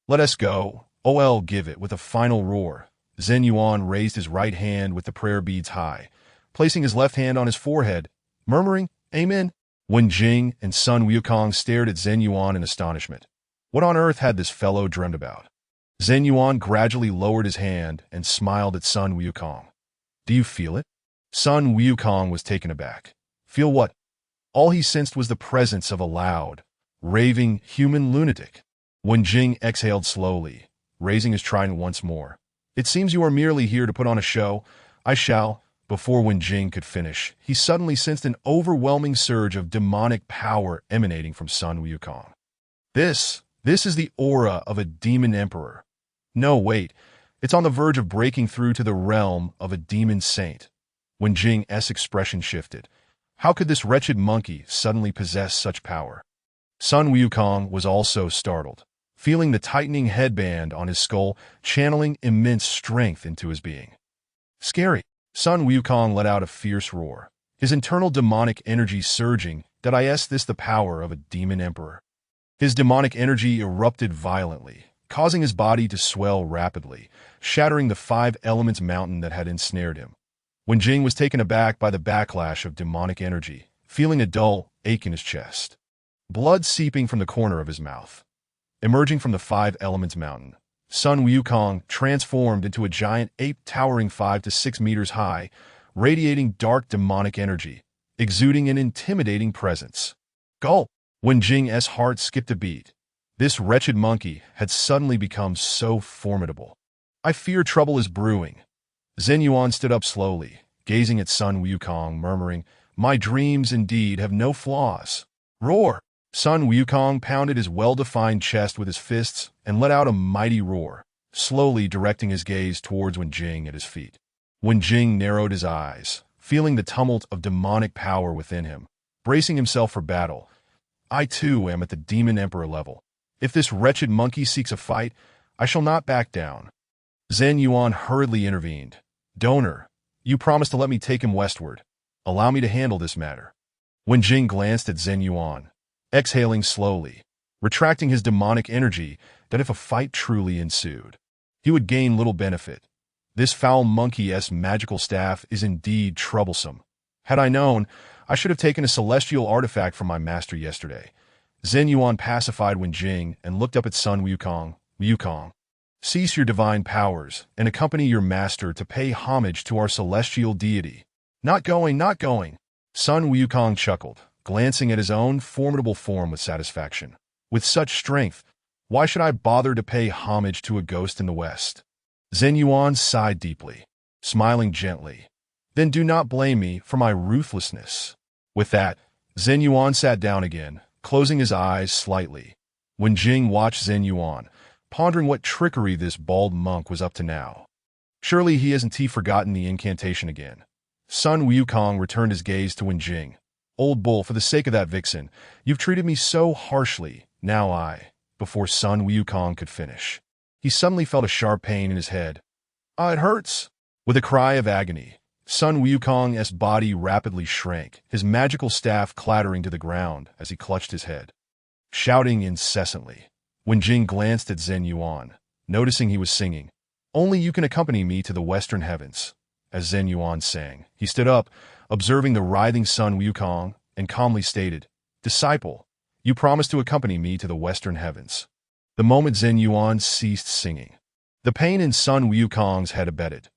Let us go, OL give it." With a final roar, Zhen Yuan raised his right hand with the prayer beads high, placing his left hand on his forehead, murmuring, "Amen." Wen Jing and Sun Wukong stared at Zhen Yuan in astonishment. What on earth had this fellow dreamed about? Zhen Yuan gradually lowered his hand and smiled at Sun Wukong. "Do you feel it?" Sun Wukong was taken aback. "Feel what?" All he sensed was the presence of a loud, raving human lunatic. Wen Jing exhaled slowly, raising his trident once more. "It seems you are merely here to put on a show. I shall." Before Wen Jing could finish, he suddenly sensed an overwhelming surge of demonic power emanating from Sun Wukong. This is the aura of a demon emperor. No, wait. It's on the verge of breaking through to the realm of a demon saint. When Jing's expression shifted. How could this wretched monkey suddenly possess such power? Sun Wukong was also startled, feeling the tightening headband on his skull channeling immense strength into his being. Scary. Sun Wukong let out a fierce roar, his internal demonic energy surging. Is this the power of a demon emperor? His demonic energy erupted violently, causing his body to swell rapidly, shattering the five elements mountain that had ensnared him. When Jing was taken aback by the backlash of demonic energy, feeling a dull ache in his chest, blood seeping from the corner of his mouth. Emerging from the five elements mountain, Sun Wukong transformed into a giant ape towering 5 to 6 meters high, radiating dark demonic energy, exuding an intimidating presence. Gulp! When Jing's heart skipped a beat, this wretched monkey had suddenly become so formidable. I fear trouble is brewing. Zhen Yuan stood up slowly, gazing at Sun Wukong, murmuring, "My dreams indeed have no flaws." Roar! Sun Wukong pounded his well-defined chest with his fists and let out a mighty roar, slowly directing his gaze towards Wen Jing at his feet. Wen Jing narrowed his eyes, feeling the tumult of demonic power within him, bracing himself for battle. I too am at the Demon Emperor level. If this wretched monkey seeks a fight, I shall not back down. Zhen Yuan hurriedly intervened. Donor, you promised to let me take him westward. Allow me to handle this matter. Wen Jing glanced at Zhen Yuan, exhaling slowly, retracting his demonic energy that if a fight truly ensued, he would gain little benefit. This foul monkey's magical staff is indeed troublesome. Had I known, I should have taken a celestial artifact from my master yesterday. Zhen Yuan pacified Wen Jing and looked up at Sun Wukong. Wukong, cease your divine powers and accompany your master to pay homage to our celestial deity. Not going, not going. Sun Wukong chuckled, glancing at his own formidable form with satisfaction. With such strength, why should I bother to pay homage to a ghost in the west? Zhen Yuan sighed deeply, smiling gently. Then do not blame me for my ruthlessness. With that, Zhen Yuan sat down again, closing his eyes slightly. Wen Jing watched Zhen Yuan, pondering what trickery this bald monk was up to now. Surely he hasn't forgotten the incantation again. Sun Wukong returned his gaze to Wen Jing. Old bull, for the sake of that vixen, you've treated me so harshly. Now before Sun Wukong could finish, he suddenly felt a sharp pain in his head. Ah, it hurts! With a cry of agony, Sun Wukong's body rapidly shrank, his magical staff clattering to the ground as he clutched his head. Shouting incessantly, Wen Jing glanced at Zhen Yuan, noticing he was singing, "Only you can accompany me to the western heavens." As Zhen Yuan sang, he stood up, observing the writhing Sun Wukong, and calmly stated, "Disciple, you promised to accompany me to the western heavens." The moment Zhen Yuan ceased singing, the pain in Sun Wukong's head abated.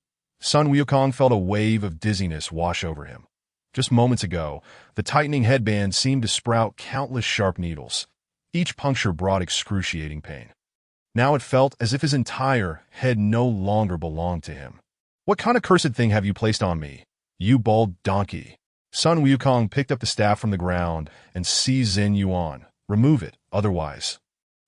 Sun Wukong felt a wave of dizziness wash over him. Just moments ago, the tightening headband seemed to sprout countless sharp needles. Each puncture brought excruciating pain. Now it felt as if his entire head no longer belonged to him. "What kind of cursed thing have you placed on me, you bald donkey?" Sun Wukong picked up the staff from the ground and seized Zhen Yuan. "Remove it, otherwise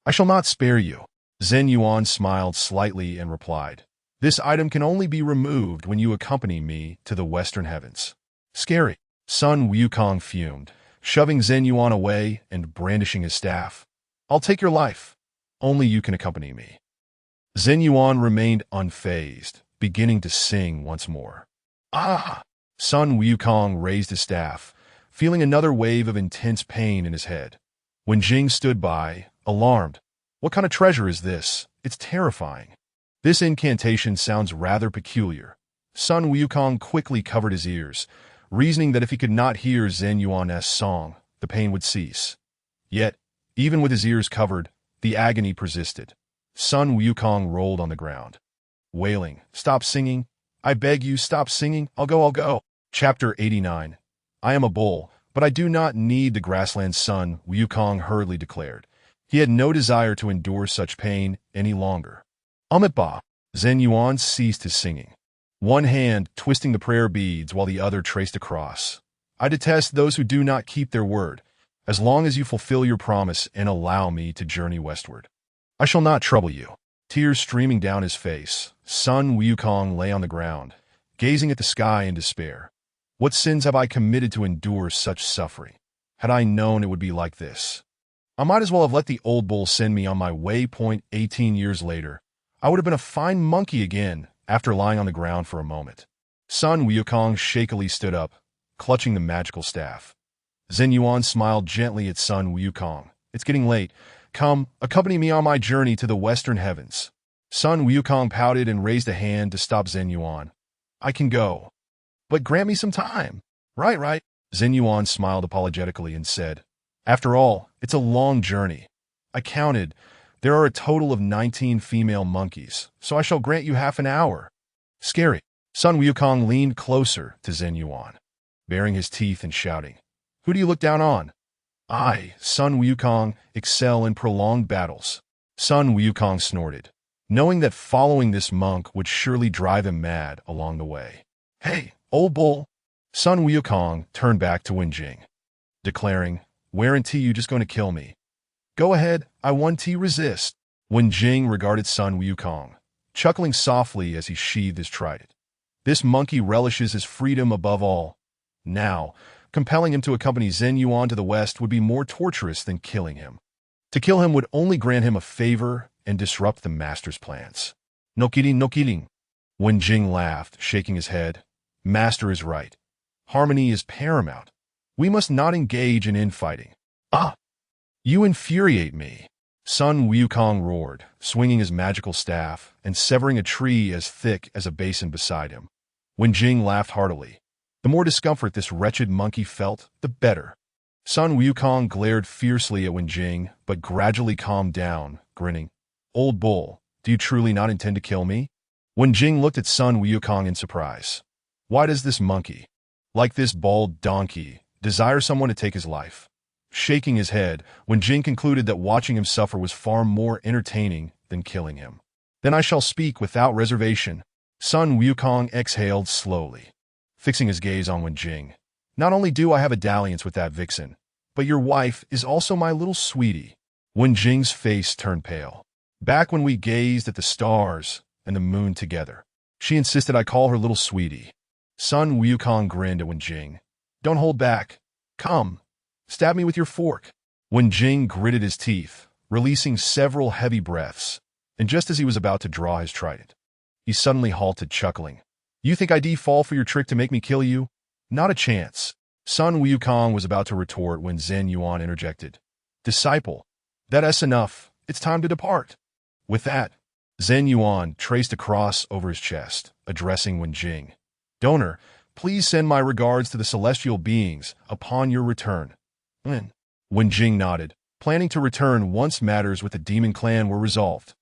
I shall not spare you." Zhen Yuan smiled slightly and replied, "This item can only be removed when you accompany me to the western heavens." Scary. Sun Wukong fumed, shoving Zhen Yuan away and brandishing his staff. "I'll take your life. Only you can accompany me." Zhen Yuan remained unfazed, beginning to sing once more. "Ah!" Sun Wukong raised his staff, feeling another wave of intense pain in his head. Wen Jing stood by, alarmed. "What kind of treasure is this? It's terrifying." "This incantation sounds rather peculiar." Sun Wukong quickly covered his ears, reasoning that if he could not hear Zhen Yuan's song, the pain would cease. Yet, even with his ears covered, the agony persisted. Sun Wukong rolled on the ground, wailing, "Stop singing! I beg you, stop singing! I'll go, I'll go!" Chapter 89. I am a bull, but I do not need the grassland. Sun Wukong hurriedly declared. He had no desire to endure such pain any longer. Ba! Zhen Yuan ceased his singing, one hand twisting the prayer beads while the other traced a cross. "I detest those who do not keep their word. As long as you fulfill your promise and allow me to journey westward, I shall not trouble you." Tears streaming down his face, Sun Wukong lay on the ground, gazing at the sky in despair. What sins have I committed to endure such suffering? Had I known it would be like this, I might as well have let the old bull send me on my way. 18 years later, I would have been a fine monkey again after lying on the ground for a moment. Sun Wukong shakily stood up, clutching the magical staff. Zhen Yuan smiled gently at Sun Wukong. It's getting late. Come, accompany me on my journey to the western heavens. Sun Wukong pouted and raised a hand to stop Zhen Yuan. I can go, but grant me some time. Right. Zhen Yuan smiled apologetically and said, after all, it's a long journey. I counted. There are a total of 19 female monkeys, so I shall grant you half an hour. Scary. Sun Wukong leaned closer to Zhen Yuan, baring his teeth and shouting, who do you look down on? I, Sun Wukong, excel in prolonged battles. Sun Wukong snorted, knowing that following this monk would surely drive him mad along the way. Hey, old bull! Sun Wukong turned back to Wenjing, declaring, Guarantee you just going to kill me. Go ahead, I want to resist. Wenjing regarded Sun Wukong, chuckling softly as he sheathed his trident. This monkey relishes his freedom above all. Now, compelling him to accompany Zhen Yuan to the west would be more torturous than killing him. To kill him would only grant him a favor and disrupt the master's plans. No kidding. Wenjing laughed, shaking his head. Master is right. Harmony is paramount. We must not engage in infighting. Ah! You infuriate me. Sun Wukong roared, swinging his magical staff and severing a tree as thick as a basin beside him. Wenjing laughed heartily. The more discomfort this wretched monkey felt, the better. Sun Wukong glared fiercely at Wenjing, but gradually calmed down, grinning. Old bull, do you truly not intend to kill me? Wenjing looked at Sun Wukong in surprise. Why does this monkey, like this bald donkey, desire someone to take his life? Shaking his head, Wenjing concluded that watching him suffer was far more entertaining than killing him. Then I shall speak without reservation. Sun Wukong exhaled slowly, fixing his gaze on Wenjing. Not only do I have a dalliance with that vixen, but your wife is also my little sweetie. Wenjing's face turned pale. Back when we gazed at the stars and the moon together, she insisted I call her little sweetie. Sun Wukong grinned at Wenjing. Don't hold back. Come, stab me with your fork. Wenjing gritted his teeth, releasing several heavy breaths, and just as he was about to draw his trident, he suddenly halted, chuckling. You think I'd fall for your trick to make me kill you? Not a chance. Sun Wukong was about to retort when Zhen Yuan interjected. Disciple, that's enough. It's time to depart. With that, Zhen Yuan traced a cross over his chest, addressing Wenjing. Donor, please send my regards to the celestial beings upon your return. Wenjing nodded, planning to return once matters with the demon clan were resolved.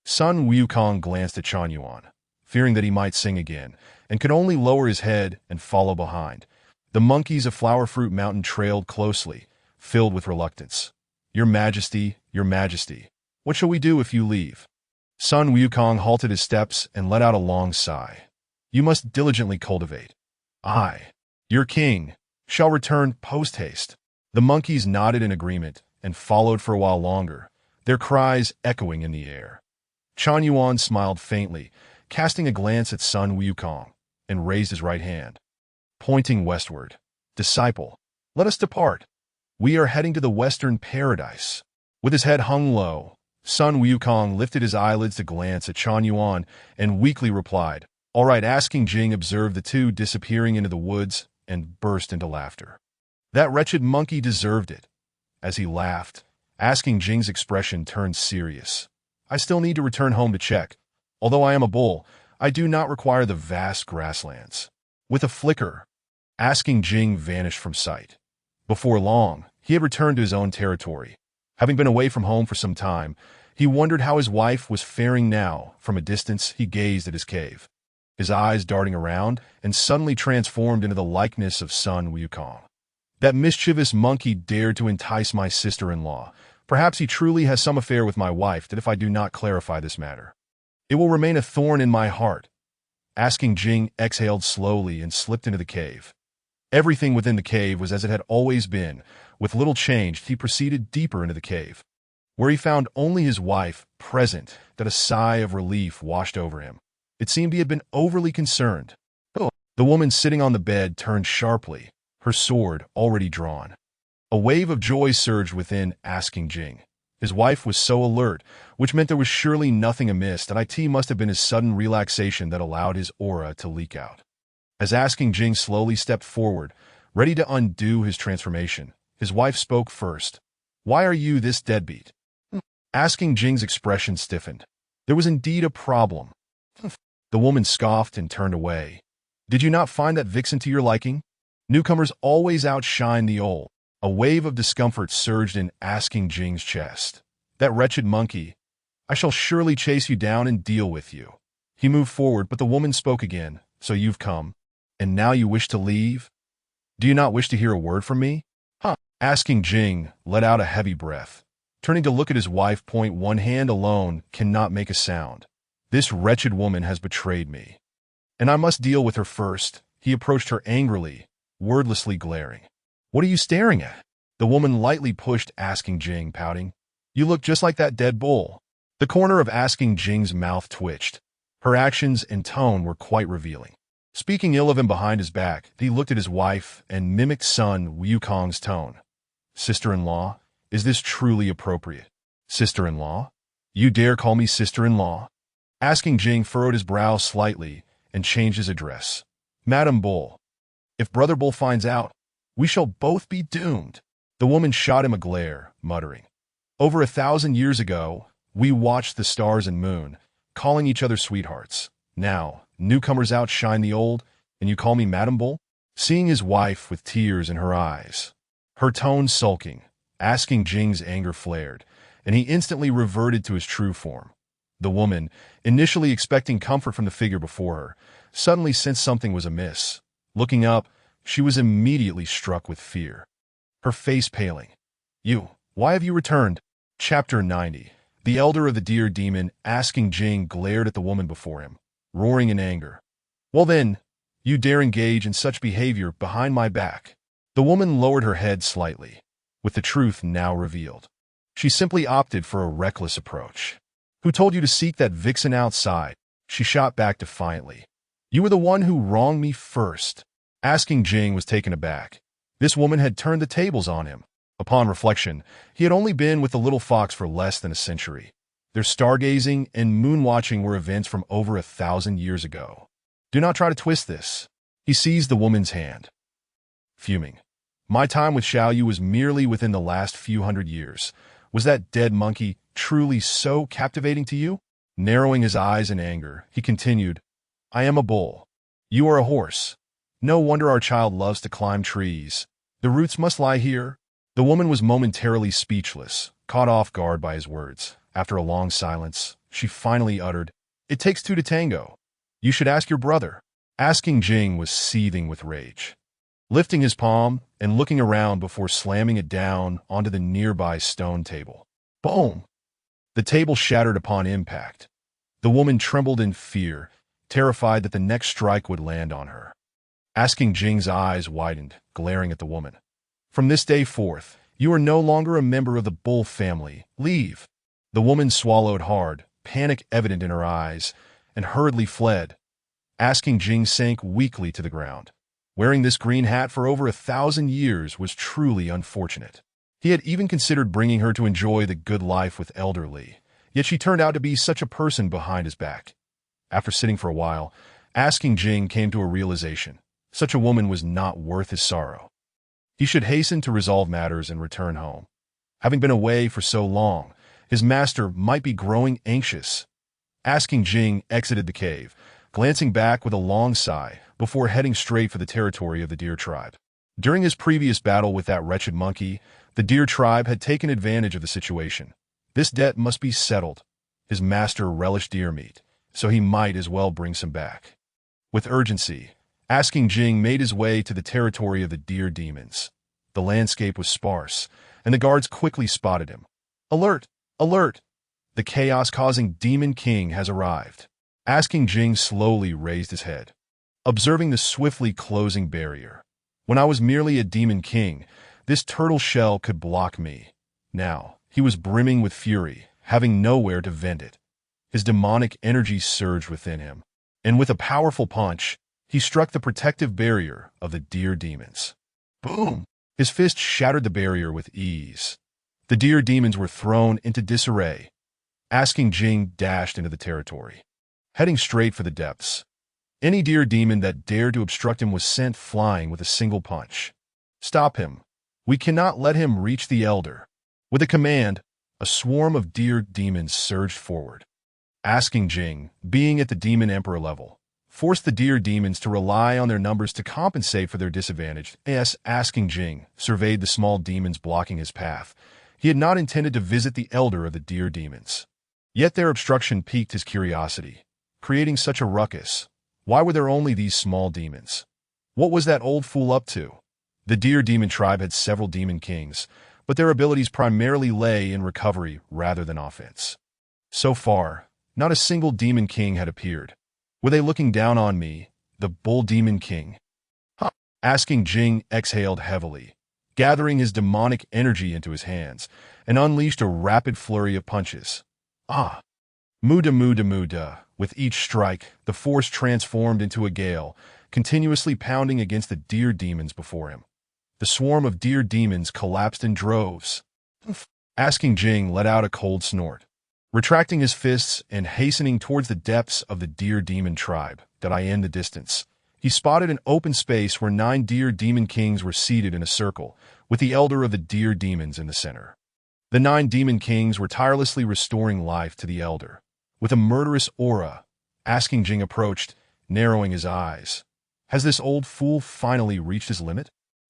Sun Wukong glanced at Chan Yuan, fearing that he might sing again, and could only lower his head and follow behind. The monkeys of Flower Fruit Mountain trailed closely, filled with reluctance. Your Majesty, what shall we do if you leave? Sun Wukong halted his steps and let out a long sigh. You must diligently cultivate. I, your king, shall return post-haste. The monkeys nodded in agreement and followed for a while longer, their cries echoing in the air. Chan Yuan smiled faintly, casting a glance at Sun Wukong, and raised his right hand, pointing westward. Disciple, let us depart. We are heading to the western paradise. With his head hung low, Sun Wukong lifted his eyelids to glance at Chan Yuan and weakly replied, All right. Asking Jing observed the two disappearing into the woods and burst into laughter. That wretched monkey deserved it. As he laughed, Asking Jing's expression turned serious. I still need to return home to check. Although I am a bull, I do not require the vast grasslands. With a flicker, Asking Jing vanished from sight. Before long, he had returned to his own territory. Having been away from home for some time, he wondered how his wife was faring now. From a distance, he gazed at his cave, his eyes darting around and suddenly transformed into the likeness of Sun Wukong. That mischievous monkey dared to entice my sister-in-law. Perhaps he truly has some affair with my wife that if I do not clarify this matter, it will remain a thorn in my heart. Asking Jing exhaled slowly and slipped into the cave. Everything within the cave was as it had always been. With little change, he proceeded deeper into the cave. where he found only his wife present, that a sigh of relief washed over him. It seemed he had been overly concerned. Oh. The woman sitting on the bed turned sharply, her sword already drawn. A wave of joy surged within Asking Jing. His wife was so alert, which meant there was surely nothing amiss, that it must have been his sudden relaxation that allowed his aura to leak out. As Asking Jing slowly stepped forward, ready to undo his transformation, his wife spoke first. "Why are you this deadbeat?" Asking Jing's expression stiffened. There was indeed a problem. The woman scoffed and turned away. "Did you not find that vixen to your liking? Newcomers always outshine the old." A wave of discomfort surged in Asking Jing's chest. "That wretched monkey. I shall surely chase you down and deal with you." He moved forward, but the woman spoke again. "So you've come, and now you wish to leave? Do you not wish to hear a word from me?" Asking Jing let out a heavy breath. Turning to look at his wife, one hand alone cannot make a sound. "This wretched woman has betrayed me, and I must deal with her first." He approached her angrily, wordlessly glaring. "What are you staring at?" The woman lightly pushed Asking Jing, pouting. "You look just like that dead bull." The corner of Asking Jing's mouth twitched. Her actions and tone were quite revealing. Speaking ill of him behind his back, he looked at his wife and mimicked Sun Wukong's tone. "Sister-in-law, is this truly appropriate?" "Sister-in-law? You dare call me sister-in-law?" Asking Jing furrowed his brow slightly and changed his address. "Madam Bull, if Brother Bull finds out, we shall both be doomed." The woman shot him a glare, muttering. "Over 1,000 years ago, we watched the stars and moon, calling each other sweethearts. Now, newcomers outshine the old, and you call me Madam Bull?" Seeing his wife with tears in her eyes, her tone sulking, Asking Jing's anger flared, and he instantly reverted to his true form. The woman, initially expecting comfort from the figure before her, suddenly sensed something was amiss. Looking up, she was immediately struck with fear, her face paling. Why have you returned?" Chapter 90. The elder of the deer demon. Asking Jing glared at the woman before him, roaring in anger. "Well then, you dare engage in such behavior behind my back?" The woman lowered her head slightly, with the truth now revealed. She simply opted for a reckless approach. "Who told you to seek that vixen outside?" She shot back defiantly. "You were the one who wronged me first." Asking Jing was taken aback. This woman had turned the tables on him. Upon reflection, he had only been with the little fox for less than a century. Their stargazing and moon-watching were events from over 1,000 years ago. "Do not try to twist this." He seized the woman's hand, fuming. "My time with Xiaoyu was merely within the last few hundred years. Was that dead monkey truly so captivating to you?" Narrowing his eyes in anger, he continued, "I am a bull. You are a horse. No wonder our child loves to climb trees. The roots must lie here." The woman was momentarily speechless, caught off guard by his words. After a long silence, she finally uttered, "It takes two to tango. You should ask your brother." Asking Jing was seething with rage, lifting his palm and looking around before slamming it down onto the nearby stone table. Boom! The table shattered upon impact. The woman trembled in fear, terrified that the next strike would land on her. Asking Jing's eyes widened, glaring at the woman. "From this day forth, you are no longer a member of the Bull family. Leave." The woman swallowed hard, panic evident in her eyes, and hurriedly fled. Asking Jing sank weakly to the ground. Wearing this green hat for over 1,000 years was truly unfortunate. He had even considered bringing her to enjoy the good life with elderly, yet she turned out to be such a person behind his back. After sitting for a while, Asking Jing came to a realization. Such a woman was not worth his sorrow. He should hasten to resolve matters and return home. Having been away for so long, his master might be growing anxious. Asking Jing exited the cave, glancing back with a long sigh before heading straight for the territory of the deer tribe. During his previous battle with that wretched monkey, the deer tribe had taken advantage of the situation. This debt must be settled. His master relished deer meat, so he might as well bring some back. With urgency, Asking Jing made his way to the territory of the deer demons. The landscape was sparse, and the guards quickly spotted him. "Alert! Alert! The chaos-causing Demon King has arrived." Asking Jing slowly raised his head, observing the swiftly closing barrier. "When I was merely a Demon King, this turtle shell could block me. Now, He was brimming with fury, having nowhere to vent it. His demonic energy surged within him, and with a powerful punch, he struck the protective barrier of the deer demons. Boom! His fist shattered the barrier with ease. The deer demons were thrown into disarray. Asking Jing dashed into the territory, heading straight for the depths. Any deer demon that dared to obstruct him was sent flying with a single punch. Stop him. We cannot let him reach the elder. With a command, a swarm of deer demons surged forward. Asking Jing, being at the demon emperor level, forced the deer demons to rely on their numbers to compensate for their disadvantage. Asking Jing surveyed the small demons blocking his path. He had not intended to visit the elder of the deer demons. Yet their obstruction piqued his curiosity, creating such a ruckus. Why were there only these small demons? What was that old fool up to? The deer demon tribe had several demon kings, but their abilities primarily lay in recovery rather than offense. So far, not a single demon king had appeared. Were they looking down on me, the bull demon king? Asking Jing exhaled heavily, gathering his demonic energy into his hands, and unleashed a rapid flurry of punches. Muda muda muda. With each strike, the force transformed into a gale, continuously pounding against the deer demons before him. The swarm of deer demons collapsed in droves. Asking Jing let out a cold snort. Retracting his fists and hastening towards the depths of the deer demon tribe, in the distance, he spotted an open space where 9 deer demon kings were seated in a circle, with the elder of the deer demons in the center. The 9 demon kings were tirelessly restoring life to the elder. With a murderous aura, Asking Jing approached, narrowing his eyes. Has this old fool finally reached his limit?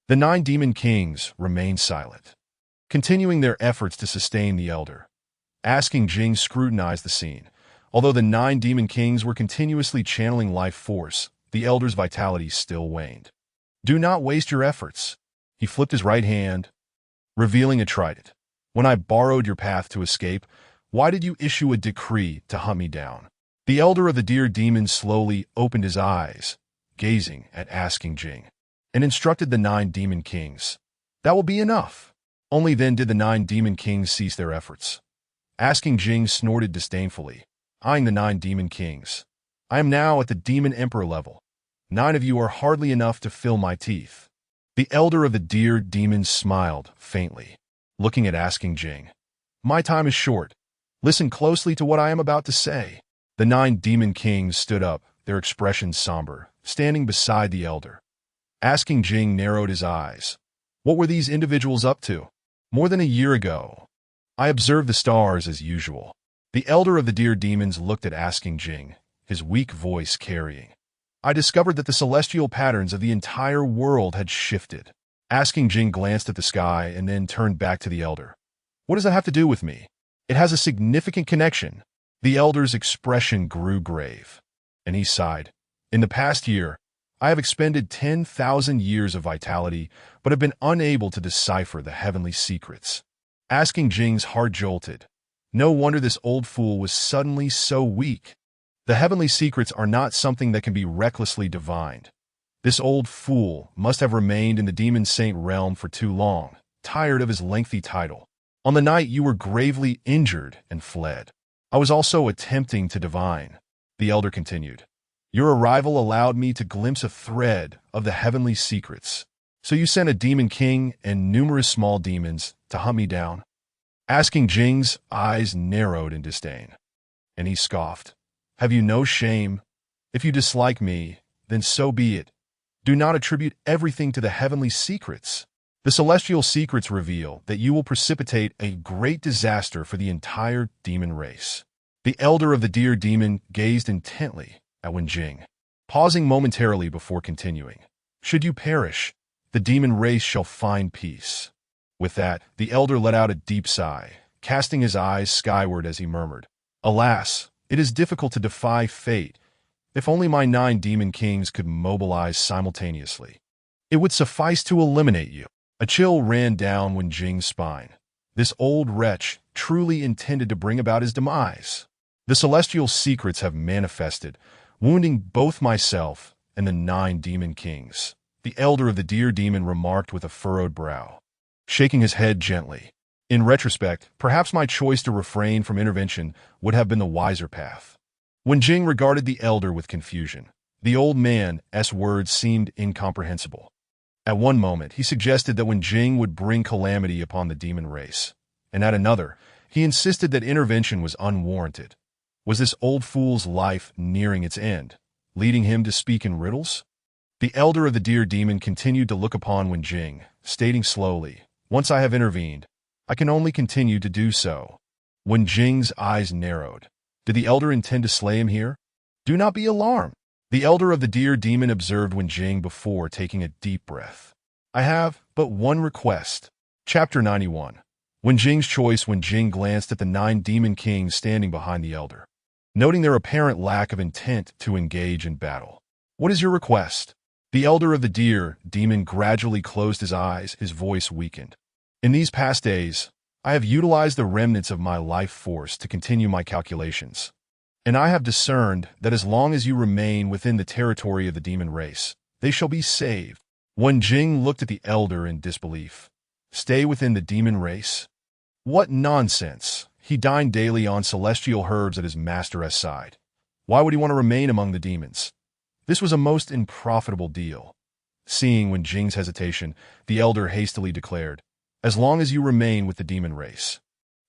The 9 demon kings remained silent, continuing their efforts to sustain the elder. Asking Jing scrutinized the scene. Although the 9 demon kings were continuously channeling life force, the elder's vitality still waned. Do not waste your efforts. He flipped his right hand, revealing a trident. When I borrowed your path to escape, why did you issue a decree to hunt me down? The elder of the deer demons slowly opened his eyes, gazing at Asking Jing, and instructed the 9 demon kings. That will be enough. Only then did the 9 demon kings cease their efforts. Asking Jing snorted disdainfully, eyeing the 9 demon kings. I am now at the demon emperor level. 9 of you are hardly enough to fill my teeth. The elder of the deer demons smiled faintly, looking at Asking Jing. My time is short. Listen closely to what I am about to say. The 9 demon kings stood up, their expressions somber, standing beside the elder. Asking Jing narrowed his eyes. What were these individuals up to? More than a year ago, I observed the stars as usual. The elder of the deer demons looked at Asking Jing, his weak voice carrying. I discovered that the celestial patterns of the entire world had shifted. Asking Jing glanced at the sky and then turned back to the elder. What does that have to do with me? It has a significant connection. The elder's expression grew grave, and he sighed. In the past year, I have expended 10,000 years of vitality, but have been unable to decipher the heavenly secrets. Asking Jing's heart jolted. No wonder this old fool was suddenly so weak. The heavenly secrets are not something that can be recklessly divined. This old fool must have remained in the demon saint realm for too long, tired of his lengthy title. On the night you were gravely injured and fled, I was also attempting to divine, the elder continued. Your arrival allowed me to glimpse a thread of the heavenly secrets. So you sent a demon king and numerous small demons to hunt me down? Asking Jing's eyes narrowed in disdain, and he scoffed. Have you no shame? If you dislike me, then so be it. Do not attribute everything to the heavenly secrets. The celestial secrets reveal that you will precipitate a great disaster for the entire demon race. The elder of the deer demon gazed intently at Wen Jing, pausing momentarily before continuing. Should you perish, the demon race shall find peace. With that, the elder let out a deep sigh, casting his eyes skyward as he murmured, Alas, it is difficult to defy fate. If only my 9 demon kings could mobilize simultaneously, it would suffice to eliminate you. A chill ran down Wen Jing's spine. This old wretch truly intended to bring about his demise. The celestial secrets have manifested, wounding both myself and the 9 demon kings, the elder of the deer demon remarked with a furrowed brow, shaking his head gently. In retrospect, perhaps my choice to refrain from intervention would have been the wiser path. Wen Jing regarded the elder with confusion. The old man's words seemed incomprehensible. At one moment, he suggested that Wen Jing would bring calamity upon the demon race, and at another, he insisted that intervention was unwarranted. Was this old fool's life nearing its end, leading him to speak in riddles? The elder of the deer demon continued to look upon Wen Jing, stating slowly, "Once I have intervened, I can only continue to do so." Wen Jing's eyes narrowed. Did the elder intend to slay him here? Do not be alarmed. The elder of the deer demon observed Wen Jing before taking a deep breath. I have but one request. Chapter 91. Wen Jing's choice. Wen Jing glanced at the 9 demon kings standing behind the elder, noting their apparent lack of intent to engage in battle. What is your request? The elder of the deer demon gradually closed his eyes, his voice weakened. In these past days, I have utilized the remnants of my life force to continue my calculations, and I have discerned that as long as you remain within the territory of the demon race, they shall be saved. Wen Jing looked at the elder in disbelief. Stay within the demon race? What nonsense! He dined daily on celestial herbs at his master's side. Why would he want to remain among the demons? This was a most unprofitable deal. Seeing Wen Jing's hesitation, the elder hastily declared, "As long as you remain with the demon race,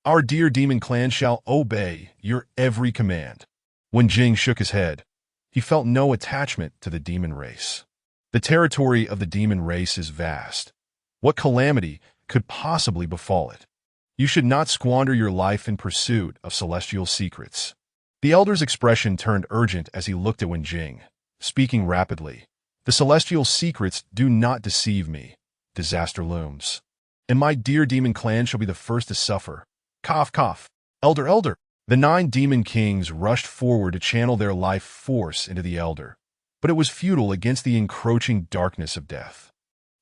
our dear demon clan shall obey your every command." Wen Jing shook his head. He felt no attachment to the demon race. The territory of the demon race is vast. What calamity could possibly befall it? You should not squander your life in pursuit of celestial secrets. The elder's expression turned urgent as he looked at Wen Jing, speaking rapidly. The celestial secrets do not deceive me. Disaster looms, and my dear demon clan shall be the first to suffer. Cough, cough. Elder, elder. The 9 demon kings rushed forward to channel their life force into the elder, but it was futile against the encroaching darkness of death.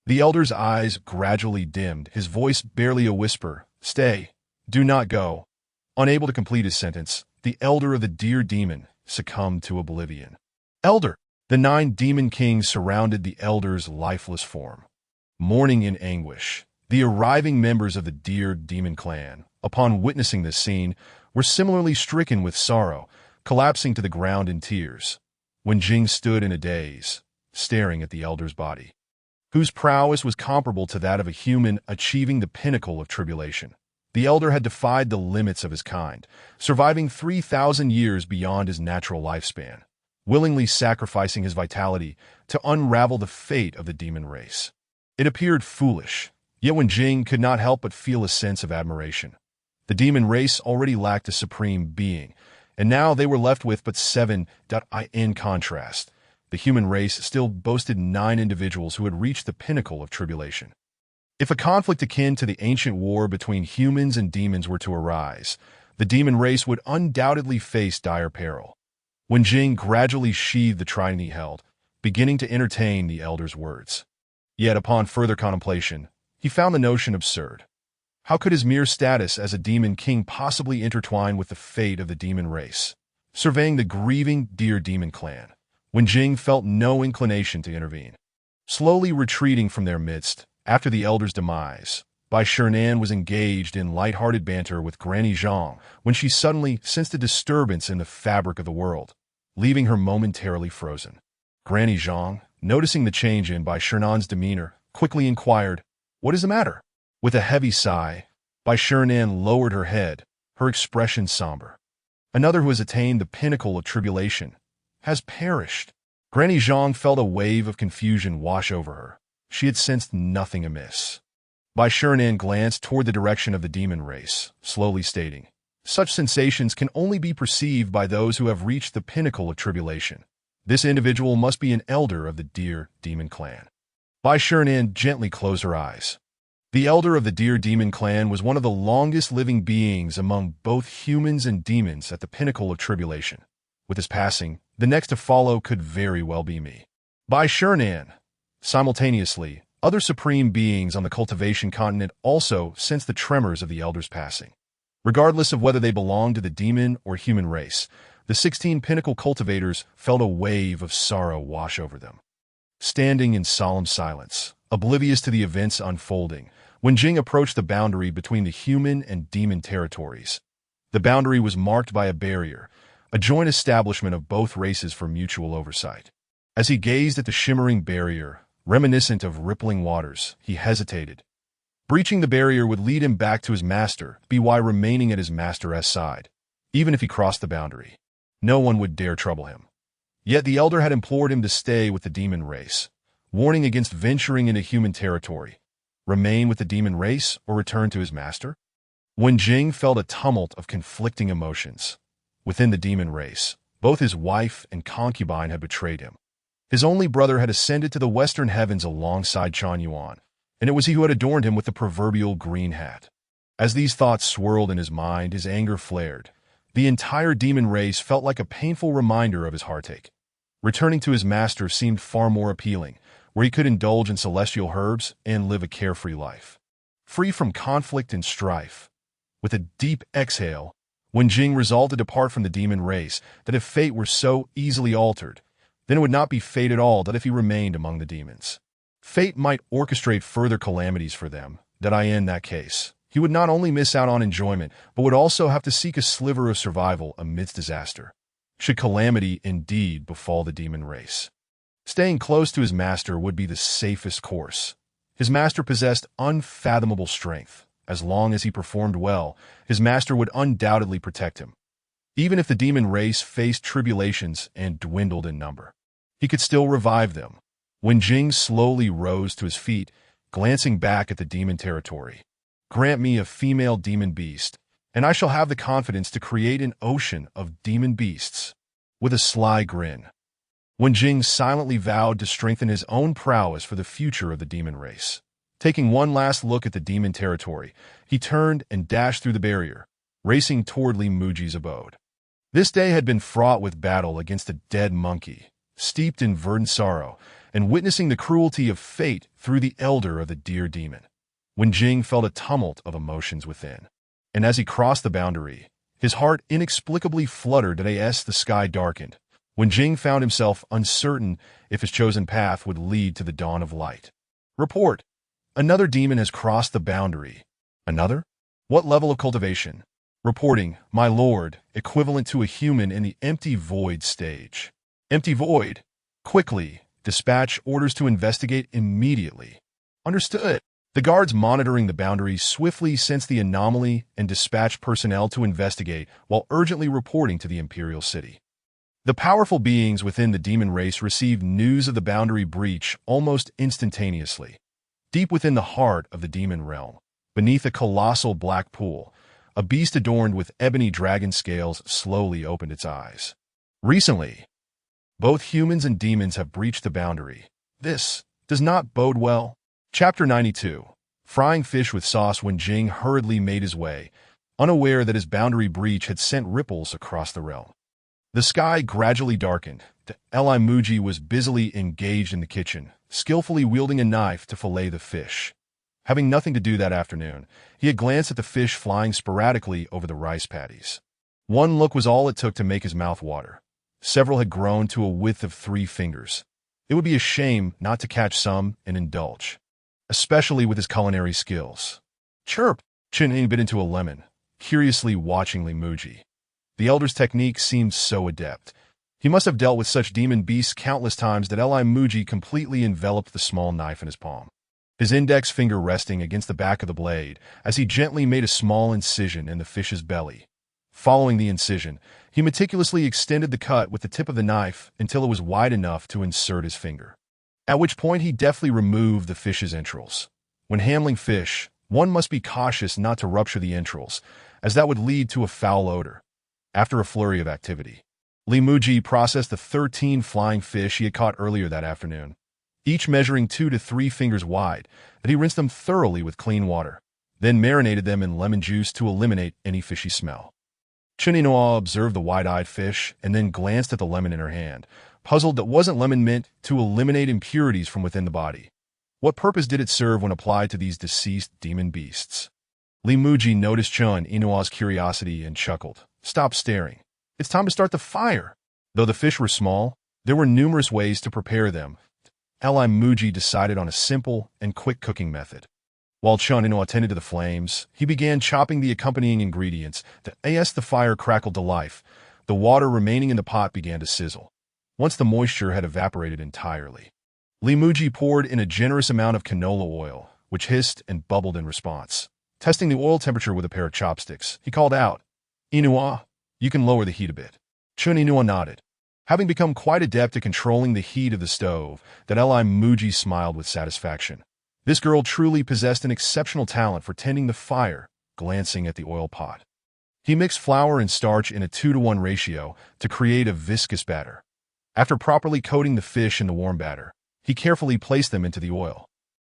The elder's eyes gradually dimmed, his voice barely a whisper. Stay. Do not go. Unable to complete his sentence, the elder of the deer demon succumbed to oblivion. Elder! The 9 demon kings surrounded the elder's lifeless form. Mourning in anguish, the arriving members of the deer demon clan, upon witnessing this scene, were similarly stricken with sorrow, collapsing to the ground in tears. Wen Jing stood in a daze, staring at the elder's body, whose prowess was comparable to that of a human achieving the pinnacle of tribulation. The elder had defied the limits of his kind, surviving 3,000 years beyond his natural lifespan, willingly sacrificing his vitality to unravel the fate of the demon race. It appeared foolish, yet Wen Jing could not help but feel a sense of admiration. The demon race already lacked a supreme being, and now they were left with but 7. In contrast, the human race still boasted 9 individuals who had reached the pinnacle of tribulation. If a conflict akin to the ancient war between humans and demons were to arise, the demon race would undoubtedly face dire peril. Wen Jing gradually sheathed the trident he held, beginning to entertain the elder's words. Yet upon further contemplation, he found the notion absurd. How could his mere status as a demon king possibly intertwine with the fate of the demon race? Surveying the grieving deer demon clan, Wen Jing felt no inclination to intervene. Slowly retreating from their midst, after the elder's demise, Bai Shernan was engaged in light-hearted banter with Granny Zhang when she suddenly sensed a disturbance in the fabric of the world, leaving her momentarily frozen. Granny Zhang, noticing the change in Bai Shernan's demeanor, quickly inquired, "What is the matter?" With a heavy sigh, Bai Shernan lowered her head, her expression somber. "Another who has attained the pinnacle of tribulation has perished." Granny Zhang felt a wave of confusion wash over her. She had sensed nothing amiss. Bai Shernan glanced toward the direction of the demon race, slowly stating, "Such sensations can only be perceived by those who have reached the pinnacle of tribulation. This individual must be an elder of the deer demon clan." Bai Shernan gently closed her eyes. The elder of the deer demon clan was one of the longest living beings among both humans and demons at the pinnacle of tribulation. With his passing, the next to follow could very well be me. Bai Shernan. Simultaneously, other supreme beings on the cultivation continent also sensed the tremors of the elder's passing. Regardless of whether they belonged to the demon or human race, the 16 pinnacle cultivators felt a wave of sorrow wash over them. Standing in solemn silence, oblivious to the events unfolding, When Jing approached the boundary between the human and demon territories, the boundary was marked by a barrier, a joint establishment of both races for mutual oversight. As he gazed at the shimmering barrier, reminiscent of rippling waters, he hesitated. Breaching the barrier would lead him back to his master, by remaining at his master's side. Even if he crossed the boundary, no one would dare trouble him. Yet the elder had implored him to stay with the demon race, warning against venturing into human territory. Remain with the demon race or return to his master? When Jing felt a tumult of conflicting emotions. Within the demon race, both his wife and concubine had betrayed him. His only brother had ascended to the western heavens alongside Chan Yuan, and it was he who had adorned him with the proverbial green hat. As these thoughts swirled in his mind, his anger flared. The entire demon race felt like a painful reminder of his heartache. Returning to his master seemed far more appealing, where he could indulge in celestial herbs and live a carefree life, free from conflict and strife. With a deep exhale, when Jing resolved to depart from the demon race, that if fate were so easily altered, then it would not be fate at all that if he remained among the demons. Fate might orchestrate further calamities for them, that in that case, he would not only miss out on enjoyment, but would also have to seek a sliver of survival amidst disaster, should calamity indeed befall the demon race. Staying close to his master would be the safest course. His master possessed unfathomable strength. As long as he performed well, his master would undoubtedly protect him. Even if the demon race faced tribulations and dwindled in number, he could still revive them. When Jing slowly rose to his feet, glancing back at the demon territory, grant me a female demon beast, and I shall have the confidence to create an ocean of demon beasts. With a sly grin, when Jing silently vowed to strengthen his own prowess for the future of the demon race. Taking one last look at the demon territory, he turned and dashed through the barrier, racing toward Li Muji's abode. This day had been fraught with battle against a dead monkey, steeped in verdant sorrow, and witnessing the cruelty of fate through the elder of the deer demon. When Jing felt a tumult of emotions within, and as he crossed the boundary, his heart inexplicably fluttered as the sky darkened. When Jing found himself uncertain if his chosen path would lead to the dawn of light. Report. Another demon has crossed the boundary. Another? What level of cultivation? Reporting, my lord, equivalent to a human in the empty void stage. Empty void. Quickly, dispatch orders to investigate immediately. Understood. The guards monitoring the boundary swiftly sensed the anomaly and dispatched personnel to investigate while urgently reporting to the imperial city. The powerful beings within the demon race received news of the boundary breach almost instantaneously. Deep within the heart of the demon realm, beneath a colossal black pool, a beast adorned with ebony dragon scales slowly opened its eyes. Recently, both humans and demons have breached the boundary. This does not bode well. Chapter 92. Frying fish with sauce. When Jing hurriedly made his way, unaware that his boundary breach had sent ripples across the realm. The sky gradually darkened. Li Muji was busily engaged in the kitchen, skillfully wielding a knife to fillet the fish. Having nothing to do that afternoon, he had glanced at the fish flying sporadically over the rice paddies. One look was all it took to make his mouth water. Several had grown to a width of 3 fingers. It would be a shame not to catch some and indulge, especially with his culinary skills. Chirp! Chen bit into a lemon, curiously watching Li Muji. The elder's technique seemed so adept. He must have dealt with such demon beasts countless times that Li Muji completely enveloped the small knife in his palm, his index finger resting against the back of the blade as he gently made a small incision in the fish's belly. Following the incision, he meticulously extended the cut with the tip of the knife until it was wide enough to insert his finger, at which point he deftly removed the fish's entrails. When handling fish, one must be cautious not to rupture the entrails, as that would lead to a foul odor. After a flurry of activity, Li Muji processed the 13 flying fish he had caught earlier that afternoon, each measuring 2 to 3 fingers wide, that he rinsed them thoroughly with clean water, then marinated them in lemon juice to eliminate any fishy smell. Chininoa observed the wide-eyed fish and then glanced at the lemon in her hand, puzzled that wasn't lemon meant to eliminate impurities from within the body. What purpose did it serve when applied to these deceased demon beasts? Li Muji noticed Chun Inua's curiosity and chuckled. Stop staring. It's time to start the fire. Though the fish were small, there were numerous ways to prepare them. Li Muji decided on a simple and quick cooking method. While Chun Ino attended to the flames, he began chopping the accompanying ingredients. As the fire crackled to life, the water remaining in the pot began to sizzle. Once the moisture had evaporated entirely, Muzhi poured in a generous amount of canola oil, which hissed and bubbled in response. Testing the oil temperature with a pair of chopsticks, he called out, "Inua, you can lower the heat a bit." Chun Inua nodded. Having become quite adept at controlling the heat of the stove, Muzhi smiled with satisfaction. This girl truly possessed an exceptional talent for tending the fire, glancing at the oil pot. He mixed flour and starch in a 2-to-1 ratio to create a viscous batter. After properly coating the fish in the warm batter, he carefully placed them into the oil.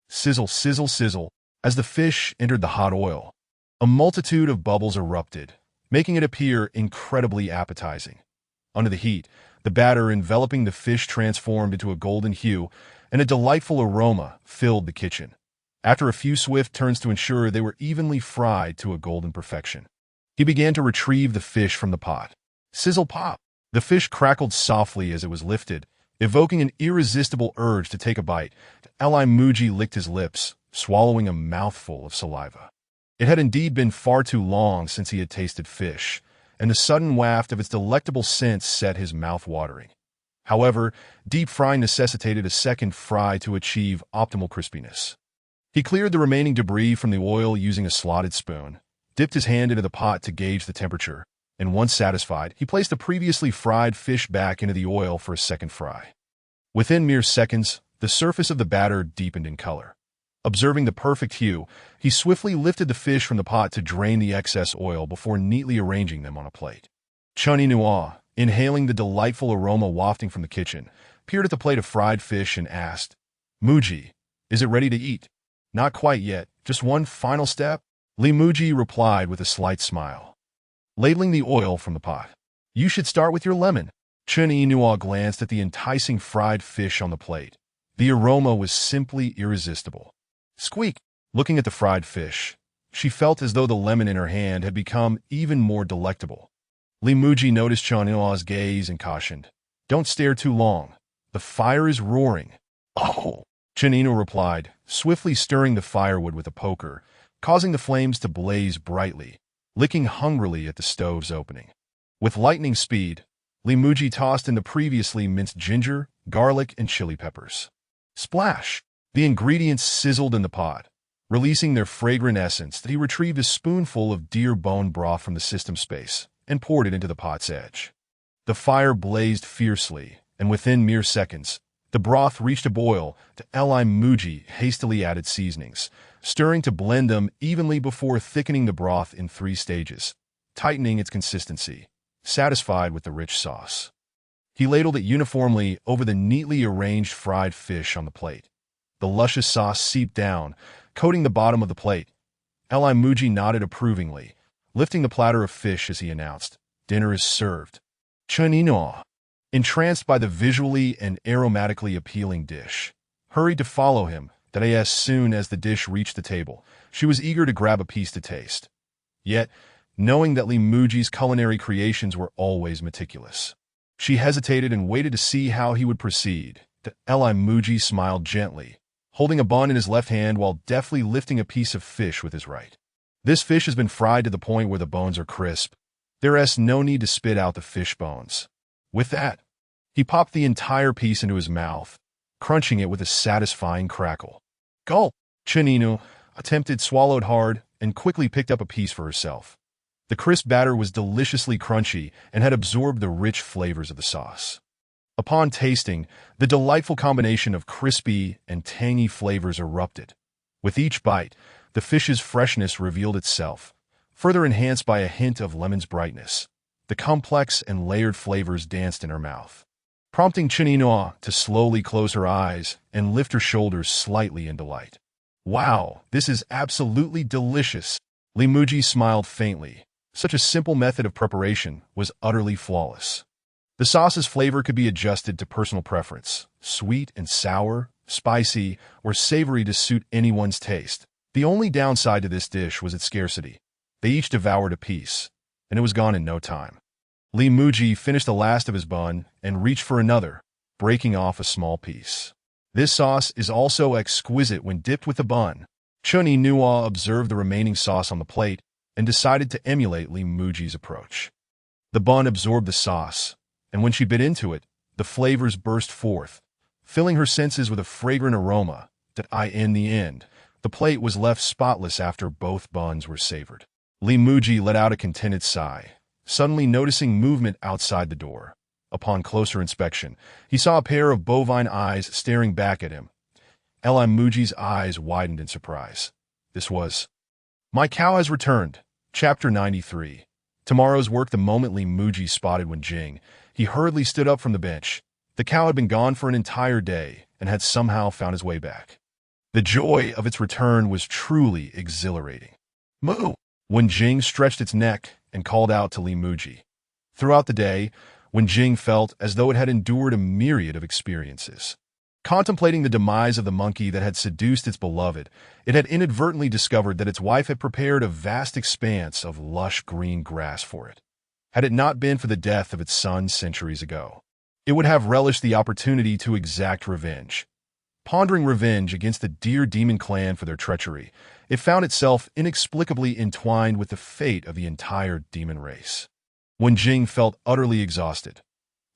Sizzle, sizzle, sizzle. As the fish entered the hot oil, a multitude of bubbles erupted, making it appear incredibly appetizing. Under the heat, the batter enveloping the fish transformed into a golden hue, and a delightful aroma filled the kitchen. After a few swift turns to ensure they were evenly fried to a golden perfection, he began to retrieve the fish from the pot. Sizzle pop! The fish crackled softly as it was lifted, evoking an irresistible urge to take a bite. Muzhi licked his lips, swallowing a mouthful of saliva. It had indeed been far too long since he had tasted fish, and the sudden waft of its delectable scent set his mouth watering. However, deep frying necessitated a second fry to achieve optimal crispiness. He cleared the remaining debris from the oil using a slotted spoon, dipped his hand into the pot to gauge the temperature, and once satisfied, he placed the previously fried fish back into the oil for a second fry. Within mere seconds, the surface of the batter deepened in color. Observing the perfect hue, he swiftly lifted the fish from the pot to drain the excess oil before neatly arranging them on a plate. Chun Inua, inhaling the delightful aroma wafting from the kitchen, peered at the plate of fried fish and asked, "Muzhi, is it ready to eat?" "Not quite yet, just one final step," Muzhi replied with a slight smile, ladling the oil from the pot. "You should start with your lemon." Chun Inua glanced at the enticing fried fish on the plate. The aroma was simply irresistible. Squeak! Looking at the fried fish, she felt as though the lemon in her hand had become even more delectable. Muzhi noticed Chun Inua's gaze and cautioned, "Don't stare too long. The fire is roaring." "Oh," Chun Inua replied, swiftly stirring the firewood with a poker, causing the flames to blaze brightly, licking hungrily at the stove's opening. With lightning speed, Muzhi tossed in the previously minced ginger, garlic, and chili peppers. Splash! The ingredients sizzled in the pot, releasing their fragrant essence. He retrieved a spoonful of deer bone broth from the system space and poured it into the pot's edge. The fire blazed fiercely, and within mere seconds, the broth reached a boil. Muzhi hastily added seasonings, stirring to blend them evenly before thickening the broth in 3 stages, tightening its consistency. Satisfied with the rich sauce, he ladled it uniformly over the neatly arranged fried fish on the plate. The luscious sauce seeped down, coating the bottom of the plate. Muzhi nodded approvingly, lifting the platter of fish as he announced, "Dinner is served." Chun Inua, entranced by the visually and aromatically appealing dish, hurried to follow him. As soon as the dish reached the table, she was eager to grab a piece to taste. Yet, knowing that Muzhi's culinary creations were always meticulous, she hesitated and waited to see how he would proceed. Muzhi smiled gently, holding a bun in his left hand while deftly lifting a piece of fish with his right. "This fish has been fried to the point where the bones are crisp. There's no need to spit out the fish bones." With that, he popped the entire piece into his mouth, crunching it with a satisfying crackle. "Gulp!" Chun Inua swallowed hard, and quickly picked up a piece for herself. The crisp batter was deliciously crunchy and had absorbed the rich flavors of the sauce. Upon tasting, the delightful combination of crispy and tangy flavors erupted. With each bite, the fish's freshness revealed itself, further enhanced by a hint of lemon's brightness. The complex and layered flavors danced in her mouth, prompting Chun Inua to slowly close her eyes and lift her shoulders slightly in delight. "Wow, this is absolutely delicious." Muzhi smiled faintly. Such a simple method of preparation was utterly flawless. The sauce's flavor could be adjusted to personal preference, sweet and sour, spicy, or savory to suit anyone's taste. The only downside to this dish was its scarcity. They each devoured a piece, and it was gone in no time. Muzhi finished the last of his bun and reached for another, breaking off a small piece. "This sauce is also exquisite when dipped with the bun." Chun Nua observed the remaining sauce on the plate and decided to emulate Li Muji's approach. The bun absorbed the sauce, and when she bit into it, the flavors burst forth, filling her senses with a fragrant aroma that in the end, the plate was left spotless after both buns were savored. Li Muji let out a contented sigh, suddenly noticing movement outside the door. Upon closer inspection, he saw a pair of bovine eyes staring back at him. Li Muji's eyes widened in surprise. This was... My cow has returned. Chapter 93. Tomorrow's work. The moment Li Muji spotted Wen Jing, he hurriedly stood up from the bench. The cow had been gone for an entire day and had somehow found his way back. The joy of its return was truly exhilarating. Moo! Wen Jing stretched its neck and called out to Li Muji. Throughout the day, Wen Jing felt as though it had endured a myriad of experiences. Contemplating the demise of the monkey that had seduced its beloved, it had inadvertently discovered that its wife had prepared a vast expanse of lush green grass for it. Had it not been for the death of its son centuries ago, it would have relished the opportunity to exact revenge. Pondering revenge against the dear demon clan for their treachery, it found itself inexplicably entwined with the fate of the entire demon race. Wen Jing felt utterly exhausted.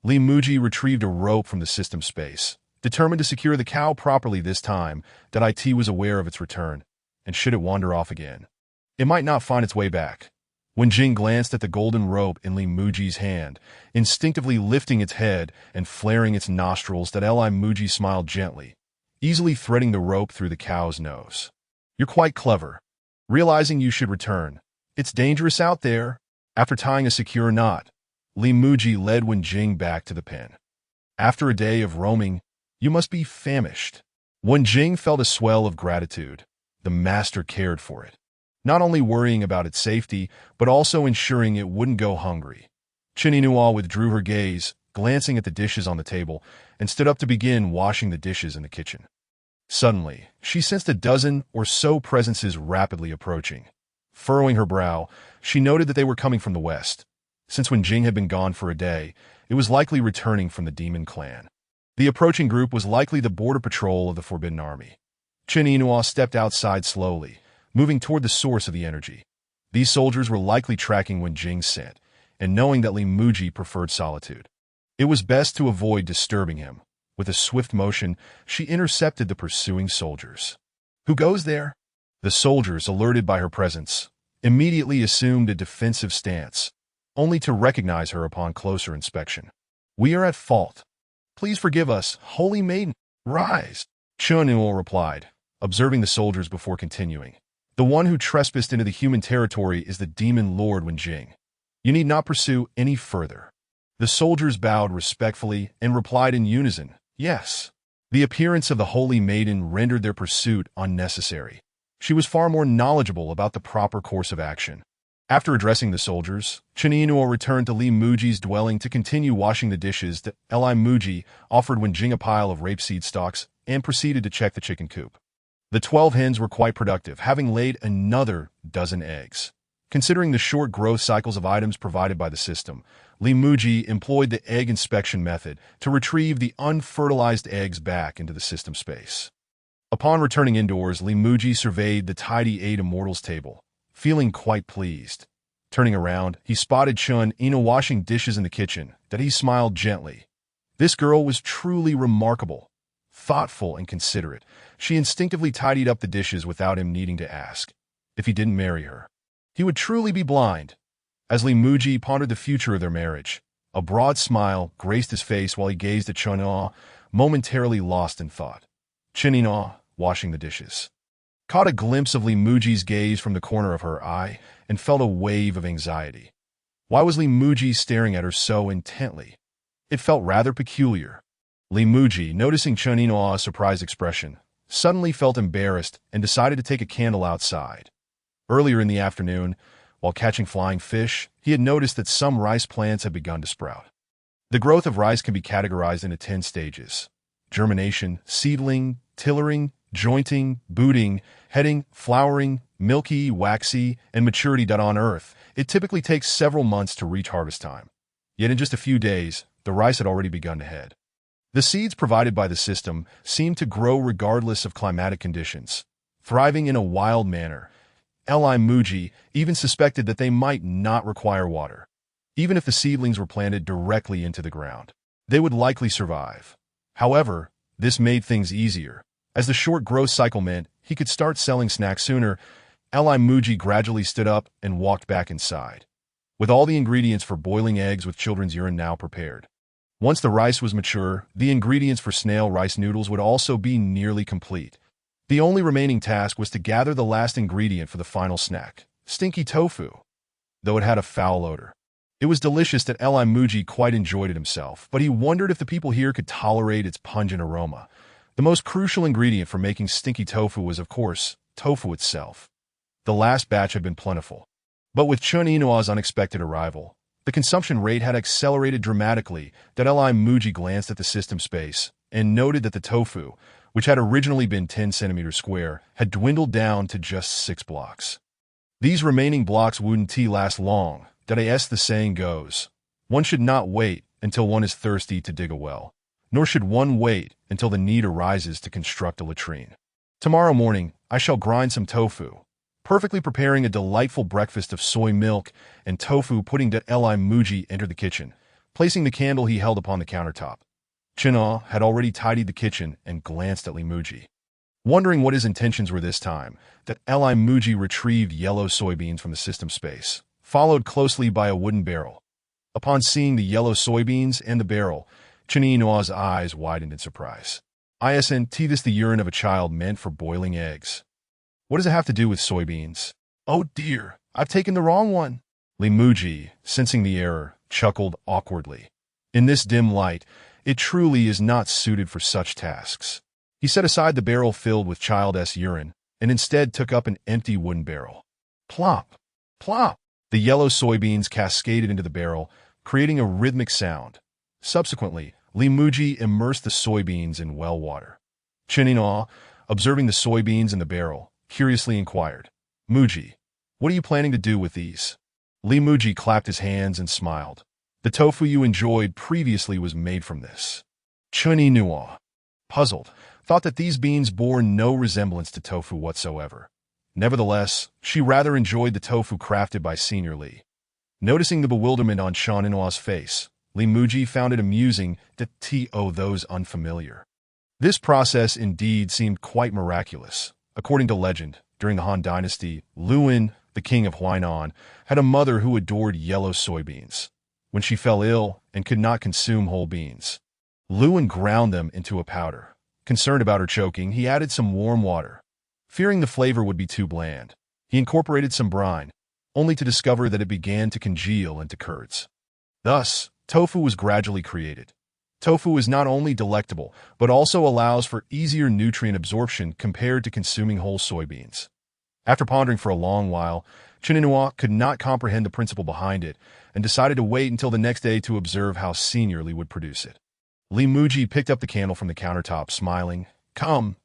Li Muji retrieved a rope from the system space, determined to secure the cow properly this time that it was aware of its return, and should it wander off again, it might not find its way back. Wen Jing glanced at the golden rope in Li Muji's hand, instinctively lifting its head and flaring its nostrils. Li Muji smiled gently, easily threading the rope through the cow's nose. You're quite clever. Realizing you should return. It's dangerous out there. After tying a secure knot, Li Muji led Wen Jing back to the pen. After a day of roaming, you must be famished. Wen Jing felt a swell of gratitude. The master cared for it, not only worrying about its safety, but also ensuring it wouldn't go hungry. Chun Nua withdrew her gaze, glancing at the dishes on the table, and stood up to begin washing the dishes in the kitchen. Suddenly, she sensed a dozen or so presences rapidly approaching. Furrowing her brow, she noted that they were coming from the west. Since Wen Jing had been gone for a day, it was likely returning from the demon clan. The approaching group was likely the border patrol of the Forbidden Army. Chun Nua stepped outside slowly, moving toward the source of the energy. These soldiers were likely tracking Wen Jing's scent, and knowing that Li Muji preferred solitude, it was best to avoid disturbing him. With a swift motion, she intercepted the pursuing soldiers. Who goes there? The soldiers, alerted by her presence, immediately assumed a defensive stance, only to recognize her upon closer inspection. We are at fault. Please forgive us, holy maiden. Rise. Chun Nua replied, observing the soldiers before continuing. The one who trespassed into the human territory is the demon lord Wen Jing. You need not pursue any further. The soldiers bowed respectfully and replied in unison, yes. The appearance of the holy maiden rendered their pursuit unnecessary. She was far more knowledgeable about the proper course of action. After addressing the soldiers, Chun Nua returned to Li Muji's dwelling to continue washing the dishes. Li Muji offered Wen Jing a pile of rapeseed stalks and proceeded to check the chicken coop. The 12 hens were quite productive, having laid another dozen eggs. Considering the short growth cycles of items provided by the system, Li Muji employed the egg inspection method to retrieve the unfertilized eggs back into the system space. Upon returning indoors, Li Muji surveyed the tidy 8 immortals table, feeling quite pleased. Turning around, he spotted Chun Nua washing dishes in the kitchen. He smiled gently. This girl was truly remarkable. Thoughtful and considerate, she instinctively tidied up the dishes without him needing to ask. If he didn't marry her, he would truly be blind. As Li Muji pondered the future of their marriage, a broad smile graced his face while he gazed at Chun Nua, momentarily lost in thought. Chun Nua, washing the dishes, caught a glimpse of Li Muji's gaze from the corner of her eye and felt a wave of anxiety. Why was Li Muji staring at her so intently? It felt rather peculiar. Li Muji, noticing Chun Nua's surprised expression, suddenly felt embarrassed and decided to take a candle outside. Earlier in the afternoon, while catching flying fish, he had noticed that some rice plants had begun to sprout. The growth of rice can be categorized into 10 stages: germination, seedling, tillering, jointing, booting, heading, flowering, milky, waxy, and maturity. On Earth, it typically takes several months to reach harvest time. Yet in just a few days, the rice had already begun to head. The seeds provided by the system seemed to grow regardless of climatic conditions. thriving in a wild manner. Muzhi even suspected that they might not require water. Even if the seedlings were planted directly into the ground, they would likely survive. However, this made things easier. As the short growth cycle meant he could start selling snacks sooner, Muzhi gradually stood up and walked back inside, with all the ingredients for boiling eggs with children's urine now prepared. Once the rice was mature, the ingredients for snail rice noodles would also be nearly complete. The only remaining task was to gather the last ingredient for the final snack, stinky tofu. Though it had a foul odor, it was delicious that Muzhi quite enjoyed it himself, but he wondered if the people here could tolerate its pungent aroma. The most crucial ingredient for making stinky tofu was, of course, tofu itself. The last batch had been plentiful, but with Chun Inua's unexpected arrival, the consumption rate had accelerated dramatically. That Muzhi glanced at the system space and noted that the tofu, which had originally been 10 centimeters square, had dwindled down to just 6 blocks. These remaining blocks wouldn't last long. That as the saying goes, one should not wait until one is thirsty to dig a well, nor should one wait until the need arises to construct a latrine. Tomorrow morning, I shall grind some tofu, perfectly preparing a delightful breakfast of soy milk and tofu pudding. That Muzhi entered the kitchen, placing the candle he held upon the countertop. China had already tidied the kitchen and glanced at Muzhi, wondering what his intentions were this time. That Muzhi retrieved yellow soybeans from the system space, followed closely by a wooden barrel. Upon seeing the yellow soybeans and the barrel, Chun Inua's eyes widened in surprise. Isn't this the urine of a child meant for boiling eggs? What does it have to do with soybeans? Oh dear, I've taken the wrong one. Muzhi, sensing the error, chuckled awkwardly. In this dim light, it truly is not suited for such tasks. He set aside the barrel filled with child's urine and instead took up an empty wooden barrel. Plop! Plop! The yellow soybeans cascaded into the barrel, creating a rhythmic sound. Subsequently, Muzhi immersed the soybeans in well water. Chun Inua, observing the soybeans in the barrel, curiously inquired, "Muzhi, what are you planning to do with these?" Muzhi clapped his hands and smiled. "The tofu you enjoyed previously was made from this." Chun Inua, puzzled, thought that these beans bore no resemblance to tofu whatsoever. Nevertheless, she rather enjoyed the tofu crafted by Senior Li. Noticing the bewilderment on Chun Inua's face, Muzhi found it amusing that those unfamiliar. This process indeed seemed quite miraculous. According to legend, during the Han Dynasty, Luin, the king of Huainan, had a mother who adored yellow soybeans. When she fell ill and could not consume whole beans, Luin ground them into a powder. Concerned about her choking, he added some warm water. Fearing the flavor would be too bland, he incorporated some brine, only to discover that it began to congeal into curds. Thus, tofu was gradually created. Tofu is not only delectable, but also allows for easier nutrient absorption compared to consuming whole soybeans. After pondering for a long while, Chun Inua could not comprehend the principle behind it and decided to wait until the next day to observe how Senior Li would produce it. Muzhi picked up the candle from the countertop, smiling. "Come.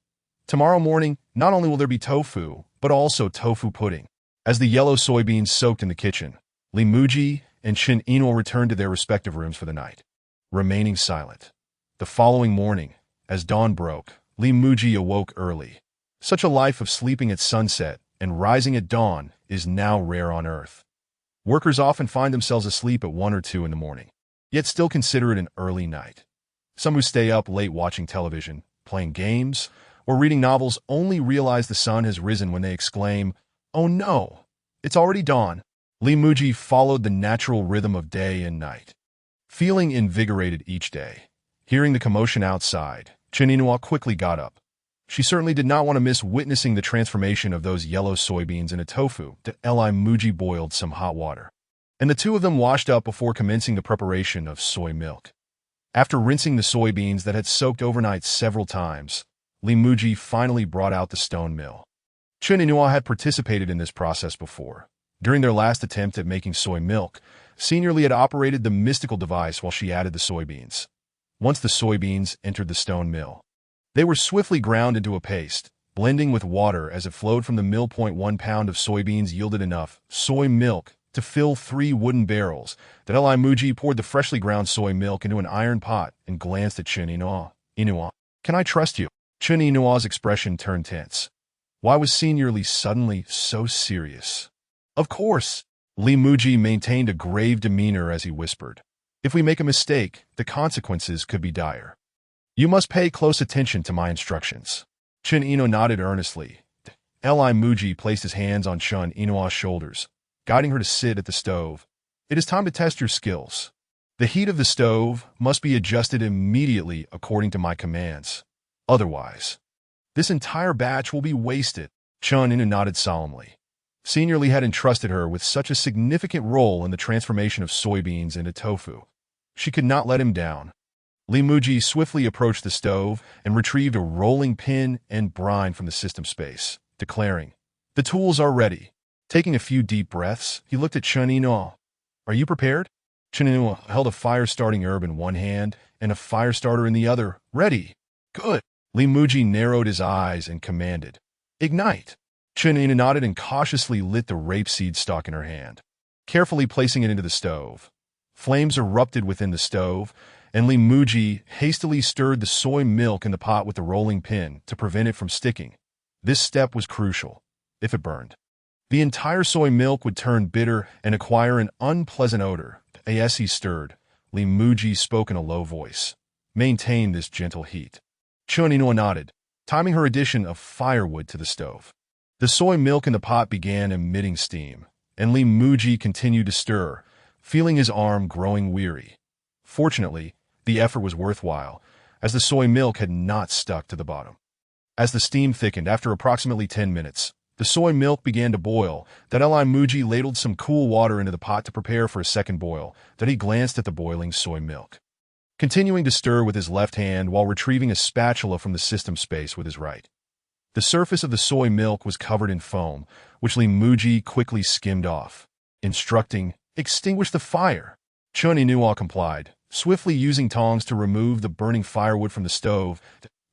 Tomorrow morning, not only will there be tofu, but also tofu pudding." As the yellow soybeans soaked in the kitchen, Muzhi and Chun Inua returned to their respective rooms for the night, remaining silent. The following morning, as dawn broke, Muzhi awoke early. Such a life of sleeping at sunset and rising at dawn is now rare on Earth. Workers often find themselves asleep at 1 or 2 in the morning, yet still consider it an early night. Some who stay up late watching television, playing games, or reading novels only realize the sun has risen when they exclaim, "Oh no, it's already dawn." Muzhi followed the natural rhythm of day and night, feeling invigorated each day. Hearing the commotion outside, Chun Inua quickly got up. She certainly did not want to miss witnessing the transformation of those yellow soybeans into tofu. Muzhi boiled some hot water, and the two of them washed up before commencing the preparation of soy milk. After rinsing the soybeans that had soaked overnight several times, Muzhi finally brought out the stone mill. Chun Inua had participated in this process before. During their last attempt at making soy milk, Senior Li had operated the mystical device while she added the soybeans. Once the soybeans entered the stone mill, they were swiftly ground into a paste, blending with water as it flowed from the mill. 1 pound of soybeans yielded enough soy milk to fill 3 wooden barrels. Muzhi poured the freshly ground soy milk into an iron pot and glanced at Chun Inua. "Inua, can I trust you?" Chun Inua's expression turned tense. Why was Senior Li suddenly so serious? Of course, Li Muzhi maintained a grave demeanor as he whispered. If we make a mistake, the consequences could be dire. You must pay close attention to my instructions. Chen Ino nodded earnestly. Li Muzhi placed his hands on Chen Ino's shoulders, guiding her to sit at the stove. It is time to test your skills. The heat of the stove must be adjusted immediately according to my commands. Otherwise, this entire batch will be wasted. Chen Ino nodded solemnly. Senior Li had entrusted her with such a significant role in the transformation of soybeans into tofu. She could not let him down. Li Muzhi swiftly approached the stove and retrieved a rolling pin and brine from the system space, declaring, "The tools are ready." Taking a few deep breaths, he looked at Chen Ino. "Are you prepared?" Chen Ino held a fire-starting herb in one hand and a fire starter in the other. "Ready." "Good." Li Muzhi narrowed his eyes and commanded, "Ignite." Chen Ino nodded and cautiously lit the rapeseed stalk in her hand, carefully placing it into the stove. Flames erupted within the stove, and Li Muzhi hastily stirred the soy milk in the pot with the rolling pin to prevent it from sticking. This step was crucial. If it burned, the entire soy milk would turn bitter and acquire an unpleasant odor. As he stirred, Li Muzhi spoke in a low voice. "Maintain this gentle heat." Chen Ino nodded, timing her addition of firewood to the stove. The soy milk in the pot began emitting steam, and Li Muzhi continued to stir, feeling his arm growing weary. Fortunately, the effort was worthwhile, as the soy milk had not stuck to the bottom. As the steam thickened after approximately 10 minutes, the soy milk began to boil. Li Muzhi ladled some cool water into the pot to prepare for a second boil. He glanced at the boiling soy milk, continuing to stir with his left hand while retrieving a spatula from the system space with his right. The surface of the soy milk was covered in foam, which Li Muzhi quickly skimmed off, instructing, "Extinguish the fire." Chen Ino complied, swiftly using tongs to remove the burning firewood from the stove.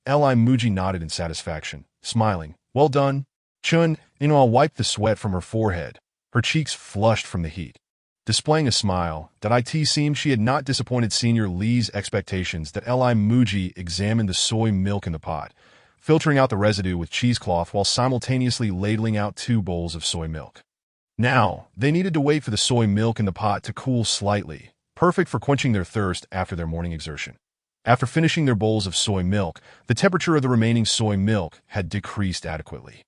Li Muzhi nodded in satisfaction, smiling. "Well done." Chen Ino wiped the sweat from her forehead, her cheeks flushed from the heat. Displaying a smile, it seemed she had not disappointed Senior Li's expectations. Li Muzhi examined the soy milk in the pot, filtering out the residue with cheesecloth while simultaneously ladling out 2 bowls of soy milk. Now, they needed to wait for the soy milk in the pot to cool slightly, perfect for quenching their thirst after their morning exertion. After finishing their bowls of soy milk, the temperature of the remaining soy milk had decreased adequately.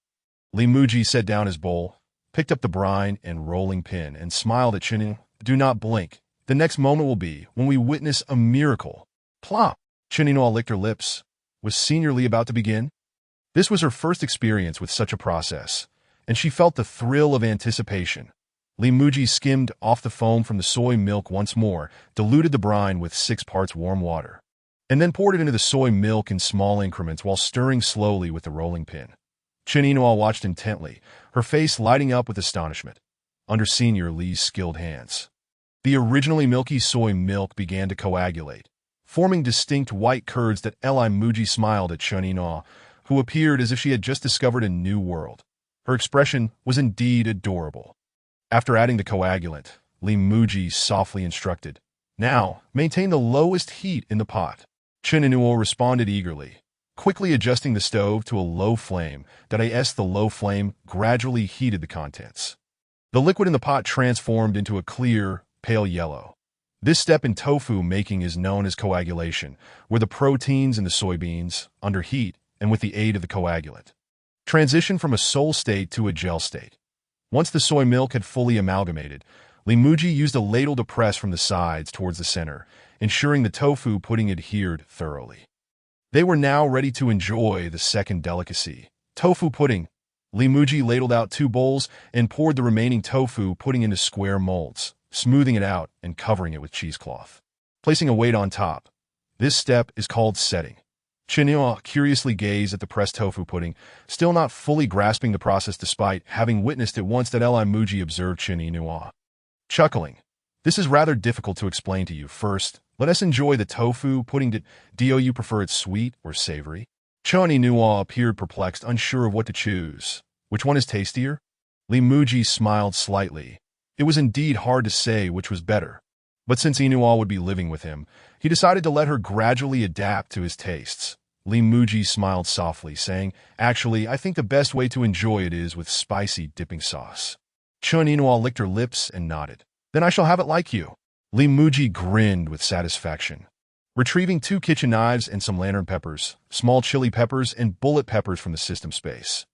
Li Muzhi set down his bowl, picked up the brine and rolling pin, and smiled at Chen Ino. "Do not blink. The next moment will be when we witness a miracle." Plop! Chen Ino licked her lips. Was Senior Li about to begin? This was her first experience with such a process, and she felt the thrill of anticipation. Li Muzhi skimmed off the foam from the soy milk once more, diluted the brine with 6 parts warm water, and then poured it into the soy milk in small increments while stirring slowly with the rolling pin. Chen Ino watched intently, her face lighting up with astonishment. Under Senior Li's skilled hands, the originally milky soy milk began to coagulate, forming distinct white curds. Li Muzhi smiled at Chen Ino, who appeared as if she had just discovered a new world. Her expression was indeed adorable. After adding the coagulant, Li Muzhi softly instructed, "Now, maintain the lowest heat in the pot." Chen Ino responded eagerly, quickly adjusting the stove to a low flame. The low flame gradually heated the contents. The liquid in the pot transformed into a clear, pale yellow. This step in tofu making is known as coagulation, where the proteins in the soybeans, under heat and with the aid of the coagulant, transition from a solid state to a gel state. Once the soy milk had fully amalgamated, Li Muzhi used a ladle to press from the sides towards the center, ensuring the tofu pudding adhered thoroughly. They were now ready to enjoy the second delicacy, tofu pudding. Li Muzhi ladled out 2 bowls and poured the remaining tofu pudding into square molds, smoothing it out and covering it with cheesecloth, placing a weight on top. This step is called setting. Chen Ino curiously gazed at the pressed tofu pudding, still not fully grasping the process despite having witnessed it once. Li Muzhi observed Chen Ino, chuckling. "This is rather difficult to explain to you. First, let us enjoy the tofu pudding. Do you prefer it sweet or savory?" Chen Ino appeared perplexed, unsure of what to choose. "Which one is tastier?" Li Muzhi smiled slightly. It was indeed hard to say which was better, but since Ino would be living with him, he decided to let her gradually adapt to his tastes. Li Muzhi smiled softly, saying, "Actually, I think the best way to enjoy it is with spicy dipping sauce." Chun Inua licked her lips and nodded. "Then I shall have it like you." Li Muzhi grinned with satisfaction. Retrieving 2 kitchen knives and some lantern peppers, small chili peppers, and bullet peppers from the system space.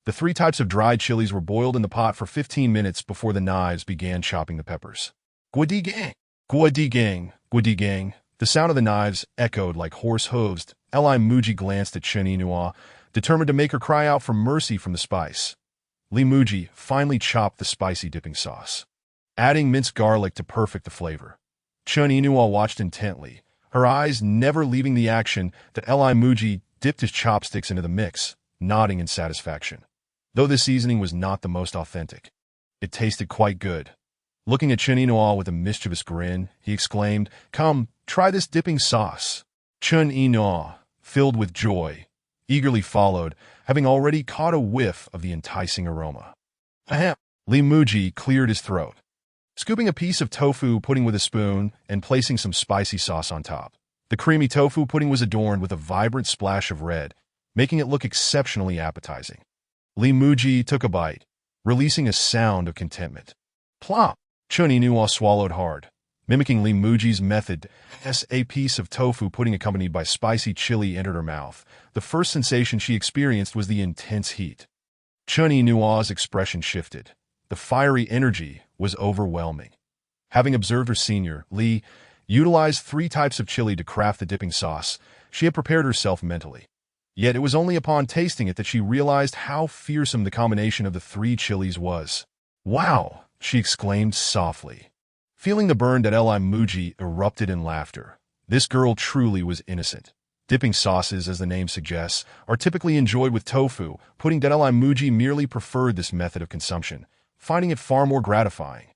The 3 types of dried chilies were boiled in the pot for 15 minutes before the knives began chopping the peppers. Guadi gang! Guadi gang! Guadi gang! The sound of the knives echoed like horse hooves. Li Muzhi glanced at Chun Inua, determined to make her cry out for mercy from the spice. Li Muzhi finally chopped the spicy dipping sauce, adding minced garlic to perfect the flavor. Chun Inua watched intently, her eyes never leaving the action that Li Muzhi dipped his chopsticks into the mix, nodding in satisfaction. Though the seasoning was not the most authentic, it tasted quite good. Looking at Chun Inua with a mischievous grin, he exclaimed, "Come, try this dipping sauce." Chun Inua, filled with joy, eagerly followed, having already caught a whiff of the enticing aroma. Ahem! Li Muzhi cleared his throat, scooping a piece of tofu pudding with a spoon and placing some spicy sauce on top. The creamy tofu pudding was adorned with a vibrant splash of red, making it look exceptionally appetizing. Li Muzhi took a bite, releasing a sound of contentment. Plop! Chun Inua swallowed hard, mimicking Li Muzhi's method. As a piece of tofu pudding accompanied by spicy chili entered her mouth, the first sensation she experienced was the intense heat. Chun Inua's expression shifted. The fiery energy was overwhelming. Having observed her senior, Li, utilized 3 types of chili to craft the dipping sauce, she had prepared herself mentally. Yet it was only upon tasting it that she realized how fearsome the combination of the 3 chilies was. "Wow!" she exclaimed softly. Feeling the burn that Li Muzhi erupted in laughter. This girl truly was innocent. Dipping sauces, as the name suggests, are typically enjoyed with tofu, putting that Li Muzhi merely preferred this method of consumption, finding it far more gratifying.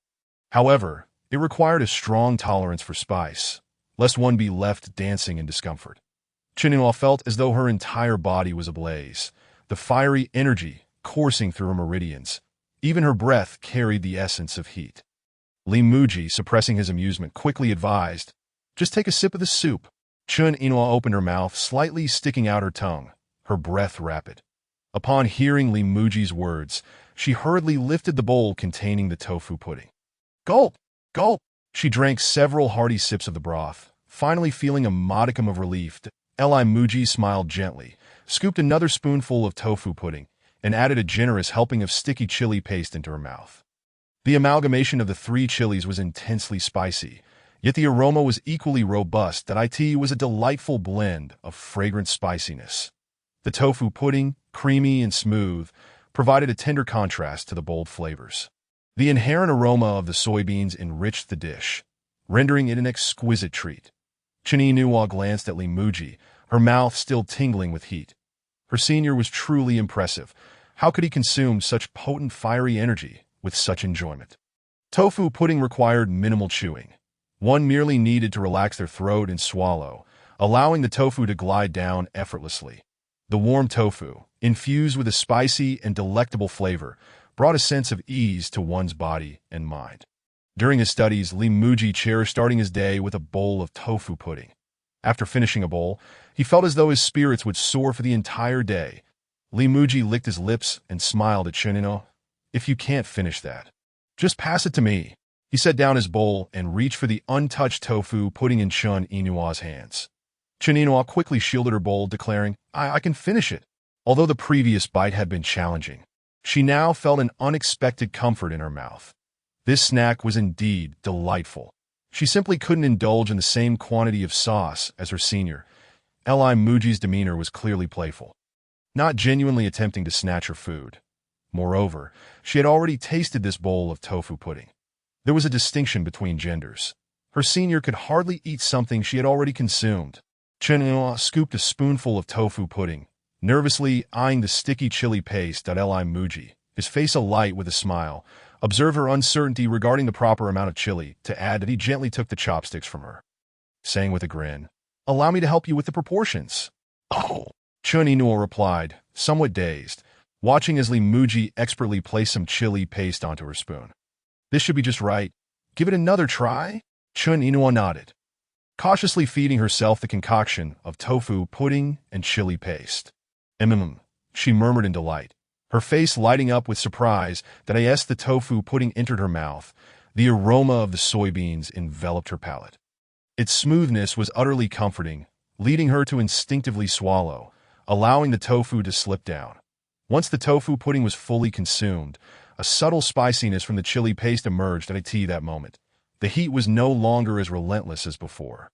However, it required a strong tolerance for spice, lest one be left dancing in discomfort. Chun Inua felt as though her entire body was ablaze, the fiery energy coursing through her meridians. Even her breath carried the essence of heat. Li Muzhi, suppressing his amusement, quickly advised, "Just take a sip of the soup." Chun Inua opened her mouth, slightly sticking out her tongue, her breath rapid. Upon hearing Li Muzhi's words, she hurriedly lifted the bowl containing the tofu pudding. Gulp! Gulp! She drank several hearty sips of the broth, finally feeling a modicum of relief. Li Muzhi smiled gently, scooped another spoonful of tofu pudding, and added a generous helping of sticky chili paste into her mouth. The amalgamation of the 3 chilies was intensely spicy, yet the aroma was equally robust. That it was a delightful blend of fragrant spiciness. The tofu pudding, creamy and smooth, provided a tender contrast to the bold flavors. The inherent aroma of the soybeans enriched the dish, rendering it an exquisite treat. Chun Inua glanced at Li Muzhi, her mouth still tingling with heat. Her senior was truly impressive. How could he consume such potent fiery energy with such enjoyment? Tofu pudding required minimal chewing. One merely needed to relax their throat and swallow, allowing the tofu to glide down effortlessly. The warm tofu, infused with a spicy and delectable flavor, brought a sense of ease to one's body and mind. During his studies, Li Muzhi cherished starting his day with a bowl of tofu pudding. After finishing a bowl, he felt as though his spirits would soar for the entire day. Li Muzhi licked his lips and smiled at Chun Inua. "If you can't finish that, just pass it to me." He set down his bowl and reached for the untouched tofu pudding in Chun Inua's hands. Chun Inua quickly shielded her bowl, declaring, I can finish it." Although the previous bite had been challenging, she now felt an unexpected comfort in her mouth. This snack was indeed delightful. She simply couldn't indulge in the same quantity of sauce as her senior. Li Muzhi's demeanor was clearly playful, not genuinely attempting to snatch her food. Moreover, she had already tasted this bowl of tofu pudding. There was a distinction between genders. Her senior could hardly eat something she had already consumed. Chun Inua scooped a spoonful of tofu pudding, nervously eyeing the sticky chili paste at Li Muzhi, his face alight with a smile. Observe her uncertainty regarding the proper amount of chili, to add that he gently took the chopsticks from her, saying with a grin, "Allow me to help you with the proportions." "Oh," Chun Inua replied, somewhat dazed, watching as Li Muzhi expertly placed some chili paste onto her spoon. "This should be just right. Give it another try?" Chun Inua nodded. cautiously feeding herself the concoction of tofu pudding and chili paste. She murmured in delight, her face lighting up with surprise that as the tofu pudding entered her mouth, the aroma of the soybeans enveloped her palate. Its smoothness was utterly comforting, leading her to instinctively swallow, allowing the tofu to slip down. Once the tofu pudding was fully consumed, a subtle spiciness from the chili paste emerged at that moment. The heat was no longer as relentless as before.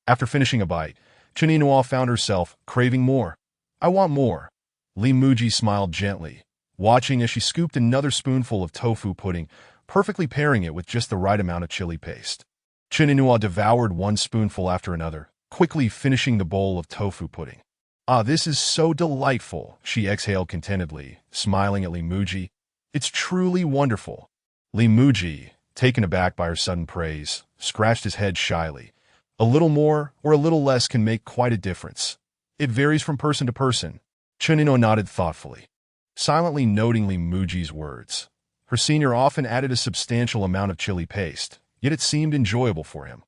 After finishing a bite, Chen Yinhua found herself craving more. "I want more." Li Muzhi smiled gently, watching as she scooped another spoonful of tofu pudding, perfectly pairing it with just the right amount of chili paste. Chen Yinhua devoured one spoonful after another, quickly finishing the bowl of tofu pudding. "Ah, this is so delightful," she exhaled contentedly, smiling at Li Muzhi. "It's truly wonderful." Li Muzhi, taken aback by her sudden praise, scratched his head shyly. "A little more or a little less can make quite a difference. It varies from person to person." Chen Yinhua nodded thoughtfully, silently noting Li Muzhi's words. Her senior often added a substantial amount of chili paste, yet it seemed enjoyable for him.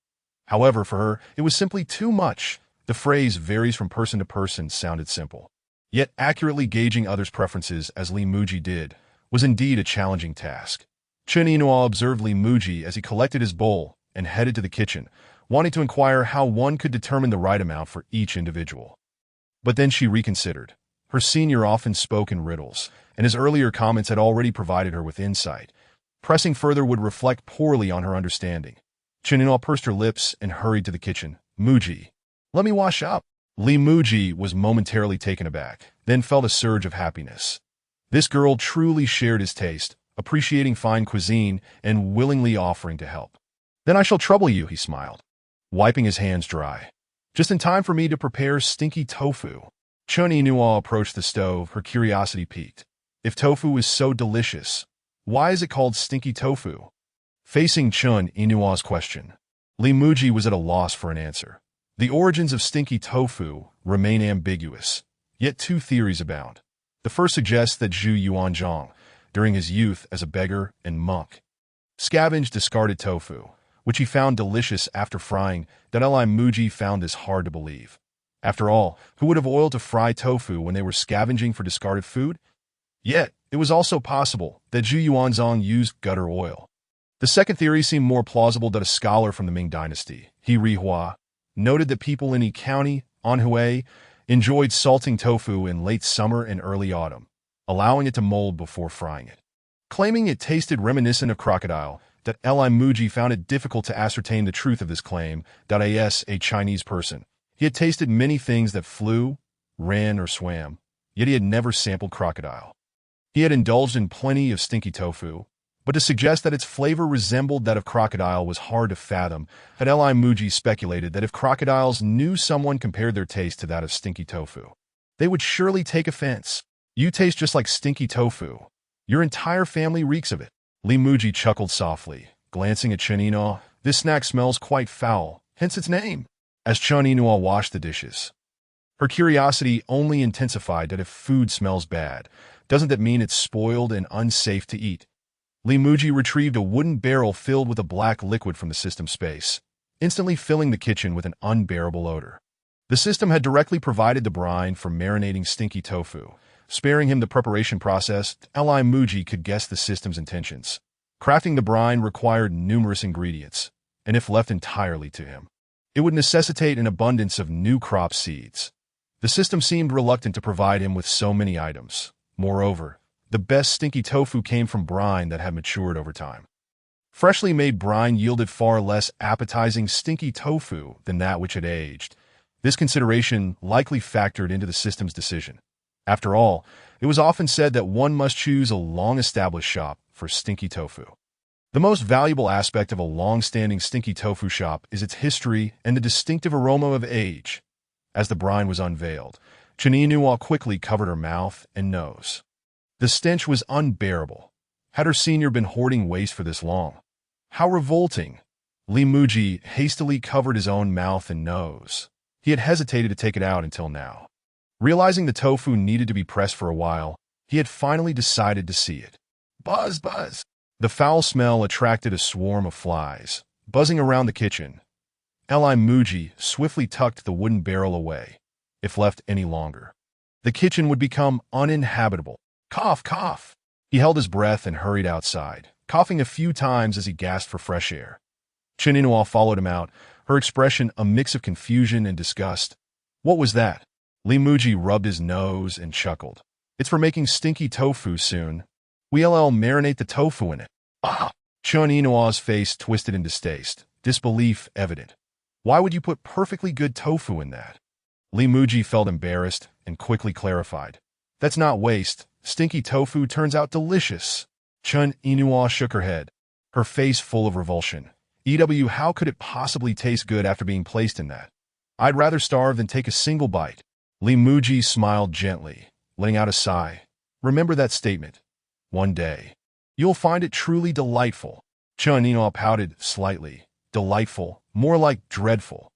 However, for her, it was simply too much. The phrase varies from person to person sounded simple. Yet accurately gauging others' preferences as Li Muzhi did was indeed a challenging task. Chen Yinhua observed Li Muzhi as he collected his bowl and headed to the kitchen, wanting to inquire how one could determine the right amount for each individual. But then she reconsidered. Her senior often spoke in riddles, and his earlier comments had already provided her with insight. Pressing further would reflect poorly on her understanding. Chen Yinhua pursed her lips and hurried to the kitchen. "Muzhi, let me wash up." Li Muzhi was momentarily taken aback, then felt a surge of happiness. This girl truly shared his taste, appreciating fine cuisine and willingly offering to help. "Then I shall trouble you," he smiled, wiping his hands dry. "Just in time for me to prepare stinky tofu." Chen Yinhua approached the stove, her curiosity piqued. If tofu is so delicious, why is it called stinky tofu? Facing Chen Yinua's question, Li Muzhi was at a loss for an answer. The origins of stinky tofu remain ambiguous, yet two theories abound. The first suggests that Zhu Yuanzhang, during his youth as a beggar and monk, scavenged discarded tofu, which he found delicious after frying. That Li Muzhi found this hard to believe. After all, who would have oil to fry tofu when they were scavenging for discarded food? Yet, it was also possible that Zhu Yuanzhang used gutter oil. The second theory seemed more plausible. That a scholar from the Ming dynasty, He Rihua, noted that people in Yi County, Anhui, enjoyed salting tofu in late summer and early autumn, allowing it to mold before frying it. Claiming it tasted reminiscent of crocodile, that Li Muzhi found it difficult to ascertain the truth of this claim. As a Chinese person, he had tasted many things that flew, ran, or swam, yet he had never sampled crocodile. He had indulged in plenty of stinky tofu, but to suggest that its flavor resembled that of crocodile was hard to fathom. Li Muzhi speculated that if crocodiles knew someone compared their taste to that of stinky tofu, they would surely take offense. "You taste just like stinky tofu. Your entire family reeks of it." Li Muzhi chuckled softly, glancing at Chen Yinhua. "This snack smells quite foul, hence its name." As Chen Yinhua washed the dishes, her curiosity only intensified. That if food smells bad, doesn't that mean it's spoiled and unsafe to eat? Li Muzhi retrieved a wooden barrel filled with a black liquid from the system space, instantly filling the kitchen with an unbearable odor. The system had directly provided the brine for marinating stinky tofu, sparing him the preparation process. Li Muzhi could guess the system's intentions. Crafting the brine required numerous ingredients, and if left entirely to him, it would necessitate an abundance of new crop seeds. The system seemed reluctant to provide him with so many items. Moreover, the best stinky tofu came from brine that had matured over time. Freshly made brine yielded far less appetizing stinky tofu than that which had aged. This consideration likely factored into the system's decision. After all, it was often said that one must choose a long-established shop for stinky tofu. The most valuable aspect of a long-standing stinky tofu shop is its history and the distinctive aroma of age. As the brine was unveiled, Chen Yinhua quickly covered her mouth and nose. The stench was unbearable. Had her senior been hoarding waste for this long? How revolting! Li Muzhi hastily covered his own mouth and nose. He had hesitated to take it out until now. Realizing the tofu needed to be pressed for a while, he had finally decided to see it. Buzz, buzz! The foul smell attracted a swarm of flies, buzzing around the kitchen. Muzhi swiftly tucked the wooden barrel away. If left any longer, the kitchen would become uninhabitable. Cough, cough. He held his breath and hurried outside, coughing a few times as he gasped for fresh air. Chininua followed him out, her expression a mix of confusion and disgust. What was that? Muzhi rubbed his nose and chuckled. It's for making stinky tofu soon. We'll marinate the tofu in it. Ah! Chuninua's face twisted in distaste, disbelief evident. Why would you put perfectly good tofu in that? Muzhi felt embarrassed and quickly clarified. That's not waste. Stinky tofu turns out delicious. Chun-Inua shook her head, her face full of revulsion. How could it possibly taste good after being placed in that? I'd rather starve than take a single bite. Muzhi smiled gently, letting out a sigh. Remember that statement. One day, you'll find it truly delightful. Chun-Inua pouted slightly. Delightful, more like dreadful.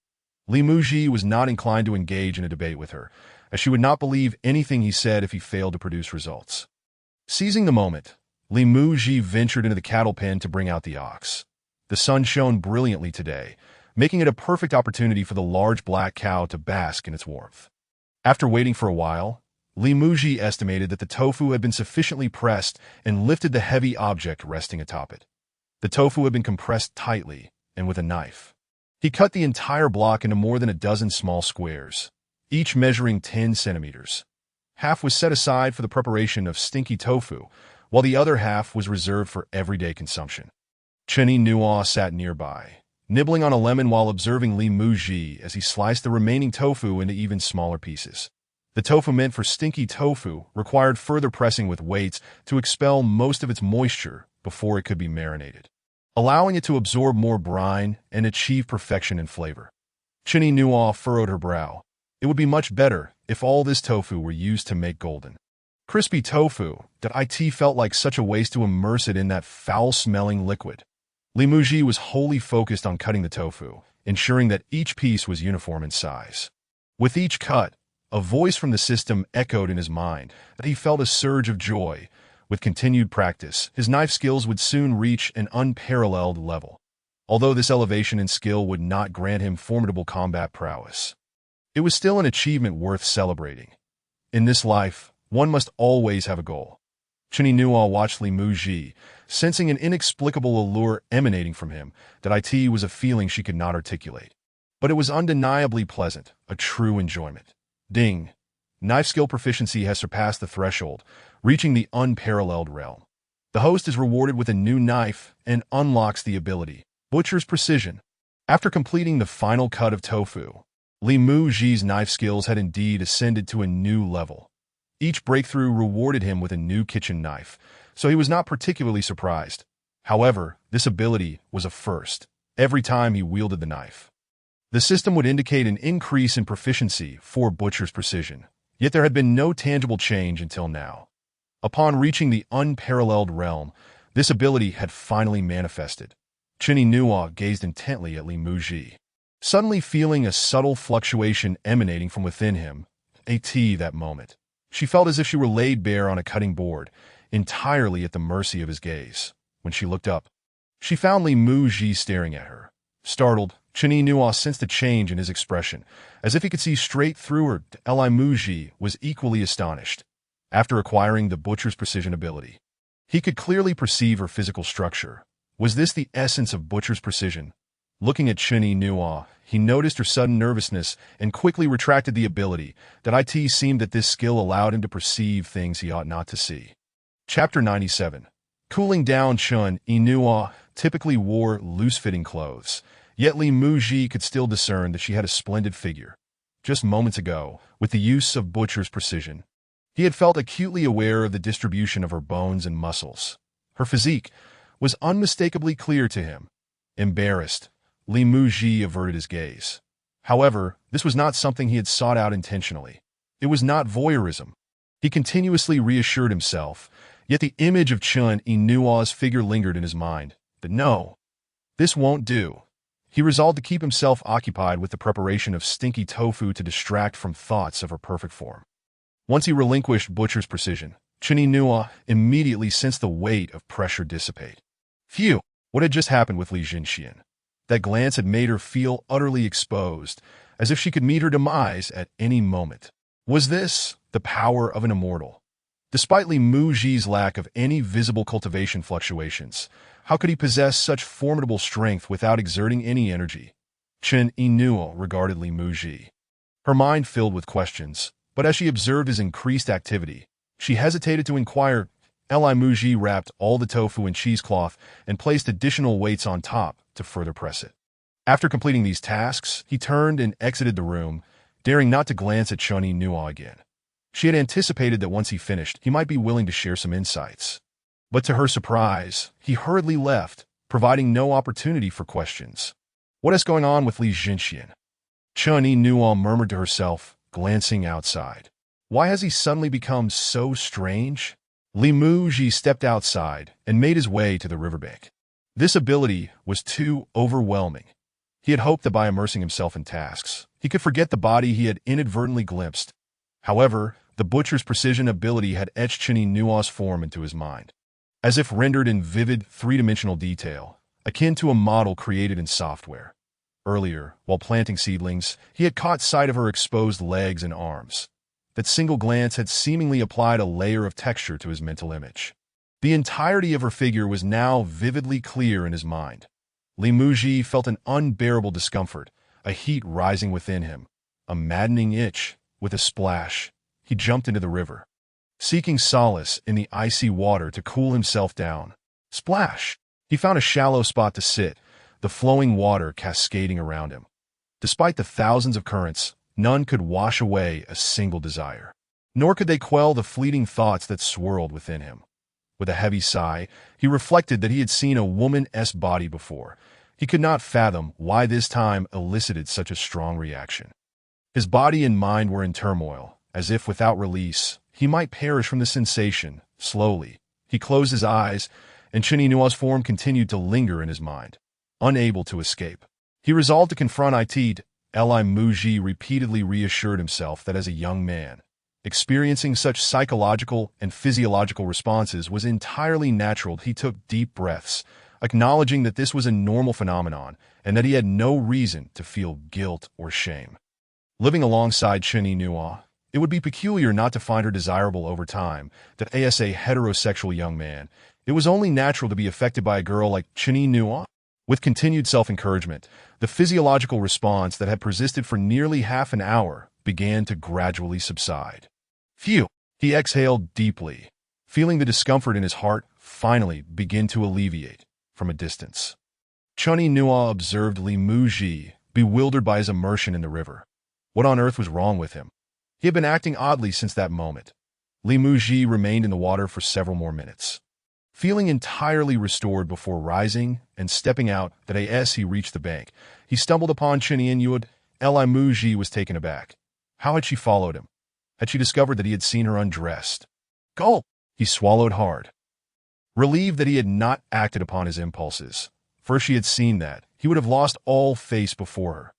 Muzhi was not inclined to engage in a debate with her, as she would not believe anything he said if he failed to produce results. Seizing the moment, Muzhi ventured into the cattle pen to bring out the ox. The sun shone brilliantly today, making it a perfect opportunity for the large black cow to bask in its warmth. After waiting for a while, Muzhi estimated that the tofu had been sufficiently pressed and lifted the heavy object resting atop it. The tofu had been compressed tightly, and with a knife, he cut the entire block into more than a dozen small squares, each measuring 10 centimeters. Half was set aside for the preparation of stinky tofu, while the other half was reserved for everyday consumption. Chuni-Nua sat nearby, nibbling on a lemon while observing Muzhi as he sliced the remaining tofu into even smaller pieces. The tofu meant for stinky tofu required further pressing with weights to expel most of its moisture before it could be marinated, allowing it to absorb more brine and achieve perfection in flavor. Chuni-Nua furrowed her brow. It would be much better if all this tofu were used to make golden, crispy tofu that it felt like such a waste to immerse it in that foul-smelling liquid. Muzhi was wholly focused on cutting the tofu, ensuring that each piece was uniform in size. With each cut, a voice from the system echoed in his mind that he felt a surge of joy. With continued practice, his knife skills would soon reach an unparalleled level, although this elevation in skill would not grant him formidable combat prowess. It was still an achievement worth celebrating. In this life, one must always have a goal. Chuni-Nua watched Muzhi, sensing an inexplicable allure emanating from him that it was a feeling she could not articulate. But it was undeniably pleasant, a true enjoyment. Ding! Knife skill proficiency has surpassed the threshold, reaching the unparalleled realm. The host is rewarded with a new knife and unlocks the ability, Butcher's Precision. After completing the final cut of tofu, Muzhi's knife skills had indeed ascended to a new level. Each breakthrough rewarded him with a new kitchen knife, so he was not particularly surprised. However, this ability was a first every time he wielded the knife. The system would indicate an increase in proficiency for Butcher's Precision, yet there had been no tangible change until now. Upon reaching the unparalleled realm, this ability had finally manifested. Chuni-Nua gazed intently at Muzhi, suddenly feeling a subtle fluctuation emanating from within him. That moment, she felt as if she were laid bare on a cutting board, entirely at the mercy of his gaze. When she looked up, she found Muzhi staring at her. Startled, Chuni-Nua sensed a change in his expression, as if he could see straight through her. Muzhi was equally astonished. After acquiring the Butcher's Precision ability, he could clearly perceive her physical structure. Was this the essence of Butcher's Precision? Looking at Chuni-Nua, he noticed her sudden nervousness and quickly retracted the ability. It seemed that this skill allowed him to perceive things he ought not to see. Chapter 97. Cooling down. Chun-Inua typically wore loose-fitting clothes, yet Muzhi could still discern that she had a splendid figure. Just moments ago, with the use of Butcher's Precision, he had felt acutely aware of the distribution of her bones and muscles. Her physique was unmistakably clear to him. Embarrassed, Muzhi averted his gaze. However, this was not something he had sought out intentionally. It was not voyeurism. He continuously reassured himself, yet the image of Chun-Inua's figure lingered in his mind. But no, this won't do. He resolved to keep himself occupied with the preparation of stinky tofu to distract from thoughts of her perfect form. Once he relinquished Butcher's Precision, Chuni-Nua immediately sensed the weight of pressure dissipate. Phew! What had just happened with Li Jinxian? That glance had made her feel utterly exposed, as if she could meet her demise at any moment. Was this the power of an immortal? Despite Li Muzhi's lack of any visible cultivation fluctuations, how could he possess such formidable strength without exerting any energy? Chen Yinluo regarded Li Muzhi. Her mind filled with questions, but as she observed his increased activity, she hesitated to inquire. Li Muzhi wrapped all the tofu in cheesecloth and placed additional weights on top to further press it. After completing these tasks, he turned and exited the room, daring not to glance at Chen Yinluo again. She had anticipated that once he finished, he might be willing to share some insights. But to her surprise, he hurriedly left, providing no opportunity for questions. What is going on with Li Jinxian? Chen Yinluo murmured to herself, glancing outside. Why has he suddenly become so strange? Li Muzhi stepped outside and made his way to the riverbank. This ability was too overwhelming. He had hoped that by immersing himself in tasks, he could forget the body he had inadvertently glimpsed. However, the butcher's precision ability had etched Chen Yinluo's form into his mind, as if rendered in vivid, three-dimensional detail, akin to a model created in software. Earlier, while planting seedlings, he had caught sight of her exposed legs and arms. That single glance had seemingly applied a layer of texture to his mental image. The entirety of her figure was now vividly clear in his mind. Li Muzhi felt an unbearable discomfort, a heat rising within him, a maddening itch. With a splash, he jumped into the river, seeking solace in the icy water to cool himself down. Splash! He found a shallow spot to sit, the flowing water cascading around him. Despite the thousands of currents, none could wash away a single desire. Nor could they quell the fleeting thoughts that swirled within him. With a heavy sigh, he reflected that he had seen a woman's body before. He could not fathom why this time elicited such a strong reaction. His body and mind were in turmoil, as if without release, he might perish from the sensation. Slowly, he closed his eyes, and Chen Yinluo's form continued to linger in his mind, unable to escape. He resolved to confront it. Li Muzhi repeatedly reassured himself that as a young man, experiencing such psychological and physiological responses was entirely natural. He took deep breaths, acknowledging that this was a normal phenomenon and that he had no reason to feel guilt or shame. Living alongside Chen Yinluo, it would be peculiar not to find her desirable over time. That as a heterosexual young man, it was only natural to be affected by a girl like Chen Yinluo. With continued self-encouragement, the physiological response that had persisted for nearly half an hour began to gradually subside. Phew! He exhaled deeply, feeling the discomfort in his heart finally begin to alleviate from a distance. Chen Yinluo observed Li Muzhi, bewildered by his immersion in the river. What on earth was wrong with him? He had been acting oddly since that moment. Li Muzhi remained in the water for several more minutes, feeling entirely restored before rising and stepping out. That as he reached the bank, he stumbled upon Chen Yinluo. Li Muzhi was taken aback. How had she followed him? Had she discovered that he had seen her undressed? Gulp! He swallowed hard, relieved that he had not acted upon his impulses. For if she had seen that, he would have lost all face before her.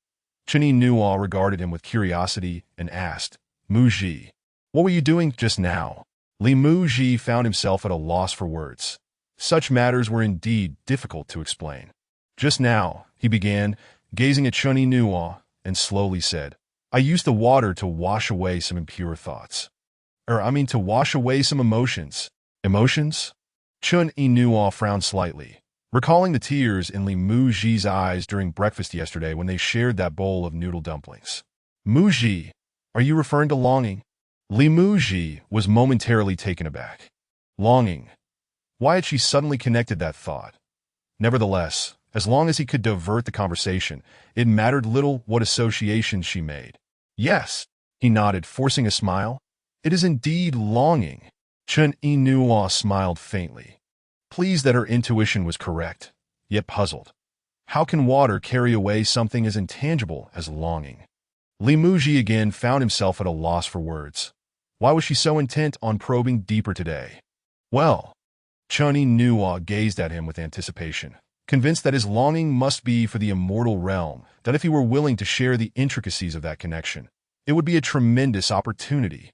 Chen Yinluo regarded him with curiosity and asked, Muzhi, what were you doing just now? Li Muzhi found himself at a loss for words. Such matters were indeed difficult to explain. Just now, he began, gazing at Chen Yinluo, and slowly said, I used the water to wash away some impure thoughts. To wash away some emotions. Emotions? Chen Yinluo frowned slightly, recalling the tears in Li Muzhi's eyes during breakfast yesterday when they shared that bowl of noodle dumplings. Muzhi, are you referring to longing? Li Muzhi was momentarily taken aback. Longing. Why had she suddenly connected that thought? Nevertheless, as long as he could divert the conversation, it mattered little what associations she made. Yes, he nodded, forcing a smile. It is indeed longing. Chen Yinluo smiled faintly, pleased that her intuition was correct, yet puzzled. How can water carry away something as intangible as longing? Li Muzhi again found himself at a loss for words. Why was she so intent on probing deeper today? Well, Chen Yinluo gazed at him with anticipation, convinced that his longing must be for the immortal realm, that if he were willing to share the intricacies of that connection, it would be a tremendous opportunity.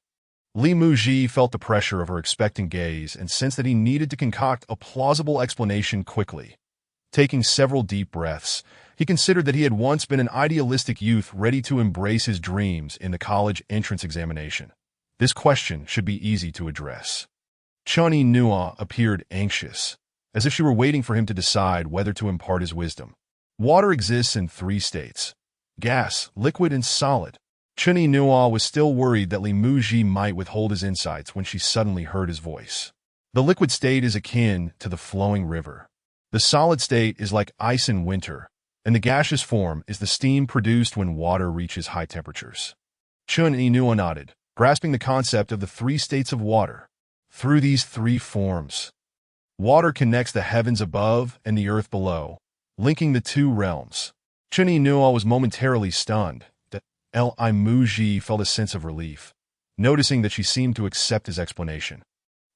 Li Muzhi felt the pressure of her expectant gaze and sensed that he needed to concoct a plausible explanation quickly. Taking several deep breaths, he considered that he had once been an idealistic youth ready to embrace his dreams in the college entrance examination. This question should be easy to address. Chun Nua appeared anxious, as if she were waiting for him to decide whether to impart his wisdom. Water exists in 3 states: gas, liquid, and solid. Chun Nua was still worried that Muzhi might withhold his insights when she suddenly heard his voice. The liquid state is akin to the flowing river. The solid state is like ice in winter, and the gaseous form is the steam produced when water reaches high temperatures. Chun Nua nodded, grasping the concept of the 3 states of water. Through these 3 forms, water connects the heavens above and the earth below, linking the 2 realms. Chun Nua was momentarily stunned. That Muzhi felt a sense of relief, noticing that she seemed to accept his explanation.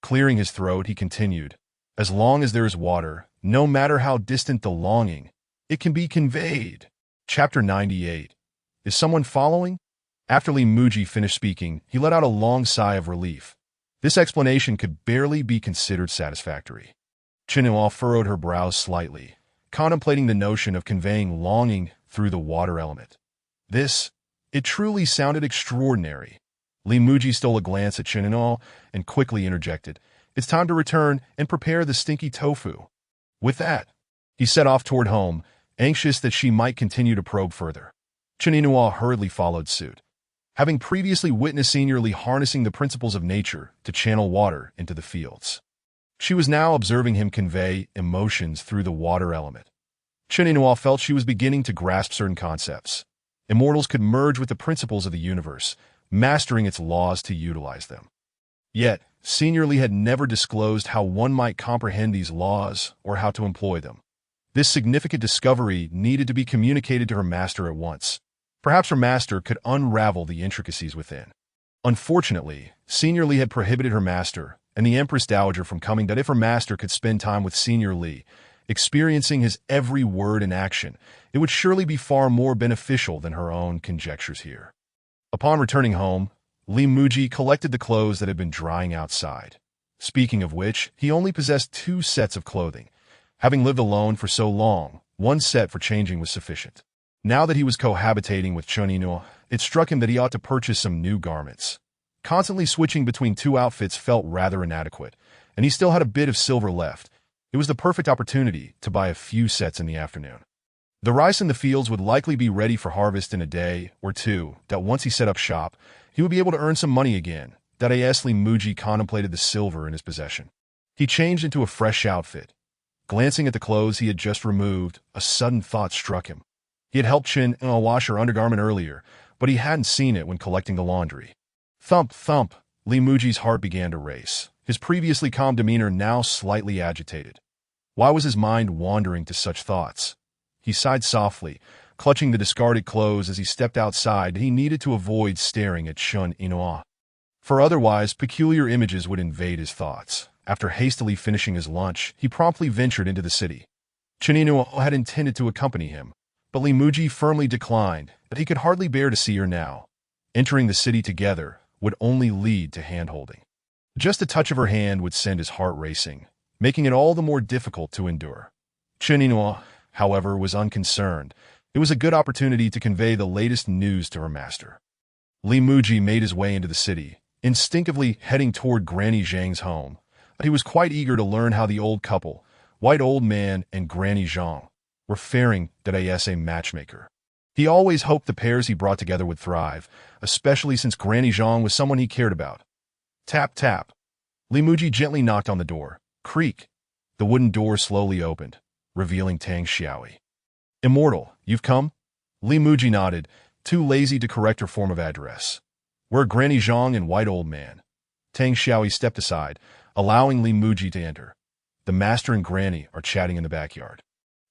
Clearing his throat, he continued, "As long as there is water, no matter how distant the longing, it can be conveyed." Chapter 98. Is someone following? After Muzhi finished speaking, he let out a long sigh of relief. This explanation could barely be considered satisfactory. Chun Nua furrowed her brows slightly, contemplating the notion of conveying longing through the water element. It truly sounded extraordinary. Muzhi stole a glance at Chun Nua and quickly interjected, "It's time to return and prepare the stinky tofu." With that, he set off toward home, anxious that she might continue to probe further. Chun Nua hurriedly followed suit. Having previously witnessed Senior Lee harnessing the principles of nature to channel water into the fields, she was now observing him convey emotions through the water element. Chun Nua felt she was beginning to grasp certain concepts. Immortals could merge with the principles of the universe, mastering its laws to utilize them. Yet, Senior Lee had never disclosed how one might comprehend these laws or how to employ them. This significant discovery needed to be communicated to her master at once. Perhaps her master could unravel the intricacies within. Unfortunately, Senior Lee had prohibited her master and the Empress Dowager from coming, that if her master could spend time with Senior Lee, experiencing his every word and action, it would surely be far more beneficial than her own conjectures here. Upon returning home, Muzhi collected the clothes that had been drying outside. Speaking of which, he only possessed 2 sets of clothing. Having lived alone for so long, 1 set for changing was sufficient. Now that he was cohabitating with Chun Nua, it struck him that he ought to purchase some new garments. Constantly switching between 2 outfits felt rather inadequate, and he still had a bit of silver left. It was the perfect opportunity to buy a few sets in the afternoon. The rice in the fields would likely be ready for harvest in a day or 2, that once he set up shop, he would be able to earn some money again. That Muzhi contemplated the silver in his possession. He changed into a fresh outfit. Glancing at the clothes he had just removed, a sudden thought struck him. He had helped Chun Nua wash her undergarment earlier, but he hadn't seen it when collecting the laundry. Thump, thump, Muzhi's heart began to race, his previously calm demeanor now slightly agitated. Why was his mind wandering to such thoughts? He sighed softly, clutching the discarded clothes as he stepped outside. He needed to avoid staring at Chun Nua, for otherwise peculiar images would invade his thoughts. After hastily finishing his lunch, he promptly ventured into the city. Chun Nua had intended to accompany him, but Muzhi firmly declined, that he could hardly bear to see her now. Entering the city together would only lead to hand-holding. Just a touch of her hand would send his heart racing, making it all the more difficult to endure. Chun Nua, however, was unconcerned. It was a good opportunity to convey the latest news to her master. Muzhi made his way into the city, instinctively heading toward Granny Zhang's home. But he was quite eager to learn how the old couple, White Old Man and Granny Zhang, were faring as a matchmaker. He always hoped the pairs he brought together would thrive, especially since Granny Zhang was someone he cared about. Tap, tap. Muzhi gently knocked on the door. Creak. The wooden door slowly opened, revealing Tang Xiaoi. Immortal, you've come? Muzhi nodded, too lazy to correct her form of address. We're Granny Zhang and White Old Man. Tang Xiaoi stepped aside, allowing Muzhi to enter. The master and Granny are chatting in the backyard.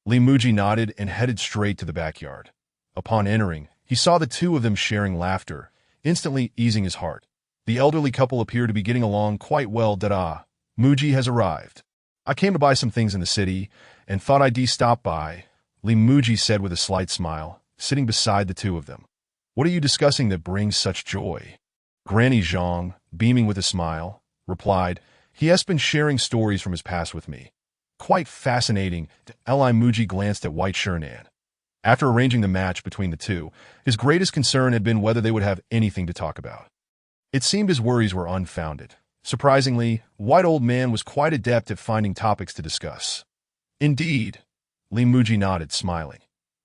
Muzhi nodded and headed straight to the backyard. Upon entering, he saw the 2 of them sharing laughter, instantly easing his heart. The elderly couple appeared to be getting along quite well. Muzhi has arrived. I came to buy some things in the city, and thought I'd stop by, Muzhi said with a slight smile, sitting beside the 2 of them. What are you discussing that brings such joy? Granny Zhang, beaming with a smile, replied, He has been sharing stories from his past with me. quite fascinating. Li Muzhi glanced at White Shernan. After arranging the match between the two, his greatest concern had been whether they would have anything to talk about. It seemed his worries were unfounded. Surprisingly, White Old Man was quite adept at finding topics to discuss. Indeed, Li Muzhi nodded, smiling.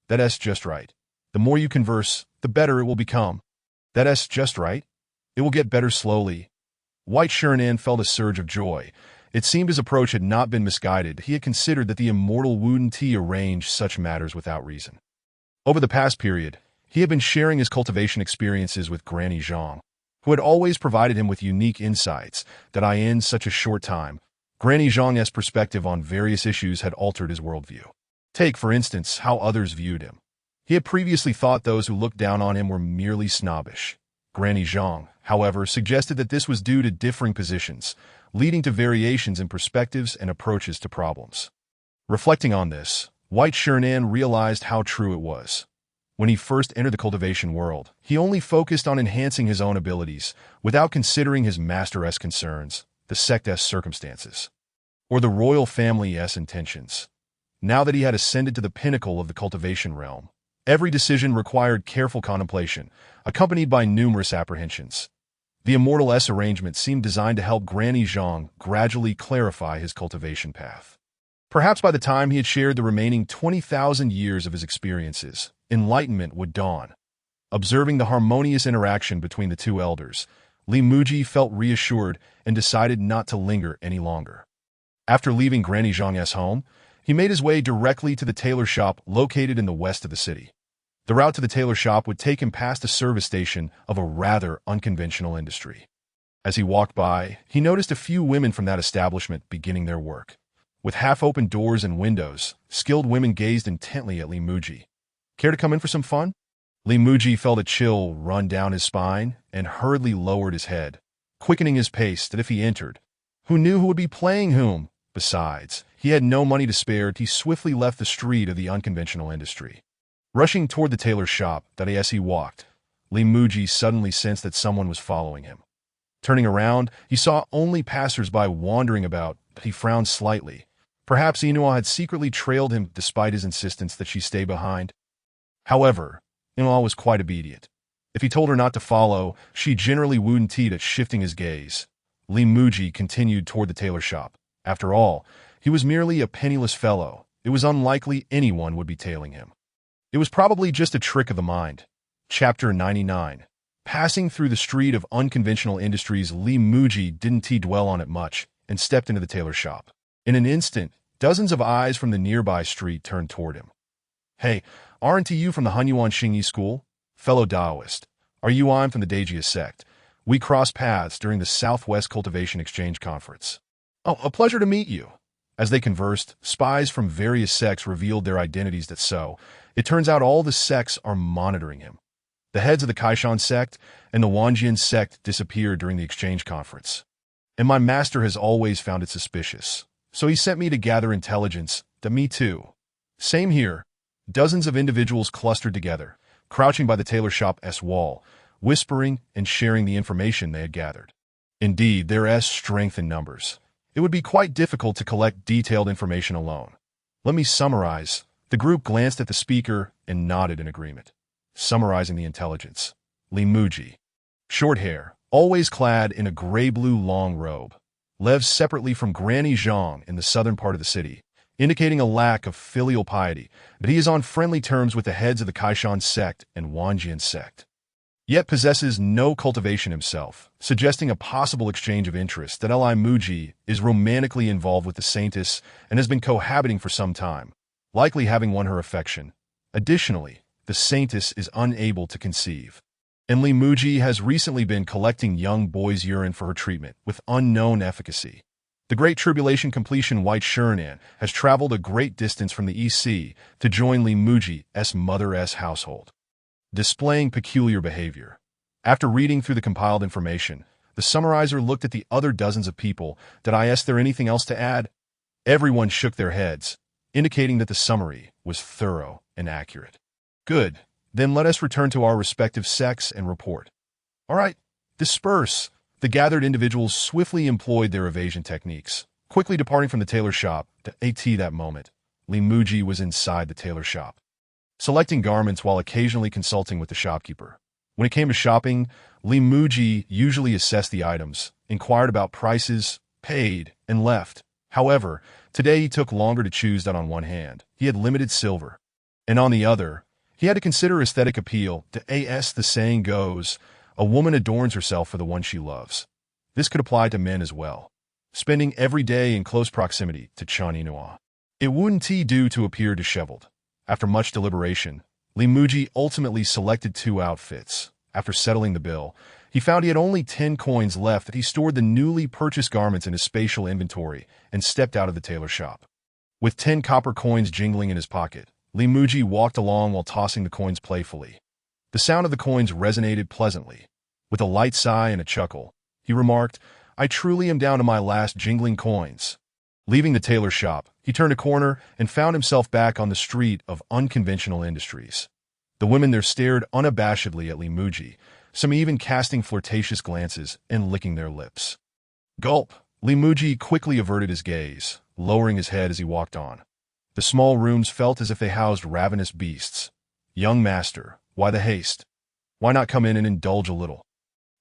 That's just right. The more you converse, the better it will become. That's just right. It will get better slowly. White Shernan felt a surge of joy. It seemed his approach had not been misguided. He had considered that the immortal wouldn't arrange such matters without reason. Over the past period, he had been sharing his cultivation experiences with Granny Zhang, who had always provided him with unique insights that in such a short time, Granny Zhang's perspective on various issues had altered his worldview. Take, for instance, how others viewed him. He had previously thought those who looked down on him were merely snobbish. Granny Zhang, however, suggested that this was due to differing positions, leading to variations in perspectives and approaches to problems. Reflecting on this, White Shernan realized how true it was. When he first entered the cultivation world, he only focused on enhancing his own abilities, without considering his master's concerns, the sect's circumstances, or the royal family's intentions. Now that he had ascended to the pinnacle of the cultivation realm, every decision required careful contemplation, accompanied by numerous apprehensions. The immortal's arrangement seemed designed to help Granny Zhang gradually clarify his cultivation path. Perhaps by the time he had shared the remaining 20,000 years of his experiences, enlightenment would dawn. Observing the harmonious interaction between the two elders, Li Muzhi felt reassured and decided not to linger any longer. After leaving Granny Zhang's home, he made his way directly to the tailor shop located in the west of the city. The route to the tailor shop would take him past a service station of a rather unconventional industry. As he walked by, he noticed a few women from that establishment beginning their work. With half-open doors and windows, skilled women gazed intently at Li Muzhi. Care to come in for some fun? Li Muzhi felt a chill run down his spine and hurriedly lowered his head, quickening his pace that if he entered, who knew who would be playing whom? Besides, he had no money to spare. He swiftly left the street of the unconventional industry. Rushing toward the tailor's shop, as he walked, Li Muzhi suddenly sensed that someone was following him. Turning around, he saw only passers-by wandering about. He frowned slightly. Perhaps Inua had secretly trailed him despite his insistence that she stay behind. However, Inua was quite obedient. If he told her not to follow, she generally wouldn't at shifting his gaze. Li Muzhi continued toward the tailor shop. After all, he was merely a penniless fellow. It was unlikely anyone would be tailing him. It was probably just a trick of the mind. Chapter 99. Passing through the street of unconventional industries, Li Muzhi didn't dwell on it much and stepped into the tailor shop. In an instant, dozens of eyes from the nearby street turned toward him. Hey, aren't you from the Hunyuan Xingyi school? Fellow Taoist. Are you? I'm from the Dajia sect. We crossed paths during the Southwest Cultivation Exchange Conference. Oh, a pleasure to meet you. As they conversed, spies from various sects revealed their identities. It turns out all the sects are monitoring him. The heads of the Kaishan sect and the Wanjian sect disappeared during the exchange conference. And my master has always found it suspicious. So he sent me to gather intelligence. Me too. Same here. Dozens of individuals clustered together, crouching by the tailor shop's wall, whispering and sharing the information they had gathered. Indeed, there's strength in numbers. It would be quite difficult to collect detailed information alone. Let me summarize. The group glanced at the speaker and nodded in agreement. Summarizing the intelligence. Li Muzhi. Short hair, always clad in a gray-blue long robe. Lives separately from Granny Zhang in the southern part of the city, indicating a lack of filial piety, but he is on friendly terms with the heads of the Kaishan sect and Wanjian sect. Yet possesses no cultivation himself, suggesting a possible exchange of interest that Li Muzhi is romantically involved with the Saintess and has been cohabiting for some time, likely having won her affection. Additionally, the Saintess is unable to conceive. And Li Muzhi has recently been collecting young boys' urine for her treatment with unknown efficacy. The Great Tribulation completion White Shernan has traveled a great distance from the EC to join Li Muzhi's mother's household, displaying peculiar behavior. After reading through the compiled information, the summarizer looked at the other dozens of people. Did I ask there anything else to add? Everyone shook their heads, indicating that the summary was thorough and accurate. Good. Then let us return to our respective sects and report. All right, disperse. The gathered individuals swiftly employed their evasion techniques, Quickly departing from the tailor shop to AT that moment, Li Muzhi was inside the tailor shop, selecting garments while occasionally consulting with the shopkeeper. When it came to shopping, Li Muzhi usually assessed the items, inquired about prices, paid, and left. However, today he took longer to choose that on one hand, he had limited silver, and on the other, he had to consider aesthetic appeal. To as the saying goes, a woman adorns herself for the one she loves. This could apply to men as well. Spending every day in close proximity to Chani Noir, it wouldn't do to appear disheveled. After much deliberation, Li Muzhi ultimately selected 2 outfits. After settling the bill, he found he had only 10 coins left that he stored the newly purchased garments in his spatial inventory and stepped out of the tailor shop. With 10 copper coins jingling in his pocket, Li Muzhi walked along while tossing the coins playfully. The sound of the coins resonated pleasantly. With a light sigh and a chuckle, he remarked, "I truly am down to my last jingling coins." Leaving the tailor shop, he turned a corner and found himself back on the street of unconventional industries. The women there stared unabashedly at Li Muzhi, some even casting flirtatious glances and licking their lips. Gulp! Li Muzhi quickly averted his gaze, lowering his head as he walked on. The small rooms felt as if they housed ravenous beasts. "Young master, why the haste? Why not come in and indulge a little?"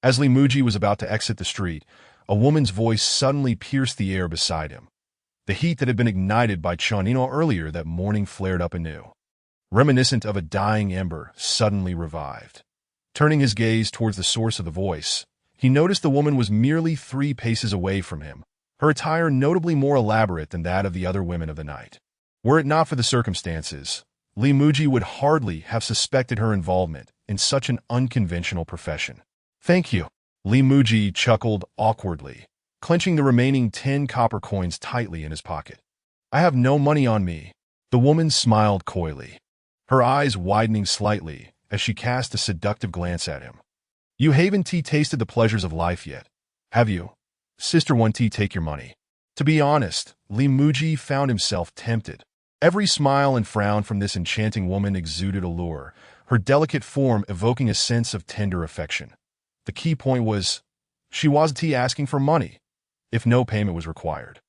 As Li Muzhi was about to exit the street, a woman's voice suddenly pierced the air beside him. The heat that had been ignited by Chanino earlier that morning flared up anew. Reminiscent of a dying ember, suddenly revived. Turning his gaze towards the source of the voice, he noticed the woman was merely 3 paces away from him, her attire notably more elaborate than that of the other women of the night. Were it not for the circumstances, Li Muzhi would hardly have suspected her involvement in such an unconventional profession. "Thank you." Li Muzhi chuckled awkwardly, clenching the remaining 10 copper coins tightly in his pocket. "I have no money on me." The woman smiled coyly, her eyes widening slightly as she cast a seductive glance at him. "You haven't tasted the pleasures of life yet, have you? Sister, won't take your money." To be honest, Li Muzhi found himself tempted. Every smile and frown from this enchanting woman exuded allure, her delicate form evoking a sense of tender affection. The key point was, she wasn't asking for money. If no payment was required,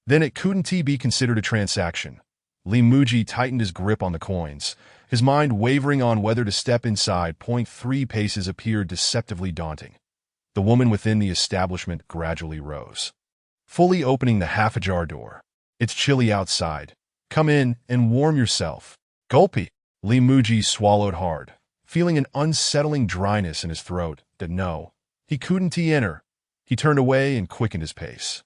then it couldn't be considered a transaction. Li Muzhi tightened his grip on the coins, his mind wavering on whether to step inside. 3 paces appeared deceptively daunting. The woman within the establishment gradually rose, fully opening the half-ajar door. "It's chilly outside. Come in and warm yourself." Gulpy! Li Muzhi swallowed hard, feeling an unsettling dryness in his throat. That no, he couldn't enter. He turned away and quickened his pace.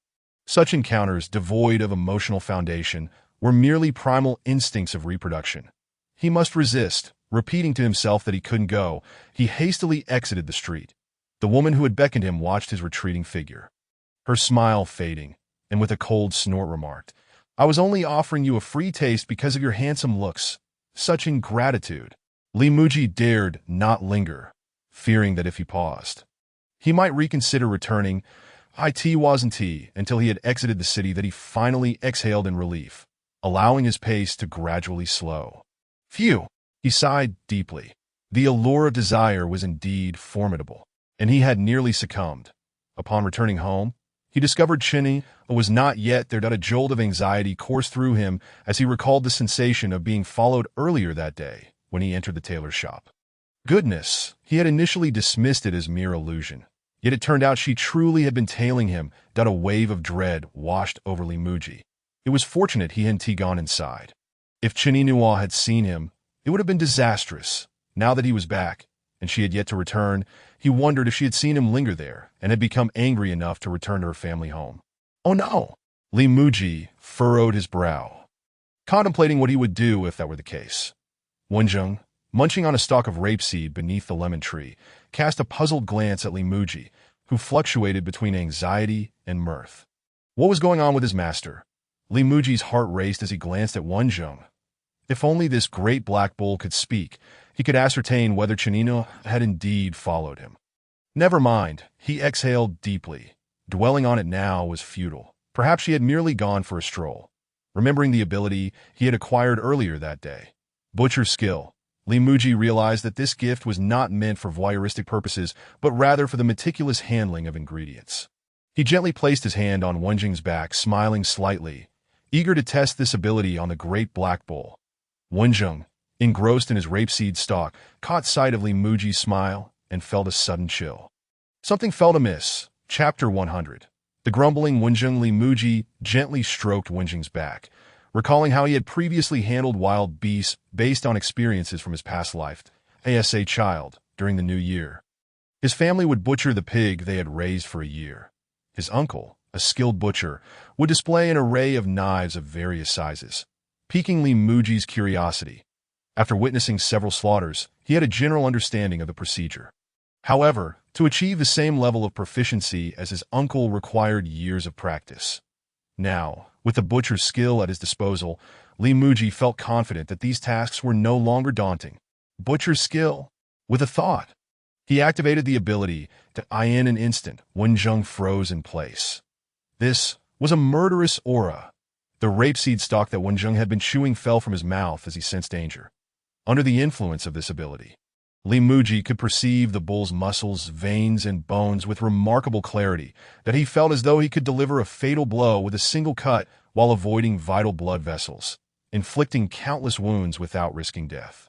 Such encounters, devoid of emotional foundation, were merely primal instincts of reproduction. He must resist. Repeating to himself that he couldn't go, he hastily exited the street. The woman who had beckoned him watched his retreating figure, her smile fading, and with a cold snort remarked, "I was only offering you a free taste because of your handsome looks. Such ingratitude." Li Muzhi dared not linger, fearing that if he paused, he might reconsider returning. It wasn't until he had exited the city that he finally exhaled in relief, allowing his pace to gradually slow. Phew! He sighed deeply. The allure of desire was indeed formidable, and he had nearly succumbed. Upon returning home, he discovered Chinny was not yet there. A jolt of anxiety coursed through him as he recalled the sensation of being followed earlier that day when he entered the tailor's shop. Goodness, he had initially dismissed it as mere illusion, yet it turned out she truly had been tailing him. A wave of dread washed over Li Muzhi. It was fortunate he hadn't gone inside. If Chinny Noir had seen him, it would have been disastrous. Now that he was back, and she had yet to return, he wondered if she had seen him linger there and had become angry enough to return to her family home. Oh no! Li Muzhi furrowed his brow, contemplating what he would do if that were the case. Wenjung, munching on a stalk of rapeseed beneath the lemon tree, cast a puzzled glance at Li Muzhi, who fluctuated between anxiety and mirth. What was going on with his master? Li Muzhi's heart raced as he glanced at Wenjung. If only this great black bull could speak, he could ascertain whether Chanino had indeed followed him. Never mind, he exhaled deeply. Dwelling on it now was futile. Perhaps she had merely gone for a stroll. Remembering the ability he had acquired earlier that day, butcher skill, Li Muzhi realized that this gift was not meant for voyeuristic purposes, but rather for the meticulous handling of ingredients. He gently placed his hand on Wenjing's back, smiling slightly, eager to test this ability on the great black bull. Wenjing, engrossed in his rapeseed stalk, caught sight of Li Muji's smile and felt a sudden chill. Something felt amiss. Chapter 100. The grumbling Wenjing. Li Muji gently stroked Wenjing's back, recalling how he had previously handled wild beasts based on experiences from his past life as a child during the new year. His family would butcher the pig they had raised for a year. His uncle, a skilled butcher, would display an array of knives of various sizes, piquing Li Muji's curiosity. After witnessing several slaughters, he had a general understanding of the procedure. However, to achieve the same level of proficiency as his uncle required years of practice. Now, with the butcher's skill at his disposal, Li Muji felt confident that these tasks were no longer daunting. Butcher's skill? With a thought. He activated the ability to in an instant. Wenjing froze in place. This was a murderous aura. The rapeseed stalk that Wenjing had been chewing fell from his mouth as he sensed danger. Under the influence of this ability, Li Muji could perceive the bull's muscles, veins, and bones with remarkable clarity that he felt as though he could deliver a fatal blow with a single cut while avoiding vital blood vessels, inflicting countless wounds without risking death.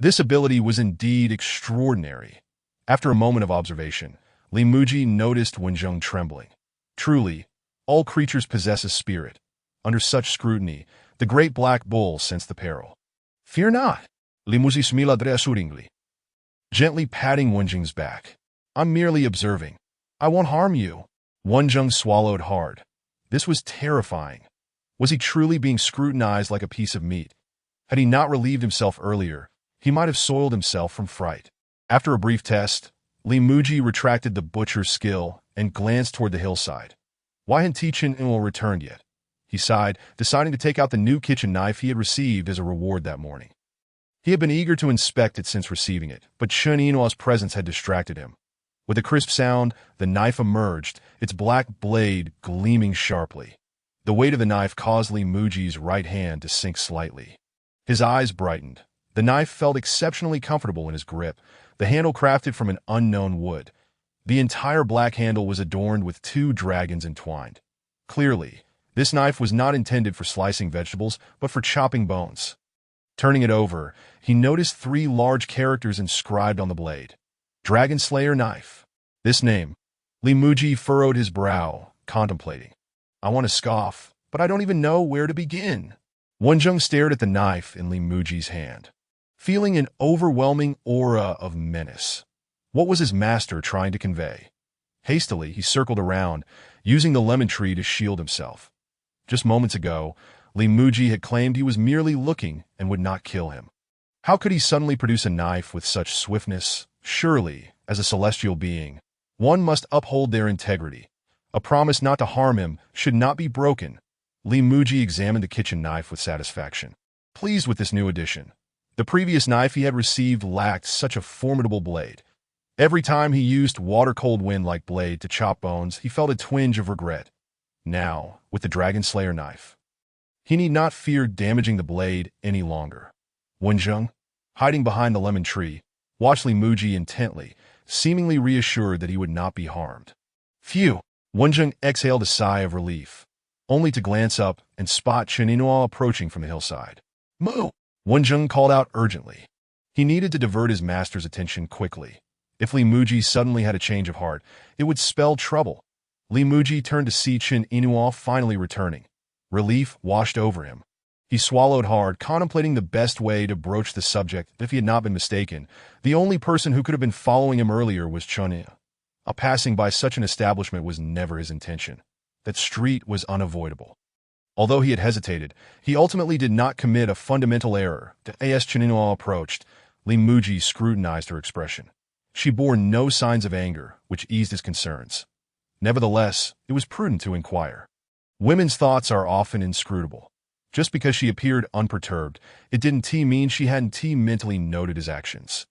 This ability was indeed extraordinary. After a moment of observation, Li Muji noticed Wenjing trembling. Truly, all creatures possess a spirit. Under such scrutiny, the great black bull sensed the peril. "Fear not," Li Muji smiled reassuringly, gently patting Wenjing's back. "I'm merely observing. I won't harm you." Wenjing swallowed hard. This was terrifying. Was he truly being scrutinized like a piece of meat? Had he not relieved himself earlier, he might have soiled himself from fright. After a brief test, Li Muji retracted the butcher's skill and glanced toward the hillside. Why hadn't Chen Inuo returned yet? He sighed, deciding to take out the new kitchen knife he had received as a reward that morning. He had been eager to inspect it since receiving it, but Chen Inuo's presence had distracted him. With a crisp sound, the knife emerged, its black blade gleaming sharply. The weight of the knife caused Li Muji's right hand to sink slightly. His eyes brightened. The knife felt exceptionally comfortable in his grip, the handle crafted from an unknown wood. The entire black handle was adorned with 2 dragons entwined. Clearly, this knife was not intended for slicing vegetables, but for chopping bones. Turning it over, he noticed 3 large characters inscribed on the blade. Dragon Slayer Knife. This name. Li Muji furrowed his brow, contemplating. I want to scoff, but I don't even know where to begin. Wenjing stared at the knife in Li Muji's hand, feeling an overwhelming aura of menace. What was his master trying to convey? Hastily, he circled around, using the lemon tree to shield himself. Just moments ago, Li Muji had claimed he was merely looking and would not kill him. How could he suddenly produce a knife with such swiftness? Surely, as a celestial being, one must uphold their integrity. A promise not to harm him should not be broken. Li Muji examined the kitchen knife with satisfaction, pleased with this new addition. The previous knife he had received lacked such a formidable blade. Every time he used water-cold wind-like blade to chop bones, he felt a twinge of regret. Now, with the Dragon Slayer knife, he need not fear damaging the blade any longer. Wenjing, hiding behind the lemon tree, watched Li Muji intently, seemingly reassured that he would not be harmed. Phew! Wenjing exhaled a sigh of relief, only to glance up and spot Chen Inuo approaching from the hillside. Moo! Wenjing called out urgently. He needed to divert his master's attention quickly. If Li Muji suddenly had a change of heart, it would spell trouble. Li Muji turned to see Chen Inuo finally returning. Relief washed over him. He swallowed hard, contemplating the best way to broach the subject. If he had not been mistaken, the only person who could have been following him earlier was Chen. A passing by such an establishment was never his intention. That street was unavoidable. Although he had hesitated, he ultimately did not commit a fundamental error. As Chen Inuo approached, Li Muji scrutinized her expression. She bore no signs of anger, which eased his concerns. Nevertheless, it was prudent to inquire. Women's thoughts are often inscrutable. Just because she appeared unperturbed, it didn't mean she hadn't mentally noted his actions.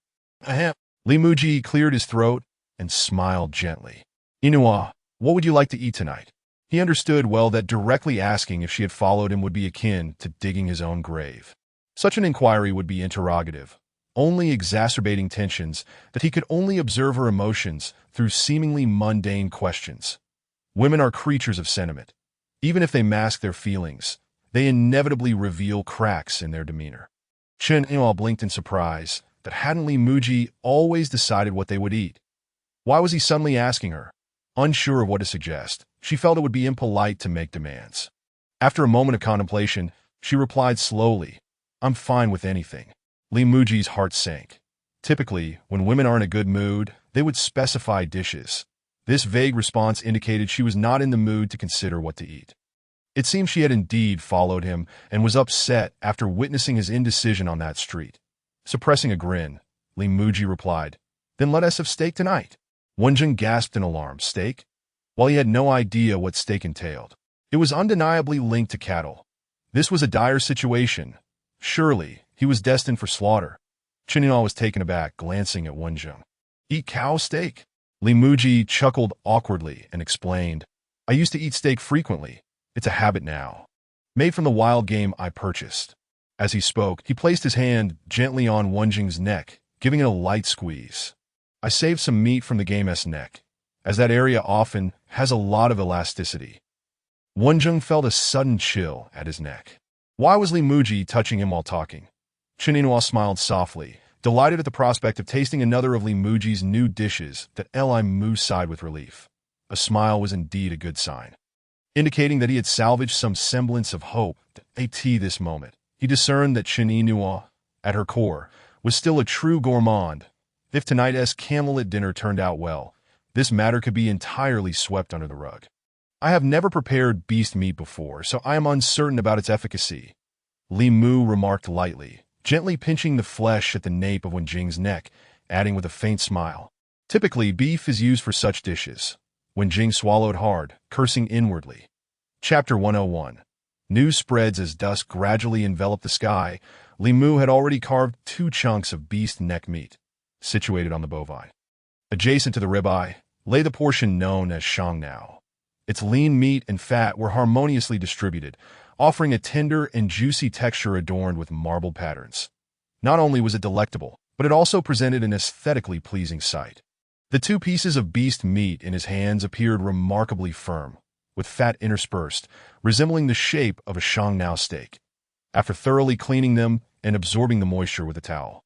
Ahem. Li Muji cleared his throat and smiled gently. Inuo, what would you like to eat tonight? He understood well that directly asking if she had followed him would be akin to digging his own grave. Such an inquiry would be interrogative, only exacerbating tensions that he could only observe her emotions through seemingly mundane questions. Women are creatures of sentiment. Even if they mask their feelings, they inevitably reveal cracks in their demeanor. Chen Yao blinked in surprise that hadn't Li Muzhi always decided what they would eat. Why was he suddenly asking her? Unsure of what to suggest, she felt it would be impolite to make demands. After a moment of contemplation, she replied slowly, "I'm fine with anything." Li Muzhi's heart sank. Typically, when women are in a good mood, they would specify dishes. This vague response indicated she was not in the mood to consider what to eat. It seemed she had indeed followed him and was upset after witnessing his indecision on that street. Suppressing a grin, Li Muzhi replied, "Then let us have steak tonight." Wenjing gasped in alarm. Steak? While he had no idea what steak entailed, it was undeniably linked to cattle. This was a dire situation. Surely, he was destined for slaughter. Chen Yao was taken aback, glancing at Wenjing. "Eat cow steak?" Li Muzhi chuckled awkwardly and explained, "I used to eat steak frequently. It's a habit now. Made from the wild game I purchased." As he spoke, he placed his hand gently on Wenjing's neck, giving it a light squeeze. "I saved some meat from the game's neck, as that area often has a lot of elasticity." Wenjing felt a sudden chill at his neck. Why was Li Muzhi touching him while talking? Chen Yao smiled softly, delighted at the prospect of tasting another of Li Muzhi's new dishes that Li Mu sighed with relief. A smile was indeed a good sign, indicating that he had salvaged some semblance of hope. At this moment, he discerned that Chen Yao, at her core, was still a true gourmand. If tonight's candlelit dinner turned out well, this matter could be entirely swept under the rug. "I have never prepared beast meat before, so I am uncertain about its efficacy," Li Mu remarked lightly, gently pinching the flesh at the nape of Wenjing's neck, adding with a faint smile, "Typically, beef is used for such dishes." Wenjing swallowed hard, cursing inwardly. Chapter 101. News spreads as dusk gradually enveloped the sky. Li Mu had already carved 2 chunks of beast neck meat, situated on the bovine. Adjacent to the ribeye lay the portion known as shangnao. Its lean meat and fat were harmoniously distributed, offering a tender and juicy texture adorned with marble patterns. Not only was it delectable, but it also presented an aesthetically pleasing sight. The 2 pieces of beast meat in his hands appeared remarkably firm, with fat interspersed, resembling the shape of a shangnao steak. After thoroughly cleaning them and absorbing the moisture with a towel,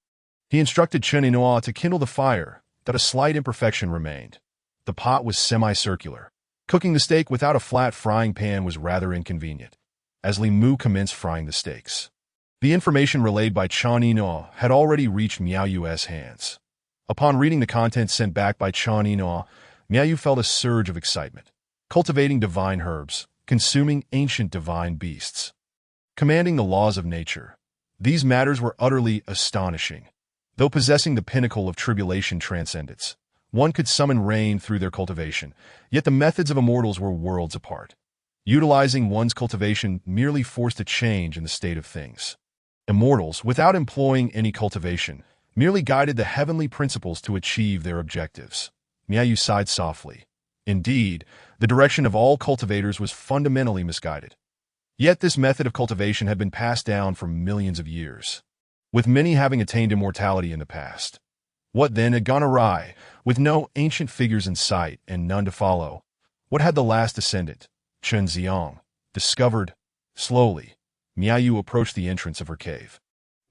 he instructed Chen Yao to kindle the fire, that a slight imperfection remained. The pot was semicircular. Cooking the steak without a flat frying pan was rather inconvenient, as Li Mu commenced frying the steaks. The information relayed by Chen Yao had already reached Miao Yu's hands. Upon reading the contents sent back by Chen Yao, Miao Yu felt a surge of excitement. Cultivating divine herbs, consuming ancient divine beasts, commanding the laws of nature. These matters were utterly astonishing. Though possessing the pinnacle of tribulation transcendence, one could summon rain through their cultivation, yet the methods of immortals were worlds apart. Utilizing one's cultivation merely forced a change in the state of things. Immortals, without employing any cultivation, merely guided the heavenly principles to achieve their objectives. Miao Yu sighed softly. Indeed, the direction of all cultivators was fundamentally misguided. Yet this method of cultivation had been passed down for millions of years, with many having attained immortality in the past. What then had gone awry, with no ancient figures in sight and none to follow? What had the last descendant, Chen Xiang, discovered? Slowly, Miao Yu approached the entrance of her cave.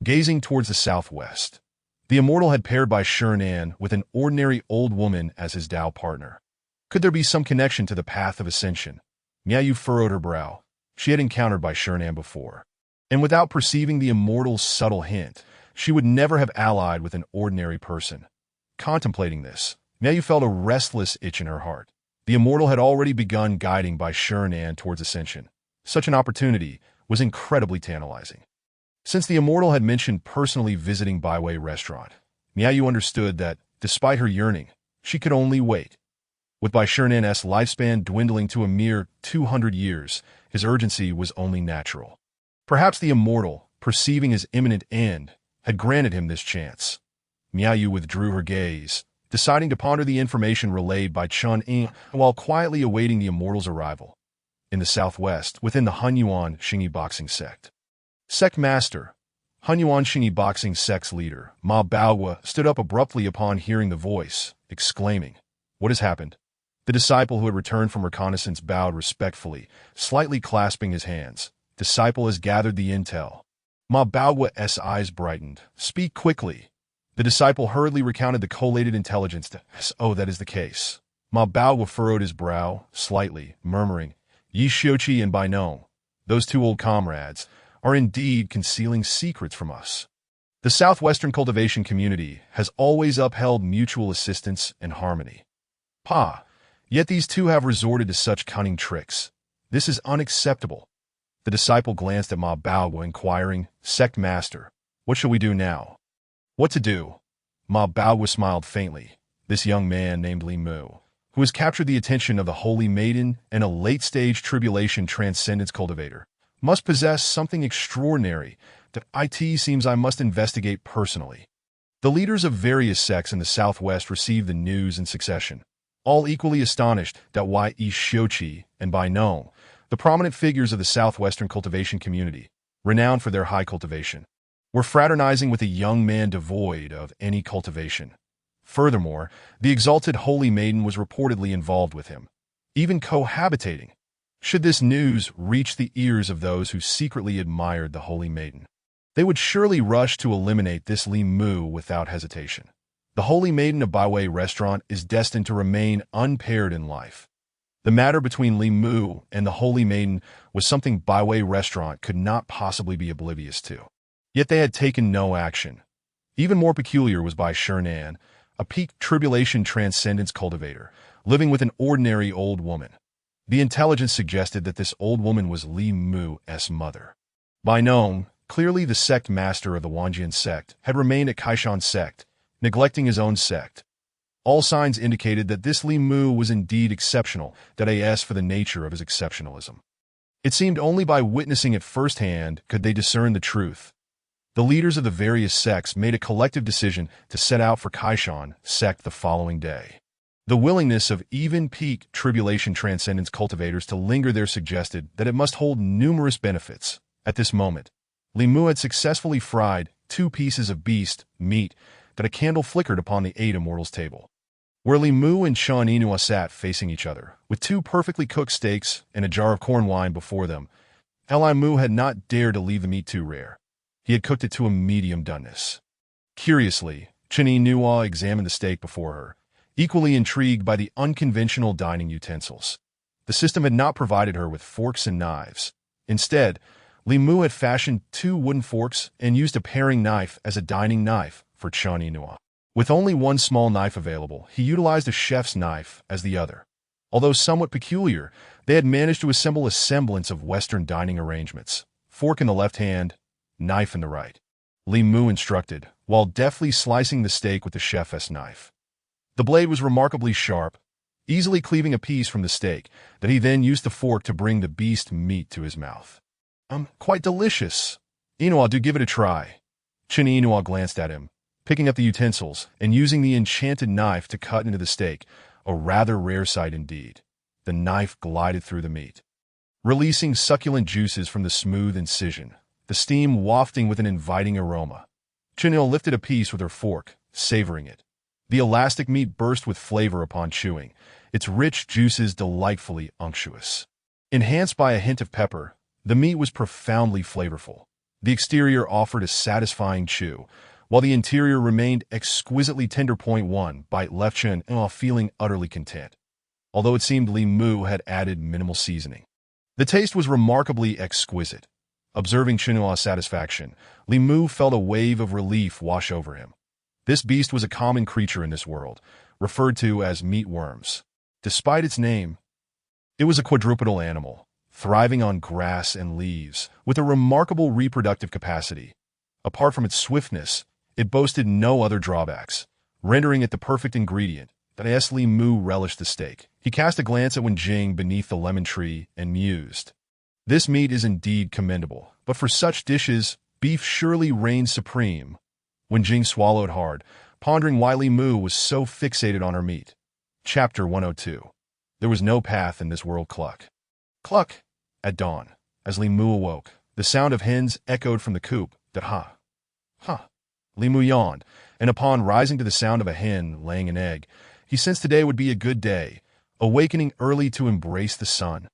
Gazing towards the southwest, the immortal had paired by Shernan with an ordinary old woman as his Tao partner. Could there be some connection to the path of ascension? Miao Yu furrowed her brow. She had encountered by Shernan before, and without perceiving the immortal's subtle hint, she would never have allied with an ordinary person. Contemplating this, Miao Yu felt a restless itch in her heart. The immortal had already begun guiding by Shernan towards ascension. Such an opportunity was incredibly tantalizing. Since the immortal had mentioned personally visiting Baiwei restaurant, Miao Yu understood that, despite her yearning, she could only wait. With Bai Shernan's lifespan dwindling to a mere 200 years, his urgency was only natural. Perhaps the immortal, perceiving his imminent end, had granted him this chance. Miao Yu withdrew her gaze, deciding to ponder the information relayed by Chen Ying while quietly awaiting the immortal's arrival. In the southwest, within the Hunyuan Xingyi boxing sect. Sect master, Hunyuan Xingyi boxing sect's leader, Ma Baohua, stood up abruptly upon hearing the voice, exclaiming, "What has happened?" The disciple who had returned from reconnaissance bowed respectfully, slightly clasping his hands. Disciple has gathered the intel. Ma Bao's eyes brightened. Speak quickly. The disciple hurriedly recounted the collated intelligence. Oh, that is the case. Ma Bao furrowed his brow, slightly, murmuring, Yi Xiuqi and Bai Nong, those two old comrades, are indeed concealing secrets from us. The southwestern cultivation community has always upheld mutual assistance and harmony. Yet these two have resorted to such cunning tricks. This is unacceptable. The disciple glanced at Ma Bao, inquiring, Sect Master, what shall we do now? What to do? Ma Bao smiled faintly. This young man named Li Mu, who has captured the attention of the Holy Maiden and a late-stage tribulation transcendence cultivator, must possess something extraordinary that it seems I must investigate personally. The leaders of various sects in the southwest received the news in succession, all equally astonished that Yi Xiuqi and Bai Nong, the prominent figures of the southwestern cultivation community, renowned for their high cultivation, were fraternizing with a young man devoid of any cultivation. Furthermore, the exalted Holy Maiden was reportedly involved with him, even cohabitating. Should this news reach the ears of those who secretly admired the Holy Maiden, they would surely rush to eliminate this Li Mu without hesitation. The Holy Maiden of Baiwei Restaurant is destined to remain unpaired in life. The matter between Li Mu and the Holy Maiden was something Baiwei Restaurant could not possibly be oblivious to. Yet they had taken no action. Even more peculiar was Bai Shernan, a peak tribulation transcendence cultivator, living with an ordinary old woman. The intelligence suggested that this old woman was Li Mu's mother. Bai Nong, clearly the sect master of the Wanjian sect, had remained at Kaishan sect, neglecting his own sect. All signs indicated that this Li Mu was indeed exceptional, that is for the nature of his exceptionalism. It seemed only by witnessing it firsthand could they discern the truth. The leaders of the various sects made a collective decision to set out for Kaishan sect the following day. The willingness of even peak tribulation transcendence cultivators to linger there suggested that it must hold numerous benefits. At this moment, Li Mu had successfully fried 2 pieces of beast meat that a candle flickered upon the 8 immortals' table, where Li Mu and Shan Inua sat facing each other, with 2 perfectly cooked steaks and a jar of corn wine before them. Li Mu had not dared to leave the meat too rare. He had cooked it to a medium doneness. Curiously, Chen Inua examined the steak before her, equally intrigued by the unconventional dining utensils. The system had not provided her with forks and knives. Instead, Li Mu had fashioned 2 wooden forks and used a paring knife as a dining knife for Chen Inua. With only one small knife available, he utilized a chef's knife as the other. Although somewhat peculiar, they had managed to assemble a semblance of Western dining arrangements. Fork in the left hand, knife in the right. Li Mu instructed, while deftly slicing the steak with the chef's knife. The blade was remarkably sharp, easily cleaving a piece from the steak, that he then used the fork to bring the beast meat to his mouth. Quite delicious. Inua, do give it a try. Chen Inua glanced at him, picking up the utensils and using the enchanted knife to cut into the steak, a rather rare sight indeed. The knife glided through the meat, releasing succulent juices from the smooth incision, the steam wafting with an inviting aroma. Chen Inua lifted a piece with her fork, savoring it. The elastic meat burst with flavor upon chewing, its rich juices delightfully unctuous. Enhanced by a hint of pepper, the meat was profoundly flavorful. The exterior offered a satisfying chew, while the interior remained exquisitely tender. 1 bite left Chen Inua feeling utterly content, although it seemed Li Mu had added minimal seasoning. The taste was remarkably exquisite. Observing Chen Inua's satisfaction, Li Mu felt a wave of relief wash over him. This beast was a common creature in this world, referred to as meatworms. Despite its name, it was a quadrupedal animal, thriving on grass and leaves, with a remarkable reproductive capacity. Apart from its swiftness, it boasted no other drawbacks, rendering it the perfect ingredient that Li Mu relished the steak. He cast a glance at Wen Jing beneath the lemon tree and mused. This meat is indeed commendable, but for such dishes, beef surely reigns supreme. Wen Jing swallowed hard, pondering why Li Mu was so fixated on her meat. Chapter 102. There was no path in this world. Cluck. Cluck. At dawn, as Li Mu awoke, the sound of hens echoed from the coop. Li Mu yawned, and upon rising to the sound of a hen laying an egg, he sensed today would be a good day, awakening early to embrace the sun.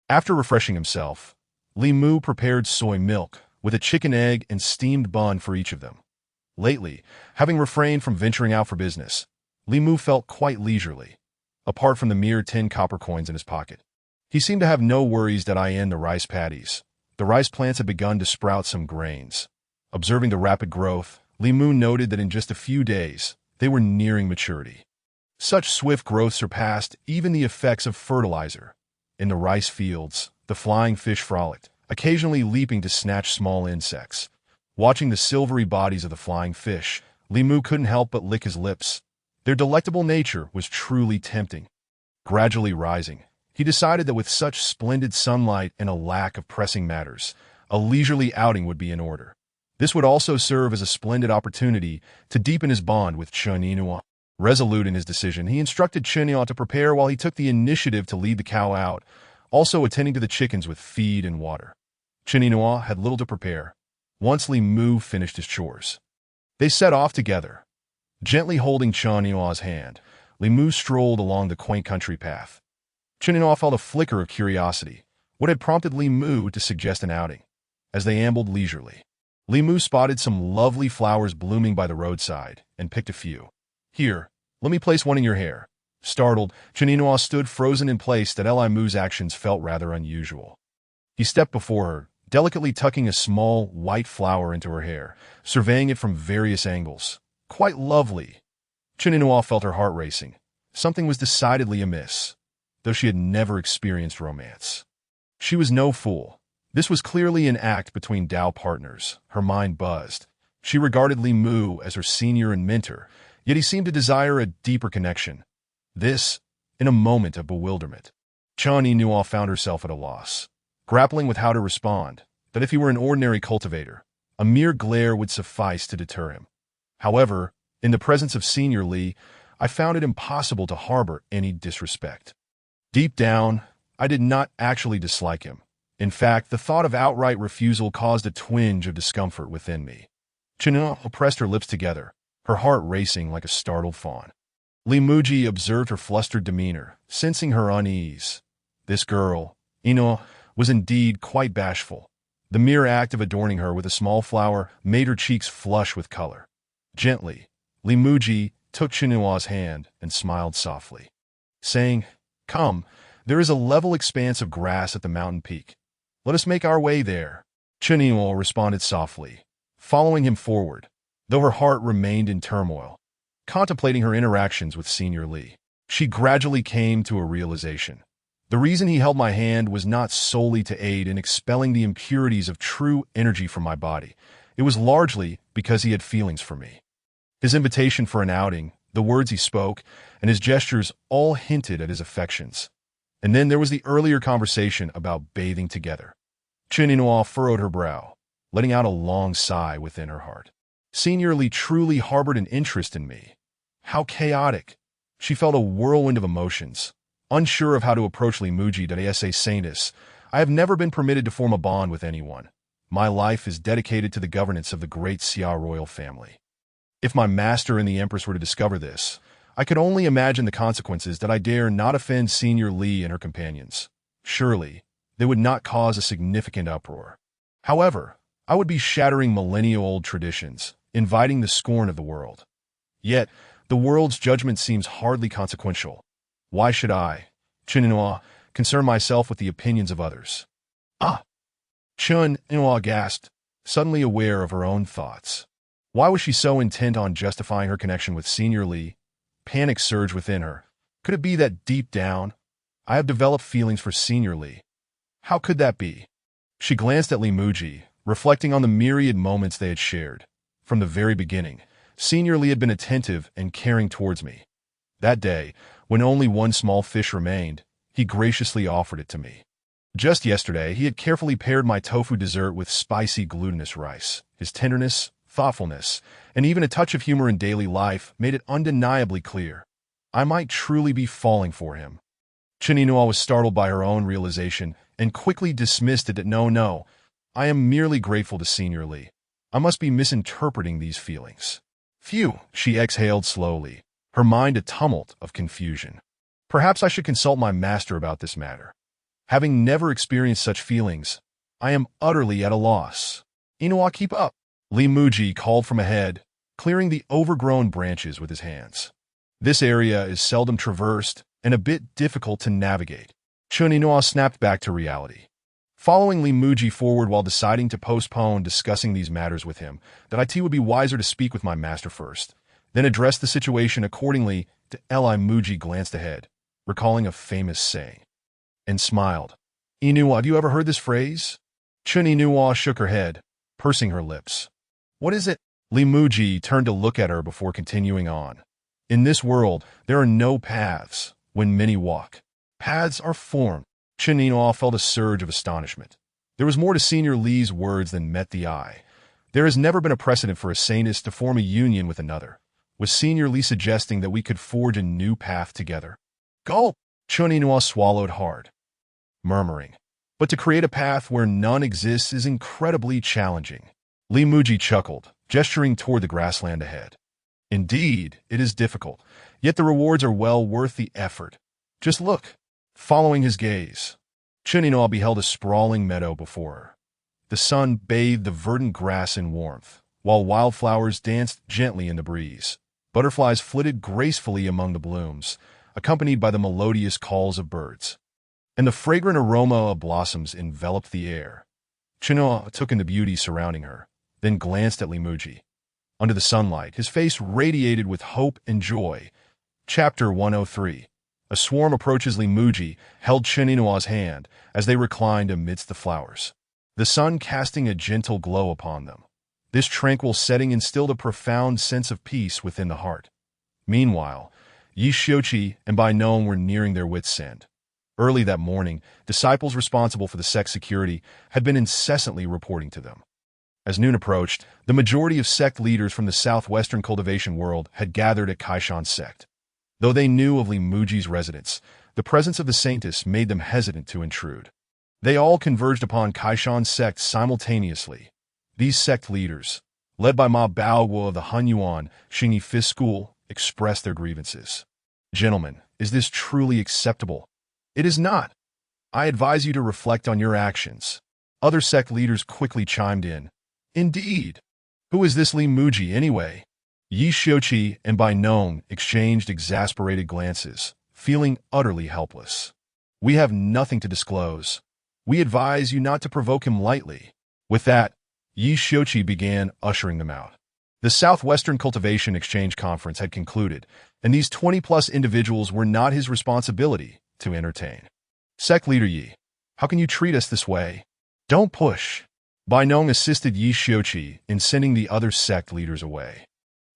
After refreshing himself, Li Mu prepared soy milk with a chicken egg and steamed bun for each of them. Lately, having refrained from venturing out for business, Li Mu felt quite leisurely, apart from the mere 10 copper coins in his pocket. He seemed to have no worries that I in the rice paddies. The rice plants had begun to sprout some grains. Observing the rapid growth, Li Mu noted that in just a few days, they were nearing maturity. Such swift growth surpassed even the effects of fertilizer. In the rice fields, the flying fish frolicked, occasionally leaping to snatch small insects. Watching the silvery bodies of the flying fish, Li Mu couldn't help but lick his lips. Their delectable nature was truly tempting. Gradually rising, he decided that with such splendid sunlight and a lack of pressing matters, a leisurely outing would be in order. This would also serve as a splendid opportunity to deepen his bond with Chen Yinhua. Resolute in his decision, he instructed Chen Yinhua to prepare while he took the initiative to lead the cow out, also attending to the chickens with feed and water. Chen Yinhua had little to prepare. Once Li Mu finished his chores, they set off together. Gently holding Chen Yinhua's hand, Li Mu strolled along the quaint country path. Chen Yinhua felt a flicker of curiosity. What had prompted Li Mu to suggest an outing? As they ambled leisurely, Li Mu spotted some lovely flowers blooming by the roadside and picked a few. Here, let me place one in your hair. Startled, Chen Yinhua stood frozen in place that Li Mu's actions felt rather unusual. He stepped before her, delicately tucking a small, white flower into her hair, surveying it from various angles. Quite lovely. Chen Yinhua felt her heart racing. Something was decidedly amiss, though she had never experienced romance. She was no fool. This was clearly an act between Dao partners. Her mind buzzed. She regarded Li Mu as her senior and mentor, yet he seemed to desire a deeper connection. This, in a moment of bewilderment. Chen Yinhua found herself at a loss, grappling with how to respond, that if he were an ordinary cultivator, a mere glare would suffice to deter him. However, in the presence of Senior Li, I found it impossible to harbor any disrespect. Deep down, I did not actually dislike him. In fact, the thought of outright refusal caused a twinge of discomfort within me. Chen Yinhua pressed her lips together, her heart racing like a startled fawn. Li Muzhi observed her flustered demeanor, sensing her unease. This girl, Yinhua, was indeed quite bashful. The mere act of adorning her with a small flower made her cheeks flush with color. Gently, Li Muzhi took Chen Yinhua's hand and smiled softly, saying, "Come, there is a level expanse of grass at the mountain peak. Let us make our way there." Chen Yinhua responded softly, following him forward, though her heart remained in turmoil. Contemplating her interactions with Senior Li, she gradually came to a realization. The reason he held my hand was not solely to aid in expelling the impurities of true energy from my body. It was largely because he had feelings for me. His invitation for an outing, the words he spoke, and his gestures all hinted at his affections. And then there was the earlier conversation about bathing together. Chen Yinhua furrowed her brow, letting out a long sigh within her heart. Senior Li truly harbored an interest in me. How chaotic! She felt a whirlwind of emotions. Unsure of how to approach Li Muzhi de sa Saintess, I have never been permitted to form a bond with anyone. My life is dedicated to the governance of the great Xia royal family. If my master and the Empress were to discover this, I could only imagine the consequences that I dare not offend Senior Li and her companions. Surely, they would not cause a significant uproar. However, I would be shattering millennial-old traditions, inviting the scorn of the world. Yet, the world's judgment seems hardly consequential. Why should I, Chen Yinhua, concern myself with the opinions of others? Ah! Chen Yinhua gasped, suddenly aware of her own thoughts. Why was she so intent on justifying her connection with Senior Li? Panic surged within her. Could it be that deep down, I have developed feelings for Senior Li? How could that be? She glanced at Li Muzhi, reflecting on the myriad moments they had shared. From the very beginning, Senior Li had been attentive and caring towards me. That day, when only one small fish remained, he graciously offered it to me. Just yesterday, he had carefully paired my tofu dessert with spicy glutinous rice. His tenderness, thoughtfulness, and even a touch of humor in daily life made it undeniably clear. I might truly be falling for him. Chen Yinhua was startled by her own realization and quickly dismissed it that no, I am merely grateful to Senior Li. I must be misinterpreting these feelings. Phew, she exhaled slowly, her mind a tumult of confusion. Perhaps I should consult my master about this matter. Having never experienced such feelings, I am utterly at a loss. Inuwa, keep up. Li Muzhi called from ahead, clearing the overgrown branches with his hands. This area is seldom traversed and a bit difficult to navigate. Chun Inuwa snapped back to reality. Following Li Muzhi forward while deciding to postpone discussing these matters with him, that it would be wiser to speak with my master first, then address the situation accordingly. To Li Muzhi glanced ahead, recalling a famous saying, and smiled. Inuwa, have you ever heard this phrase? Chun Inuwa shook her head, pursing her lips. What is it? Li Muzhi turned to look at her before continuing on. In this world, there are no paths when many walk. Paths are formed. Chun Inuwa felt a surge of astonishment. There was more to Senior Li's words than met the eye. There has never been a precedent for a Saintess to form a union with another. Was Senior Li suggesting that we could forge a new path together? Gulp! Chun Inuwa swallowed hard, murmuring. But to create a path where none exists is incredibly challenging. Li Muzhi chuckled, gesturing toward the grassland ahead. Indeed, it is difficult, yet the rewards are well worth the effort. Just look. Following his gaze, Chun Inuwa beheld a sprawling meadow before her. The sun bathed the verdant grass in warmth, while wildflowers danced gently in the breeze. Butterflies flitted gracefully among the blooms, accompanied by the melodious calls of birds. And the fragrant aroma of blossoms enveloped the air. Chun Inuwa took in the beauty surrounding her, then glanced at Li Muzhi. Under the sunlight, his face radiated with hope and joy. Chapter 103. A swarm approaches. Li Muzhi held Chun Inuwa's hand as they reclined amidst the flowers, the sun casting a gentle glow upon them. This tranquil setting instilled a profound sense of peace within the heart. Meanwhile, Yi Xiuqi and Bai Nong were nearing their wits' end. Early that morning, disciples responsible for the sect's security had been incessantly reporting to them. As noon approached, the majority of sect leaders from the southwestern cultivation world had gathered at Kaishan's sect. Though they knew of Li Muzhi's residence, the presence of the Saintess made them hesitant to intrude. They all converged upon Kaishan's sect simultaneously. These sect leaders, led by Ma Baoguo of the Hunyuan Xingyi Fifth School, expressed their grievances. Gentlemen, is this truly acceptable? It is not. I advise you to reflect on your actions. Other sect leaders quickly chimed in. Indeed. Who is this Li Muzhi anyway? Yi Xiuqi and Bai Nong exchanged exasperated glances, feeling utterly helpless. We have nothing to disclose. We advise you not to provoke him lightly. With that, Yi Xiuqi began ushering them out. The Southwestern Cultivation Exchange Conference had concluded, and these 20-plus individuals were not his responsibility to entertain. Sect Leader Yi, how can you treat us this way? Don't push. Bai Nong assisted Yi Xiuqi in sending the other sect leaders away.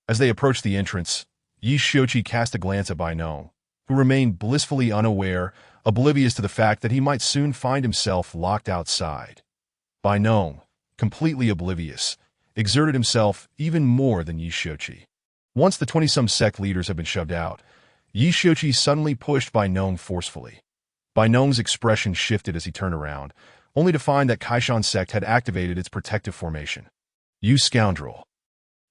As they approached the entrance, Yi Xiuqi cast a glance at Bai Nong, who remained blissfully unaware, oblivious to the fact that he might soon find himself locked outside. Bai Nong, completely oblivious, exerted himself even more than Yi Xiuqi. Once the 20-some sect leaders had been shoved out, Yi Xiuqi suddenly pushed Bai Nong forcefully. Bai Nong's expression shifted as he turned around, only to find that Kaishan sect had activated its protective formation. You scoundrel.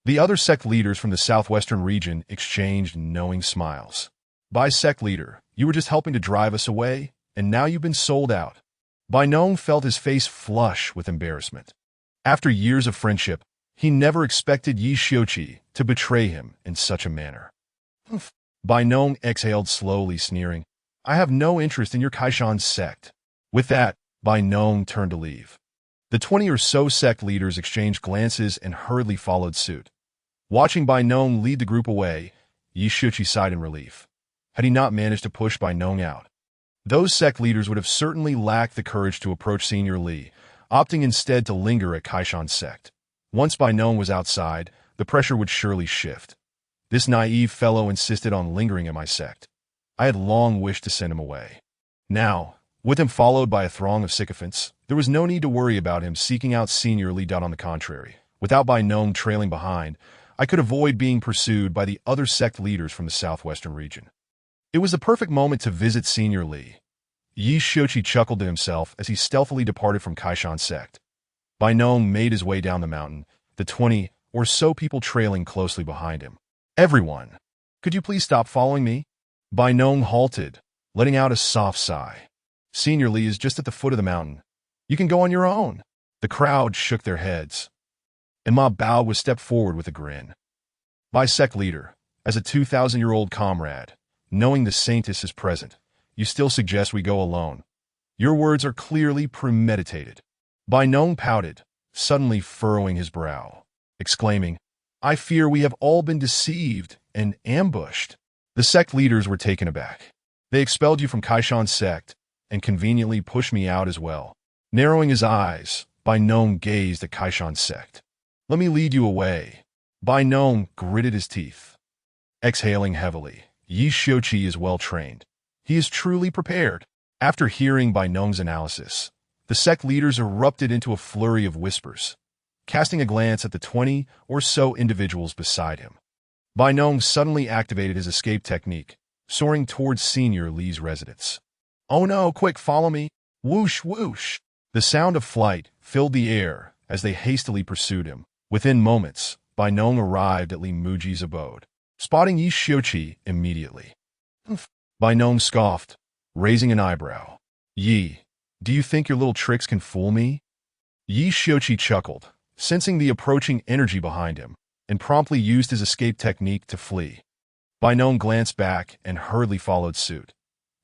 The other sect leaders from the southwestern region exchanged knowing smiles. Bai sect leader, you were just helping to drive us away, and now you've been sold out. Bai Nong felt his face flush with embarrassment. After years of friendship, he never expected Yi Xiuqi to betray him in such a manner. Humph. Bai Nong exhaled slowly, sneering. I have no interest in your Kaishan sect. With that, Bai Nong turned to leave. The 20 or so sect leaders exchanged glances and hurriedly followed suit. Watching Bai Nong lead the group away, Yi Xiuqi sighed in relief. Had he not managed to push Bai Nong out, those sect leaders would have certainly lacked the courage to approach Senior Li, opting instead to linger at Kaishan's sect. Once Bai Nong was outside, the pressure would surely shift. This naive fellow insisted on lingering at my sect. I had long wished to send him away. Now, with him followed by a throng of sycophants, there was no need to worry about him seeking out Senior Li. On the contrary, without Bai Nong trailing behind, I could avoid being pursued by the other sect leaders from the southwestern region. It was the perfect moment to visit Senior Li. Yi Xiuqi chuckled to himself as he stealthily departed from Kaishan's sect. Bai Nong made his way down the mountain, the 20 or so people trailing closely behind him. Everyone, could you please stop following me? Bai Nong halted, letting out a soft sigh. Senior Li is just at the foot of the mountain. You can go on your own. The crowd shook their heads, and Ma Bao was stepped forward with a grin. By sect leader, as a 2,000-year-old comrade, knowing the Saintess is present, you still suggest we go alone. Your words are clearly premeditated. Bai Nong pouted, suddenly furrowing his brow, exclaiming, I fear we have all been deceived and ambushed. The sect leaders were taken aback. They expelled you from Kaishan's sect and conveniently pushed me out as well. Narrowing his eyes, Bai Nong gazed at Kaishan's sect. Let me lead you away. Bai Nong gritted his teeth. Exhaling heavily, Yi Xiuqi is well trained. He is truly prepared. After hearing Bai Nong's analysis, the sect leaders erupted into a flurry of whispers, casting a glance at the 20 or so individuals beside him. Bai Nong suddenly activated his escape technique, soaring towards Senior Li's residence. Oh no, quick, follow me. Whoosh, whoosh. The sound of flight filled the air as they hastily pursued him. Within moments, Bai Nong arrived at Li Muji's abode, spotting Yi Xiuqi immediately. Bai Nong scoffed, raising an eyebrow. Yi, do you think your little tricks can fool me? Yi Xiuqi chuckled, sensing the approaching energy behind him, and promptly used his escape technique to flee. Bai Nong glanced back and hurriedly followed suit.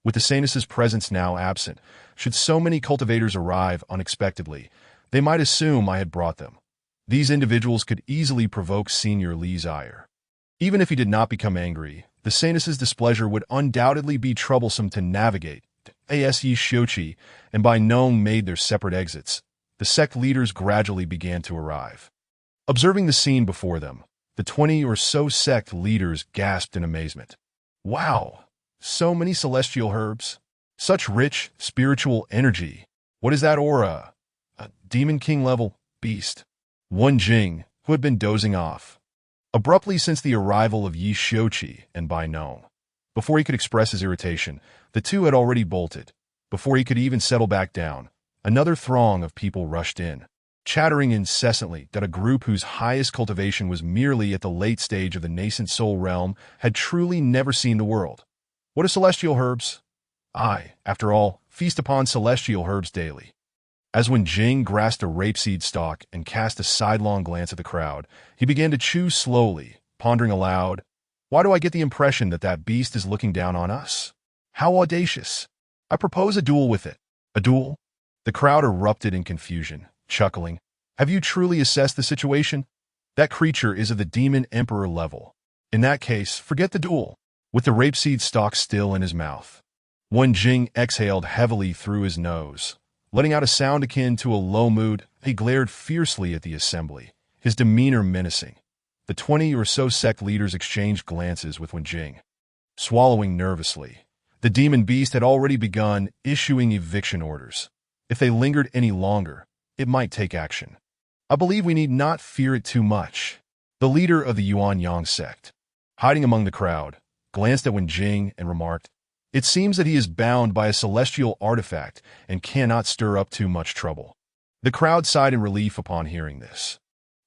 With the Saintess's presence now absent, should so many cultivators arrive unexpectedly, they might assume I had brought them. These individuals could easily provoke Senior Li's ire. Even if he did not become angry, the Saintess's displeasure would undoubtedly be troublesome to navigate. As Yi Xiuqi and Bai Nong made their separate exits, the sect leaders gradually began to arrive. Observing the scene before them, the 20 or so sect leaders gasped in amazement. Wow! So many celestial herbs. Such rich, spiritual energy. What is that aura? A Demon King level beast. Wen Jing, who had been dozing off, abruptly since the arrival of Yi Xiuqi and Bai Nong. Before he could express his irritation, the two had already bolted. Before he could even settle back down, another throng of people rushed in, chattering incessantly that a group whose highest cultivation was merely at the late stage of the nascent soul realm had truly never seen the world. What are celestial herbs? I, after all, feast upon celestial herbs daily. As when Jing grasped a rapeseed stalk and cast a sidelong glance at the crowd, he began to chew slowly, pondering aloud, why do I get the impression that that beast is looking down on us? How audacious. I propose a duel with it. A duel? The crowd erupted in confusion, chuckling. Have you truly assessed the situation? That creature is of the Demon Emperor level. In that case, forget the duel. With the rapeseed stalk still in his mouth, Wen Jing exhaled heavily through his nose. Letting out a sound akin to a low mood, he glared fiercely at the assembly, his demeanor menacing. The 20 or so sect leaders exchanged glances with Wen Jing. Swallowing nervously, the demon beast had already begun issuing eviction orders. If they lingered any longer, it might take action. I believe we need not fear it too much. The leader of the Yuan Yang sect, hiding among the crowd, glanced at Wen Jing and remarked, it seems that he is bound by a celestial artifact and cannot stir up too much trouble. The crowd sighed in relief upon hearing this.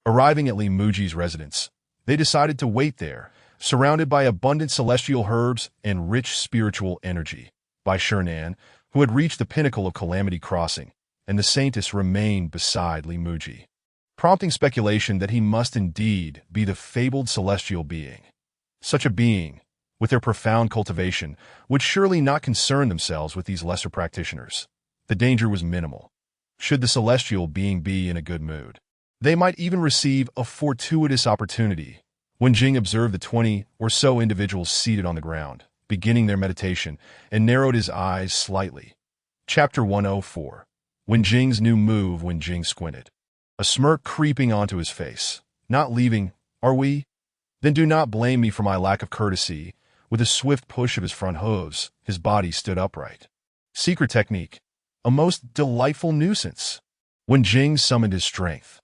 Arriving at Li Muji's residence, they decided to wait there, surrounded by abundant celestial herbs and rich spiritual energy. By Shernan, who had reached the pinnacle of Calamity Crossing, and the Saintess remained beside Li Muji, prompting speculation that he must indeed be the fabled celestial being. Such a being, with their profound cultivation, would surely not concern themselves with these lesser practitioners. The danger was minimal. Should the celestial being be in a good mood, they might even receive a fortuitous opportunity. When Jing observed the 20 or so individuals seated on the ground, beginning their meditation, and narrowed his eyes slightly. Chapter 104. When Jing's new move. When Jing squinted, a smirk creeping onto his face. Not leaving, are we? Then do not blame me for my lack of courtesy. With a swift push of his front hooves, his body stood upright. Secret technique. A most delightful nuisance. When Jing summoned his strength,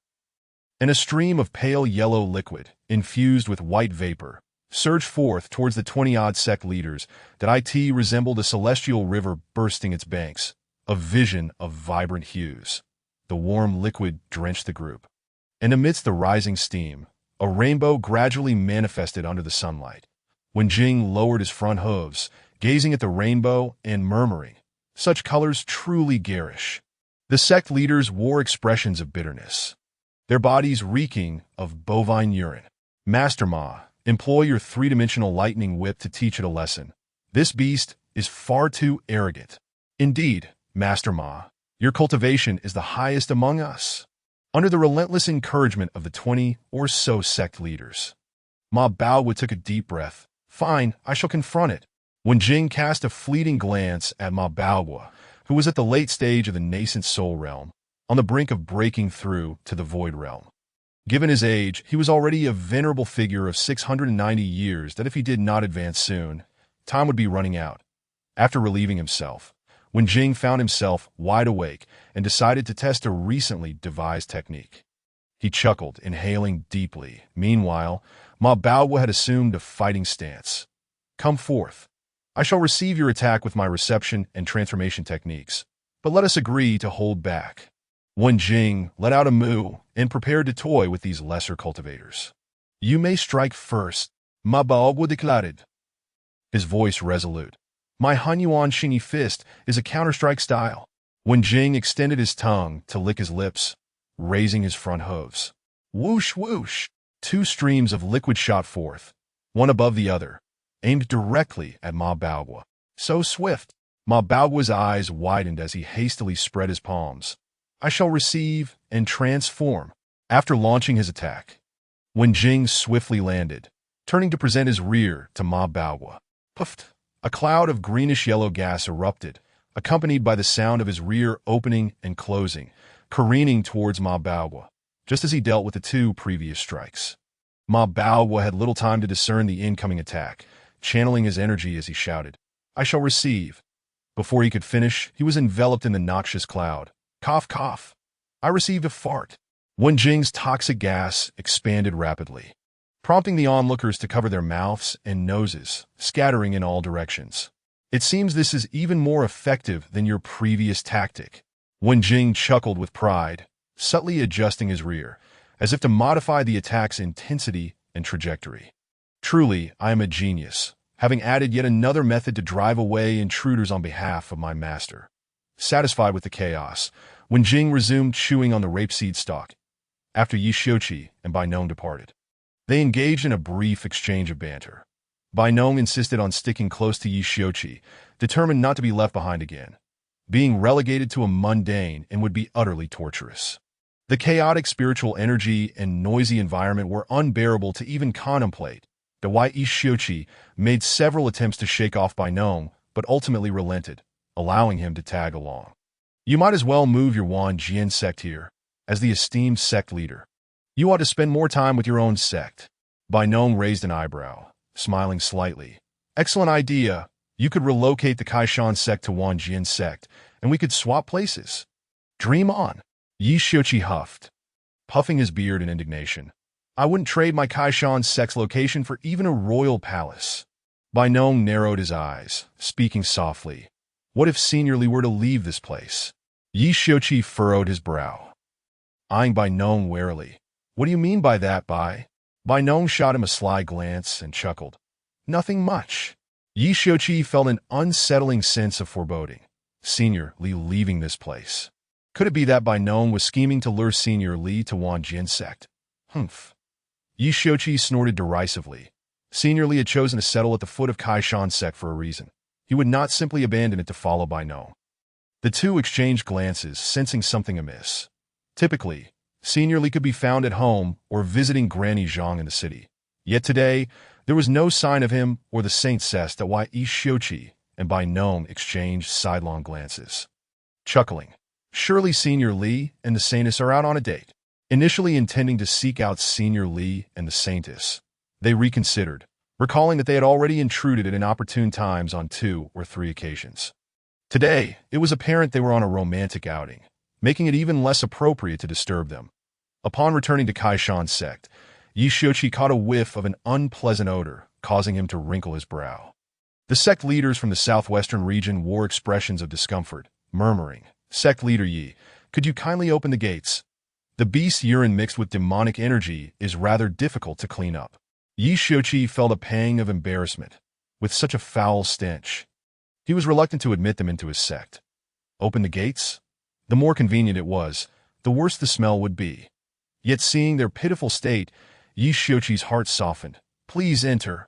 and a stream of pale yellow liquid, infused with white vapor, surged forth towards the 20-odd sect leaders that it resembled a celestial river bursting its banks, a vision of vibrant hues. The warm liquid drenched the group, and amidst the rising steam, a rainbow gradually manifested under the sunlight. When Jing lowered his front hooves, gazing at the rainbow and murmuring, "Such colors truly garish." The sect leaders wore expressions of bitterness, their bodies reeking of bovine urine. "Master Ma, employ your three-dimensional lightning whip to teach it a lesson. This beast is far too arrogant." "Indeed, Master Ma, your cultivation is the highest among us." Under the relentless encouragement of the 20 or so sect leaders, Ma Baowu took a deep breath. "Fine, I shall confront it." When Jing cast a fleeting glance at Ma Baowu, who was at the late stage of the nascent soul realm, on the brink of breaking through to the void realm. Given his age, he was already a venerable figure of 690 years that if he did not advance soon, time would be running out. After relieving himself, when Jing found himself wide awake and decided to test a recently devised technique, he chuckled, inhaling deeply. Meanwhile, Ma Baowu had assumed a fighting stance. "Come forth. I shall receive your attack with my reception and transformation techniques, but let us agree to hold back." When Jing let out a moo and prepared to toy with these lesser cultivators. "You may strike first," Ma Baowu declared, his voice resolute. "My Hanyuan Shinyi fist is a counter-strike style." When Jing extended his tongue to lick his lips, raising his front hooves, whoosh whoosh, two streams of liquid shot forth, one above the other, aimed directly at Ma Baowu. So swift, Ma Baowu's eyes widened as he hastily spread his palms. "I shall receive and transform." After launching his attack, when Jing swiftly landed, turning to present his rear to Ma Baowu, puffed, a cloud of greenish-yellow gas erupted, accompanied by the sound of his rear opening and closing, careening towards Ma Baowu, just as he dealt with the two previous strikes. Ma Baowu had little time to discern the incoming attack, channeling his energy as he shouted, "I shall receive." Before he could finish, he was enveloped in the noxious cloud. Cough, cough. I received a fart. When Jing's toxic gas expanded rapidly, prompting the onlookers to cover their mouths and noses, scattering in all directions. "It seems this is even more effective than your previous tactic." When Jing chuckled with pride, subtly adjusting his rear, as if to modify the attack's intensity and trajectory. "Truly, I am a genius, having added yet another method to drive away intruders on behalf of my master." Satisfied with the chaos, when Jing resumed chewing on the rapeseed stalk, after Yi Xiuqi and Bai Nong departed, they engaged in a brief exchange of banter. Bai Nong insisted on sticking close to Yi Xiuqi, determined not to be left behind again. Being relegated to a mundane and would be utterly torturous. The chaotic spiritual energy and noisy environment were unbearable to even contemplate. The Yi Xiuqi made several attempts to shake off Bai Nong, but ultimately relented, allowing him to tag along. "You might as well move your Wan Jian sect here, as the esteemed sect leader. You ought to spend more time with your own sect." Bai Nong raised an eyebrow, smiling slightly. "Excellent idea. You could relocate the Kaishan sect to Wan Jian sect, and we could swap places." "Dream on." Yi Xiuqi huffed, puffing his beard in indignation. "I wouldn't trade my Kaishan sect's location for even a royal palace." Bai Nong narrowed his eyes, speaking softly. "What if Senior Li were to leave this place?" Yi Xiuqi furrowed his brow, eyeing Bai Nong warily. "What do you mean by that, Bai?" Bai Nong shot him a sly glance and chuckled. "Nothing much." Yi Xiuqi felt an unsettling sense of foreboding. Senior Li leaving this place. Could it be that Bai Nong was scheming to lure Senior Li to Wan Jian sect? Humph. Yi Xiuqi snorted derisively. Senior Li had chosen to settle at the foot of Kaishan sect for a reason. He would not simply abandon it to follow Bai Nong. The two exchanged glances, sensing something amiss. Typically, Senior Li could be found at home or visiting Granny Zhang in the city. Yet today, there was no sign of him or the Saintess that Yi Xiuqi and Bai Nong exchanged sidelong glances. Chuckling, surely Senior Li and the Saintess are out on a date. Initially intending to seek out Senior Li and the Saintess, they reconsidered, recalling that they had already intruded at inopportune times on 2 or 3 occasions. Today, it was apparent they were on a romantic outing, making it even less appropriate to disturb them. Upon returning to Kaishan sect, Yi Xiuqi caught a whiff of an unpleasant odor, causing him to wrinkle his brow. The sect leaders from the southwestern region wore expressions of discomfort, murmuring, "Sect leader Yi, could you kindly open the gates? The beast's urine mixed with demonic energy is rather difficult to clean up." Yi Xiuqi felt a pang of embarrassment. with such a foul stench. He was reluctant to admit them into his sect. Open the gates? The more convenient it was, the worse the smell would be. Yet seeing their pitiful state, Yi Shioqi's heart softened. Please enter.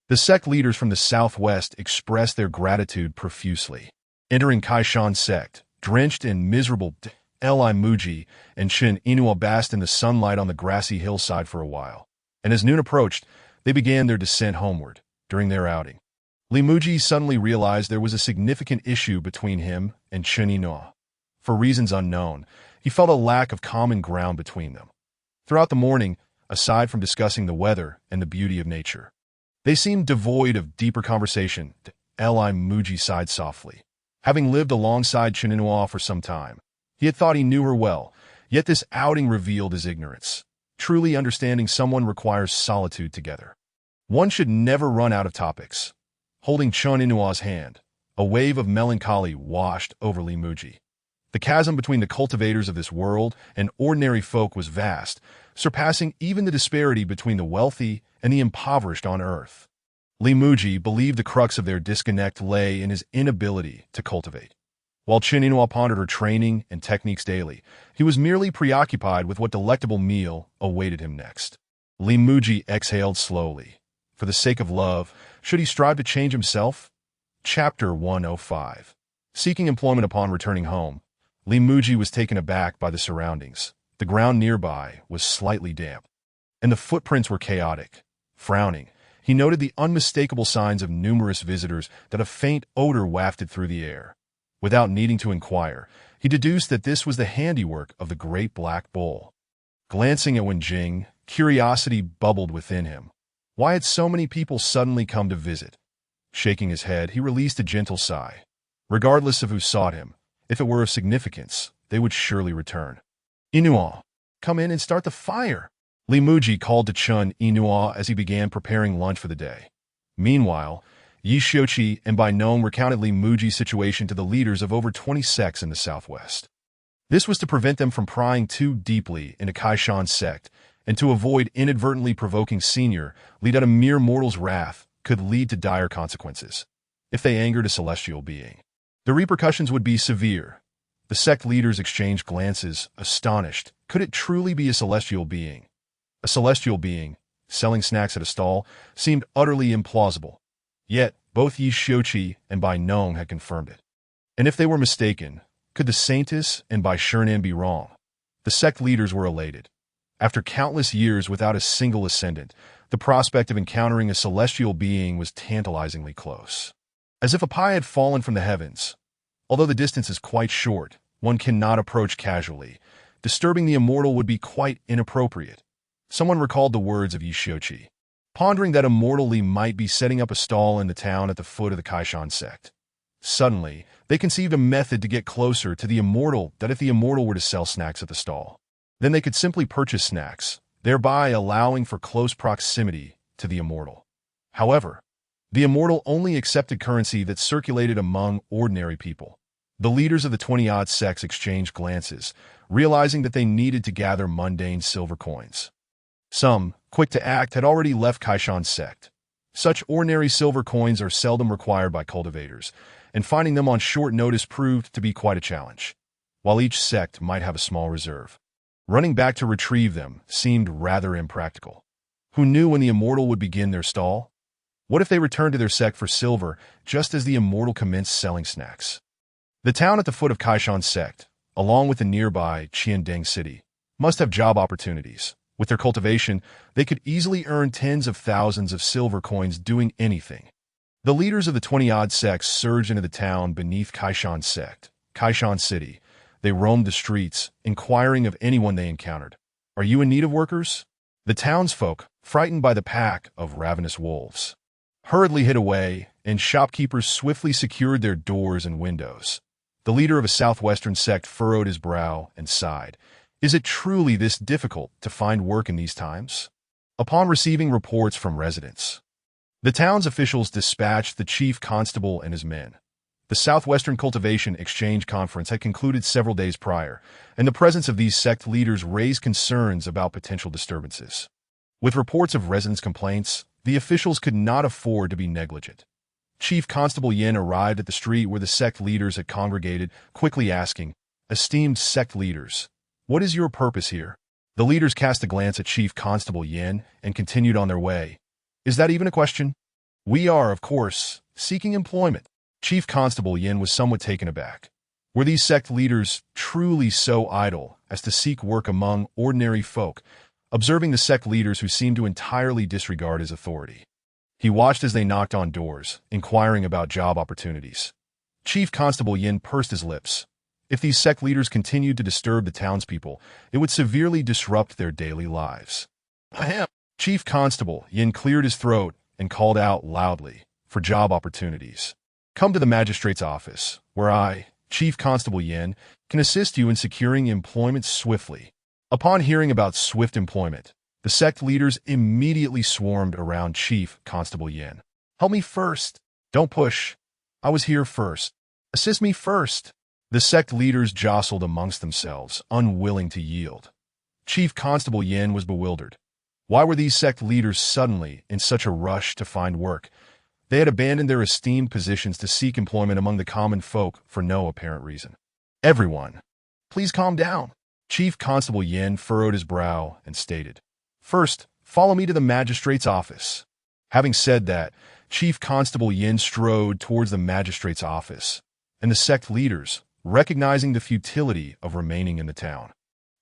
The sect leaders from the southwest expressed their gratitude profusely. Entering Kaishan sect, drenched in miserable Li Muzhi and Shin Inua basked in the sunlight on the grassy hillside for a while, and as noon approached, they began their descent homeward. During their outing, Li Muzhi suddenly realized there was a significant issue between him and Shin Inua. For reasons unknown, he felt a lack of common ground between them. Throughout the morning, aside from discussing the weather and the beauty of nature, they seemed devoid of deeper conversation. Li Muzhi sighed softly. Having lived alongside Shin Inua for some time, he had thought he knew her well, yet this outing revealed his ignorance. Truly understanding someone requires solitude together. One should never run out of topics. Holding Chun Inua's hand, a wave of melancholy washed over Li Muzhi. The chasm between the cultivators of this world and ordinary folk was vast, surpassing even the disparity between the wealthy and the impoverished on earth. Li Muzhi believed the crux of their disconnect lay in his inability to cultivate. While Chin Inua pondered her training and techniques daily, he was merely preoccupied with what delectable meal awaited him next. Li Muzhi exhaled slowly. For the sake of love, should he strive to change himself? Chapter 105. Seeking employment upon returning home, Li Muzhi was taken aback by the surroundings. The ground nearby was slightly damp, and the footprints were chaotic. Frowning, he noted the unmistakable signs of numerous visitors that a faint odor wafted through the air. Without needing to inquire, he deduced that this was the handiwork of the great black bull. Glancing at Wenjing, curiosity bubbled within him. Why had so many people suddenly come to visit? Shaking his head, he released a gentle sigh. Regardless of who sought him, if it were of significance, they would surely return. Inua, come in and start the fire. Li Muzhi called to Chun Inua as he began preparing lunch for the day. Meanwhile, Yi Shioqi and Bai Nong recounted Li Muzhi's situation to the leaders of over 20 sects in the southwest. This was to prevent them from prying too deeply into Kaishan sect and to avoid inadvertently provoking senior lead that a mere mortal's wrath could lead to dire consequences. If they angered a celestial being, the repercussions would be severe. The sect leaders exchanged glances, astonished. Could it truly be a celestial being? A celestial being, selling snacks at a stall, seemed utterly implausible. Yet, both Yi Shioqi and Bai Nong had confirmed it. And if they were mistaken, could the Saintess and Bai Shernan be wrong? The sect leaders were elated. After countless years without a single ascendant, the prospect of encountering a celestial being was tantalizingly close. As if a pie had fallen from the heavens. Although the distance is quite short, one cannot approach casually. Disturbing the immortal would be quite inappropriate. Someone recalled the words of Yi Shioqi, pondering that immortal Li might be setting up a stall in the town at the foot of the Kaishan sect. Suddenly, they conceived a method to get closer to the immortal that if the immortal were to sell snacks at the stall, then they could simply purchase snacks, thereby allowing for close proximity to the immortal. However, the immortal only accepted currency that circulated among ordinary people. The leaders of the 20-odd sects exchanged glances, realizing that they needed to gather mundane silver coins. Some, quick to act, had already left Kaishan sect. Such ordinary silver coins are seldom required by cultivators, and finding them on short notice proved to be quite a challenge. While each sect might have a small reserve, running back to retrieve them seemed rather impractical. Who knew when the immortal would begin their stall? What if they returned to their sect for silver just as the immortal commenced selling snacks? The town at the foot of Kaishan sect, along with the nearby Qiandeng city, must have job opportunities. With their cultivation, they could easily earn tens of thousands of silver coins doing anything. The leaders of the 20-odd sects surged into the town beneath Kaishan sect, Kaishan city. They roamed the streets, inquiring of anyone they encountered. Are you in need of workers? The townsfolk, frightened by the pack of ravenous wolves, hurriedly hid away, and shopkeepers swiftly secured their doors and windows. The leader of a southwestern sect furrowed his brow and sighed. Is it truly this difficult to find work in these times? Upon receiving reports from residents, the town's officials dispatched the chief constable and his men. The Southwestern Cultivation Exchange Conference had concluded several days prior, and the presence of these sect leaders raised concerns about potential disturbances. With reports of residents' complaints, the officials could not afford to be negligent. Chief Constable Yin arrived at the street where the sect leaders had congregated, quickly asking, "Esteemed sect leaders, what is your purpose here?" The leaders cast a glance at Chief Constable Yin and continued on their way. "Is that even a question?" "We are, of course, seeking employment." Chief Constable Yin was somewhat taken aback. Were these sect leaders truly so idle as to seek work among ordinary folk, observing the sect leaders who seemed to entirely disregard his authority? He watched as they knocked on doors, inquiring about job opportunities. Chief Constable Yin pursed his lips. If these sect leaders continued to disturb the townspeople, it would severely disrupt their daily lives. Ahem. Chief Constable Yin cleared his throat and called out loudly for job opportunities. "Come to the magistrate's office, where I, Chief Constable Yin, can assist you in securing employment swiftly." Upon hearing about swift employment, the sect leaders immediately swarmed around Chief Constable Yin. "Help me first. Don't push. I was here first. Assist me first." The sect leaders jostled amongst themselves, unwilling to yield. Chief Constable Yin was bewildered. Why were these sect leaders suddenly in such a rush to find work? They had abandoned their esteemed positions to seek employment among the common folk for no apparent reason. "Everyone, please calm down." Chief Constable Yin furrowed his brow and stated, "First, follow me to the magistrate's office." Having said that, Chief Constable Yin strode towards the magistrate's office, and the sect leaders, recognizing the futility of remaining in the town,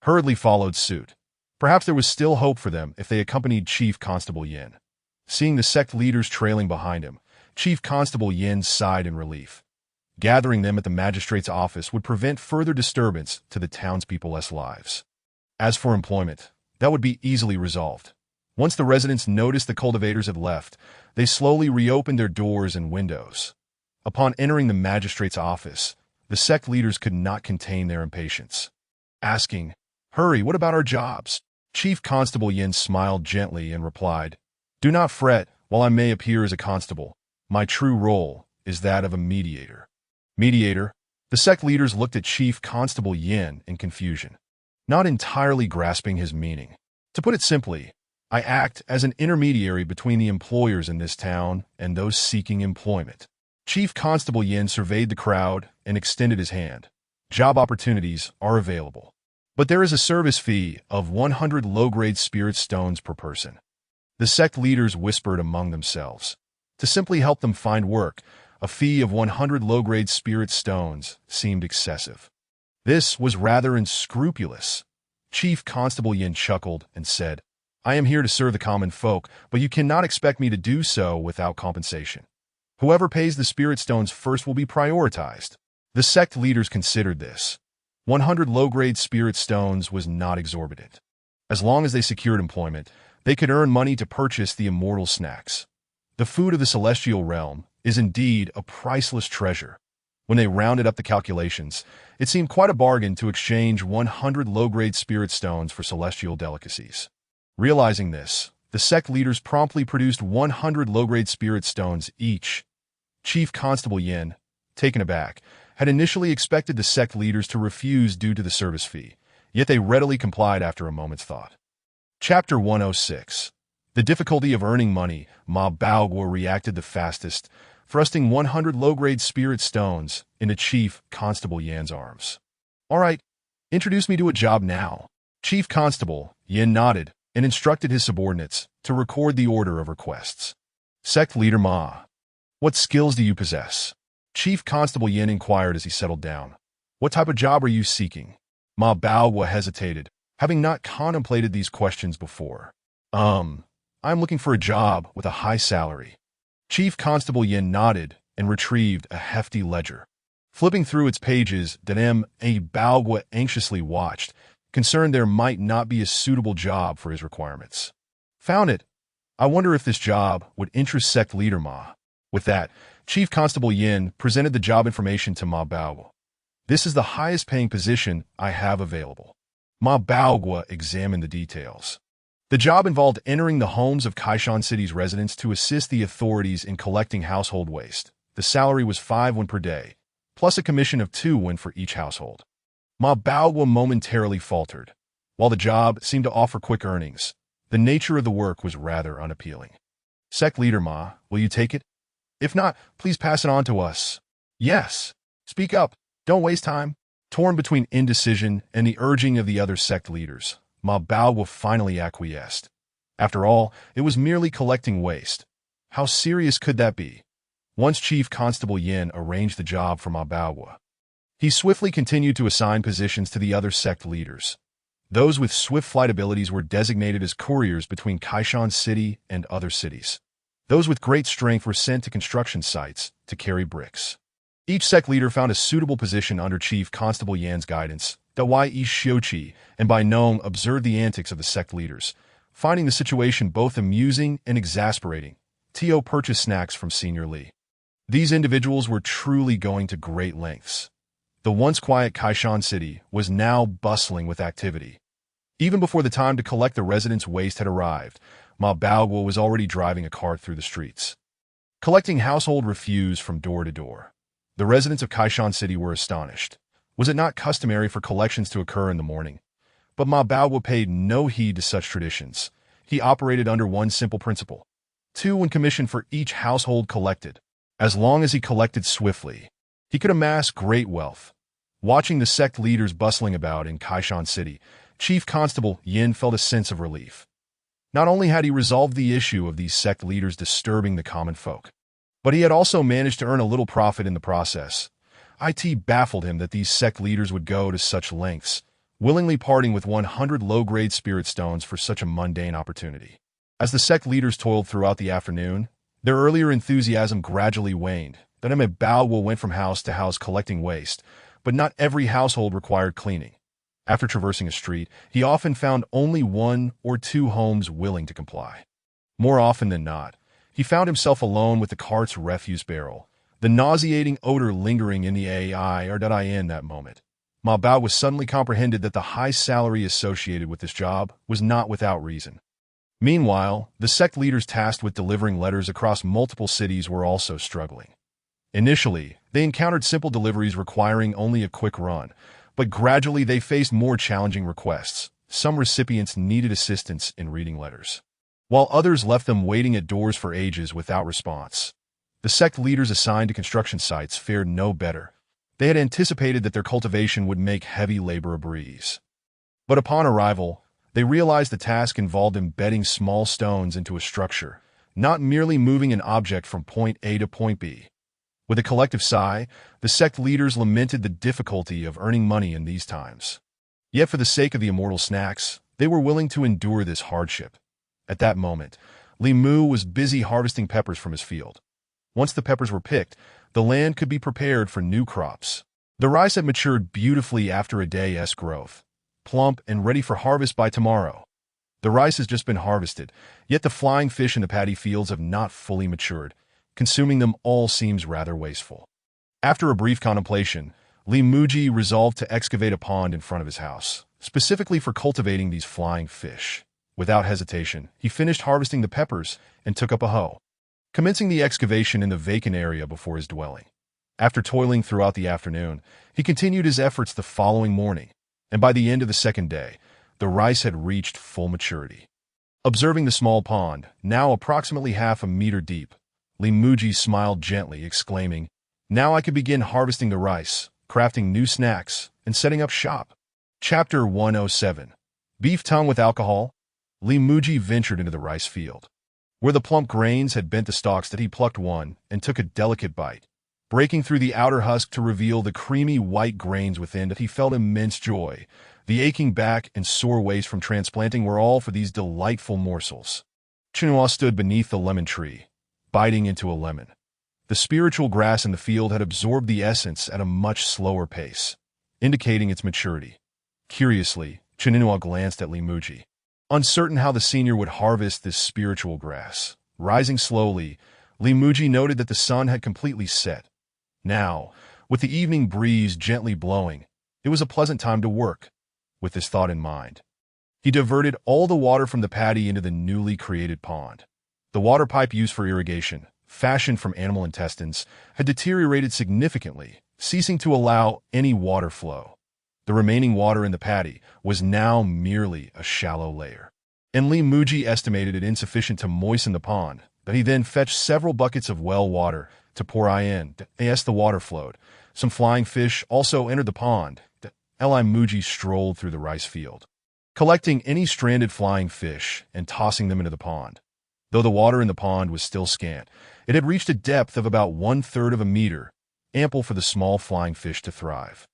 hurriedly followed suit. Perhaps there was still hope for them if they accompanied Chief Constable Yin. Seeing the sect leaders trailing behind him, Chief Constable Yin sighed in relief. Gathering them at the magistrate's office would prevent further disturbance to the townspeople's lives. As for employment, that would be easily resolved. Once the residents noticed the cultivators had left, they slowly reopened their doors and windows. Upon entering the magistrate's office, the sect leaders could not contain their impatience. Asking, "Hurry, what about our jobs?" Chief Constable Yin smiled gently and replied, "Do not fret. While I may appear as a constable, my true role is that of a mediator." Mediator? The sect leaders looked at Chief Constable Yin in confusion, not entirely grasping his meaning. "To put it simply, I act as an intermediary between the employers in this town and those seeking employment." Chief Constable Yin surveyed the crowd and extended his hand. "Job opportunities are available, but there is a service fee of 100 low-grade spirit stones per person." The sect leaders whispered among themselves. To simply help them find work, a fee of 100 low-grade spirit stones seemed excessive. This was rather unscrupulous. Chief Constable Yin chuckled and said, "I am here to serve the common folk, but you cannot expect me to do so without compensation. Whoever pays the spirit stones first will be prioritized." The sect leaders considered this. 100 low-grade spirit stones was not exorbitant. As long as they secured employment, they could earn money to purchase the immortal snacks. The food of the celestial realm is indeed a priceless treasure. When they rounded up the calculations, it seemed quite a bargain to exchange 100 low-grade spirit stones for celestial delicacies. Realizing this, the sect leaders promptly produced 100 low-grade spirit stones each. Chief Constable Yin, taken aback, had initially expected the sect leaders to refuse due to the service fee, yet they readily complied after a moment's thought. Chapter 106. The difficulty of earning money. Ma Baoguo reacted the fastest, thrusting 100 low-grade spirit stones into Chief Constable Yan's arms. "All right, introduce me to a job now." Chief Constable Yin nodded and instructed his subordinates to record the order of requests. "Sect Leader Ma, what skills do you possess?" Chief Constable Yin inquired as he settled down. "What type of job are you seeking?" Ma Baoguo hesitated, having not contemplated these questions before. I'm looking for a job with a high salary." Chief Constable Yin nodded and retrieved a hefty ledger. Flipping through its pages, A. Baoguo anxiously watched, concerned there might not be a suitable job for his requirements. "Found it. I wonder if this job would interest Sect Leader Ma." With that, Chief Constable Yin presented the job information to Ma Baoguo. "This is the highest-paying position I have available." Ma Baoguo examined the details. The job involved entering the homes of Kaishan City's residents to assist the authorities in collecting household waste. The salary was 5 won per day, plus a commission of 2 won for each household. Ma Baoguo momentarily faltered. While the job seemed to offer quick earnings, the nature of the work was rather unappealing. "Sect Leader Ma, will you take it?" If not, please pass it on to us. Yes. Speak up. Don't waste time. Torn between indecision and the urging of the other sect leaders, Ma Baowu finally acquiesced. After all, it was merely collecting waste. How serious could that be? Once Chief Constable Yin arranged the job for Ma Baowu, he swiftly continued to assign positions to the other sect leaders. Those with swift flight abilities were designated as couriers between Kaishan City and other cities. Those with great strength were sent to construction sites to carry bricks. Each sect leader found a suitable position under Chief Constable Yan's guidance. Wai Shiochi and Bai Nong observed the antics of the sect leaders, finding the situation both amusing and exasperating. Tio purchased snacks from Senior Li. These individuals were truly going to great lengths. The once quiet Kaishan City was now bustling with activity. Even before the time to collect the residents' waste had arrived, Ma Baowu was already driving a cart through the streets, collecting household refuse from door to door. The residents of Kaishan City were astonished. Was it not customary for collections to occur in the morning? But Ma Baowu paid no heed to such traditions. He operated under one simple principle: 2 when commissioned for each household collected. As long as he collected swiftly, he could amass great wealth. Watching the sect leaders bustling about in Kaishan City, Chief Constable Yin felt a sense of relief. Not only had he resolved the issue of these sect leaders disturbing the common folk, but he had also managed to earn a little profit in the process. It baffled him that these sect leaders would go to such lengths, willingly parting with 100 low-grade spirit stones for such a mundane opportunity. As the sect leaders toiled throughout the afternoon, their earlier enthusiasm gradually waned. Then Ma Baowu went from house to house collecting waste, but not every household required cleaning. After traversing a street, he often found only 1 or 2 homes willing to comply. More often than not, he found himself alone with the cart's refuse barrel, the nauseating odor lingering in the air. That moment, Ma Baowu suddenly comprehended that the high salary associated with this job was not without reason. Meanwhile, the sect leaders tasked with delivering letters across multiple cities were also struggling. Initially, they encountered simple deliveries requiring only a quick run, but gradually they faced more challenging requests. Some recipients needed assistance in reading letters, while others left them waiting at doors for ages without response. The sect leaders assigned to construction sites fared no better. They had anticipated that their cultivation would make heavy labor a breeze. But upon arrival, they realized the task involved embedding small stones into a structure, not merely moving an object from point A to point B. With a collective sigh, the sect leaders lamented the difficulty of earning money in these times. Yet for the sake of the immortal snacks, they were willing to endure this hardship. At that moment, Li Mu was busy harvesting peppers from his field. Once the peppers were picked, the land could be prepared for new crops. The rice had matured beautifully after a day's growth, plump and ready for harvest by tomorrow. The rice has just been harvested, yet the flying fish in the paddy fields have not fully matured. Consuming them all seems rather wasteful. After a brief contemplation, Li Muzhi resolved to excavate a pond in front of his house, specifically for cultivating these flying fish. Without hesitation, he finished harvesting the peppers and took up a hoe, commencing the excavation in the vacant area before his dwelling. After toiling throughout the afternoon, he continued his efforts the following morning, and by the end of the second day, the rice had reached full maturity. Observing the small pond, now approximately half a meter deep, Li Muzhi smiled gently, exclaiming, "Now I could begin harvesting the rice, crafting new snacks, and setting up shop." Chapter 107. Beef tongue with alcohol. Li Muzhi ventured into the rice field, where the plump grains had bent the stalks. That he plucked one and took a delicate bite, breaking through the outer husk to reveal the creamy white grains within. That he felt immense joy. The aching back and sore waist from transplanting were all for these delightful morsels. Chinua stood beneath the lemon tree, biting into a lemon. The spiritual grass in the field had absorbed the essence at a much slower pace, indicating its maturity. Curiously, Chinua glanced at Li Muzhi, uncertain how the senior would harvest this spiritual grass. Rising slowly, Li Muzhi noted that the sun had completely set. Now, with the evening breeze gently blowing, it was a pleasant time to work. With this thought in mind, he diverted all the water from the paddy into the newly created pond. The water pipe used for irrigation, fashioned from animal intestines, had deteriorated significantly, ceasing to allow any water flow. The remaining water in the paddy was now merely a shallow layer, and Li Muzhi estimated it insufficient to moisten the pond. But he then fetched several buckets of well water to pour in. As the water flowed, some flying fish also entered the pond. Muzhi strolled through the rice field, collecting any stranded flying fish and tossing them into the pond. Though the water in the pond was still scant, it had reached a depth of about 1/3 of a meter, ample for the small flying fish to thrive.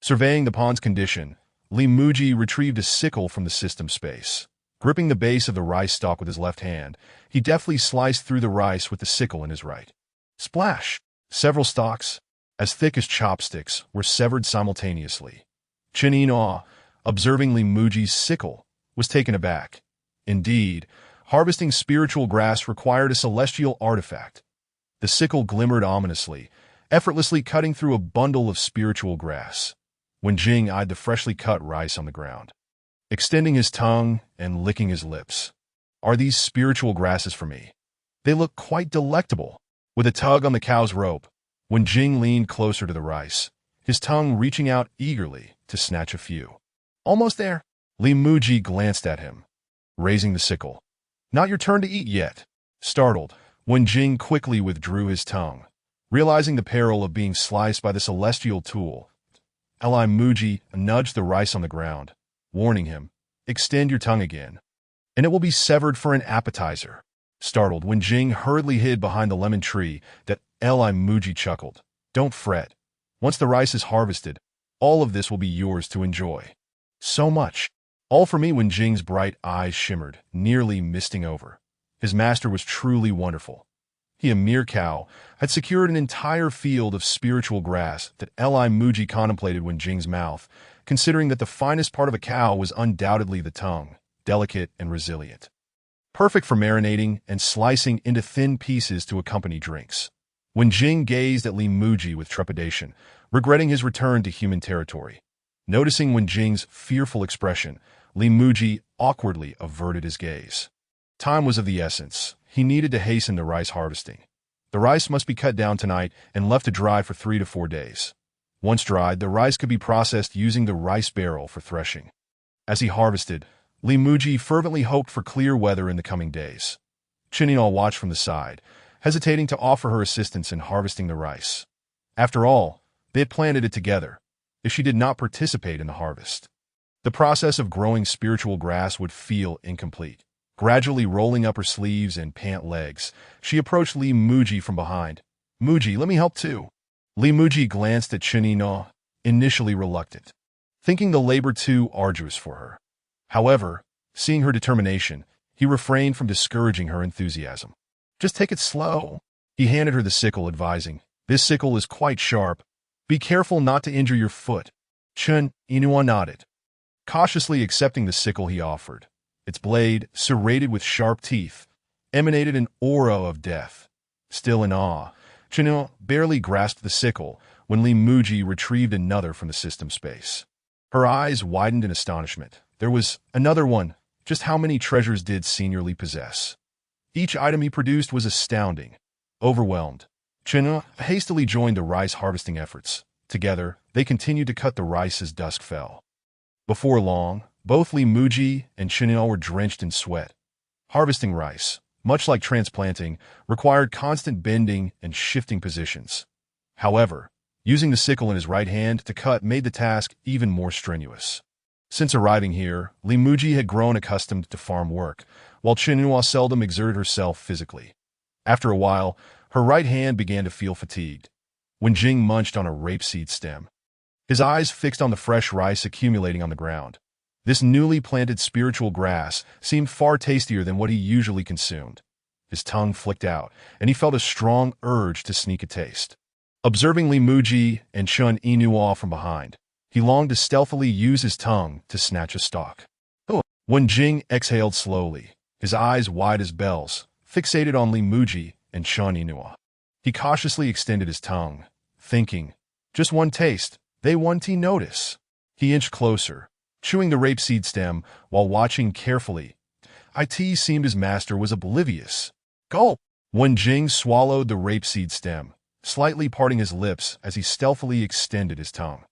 Surveying the pond's condition, Muzhi retrieved a sickle from the system space. Gripping the base of the rice stalk with his left hand, he deftly sliced through the rice with the sickle in his right. Splash! Several stalks, as thick as chopsticks, were severed simultaneously. Chin-in-awe, observing Muzhi's sickle, was taken aback. Indeed, harvesting spiritual grass required a celestial artifact. The sickle glimmered ominously, effortlessly cutting through a bundle of spiritual grass. When Jing eyed the freshly cut rice on the ground, extending his tongue and licking his lips. "Are these spiritual grasses for me? They look quite delectable." With a tug on the cow's rope, when Jing leaned closer to the rice, his tongue reaching out eagerly to snatch a few. "Almost there." Muzhi glanced at him, raising the sickle. "Not your turn to eat yet." Startled, when Jing quickly withdrew his tongue, realizing the peril of being sliced by the celestial tool, Muzhi nudged the rice on the ground, warning him, "Extend your tongue again, and it will be severed for an appetizer." Startled, when Jing hurriedly hid behind the lemon tree, Muzhi chuckled. "Don't fret. Once the rice is harvested, all of this will be yours to enjoy. So much. All for me." When Jing's bright eyes shimmered, nearly misting over. His master was truly wonderful. He, a mere cow, had secured an entire field of spiritual grass that Muzhi contemplated when Jing's mouth, considering that the finest part of a cow was undoubtedly the tongue, delicate and resilient, perfect for marinating and slicing into thin pieces to accompany drinks. When Jing gazed at Muzhi with trepidation, regretting his return to human territory, noticing when Jing's fearful expression, Muzhi awkwardly averted his gaze. Time was of the essence. He needed to hasten the rice harvesting. The rice must be cut down tonight and left to dry for 3 to 4 days. Once dried, the rice could be processed using the rice barrel for threshing. As he harvested, Muzhi fervently hoped for clear weather in the coming days. Chin-in-awe watched from the side, hesitating to offer her assistance in harvesting the rice. After all, they had planted it together, if she did not participate in the harvest. The process of growing spiritual grass would feel incomplete. Gradually rolling up her sleeves and pant legs, she approached Muzhi from behind. "Muzhi, let me help too." Muzhi glanced at Chin-in-awe, initially reluctant, thinking the labor too arduous for her. However, seeing her determination, he refrained from discouraging her enthusiasm. "Just take it slow." He handed her the sickle, advising, "This sickle is quite sharp. Be careful not to injure your foot." Chin-in-awe nodded, cautiously accepting the sickle he offered. Its blade, serrated with sharp teeth, emanated an aura of death. Still in awe, Chin-in-awe barely grasped the sickle when Muzhi retrieved another from the system space. Her eyes widened in astonishment. There was another one. Just how many treasures did Senior Li possess? Each item he produced was astounding. Overwhelmed, Chin-in-awe hastily joined the rice harvesting efforts. Together, they continued to cut the rice as dusk fell. Before long, both Muzhi and Chin-in-awe were drenched in sweat. Harvesting rice, much like transplanting, required constant bending and shifting positions. However, using the sickle in his right hand to cut made the task even more strenuous. Since arriving here, Muzhi had grown accustomed to farm work, while Chin-in-awe seldom exerted herself physically. After a while, her right hand began to feel fatigued. When Jing munched on a rapeseed stem, his eyes fixed on the fresh rice accumulating on the ground. This newly planted spiritual grass seemed far tastier than what he usually consumed. His tongue flicked out, and he felt a strong urge to sneak a taste. Observing Muzhi and Chin-in-awe from behind, he longed to stealthily use his tongue to snatch a stalk. When Jing exhaled slowly, his eyes wide as bells, fixated on Muzhi and Chin-in-awe, he cautiously extended his tongue, thinking, "Just one taste, they won't notice." He inched closer, chewing the rapeseed stem while watching carefully. It seemed his master was oblivious. Gulp! When Jing swallowed the rapeseed stem, slightly parting his lips as he stealthily extended his tongue.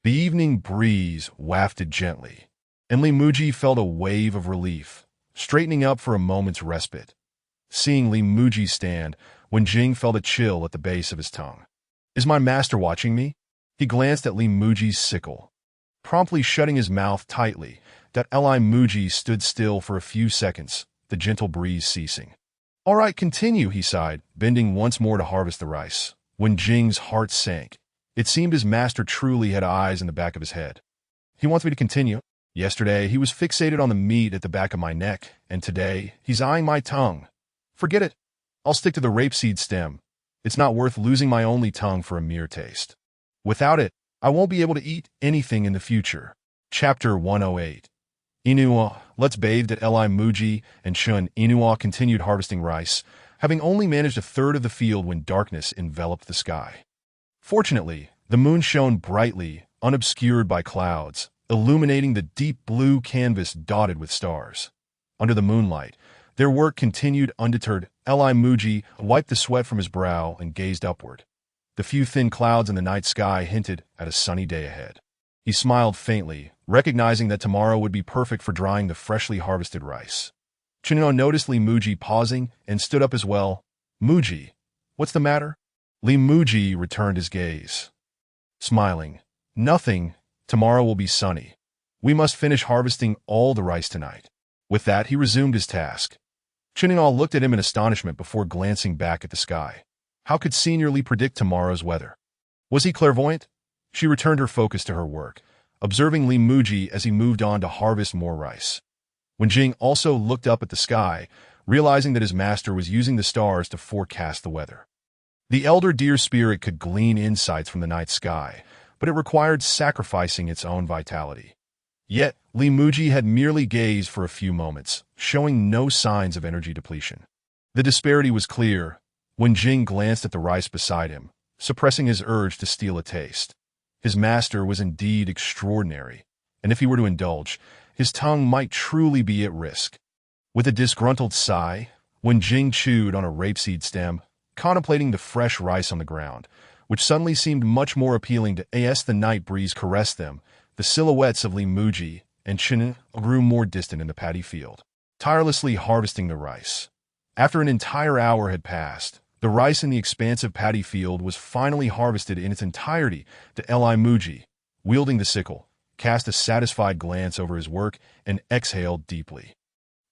The evening breeze wafted gently, and Muzhi felt a wave of relief, straightening up for a moment's respite. Seeing Li Muzhi stand, Wenjing felt a chill at the base of his tongue. Is my master watching me? He glanced at Li Muzhi's sickle. Promptly shutting his mouth tightly, that Li Muzhi stood still for a few seconds, the gentle breeze ceasing. All right, continue, he sighed, bending once more to harvest the rice. Wenjing's heart sank. It seemed his master truly had eyes in the back of his head. He wants me to continue. Yesterday, he was fixated on the meat at the back of my neck, and today, he's eyeing my tongue. Forget it. I'll stick to the rapeseed stem. It's not worth losing my only tongue for a mere taste. Without it, I won't be able to eat anything in the future. Chapter 108. Inua, let's bathe at Li Muzhi and Chun. Inua continued harvesting rice, having only managed a third of the field when darkness enveloped the sky. Fortunately, the moon shone brightly, unobscured by clouds, illuminating the deep blue canvas dotted with stars. Under the moonlight, their work continued undeterred. Li Muzhi wiped the sweat from his brow and gazed upward. The few thin clouds in the night sky hinted at a sunny day ahead. He smiled faintly, recognizing that tomorrow would be perfect for drying the freshly harvested rice. Chunino noticed Li Muzhi pausing and stood up as well. Muzhi, what's the matter? Li Muzhi returned his gaze. Smiling, nothing, tomorrow will be sunny. We must finish harvesting all the rice tonight. With that, he resumed his task. Chunino looked at him in astonishment before glancing back at the sky. How could Senior Li predict tomorrow's weather? Was he clairvoyant? She returned her focus to her work, observing Li Muzhi as he moved on to harvest more rice. Wenjing also looked up at the sky, realizing that his master was using the stars to forecast the weather. The elder deer spirit could glean insights from the night sky, but it required sacrificing its own vitality. Yet, Li Muzhi had merely gazed for a few moments, showing no signs of energy depletion. The disparity was clear. Wenjing glanced at the rice beside him, suppressing his urge to steal a taste. His master was indeed extraordinary, and if he were to indulge, his tongue might truly be at risk. With a disgruntled sigh, Wenjing chewed on a rapeseed stem, contemplating the fresh rice on the ground, which suddenly seemed much more appealing to as the night breeze caressed them. The silhouettes of Li Muzhi and Chinen grew more distant in the paddy field, tirelessly harvesting the rice. After an entire hour had passed, the rice in the expansive paddy field was finally harvested in its entirety. The Li Muzhi, wielding the sickle, cast a satisfied glance over his work and exhaled deeply.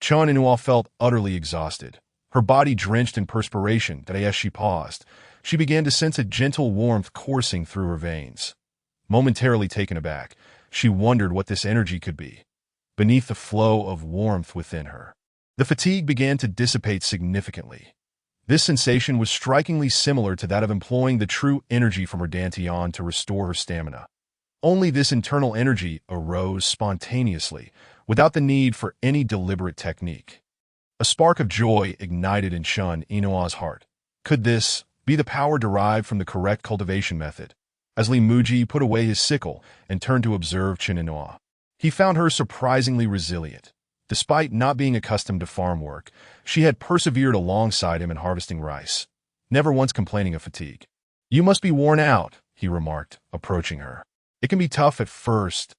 Chun Inua felt utterly exhausted, her body drenched in perspiration. That as she paused, she began to sense a gentle warmth coursing through her veins. Momentarily taken aback, she wondered what this energy could be. Beneath the flow of warmth within her, the fatigue began to dissipate significantly. This sensation was strikingly similar to that of employing the true energy from her dantian to restore her stamina. Only this internal energy arose spontaneously, without the need for any deliberate technique. A spark of joy ignited in Chun Inua's heart. Could this be the power derived from the correct cultivation method? As Li Muzhi put away his sickle and turned to observe Chun Inua, he found her surprisingly resilient. Despite not being accustomed to farm work, she had persevered alongside him in harvesting rice, never once complaining of fatigue. You must be worn out, he remarked, approaching her. It can be tough at first,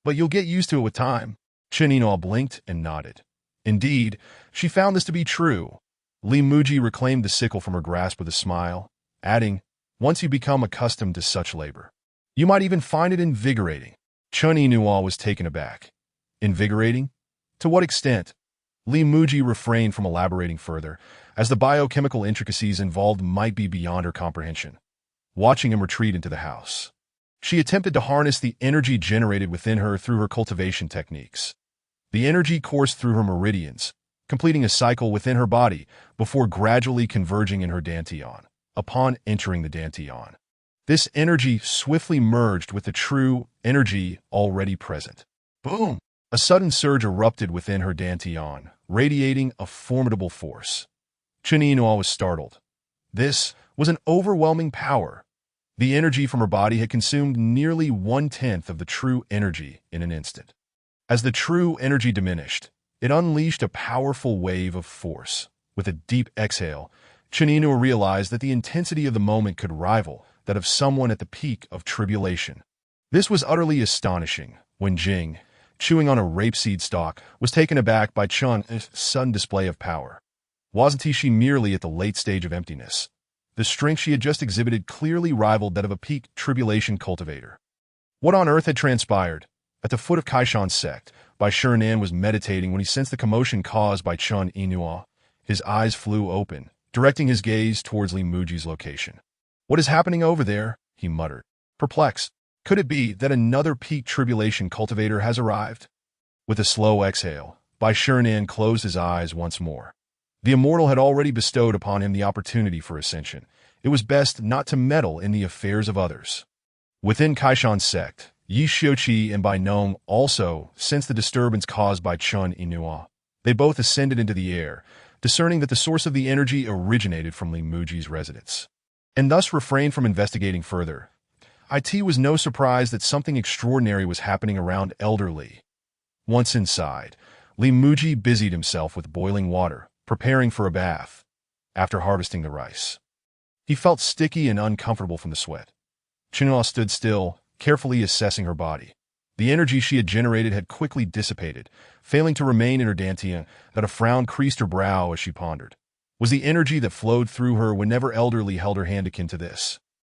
but you'll get used to it with time. Chun Inua blinked and nodded. Indeed, she found this to be true. Li Muzhi reclaimed the sickle from her grasp with a smile, adding, once you become accustomed to such labor, you might even find it invigorating. Chun Inua was taken aback. Invigorating? To what extent? Li Muzhi refrained from elaborating further, as the biochemical intricacies involved might be beyond her comprehension. Watching him retreat into the house, she attempted to harness the energy generated within her through her cultivation techniques. The energy coursed through her meridians, completing a cycle within her body before gradually converging in her dantian. Upon entering the dantian, this energy swiftly merged with the true energy already present. Boom! A sudden surge erupted within her dantian, radiating a formidable force. Chun Inua was startled. This was an overwhelming power. The energy from her body had consumed nearly 1/10 of the true energy in an instant. As the true energy diminished, it unleashed a powerful wave of force. With a deep exhale, Chun Inua realized that the intensity of the moment could rival that of someone at the peak of tribulation. This was utterly astonishing when Jing, chewing on a rapeseed stalk, was taken aback by Chun's sudden display of power. Wasn't she merely at the late stage of emptiness? The strength she had just exhibited clearly rivaled that of a peak tribulation cultivator. What on earth had transpired? At the foot of Kaishan's sect, Bai Shirenan was meditating when he sensed the commotion caused by Chun Inua. His eyes flew open, directing his gaze towards Li Muji's location. "What is happening over there?" he muttered, perplexed. Could it be that another peak tribulation cultivator has arrived? With a slow exhale, Bai Shirenan closed his eyes once more. The immortal had already bestowed upon him the opportunity for ascension. It was best not to meddle in the affairs of others. Within Kaishan's sect, Yi Xiuqi and Bai Nong also sensed the disturbance caused by Chun Inua. They both ascended into the air, discerning that the source of the energy originated from Li Muji's residence, and thus refrained from investigating further. It was no surprise that something extraordinary was happening around Elder Li. Once inside, Li Muji busied himself with boiling water, preparing for a bath. After harvesting the rice, he felt sticky and uncomfortable from the sweat. Chinua stood still, carefully assessing her body. The energy she had generated had quickly dissipated, failing to remain in her dantian, that a frown creased her brow as she pondered. Was the energy that flowed through her whenever Elder Li held her hand akin to this?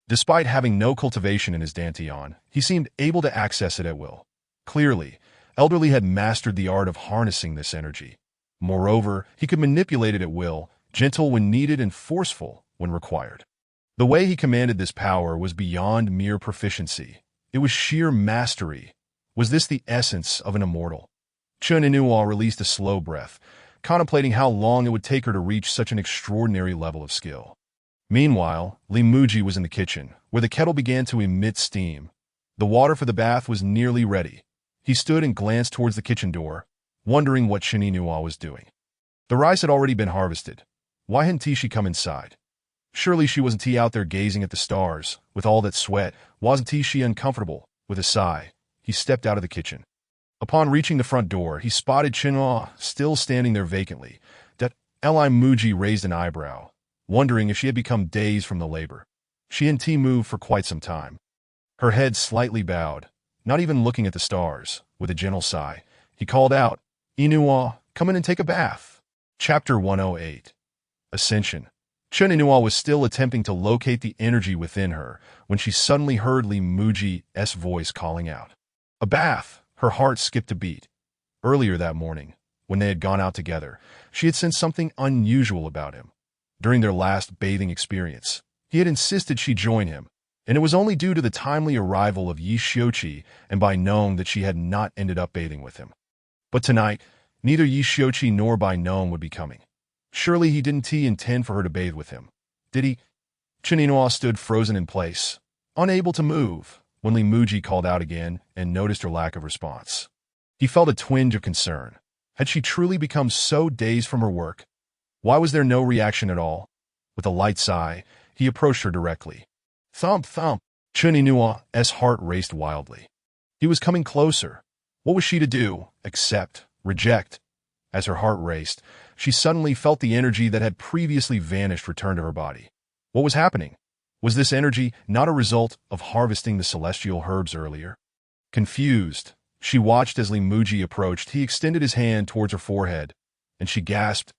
Despite having no cultivation in his dantian, he seemed able to access it at will. Clearly, Elder Li had mastered the art of harnessing this energy. Moreover, he could manipulate it at will, gentle when needed and forceful when required. The way he commanded this power was beyond mere proficiency. It was sheer mastery. Was this the essence of an immortal? Chun Inua released a slow breath, contemplating how long it would take her to reach such an extraordinary level of skill. Meanwhile, Li Muji was in the kitchen, where the kettle began to emit steam. The water for the bath was nearly ready. He stood and glanced towards the kitchen door, wondering what Chun Inua was doing. The rice had already been harvested. Why hadn't she come inside? Surely she wasn't out there gazing at the stars, with all that sweat. Wasn't she uncomfortable? With a sigh, he stepped out of the kitchen. Upon reaching the front door, he spotted Chinua still standing there vacantly. That Li Muji raised an eyebrow, wondering if she had become dazed from the labor. She hadn't moved for quite some time. Her head slightly bowed, not even looking at the stars. With a gentle sigh, he called out, "Inua, come in and take a bath." Chapter 108. Ascension. Chun Inua was still attempting to locate the energy within her when she suddenly heard Li Muji's voice calling out. A bath! Her heart skipped a beat. Earlier that morning, when they had gone out together, she had sensed something unusual about him. During their last bathing experience, he had insisted she join him, and it was only due to the timely arrival of Yi Xiuqi and Bai Nong that she had not ended up bathing with him. But tonight, neither Yi Xiuqi nor Bai Nong would be coming. Surely he didn't intend for her to bathe with him. Did he? Chun Inua stood frozen in place, unable to move, when Li Muji called out again and noticed her lack of response. He felt a twinge of concern. Had she truly become so dazed from her work? Why was there no reaction at all? With a light sigh, he approached her directly. Thump, thump. Chun Inua's heart raced wildly. He was coming closer. What was she to do? Accept? Reject? As her heart raced, she suddenly felt the energy that had previously vanished return to her body. What was happening? Was this energy not a result of harvesting the celestial herbs earlier? Confused, she watched as Li Muji approached. He extended his hand towards her forehead, and she gasped,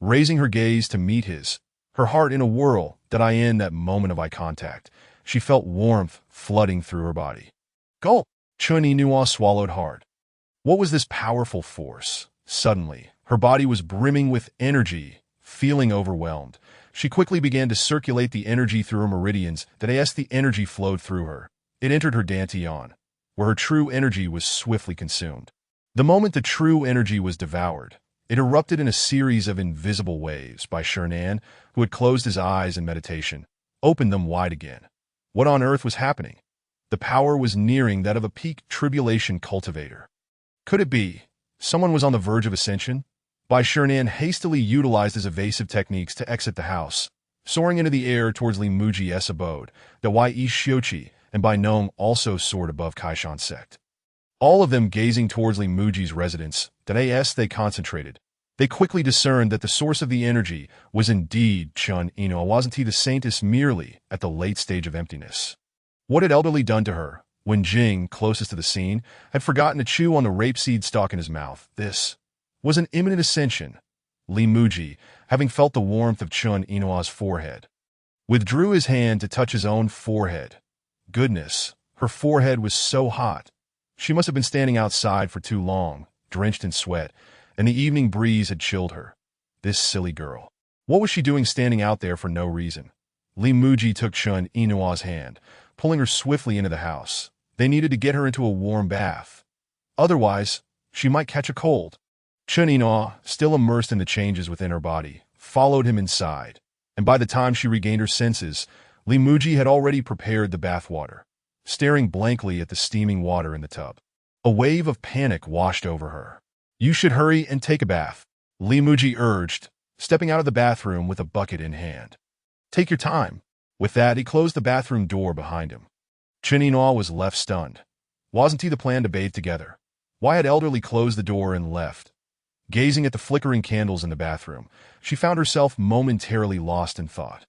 raising her gaze to meet his, her heart in a whirl. In that moment of eye contact, she felt warmth flooding through her body. Gulp! Chun Inua swallowed hard. What was this powerful force? Suddenly, her body was brimming with energy. Feeling overwhelmed, she quickly began to circulate the energy through her meridians. The energy flowed through her. It entered her dantian, where her true energy was swiftly consumed. The moment the true energy was devoured, it erupted in a series of invisible waves. Bai Shirenan, who had closed his eyes in meditation, opened them wide again. What on earth was happening? The power was nearing that of a peak tribulation cultivator. Could it be someone was on the verge of ascension? Bai Shirenan hastily utilized his evasive techniques to exit the house, soaring into the air towards Li Muji's abode. Yi Xiuqi and Bai Nong also soared above Kaishan's sect. All of them gazing towards Li Muji's residence. They concentrated. They quickly discerned that the source of the energy was indeed Chun Inua. Wasn't he the Saintess merely at the late stage of emptiness? What had Elder Li done to her? When Jing, closest to the scene, had forgotten to chew on the rapeseed stalk in his mouth, this was an imminent ascension. Li Muzhi, having felt the warmth of Chun Inoa's forehead, withdrew his hand to touch his own forehead. Goodness, her forehead was so hot. She must have been standing outside for too long, drenched in sweat, and the evening breeze had chilled her. This silly girl. What was she doing standing out there for no reason? Li Muzhi took Chun Inoa's hand, pulling her swiftly into the house. They needed to get her into a warm bath. Otherwise, she might catch a cold. Chun Inoa, still immersed in the changes within her body, followed him inside, and by the time she regained her senses, Li Muzhi had already prepared the bath water, staring blankly at the steaming water in the tub. A wave of panic washed over her. "You should hurry and take a bath," Li Muzhi urged, stepping out of the bathroom with a bucket in hand. "Take your time." With that, he closed the bathroom door behind him. Chun Inoa was left stunned. Wasn't he the plan to bathe together? Why had Elderly closed the door and left? Gazing at the flickering candles in the bathroom, she found herself momentarily lost in thought.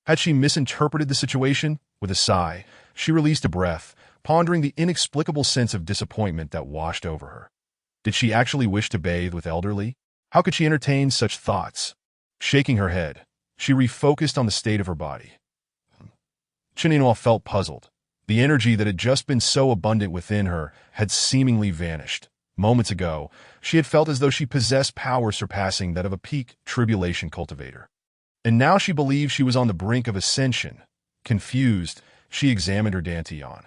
Had she misinterpreted the situation? With a sigh, she released a breath, pondering the inexplicable sense of disappointment that washed over her. Did she actually wish to bathe with Elderly? How could she entertain such thoughts? Shaking her head, she refocused on the state of her body. Chun Inoa felt puzzled. The energy that had just been so abundant within her had seemingly vanished. Moments ago, she had felt as though she possessed power surpassing that of a peak tribulation cultivator. And now she believed she was on the brink of ascension. Confused, she examined her dantian.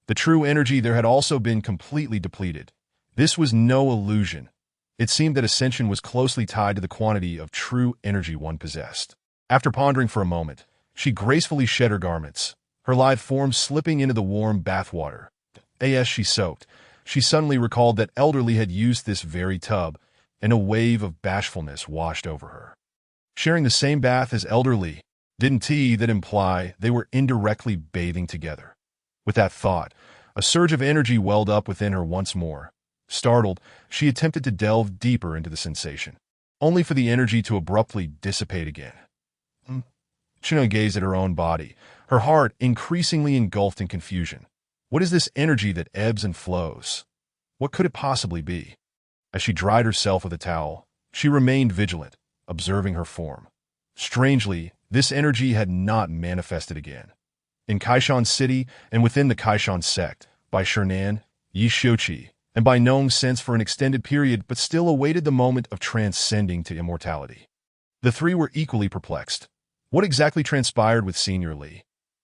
The true energy there had also been completely depleted. This was no illusion. It seemed that ascension was closely tied to the quantity of true energy one possessed. After pondering for a moment, she gracefully shed her garments, her lithe form slipping into the warm bath water. As she soaked, she suddenly recalled that Elderly had used this very tub, and a wave of bashfulness washed over her. Sharing the same bath as Elderly, didn't that imply they were indirectly bathing together? With that thought, a surge of energy welled up within her once more. Startled, she attempted to delve deeper into the sensation, only for the energy to abruptly dissipate again. Chun gazed at her own body, her heart increasingly engulfed in confusion. What is this energy that ebbs and flows? What could it possibly be? As she dried herself with a towel, she remained vigilant, observing her form. Strangely, this energy had not manifested again. In Kaishan City and within the Kaishan sect, by Shernan, Yishochi, and by Nong sense for an extended period but still awaited the moment of transcending to immortality. The three were equally perplexed. What exactly transpired with Senior Li?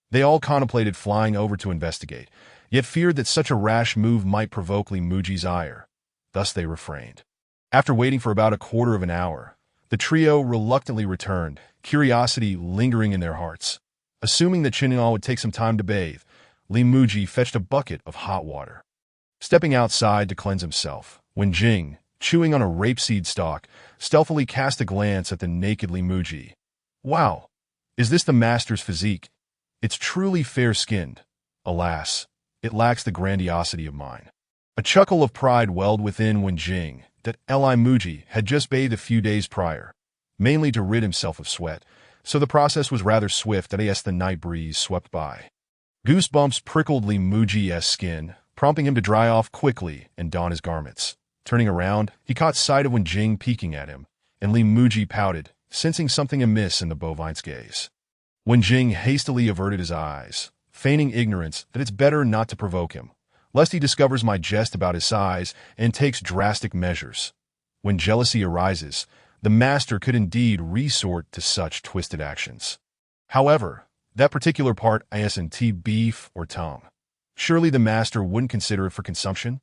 They all contemplated flying over to investigate, yet feared that such a rash move might provoke Li Muzhi's ire. Thus they refrained. After waiting for about a quarter of an hour, the trio reluctantly returned, curiosity lingering in their hearts. Assuming that Chun Inoa would take some time to bathe, Li Muzhi fetched a bucket of hot water. Stepping outside to cleanse himself, Wen Jing, chewing on a rapeseed stalk, stealthily cast a glance at the naked Li Muzhi. Wow! Is this the master's physique? It's truly fair-skinned. Alas, it lacks the grandiosity of mine. A chuckle of pride welled within Wen Jing that Li Muzhi had just bathed a few days prior, mainly to rid himself of sweat, so the process was rather swift as the night breeze swept by. Goosebumps prickled Li Muzhi's skin, prompting him to dry off quickly and don his garments. Turning around, he caught sight of Wen Jing peeking at him, and Li Muzhi pouted, sensing something amiss in the bovine's gaze. Wen Jing hastily averted his eyes, feigning ignorance that it's better not to provoke him, lest he discovers my jest about his size and takes drastic measures. When jealousy arises, the master could indeed resort to such twisted actions. However, that particular part isn't beef or tongue. Surely the master wouldn't consider it for consumption?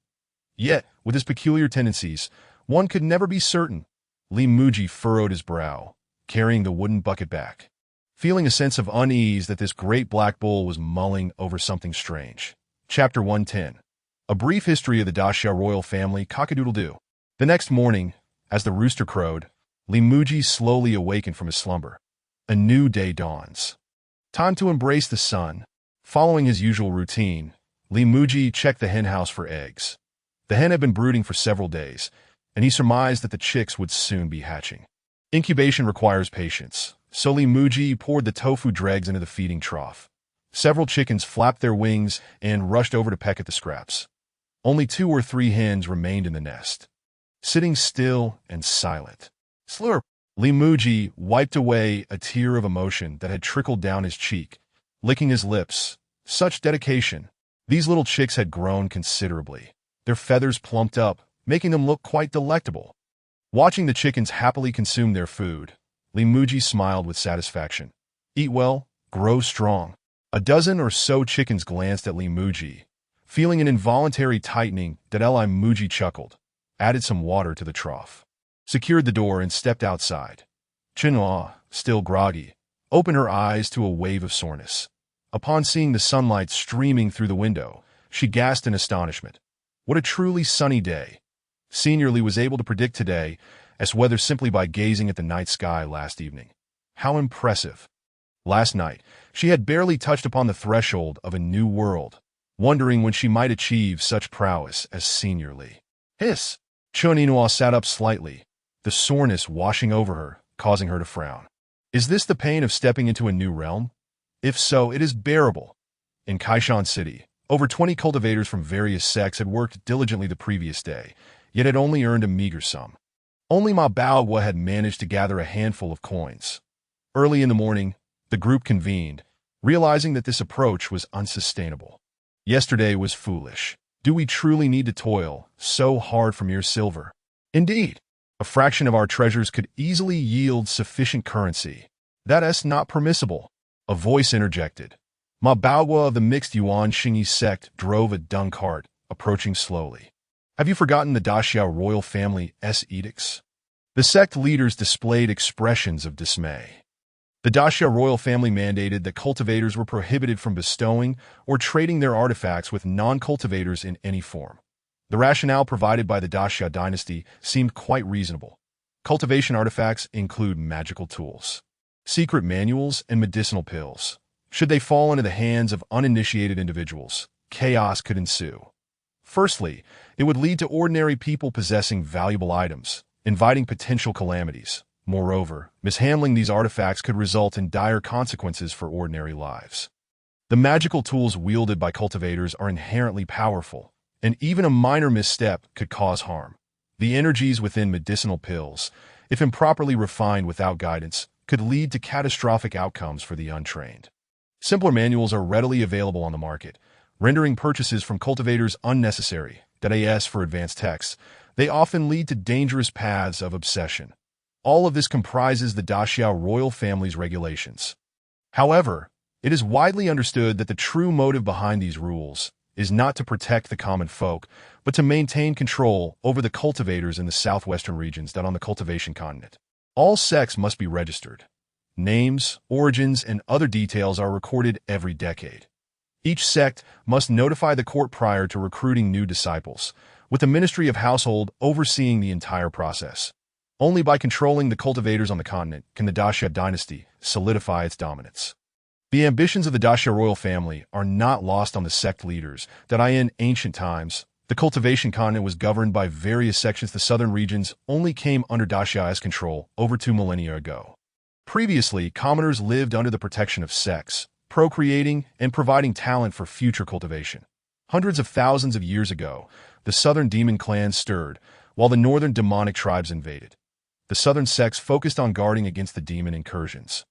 Yet, with his peculiar tendencies, one could never be certain. Li Muzhi furrowed his brow, carrying the wooden bucket back, feeling a sense of unease that this great black bull was mulling over something strange. Chapter 110. A brief history of the Daxia royal family. Cock-a-doodle-doo. The next morning, as the rooster crowed, Li Muzhi slowly awakened from his slumber. A new day dawns. Time to embrace the sun. Following his usual routine, Li Muzhi checked the henhouse for eggs. The hen had been brooding for several days, and he surmised that the chicks would soon be hatching. Incubation requires patience, so Li Muzhi poured the tofu dregs into the feeding trough. Several chickens flapped their wings and rushed over to peck at the scraps. Only 2 or 3 hens remained in the nest, sitting still and silent. Slurp! Li Muzhi wiped away a tear of emotion that had trickled down his cheek, licking his lips. Such dedication. These little chicks had grown considerably. Their feathers plumped up, making them look quite delectable. Watching the chickens happily consume their food, Li Muzhi smiled with satisfaction. Eat well, grow strong. A dozen or so chickens glanced at Li Muzhi. Feeling an involuntary tightening, Li Muzhi chuckled, added some water to the trough, secured the door, and stepped outside. Chinhua, still groggy, opened her eyes to a wave of soreness. Upon seeing the sunlight streaming through the window, she gasped in astonishment. What a truly sunny day. Senior Li was able to predict today as weather simply by gazing at the night sky last evening. How impressive. Last night, she had barely touched upon the threshold of a new world, wondering when she might achieve such prowess as Senior Li. Hiss! Chuninhua sat up slightly, the soreness washing over her, causing her to frown. Is this the pain of stepping into a new realm? If so, it is bearable. In Kaishan City, over 20 cultivators from various sects had worked diligently the previous day, yet had only earned a meager sum. Only Ma Baoguo had managed to gather a handful of coins. Early in the morning, the group convened, realizing that this approach was unsustainable. Yesterday was foolish. Do we truly need to toil so hard for mere silver? Indeed, a fraction of our treasures could easily yield sufficient currency. That is not permissible. A voice interjected. Ma Baoguo of the mixed Yuan Xingyi sect drove a dung cart, approaching slowly. Have you forgotten the Daxiao royal family's edicts? The sect leaders displayed expressions of dismay. The Daxiao royal family mandated that cultivators were prohibited from bestowing or trading their artifacts with non-cultivators in any form. The rationale provided by the Daxiao dynasty seemed quite reasonable. Cultivation artifacts include magical tools, secret manuals, and medicinal pills. Should they fall into the hands of uninitiated individuals, chaos could ensue. Firstly, it would lead to ordinary people possessing valuable items, inviting potential calamities. Moreover, mishandling these artifacts could result in dire consequences for ordinary lives. The magical tools wielded by cultivators are inherently powerful, and even a minor misstep could cause harm. The energies within medicinal pills, if improperly refined without guidance, could lead to catastrophic outcomes for the untrained. Simpler manuals are readily available on the market, rendering purchases from cultivators unnecessary. As for advanced texts, they often lead to dangerous paths of obsession. All of this comprises the Daxiao royal family's regulations. However, it is widely understood that the true motive behind these rules is not to protect the common folk, but to maintain control over the cultivators in the southwestern regions on the cultivation continent. All sects must be registered. Names, origins, and other details are recorded every decade. Each sect must notify the court prior to recruiting new disciples, with the Ministry of Household overseeing the entire process. Only by controlling the cultivators on the continent can the Daxia dynasty solidify its dominance. The ambitions of the Daxia royal family are not lost on the sect leaders. In ancient times, the cultivation continent was governed by various sections. The southern regions only came under Daxia's control over 2 millennia ago. Previously, commoners lived under the protection of sects, procreating and providing talent for future cultivation. Hundreds of thousands of years ago, the southern demon clans stirred, while the northern demonic tribes invaded. The southern sects focused on guarding against the demon incursions,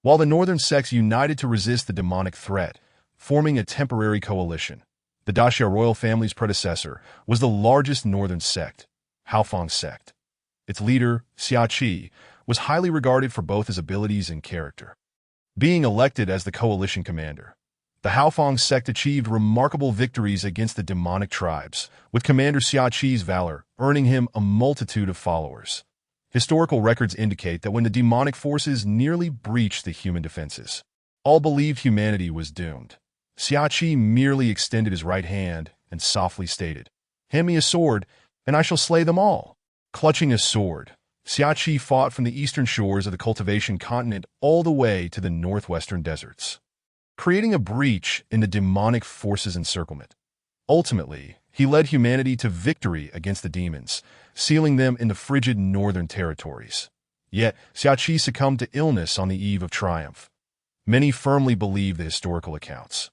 while the northern sects united to resist the demonic threat, forming a temporary coalition. The Daxia royal family's predecessor was the largest northern sect, Haofeng sect. Its leader, Xia Qi, was highly regarded for both his abilities and character. Being elected as the coalition commander, the Haofeng sect achieved remarkable victories against the demonic tribes, with Commander Xia Qi's valor earning him a multitude of followers. Historical records indicate that when the demonic forces nearly breached the human defenses, all believed humanity was doomed. Xia Qi merely extended his right hand and softly stated, "Hand me a sword, and I shall slay them all." Clutching a sword, Xia Qi fought from the eastern shores of the cultivation continent all the way to the northwestern deserts, creating a breach in the demonic forces' encirclement. Ultimately, he led humanity to victory against the demons, sealing them in the frigid northern territories. Yet, Xia Qi succumbed to illness on the eve of triumph. Many firmly believe the historical accounts,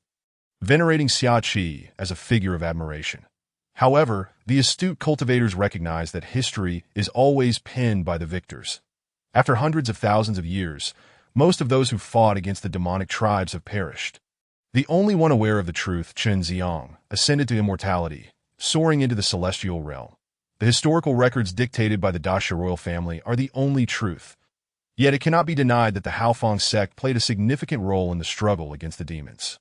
venerating Xia Qi as a figure of admiration. However, the astute cultivators recognize that history is always penned by the victors. After hundreds of thousands of years, most of those who fought against the demonic tribes have perished. The only one aware of the truth, Chen Xiang, ascended to immortality, soaring into the celestial realm. The historical records dictated by the Daxia royal family are the only truth. Yet it cannot be denied that the Haofeng sect played a significant role in the struggle against the demons.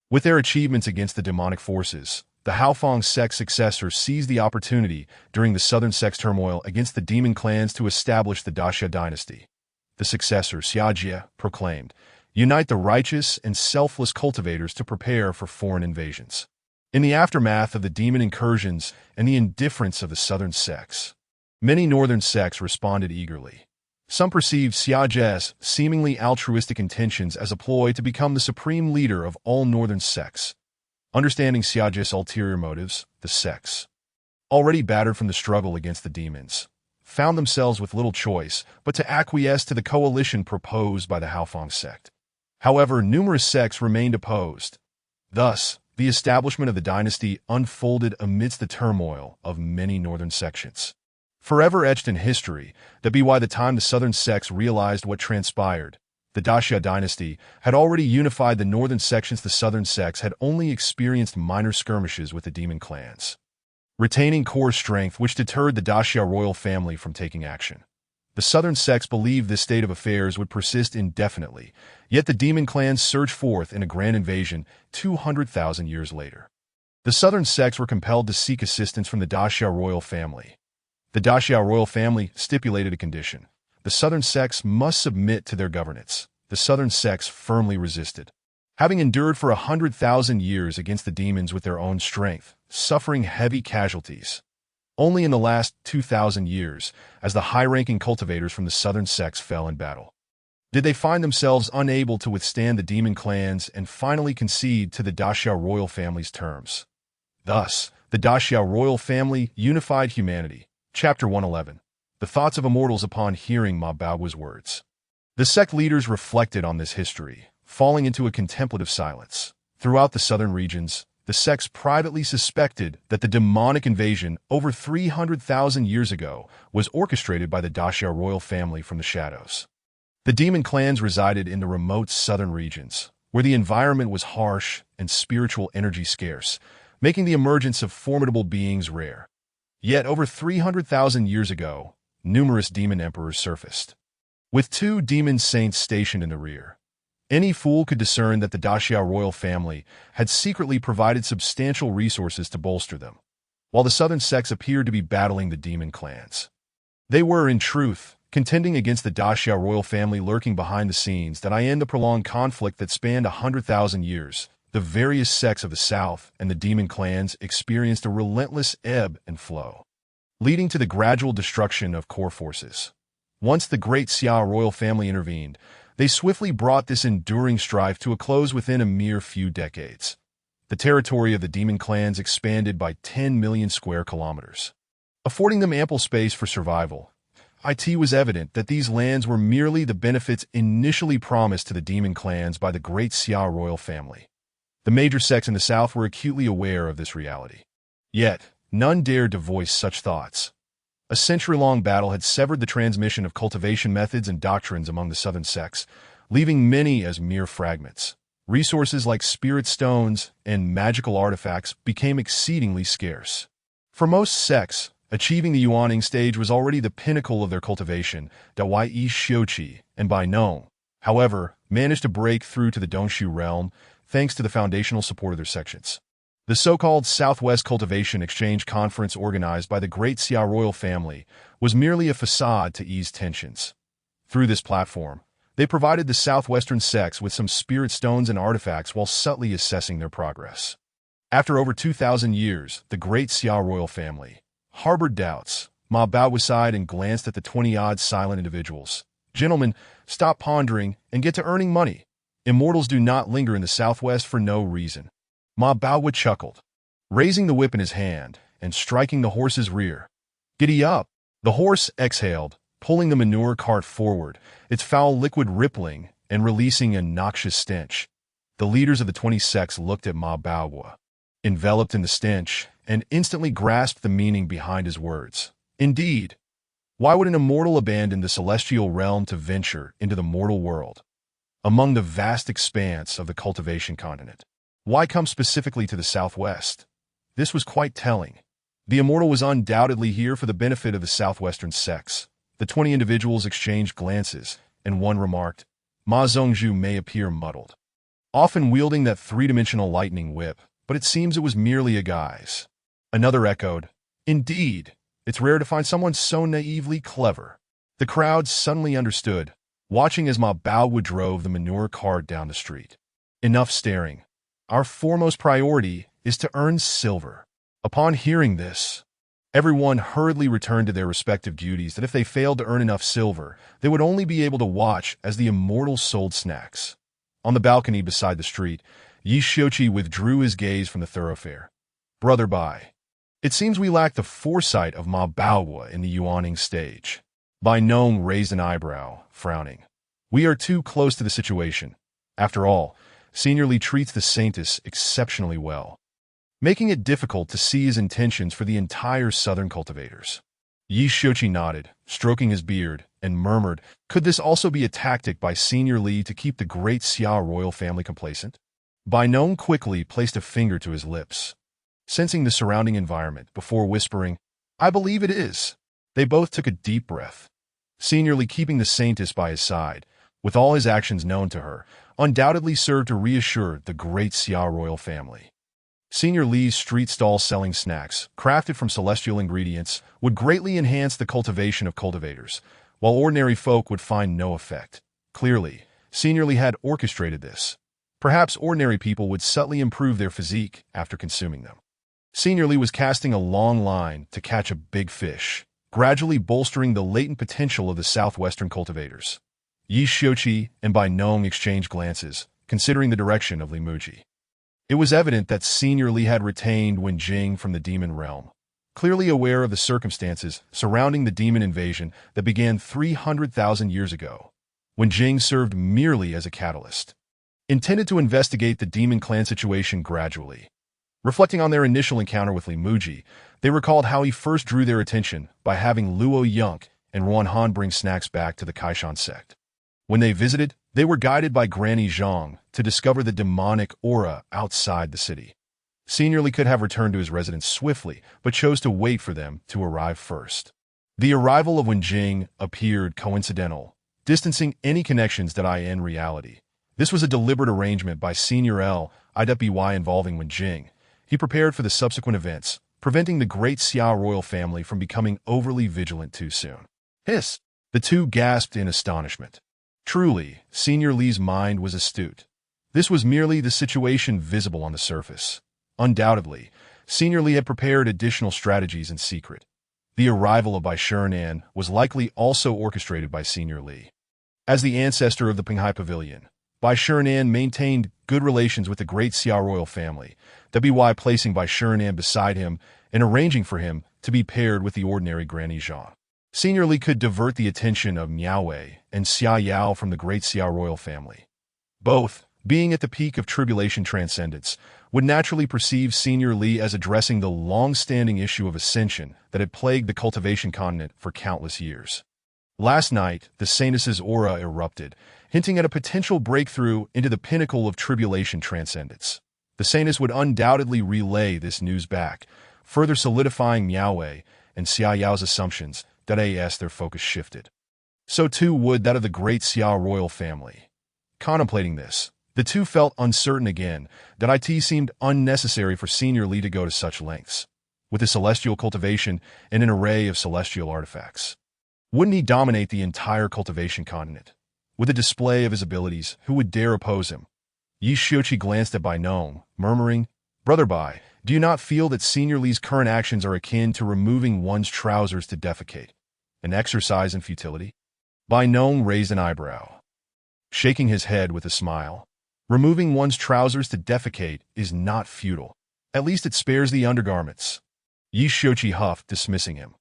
With their achievements against the demonic forces, the Haofeng sect's successors seized the opportunity during the southern sect's turmoil against the demon clans to establish the Daxia dynasty. The successor, Xiajie, proclaimed, "Unite the righteous and selfless cultivators to prepare for foreign invasions." In the aftermath of the demon incursions and the indifference of the southern sects, many northern sects responded eagerly. Some perceived Xiajie's seemingly altruistic intentions as a ploy to become the supreme leader of all northern sects. Understanding Xiajie's ulterior motives, the sects, already battered from the struggle against the demons, found themselves with little choice but to acquiesce to the coalition proposed by the Haofeng sect. However, numerous sects remained opposed. Thus, the establishment of the dynasty unfolded amidst the turmoil of many northern sections. Forever etched in history, that by the time the southern sects realized what transpired, the Daxia dynasty had already unified the northern sections. The southern sects had only experienced minor skirmishes with the demon clans, retaining core strength which deterred the Daxia royal family from taking action. The southern sects believed this state of affairs would persist indefinitely, yet the demon clans surged forth in a grand invasion 200,000 years later. The southern sects were compelled to seek assistance from the Daxia royal family. The Daxia royal family stipulated a condition. The southern sects must submit to their governance. The southern sects firmly resisted. Having endured for 100,000 years against the demons with their own strength, suffering heavy casualties, only in the last 2,000 years, as the high-ranking cultivators from the southern sects fell in battle, did they find themselves unable to withstand the demon clans and finally concede to the Daxia royal family's terms. Thus, the Daxia royal family unified humanity. Chapter 111. The Thoughts of Immortals upon hearing Ma Baoguo's words. The sect leaders reflected on this history, falling into a contemplative silence. Throughout the southern regions, the sects privately suspected that the demonic invasion over 300,000 years ago was orchestrated by the Daxia royal family from the shadows. The demon clans resided in the remote southern regions, where the environment was harsh and spiritual energy scarce, making the emergence of formidable beings rare. Yet over 300,000 years ago, numerous demon emperors surfaced, with 2 demon saints stationed in the rear. Any fool could discern that the Daxia royal family had secretly provided substantial resources to bolster them, while the southern sects appeared to be battling the demon clans. They were, in truth, contending against the Daxia royal family lurking behind the scenes that end the prolonged conflict that spanned 100,000 years. The various sects of the south and the demon clans experienced a relentless ebb and flow, leading to the gradual destruction of core forces. Once the great Xia royal family intervened, they swiftly brought this enduring strife to a close within a mere few decades. The territory of the demon clans expanded by 10 million square kilometers, affording them ample space for survival. It was evident that these lands were merely the benefits initially promised to the demon clans by the great Xia royal family. The major sects in the south were acutely aware of this reality. Yet, none dared to voice such thoughts. A century-long battle had severed the transmission of cultivation methods and doctrines among the southern sects, leaving many as mere fragments. Resources like spirit stones and magical artifacts became exceedingly scarce. For most sects, achieving the Yuaning stage was already the pinnacle of their cultivation. Dawai Shouqi and Bai Nong, however, managed to break through to the Dongshu realm thanks to the foundational support of their sections. The so-called Southwest Cultivation Exchange Conference organized by the great Xia royal family was merely a facade to ease tensions. Through this platform, they provided the southwestern sects with some spirit stones and artifacts while subtly assessing their progress. After over 2,000 years, the great Xia royal family harbored doubts. Ma Baoguo sighed and glanced at the 20-odd silent individuals. "Gentlemen, stop pondering and get to earning money. Immortals do not linger in the southwest for no reason." Ma Baoguo chuckled, raising the whip in his hand and striking the horse's rear. "Giddy up!" The horse exhaled, pulling the manure cart forward, its foul liquid rippling and releasing a noxious stench. The leaders of the 20 sects looked at Ma Baoguo, enveloped in the stench, and instantly grasped the meaning behind his words. Indeed, Why would an immortal abandon the celestial realm to venture into the mortal world, among the vast expanse of the cultivation continent? Why come specifically to the southwest? This was quite telling. The immortal was undoubtedly here for the benefit of the southwestern sects. The 20 individuals exchanged glances, and one remarked, Ma Zhongzhu may appear muddled, often wielding that three-dimensional lightning whip, but it seems it was merely a guise. Another echoed, Indeed, it's rare to find someone so naively clever. The crowd suddenly understood, watching as Ma Baowu drove the manure cart down the street. Enough staring. Our foremost priority is to earn silver. Upon hearing this, everyone hurriedly returned to their respective duties that if they failed to earn enough silver, they would only be able to watch as the immortal sold snacks. On the balcony beside the street, Yi Shioqi withdrew his gaze from the thoroughfare. Brother Bai. It seems we lack the foresight of Ma Baowu in the yuaning stage. Bai Nong raised an eyebrow, frowning. We are too close to the situation. After all, Senior Li treats the Saintess exceptionally well, making it difficult to see his intentions for the entire southern cultivators. Yi Shioqi nodded, stroking his beard, and murmured, could this also be a tactic by Senior Li to keep the great Xia royal family complacent? Bai Nong quickly placed a finger to his lips, sensing the surrounding environment before whispering, I believe it is. They both took a deep breath. Senior Li, keeping the Saintess by his side, with all his actions known to her, undoubtedly served to reassure the great Xia royal family. Senior Li's street stall selling snacks, crafted from celestial ingredients, would greatly enhance the cultivation of cultivators, while ordinary folk would find no effect. Clearly, Senior Li had orchestrated this. Perhaps ordinary people would subtly improve their physique after consuming them. Senior Li was casting a long line to catch a big fish, gradually bolstering the latent potential of the southwestern cultivators. Yi Shioqi and Bai Nong exchanged glances, considering the direction of Li Muzhi. It was evident that Senior Li had retained Wen Jing from the demon realm, clearly aware of the circumstances surrounding the demon invasion that began 300,000 years ago. Wen Jing served merely as a catalyst, intended to investigate the demon clan situation gradually. Reflecting on their initial encounter with Li Muzhi, they recalled how he first drew their attention by having Luo Yunk and Ruan Han bring snacks back to the Kaishan sect. When they visited, they were guided by Granny Zhang to discover the demonic aura outside the city. Senior Li could have returned to his residence swiftly, but chose to wait for them to arrive first. The arrival of Wen Jing appeared coincidental, distancing any connections that I in reality. This was a deliberate arrangement by Senior L. IWY involving Wen Jing. He prepared for the subsequent events, preventing the great Xia royal family from becoming overly vigilant too soon. Hiss! The two gasped in astonishment. Truly, Senior Li's mind was astute. This was merely the situation visible on the surface. Undoubtedly, Senior Li had prepared additional strategies in secret. The arrival of Bai Shernan was likely also orchestrated by Senior Li. As the ancestor of the Pinghai Pavilion, Bai Shernan maintained good relations with the great Xia royal family, WY placing Bai Shernan beside him and arranging for him to be paired with the ordinary Granny Zhang. Senior Li could divert the attention of Miao Wei and Xia Yao from the great Xia royal family. Both, being at the peak of tribulation transcendence, would naturally perceive Senior Li as addressing the long-standing issue of ascension that had plagued the cultivation continent for countless years. Last night, the Saintess's aura erupted, hinting at a potential breakthrough into the pinnacle of tribulation transcendence. The Saintess would undoubtedly relay this news back, further solidifying Miao Wei and Xia Yao's assumptions that their focus shifted. So too would that of the great Xia royal family. Contemplating this, the two felt uncertain again that it seemed unnecessary for Senior Li to go to such lengths. With a celestial cultivation and an array of celestial artifacts, wouldn't he dominate the entire cultivation continent? With a display of his abilities, who would dare oppose him? Yi Shioqi glanced at Bai Nong, murmuring, Brother Bai, do you not feel that Senior Li's current actions are akin to removing one's trousers to defecate? An exercise in futility? Bai Nong raised an eyebrow, shaking his head with a smile. Removing one's trousers to defecate is not futile. At least it spares the undergarments. Yi Shioqi huffed, dismissing him.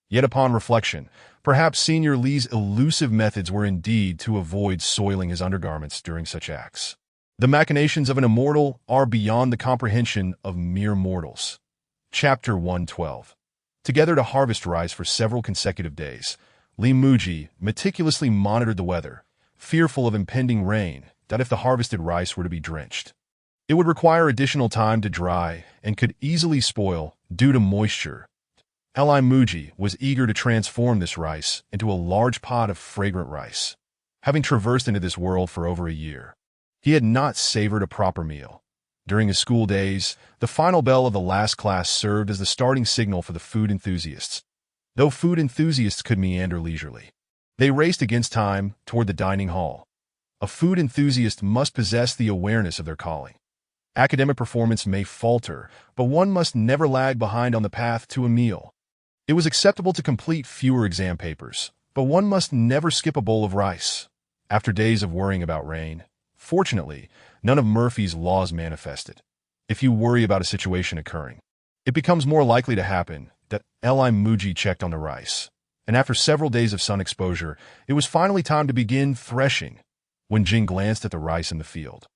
Yet upon reflection, perhaps Senior Li's elusive methods were indeed to avoid soiling his undergarments during such acts. The machinations of an immortal are beyond the comprehension of mere mortals. Chapter 112. together to harvest rice for several consecutive days. Muzhi meticulously monitored the weather, fearful of impending rain, that if the harvested rice were to be drenched, it would require additional time to dry and could easily spoil due to moisture. Muzhi was eager to transform this rice into a large pot of fragrant rice. Having traversed into this world for over a year, he had not savored a proper meal. During his school days, the final bell of the last class served as the starting signal for the food enthusiasts. Though food enthusiasts could meander leisurely, they raced against time toward the dining hall. A food enthusiast must possess the awareness of their calling. Academic performance may falter, but one must never lag behind on the path to a meal. It was acceptable to complete fewer exam papers, but one must never skip a bowl of rice. After days of worrying about rain, fortunately, none of Murphy's laws manifested. If you worry about a situation occurring, it becomes more likely to happen that Muzhi checked on the rice, and after several days of sun exposure, it was finally time to begin threshing. When Jing glanced at the rice in the field,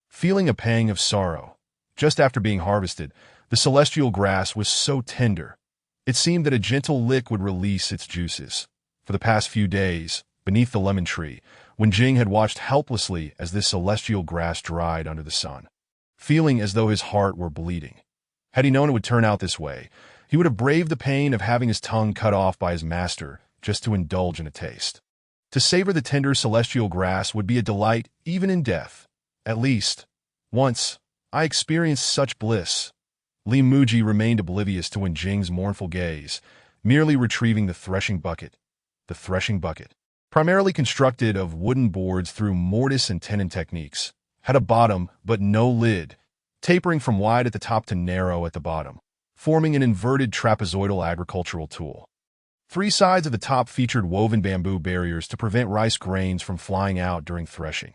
feeling a pang of sorrow, just after being harvested, the celestial grass was so tender, it seemed that a gentle lick would release its juices. For the past few days, beneath the lemon tree, when Jing had watched helplessly as this celestial grass dried under the sun, feeling as though his heart were bleeding. Had he known it would turn out this way, he would have braved the pain of having his tongue cut off by his master just to indulge in a taste. To savor the tender celestial grass would be a delight even in death. At least, once, I experienced such bliss. Muzhi remained oblivious to when Jing's mournful gaze, merely retrieving the threshing bucket. The threshing bucket, primarily constructed of wooden boards through mortise and tenon techniques, had a bottom but no lid, tapering from wide at the top to narrow at the bottom, forming an inverted trapezoidal agricultural tool. Three sides of the top featured woven bamboo barriers to prevent rice grains from flying out during threshing.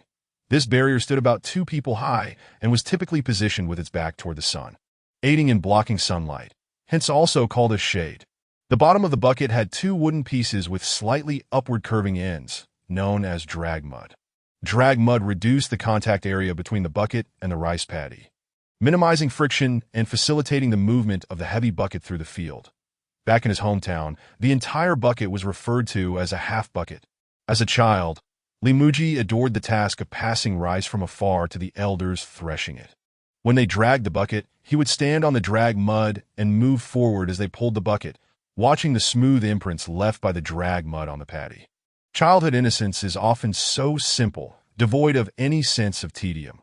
This barrier stood about 2 people high and was typically positioned with its back toward the sun, aiding in blocking sunlight, hence also called a shade. The bottom of the bucket had 2 wooden pieces with slightly upward curving ends, known as drag mud. Drag mud reduced the contact area between the bucket and the rice paddy, minimizing friction and facilitating the movement of the heavy bucket through the field. Back in his hometown, the entire bucket was referred to as a half bucket. As a child, Muzhi adored the task of passing rice from afar to the elders threshing it. When they dragged the bucket, he would stand on the drag mud and move forward as they pulled the bucket, watching the smooth imprints left by the drag mud on the paddy. Childhood innocence is often so simple, devoid of any sense of tedium.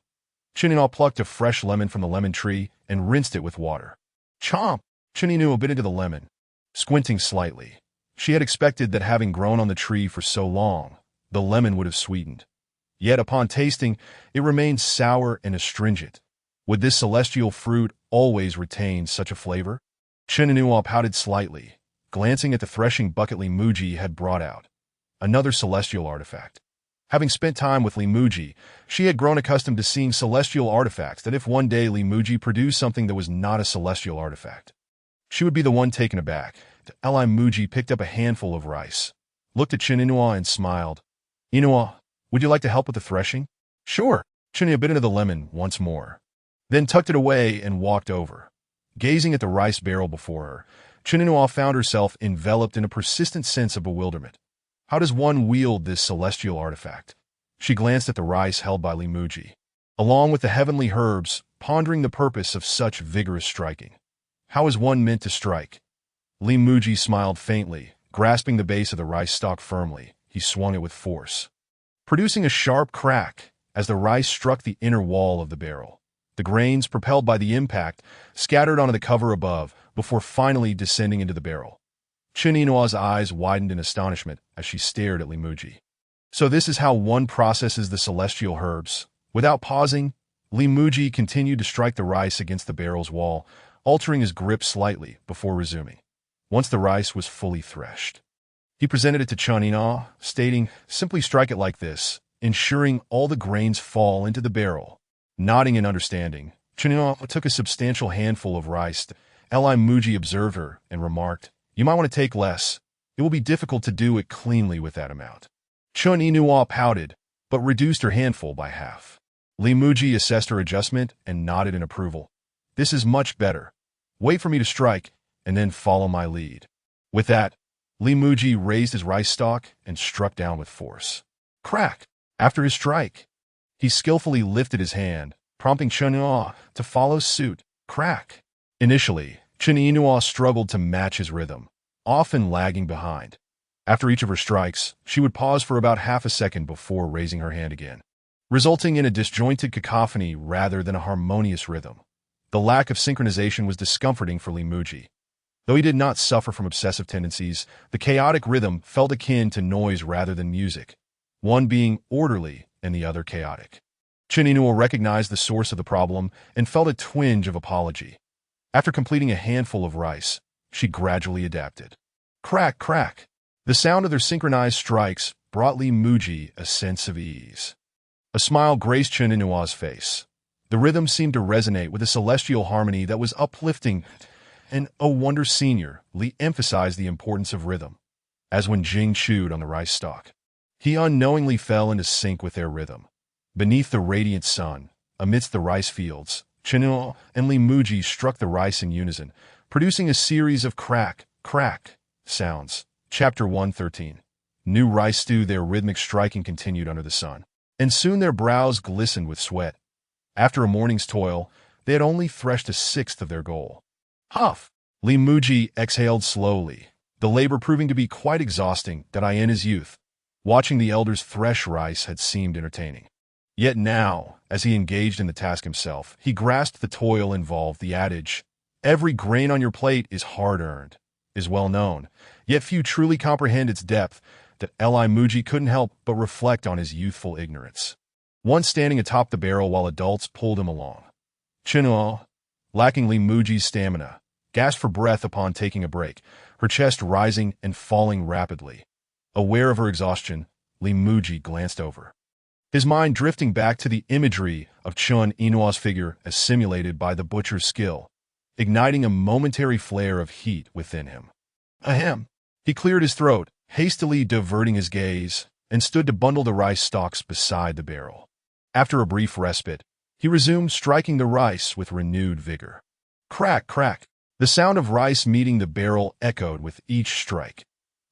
Chinina plucked a fresh lemon from the lemon tree and rinsed it with water. Chomp! Chinina bit into the lemon, squinting slightly. She had expected that having grown on the tree for so long, the lemon would have sweetened. Yet upon tasting, it remained sour and astringent. Would this celestial fruit always retain such a flavor? Chinina pouted slightly, glancing at the threshing bucket Muzhi had brought out. Another celestial artifact. Having spent time with Muzhi, she had grown accustomed to seeing celestial artifacts that if one day Muzhi produced something that was not a celestial artifact, she would be the one taken aback. Muzhi picked up a handful of rice, looked at Chinina and smiled. Inua, would you like to help with the threshing? Sure. Chinina bit into the lemon once more, then tucked it away and walked over. Gazing at the rice barrel before her, Chinina found herself enveloped in a persistent sense of bewilderment. How does one wield this celestial artifact? She glanced at the rice held by Muzhi, along with the heavenly herbs, pondering the purpose of such vigorous striking. How is one meant to strike? Muzhi smiled faintly, grasping the base of the rice stalk firmly. He swung it with force, producing a sharp crack as the rice struck the inner wall of the barrel. The grains, propelled by the impact, scattered onto the cover above before finally descending into the barrel. Chinina's eyes widened in astonishment as she stared at Muzhi. So this is how one processes the celestial herbs. Without pausing, Muzhi continued to strike the rice against the barrel's wall, altering his grip slightly before resuming. Once the rice was fully threshed, he presented it to Chinina, stating, "Simply strike it like this, ensuring all the grains fall into the barrel." Nodding in understanding, Chinina took a substantial handful of rice. Muzhi observed her and remarked, "You might want to take less. It will be difficult to do it cleanly with that amount." Chinina pouted, but reduced her handful by half. Muzhi assessed her adjustment and nodded in approval. "This is much better. Wait for me to strike." and then follow my lead. With that, Li Muzhi raised his rice stalk and struck down with force. Crack! After his strike, he skillfully lifted his hand, prompting Chen Yinhua to follow suit. Crack! Initially, Chen Yinhua struggled to match his rhythm, often lagging behind. After each of her strikes, she would pause for about half a second before raising her hand again, resulting in a disjointed cacophony rather than a harmonious rhythm. The lack of synchronization was discomforting for Li Muzhi. Though he did not suffer from obsessive tendencies, the chaotic rhythm felt akin to noise rather than music, one being orderly and the other chaotic. Chen Yinhua recognized the source of the problem and felt a twinge of apology. After completing a handful of rice, she gradually adapted. Crack, crack! The sound of their synchronized strikes brought Li Muzhi a sense of ease. A smile graced Chen Yinhua's face. The rhythm seemed to resonate with a celestial harmony that was uplifting, and, oh wonder senior, Li emphasized the importance of rhythm, as when Jing chewed on the rice stalk. He unknowingly fell into sync with their rhythm. Beneath the radiant sun, amidst the rice fields, Chen Yinhua and Li Muzhi struck the rice in unison, producing a series of crack, crack sounds. Chapter 113. New rice stew. Their rhythmic striking continued under the sun, and soon their brows glistened with sweat. After a morning's toil, they had only threshed a sixth of their goal. Huff! Li Muzhi exhaled slowly, the labor proving to be quite exhausting that in his youth, watching the elders thresh rice had seemed entertaining. Yet now, as he engaged in the task himself, he grasped the toil involved. The adage, "Every grain on your plate is hard-earned," is well known, yet few truly comprehend its depth, that Li Muzhi couldn't help but reflect on his youthful ignorance. Once standing atop the barrel while adults pulled him along, Chen Yinhua, lacking Li Muzhi's stamina, gasped for breath upon taking a break, her chest rising and falling rapidly. Aware of her exhaustion, Li Muzhi glanced over, his mind drifting back to the imagery of Chen Yinhua's figure as simulated by the butcher's skill, igniting a momentary flare of heat within him. Ahem! He cleared his throat, hastily diverting his gaze, and stood to bundle the rice stalks beside the barrel. After a brief respite, he resumed striking the rice with renewed vigor. Crack, crack! The sound of rice meeting the barrel echoed with each strike.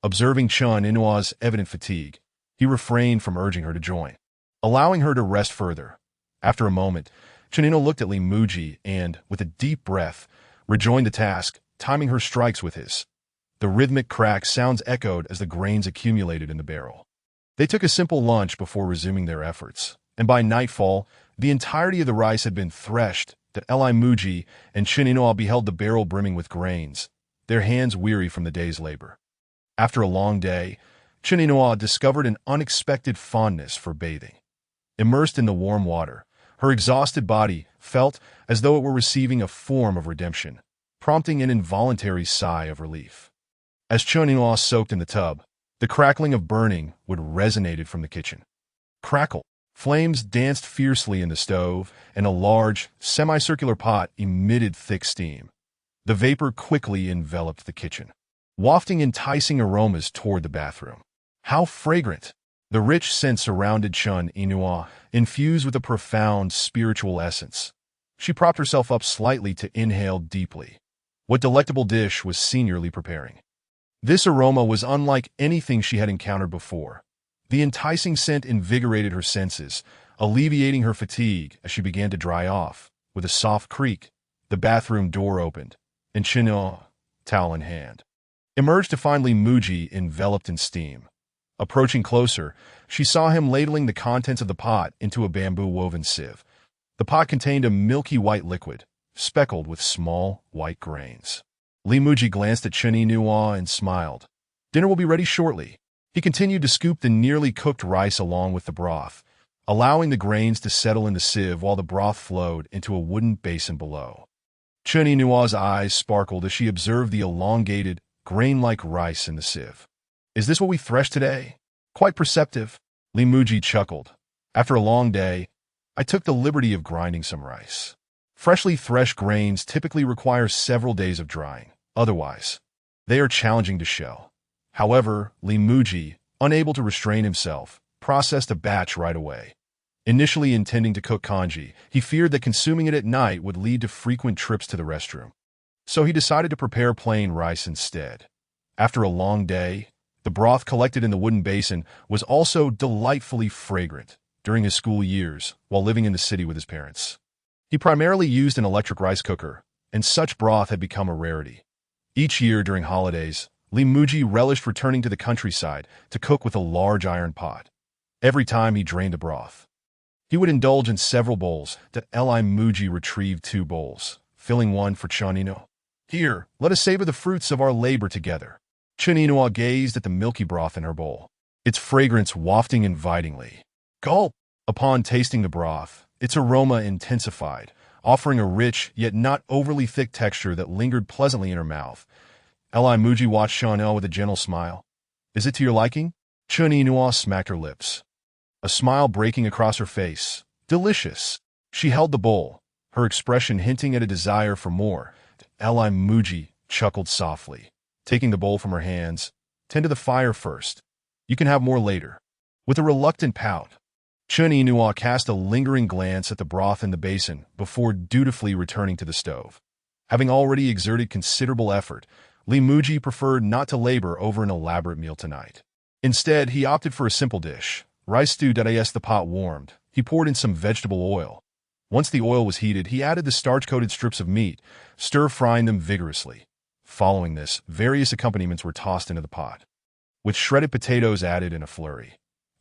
Observing Chen Yinhua's evident fatigue, he refrained from urging her to join, allowing her to rest further. After a moment, Chen Yinhua looked at Li Muzhi and, with a deep breath, rejoined the task, timing her strikes with his. The rhythmic crack sounds echoed as the grains accumulated in the barrel. They took a simple lunch before resuming their efforts, and by nightfall, the entirety of the rice had been threshed. That Li Muzhi and Chen Yinhua beheld the barrel brimming with grains, their hands weary from the day's labor. After a long day, Chen Yinhua discovered an unexpected fondness for bathing. Immersed in the warm water, her exhausted body felt as though it were receiving a form of redemption, prompting an involuntary sigh of relief. As Chen Yinhua soaked in the tub, the crackling of burning wood resonated from the kitchen. Crackle! Flames danced fiercely in the stove, and a large, semicircular pot emitted thick steam. The vapor quickly enveloped the kitchen, wafting enticing aromas toward the bathroom. How fragrant! The rich scent surrounded Chen Yinhua, infused with a profound spiritual essence. She propped herself up slightly to inhale deeply. What delectable dish was seniorly preparing? This aroma was unlike anything she had encountered before. The enticing scent invigorated her senses, alleviating her fatigue as she began to dry off. With a soft creak, the bathroom door opened, and Chen Yinhua, towel in hand, emerged to find Li Muzhi enveloped in steam. Approaching closer, she saw him ladling the contents of the pot into a bamboo-woven sieve. The pot contained a milky white liquid, speckled with small, white grains. Li Muzhi glanced at Chen Yinhua and smiled. Dinner will be ready shortly. He continued to scoop the nearly cooked rice along with the broth, allowing the grains to settle in the sieve while the broth flowed into a wooden basin below. Chen Yinhua's eyes sparkled as she observed the elongated, grain-like rice in the sieve. Is this what we threshed today? Quite perceptive. Li Muzhi chuckled. After a long day, I took the liberty of grinding some rice. Freshly threshed grains typically require several days of drying. Otherwise, they are challenging to shell. However, Li Muzhi, unable to restrain himself, processed a batch right away. Initially intending to cook congee, he feared that consuming it at night would lead to frequent trips to the restroom. so he decided to prepare plain rice instead. After a long day, the broth collected in the wooden basin was also delightfully fragrant. During his school years, while living in the city with his parents, he primarily used an electric rice cooker, and such broth had become a rarity. Each year during holidays, Muzhi relished returning to the countryside to cook with a large iron pot. Every time he drained the broth, he would indulge in several bowls. Muzhi retrieved 2 bowls, filling one for Chanino. Here, let us savor the fruits of our labor together. Chanino gazed at the milky broth in her bowl, its fragrance wafting invitingly. Gulp! Upon tasting the broth, its aroma intensified, offering a rich yet not overly thick texture that lingered pleasantly in her mouth. Muzhi watched Chanino with a gentle smile. Is it to your liking? Chanino smacked her lips, a smile breaking across her face. Delicious. She held the bowl, her expression hinting at a desire for more. Muzhi chuckled softly, taking the bowl from her hands. Tend to the fire first. You can have more later. With a reluctant pout, Chanino cast a lingering glance at the broth in the basin before dutifully returning to the stove. Having already exerted considerable effort, Muzhi preferred not to labor over an elaborate meal tonight. Instead, he opted for a simple dish, rice stew. As the pot warmed, he poured in some vegetable oil. Once the oil was heated, he added the starch-coated strips of meat, stir-frying them vigorously. Following this, various accompaniments were tossed into the pot, with shredded potatoes added in a flurry.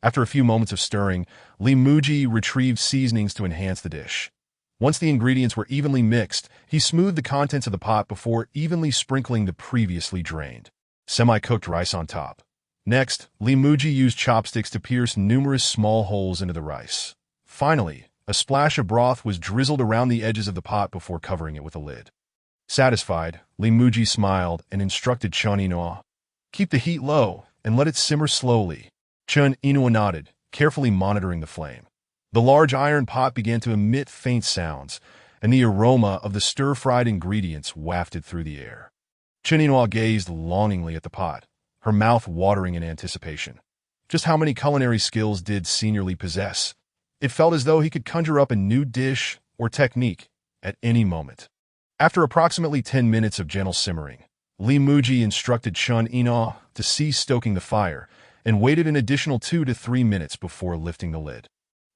After a few moments of stirring, Muzhi retrieved seasonings to enhance the dish. Once the ingredients were evenly mixed, he smoothed the contents of the pot before evenly sprinkling the previously drained, semi-cooked rice on top. Next, Muzhi used chopsticks to pierce numerous small holes into the rice. Finally, a splash of broth was drizzled around the edges of the pot before covering it with a lid. Satisfied, Muzhi smiled and instructed Chanino, keep the heat low and let it simmer slowly. Chanino nodded, carefully monitoring the flame. The large iron pot began to emit faint sounds, and the aroma of the stir-fried ingredients wafted through the air. Chanino gazed longingly at the pot, her mouth watering in anticipation. Just how many culinary skills did Senior Lee possess? It felt as though he could conjure up a new dish or technique at any moment. After approximately 10 minutes of gentle simmering, Muzhi instructed Chanino to cease stoking the fire and waited an additional 2 to 3 minutes before lifting the lid.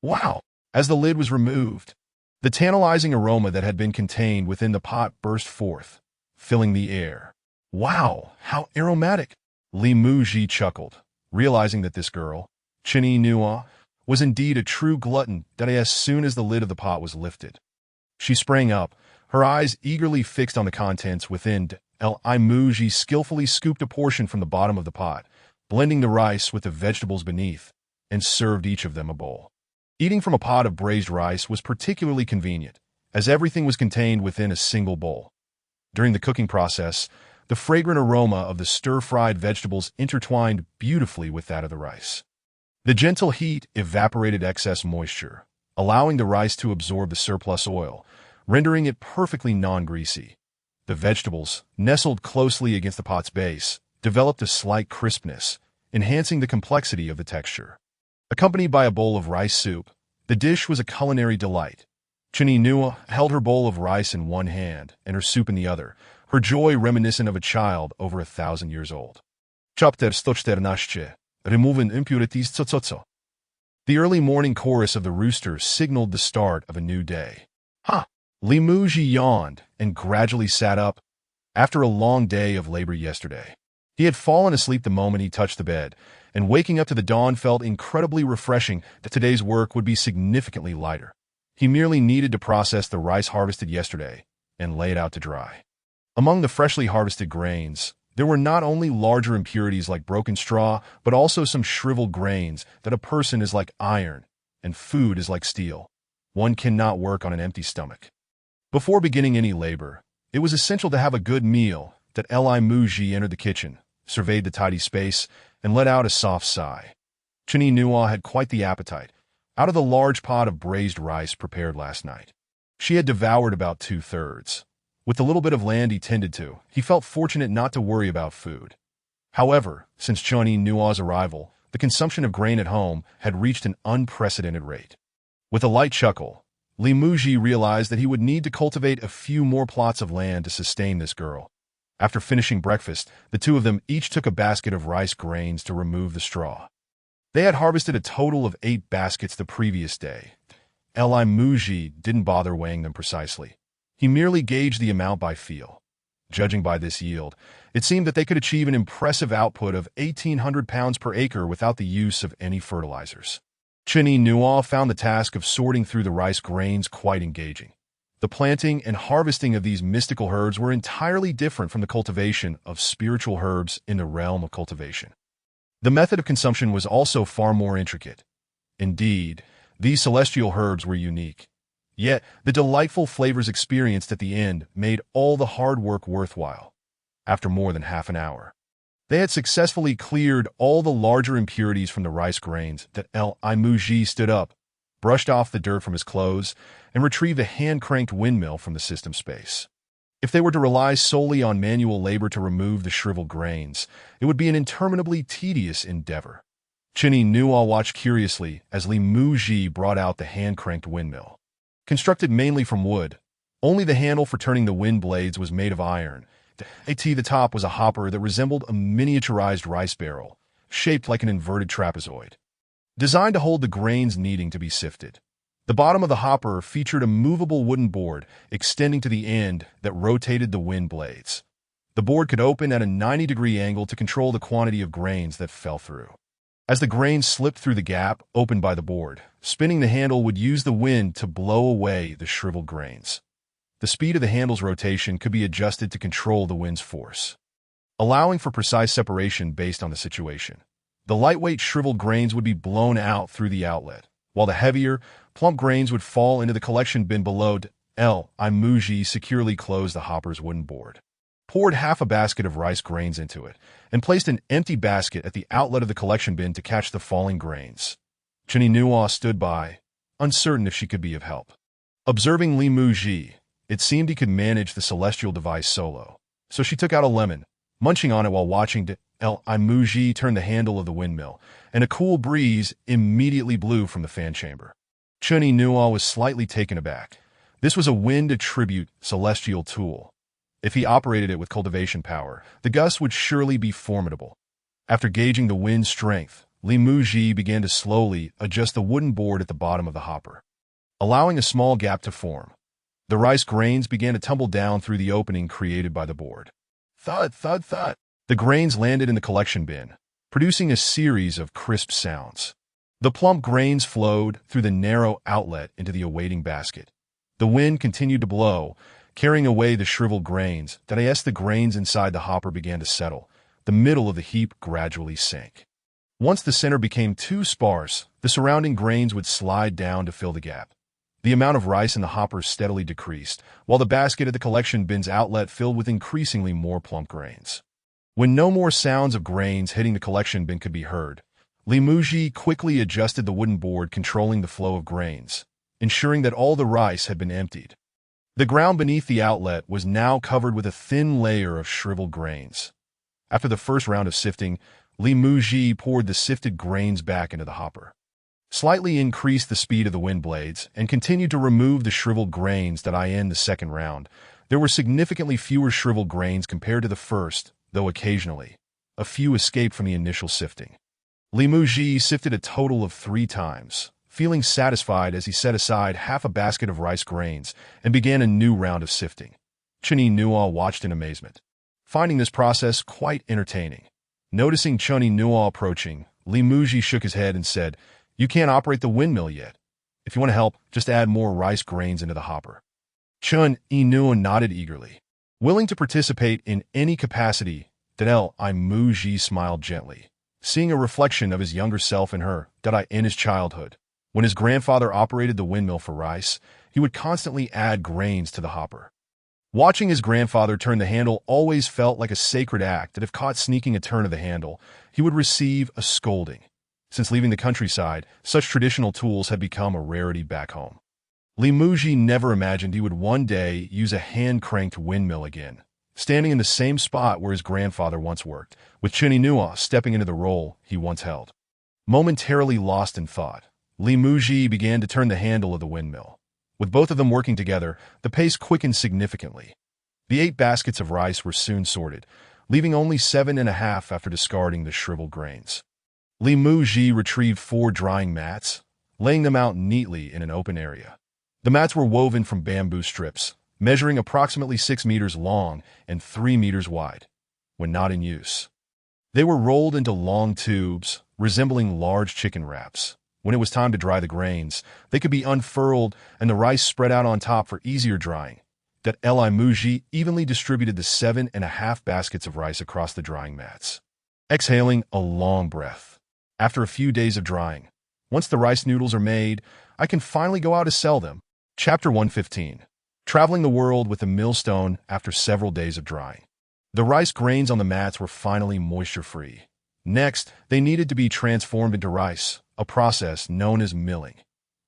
Wow! As the lid was removed, the tantalizing aroma that had been contained within the pot burst forth, filling the air. Wow! How aromatic! Muzhi chuckled, realizing that this girl, Chanino, was indeed a true glutton. As soon as the lid of the pot was lifted, she sprang up, her eyes eagerly fixed on the contents within. Muzhi skillfully scooped a portion from the bottom of the pot, blending the rice with the vegetables beneath, and served each of them a bowl. Eating from a pot of braised rice was particularly convenient, as everything was contained within a single bowl. During the cooking process, the fragrant aroma of the stir-fried vegetables intertwined beautifully with that of the rice. The gentle heat evaporated excess moisture, allowing the rice to absorb the surplus oil, rendering it perfectly non-greasy. The vegetables, nestled closely against the pot's base, developed a slight crispness, enhancing the complexity of the texture. Accompanied by a bowl of rice soup, the dish was a culinary delight. Chanino held her bowl of rice in one hand and her soup in the other, her joy reminiscent of a child over 1,000 years old. Chapter 114. Removing impurities. The early morning chorus of the rooster signaled the start of a new day. Muzhi yawned and gradually sat up. After a long day of labor yesterday, he had fallen asleep the moment he touched the bed, and waking up to the dawn felt incredibly refreshing. That today's work would be significantly lighter. He merely needed to process the rice harvested yesterday and lay it out to dry. Among the freshly harvested grains, there were not only larger impurities like broken straw, but also some shriveled grains. That a person is like iron, and food is like steel. One cannot work on an empty stomach. Before beginning any labor, it was essential to have a good meal. That Muzhi entered the kitchen, surveyed the tidy space, and let out a soft sigh. Chanino had quite the appetite, out of the large pot of braised rice prepared last night. She had devoured about 2/3. With the little bit of land he tended to, he felt fortunate not to worry about food. However, since Chanino's arrival, the consumption of grain at home had reached an unprecedented rate. With a light chuckle, Li Muzhi realized that he would need to cultivate a few more plots of land to sustain this girl. After finishing breakfast, the two of them each took a basket of rice grains to remove the straw. They had harvested a total of 8 baskets the previous day. Li Muzhi didn't bother weighing them precisely. He merely gauged the amount by feel. Judging by this yield, it seemed that they could achieve an impressive output of 1,800 pounds per acre without the use of any fertilizers. Chini Nuo found the task of sorting through the rice grains quite engaging. The planting and harvesting of these mystical herbs were entirely different from the cultivation of spiritual herbs in the realm of cultivation. The method of consumption was also far more intricate. Indeed, these celestial herbs were unique. Yet, the delightful flavors experienced at the end made all the hard work worthwhile. After more than half an hour, they had successfully cleared all the larger impurities from the rice grains. That Li Muzhi stood up, brushed off the dirt from his clothes, and retrieved a hand-cranked windmill from the system space. If they were to rely solely on manual labor to remove the shriveled grains, it would be an interminably tedious endeavor. Chini Nuo watched curiously as Li Muzhi brought out the hand-cranked windmill. Constructed mainly from wood, only the handle for turning the wind blades was made of iron. The top was a hopper that resembled a miniaturized rice barrel, shaped like an inverted trapezoid, designed to hold the grains needing to be sifted. The bottom of the hopper featured a movable wooden board extending to the end that rotated the wind blades. The board could open at a 90-degree angle to control the quantity of grains that fell through. As the grains slipped through the gap opened by the board, spinning the handle would use the wind to blow away the shriveled grains. The speed of the handle's rotation could be adjusted to control the wind's force, allowing for precise separation based on the situation. The lightweight shriveled grains would be blown out through the outlet, while the heavier, plump grains would fall into the collection bin below. Li Muzhi securely closed the hopper's wooden board, poured half a basket of rice grains into it, and placed an empty basket at the outlet of the collection bin to catch the falling grains. Chini Nuo stood by, uncertain if she could be of help. Observing Li Muzhi, it seemed he could manage the celestial device solo, so she took out a lemon, munching on it while watching Li Muzhi turn the handle of the windmill, and a cool breeze immediately blew from the fan chamber. Chini Nuo was slightly taken aback. This was a wind-attribute celestial tool. If he operated it with cultivation power, the gusts would surely be formidable. After gauging the wind's strength, Li Muzhi began to slowly adjust the wooden board at the bottom of the hopper, allowing a small gap to form. The rice grains began to tumble down through the opening created by the board. Thud, thud, thud. The grains landed in the collection bin, producing a series of crisp sounds. The plump grains flowed through the narrow outlet into the awaiting basket. The wind continued to blow, carrying away the shriveled grains. As the grains inside the hopper began to settle, the middle of the heap gradually sank. Once the center became too sparse, the surrounding grains would slide down to fill the gap. The amount of rice in the hopper steadily decreased, while the basket at the collection bin's outlet filled with increasingly more plump grains. When no more sounds of grains hitting the collection bin could be heard, Li Muzhi quickly adjusted the wooden board controlling the flow of grains, ensuring that all the rice had been emptied. The ground beneath the outlet was now covered with a thin layer of shriveled grains. After the first round of sifting, Li Muzhi poured the sifted grains back into the hopper, slightly increased the speed of the wind blades, and continued to remove the shriveled grains. In the second round, there were significantly fewer shriveled grains compared to the first, though occasionally, a few escaped from the initial sifting. Li Muzhi sifted a total of 3 times, feeling satisfied as he set aside half a basket of rice grains and began a new round of sifting. Chini Nuo watched in amazement, finding this process quite entertaining. Noticing Chini Nuo approaching, Li Muzhi shook his head and said, "You can't operate the windmill yet. If you want to help, just add more rice grains into the hopper." Chini Nuo nodded eagerly, willing to participate in any capacity. Li Muzhi smiled gently, seeing a reflection of his younger self in her. In his childhood, when his grandfather operated the windmill for rice, he would constantly add grains to the hopper. Watching his grandfather turn the handle always felt like a sacred act that if caught sneaking a turn of the handle, he would receive a scolding. Since leaving the countryside, such traditional tools had become a rarity back home. Li Muzhi never imagined he would one day use a hand-cranked windmill again, standing in the same spot where his grandfather once worked, with Chini Nuo stepping into the role he once held. Momentarily lost in thought, Li Muzhi began to turn the handle of the windmill. With both of them working together, the pace quickened significantly. The 8 baskets of rice were soon sorted, leaving only 7.5 after discarding the shriveled grains. Muzhi retrieved 4 drying mats, laying them out neatly in an open area. The mats were woven from bamboo strips, measuring approximately 6 meters long and 3 meters wide, when not in use. They were rolled into long tubes, resembling large chicken wraps. When it was time to dry the grains, they could be unfurled and the rice spread out on top for easier drying. That Muzhi evenly distributed the 7.5 baskets of rice across the drying mats. Exhaling a long breath. After a few days of drying, once the rice noodles are made, I can finally go out to sell them. Chapter 115. Traveling the world with a millstone after several days of drying. The rice grains on the mats were finally moisture-free. Next, they needed to be transformed into rice, a process known as milling.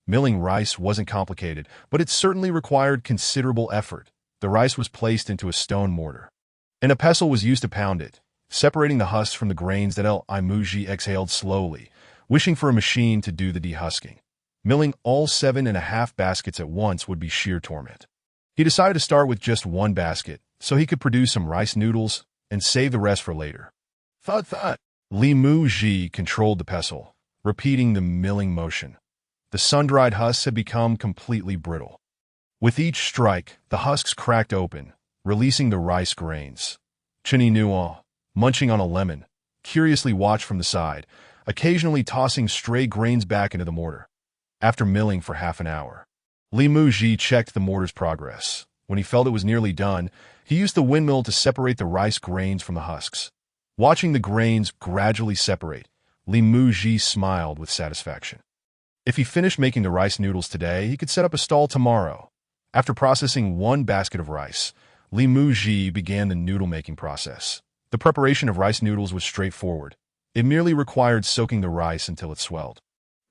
Milling rice wasn't complicated, but it certainly required considerable effort. The rice was placed into a stone mortar, and a pestle was used to pound it, separating the husks from the grains. That Muzhi exhaled slowly, wishing for a machine to do the dehusking. Milling all 7.5 baskets at once would be sheer torment. He decided to start with just 1 basket, so he could produce some rice noodles and save the rest for later. Thud thud. Muzhi controlled the pestle, repeating the milling motion. The sun-dried husks had become completely brittle. With each strike, the husks cracked open, releasing the rice grains. Chinny Nuo, munching on a lemon, curiously watched from the side, occasionally tossing stray grains back into the mortar. After milling for half an hour, Muzhi checked the mortar's progress. When he felt it was nearly done, he used the windmill to separate the rice grains from the husks. Watching the grains gradually separate, Muzhi smiled with satisfaction. If he finished making the rice noodles today, he could set up a stall tomorrow. After processing 1 basket of rice, Muzhi began the noodle-making process. The preparation of rice noodles was straightforward. It merely required soaking the rice until it swelled,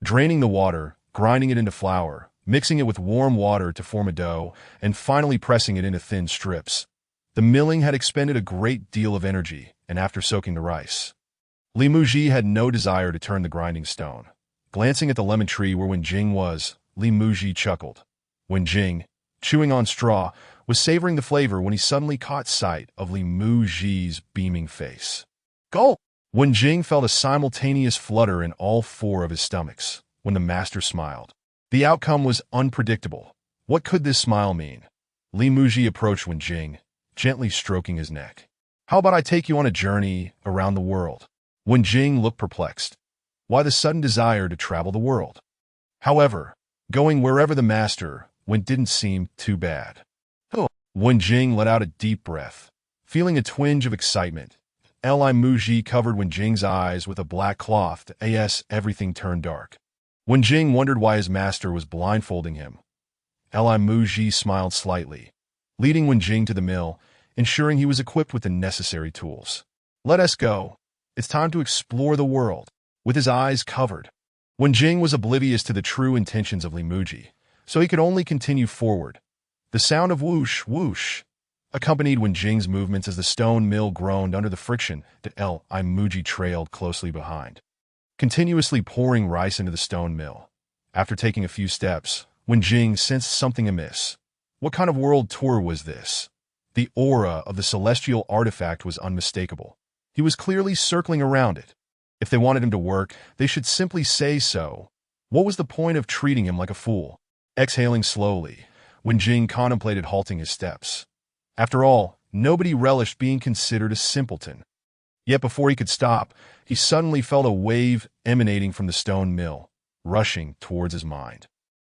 draining the water, grinding it into flour, mixing it with warm water to form a dough, and finally pressing it into thin strips. The milling had expended a great deal of energy, and after soaking the rice, Muzhi had no desire to turn the grinding stone. Glancing at the lemon tree where Wenjing was, Muzhi chuckled. Wenjing, chewing on straw, was savoring the flavor when he suddenly caught sight of Muzhi's beaming face. Gulp! Wenjing felt a simultaneous flutter in all 4 of his stomachs when the master smiled. The outcome was unpredictable. What could this smile mean? Muzhi approached Wenjing, gently stroking his neck. How about I take you on a journey around the world? Wenjing looked perplexed. Why the sudden desire to travel the world? However, going wherever the master went didn't seem too bad. Oh. Wenjing let out a deep breath, feeling a twinge of excitement. Muzhi covered Wenjing's eyes with a black cloth. Everything turned dark. Wenjing wondered why his master was blindfolding him. Muzhi smiled slightly, leading Wenjing to the mill, ensuring he was equipped with the necessary tools. Let us go. It's time to explore the world. With his eyes covered, Wenjing was oblivious to the true intentions of Muzhi, so he could only continue forward. The sound of whoosh, whoosh accompanied Wenjing's movements as the stone mill groaned under the friction that Muzhi trailed closely behind, continuously pouring rice into the stone mill. After taking a few steps, Wenjing sensed something amiss. What kind of world tour was this? The aura of the celestial artifact was unmistakable. He was clearly circling around it. If they wanted him to work, they should simply say so. What was the point of treating him like a fool? Exhaling slowly, Wenjing contemplated halting his steps. After all, nobody relished being considered a simpleton. Yet before he could stop, he suddenly felt a wave emanating from the stone mill, rushing towards his mind.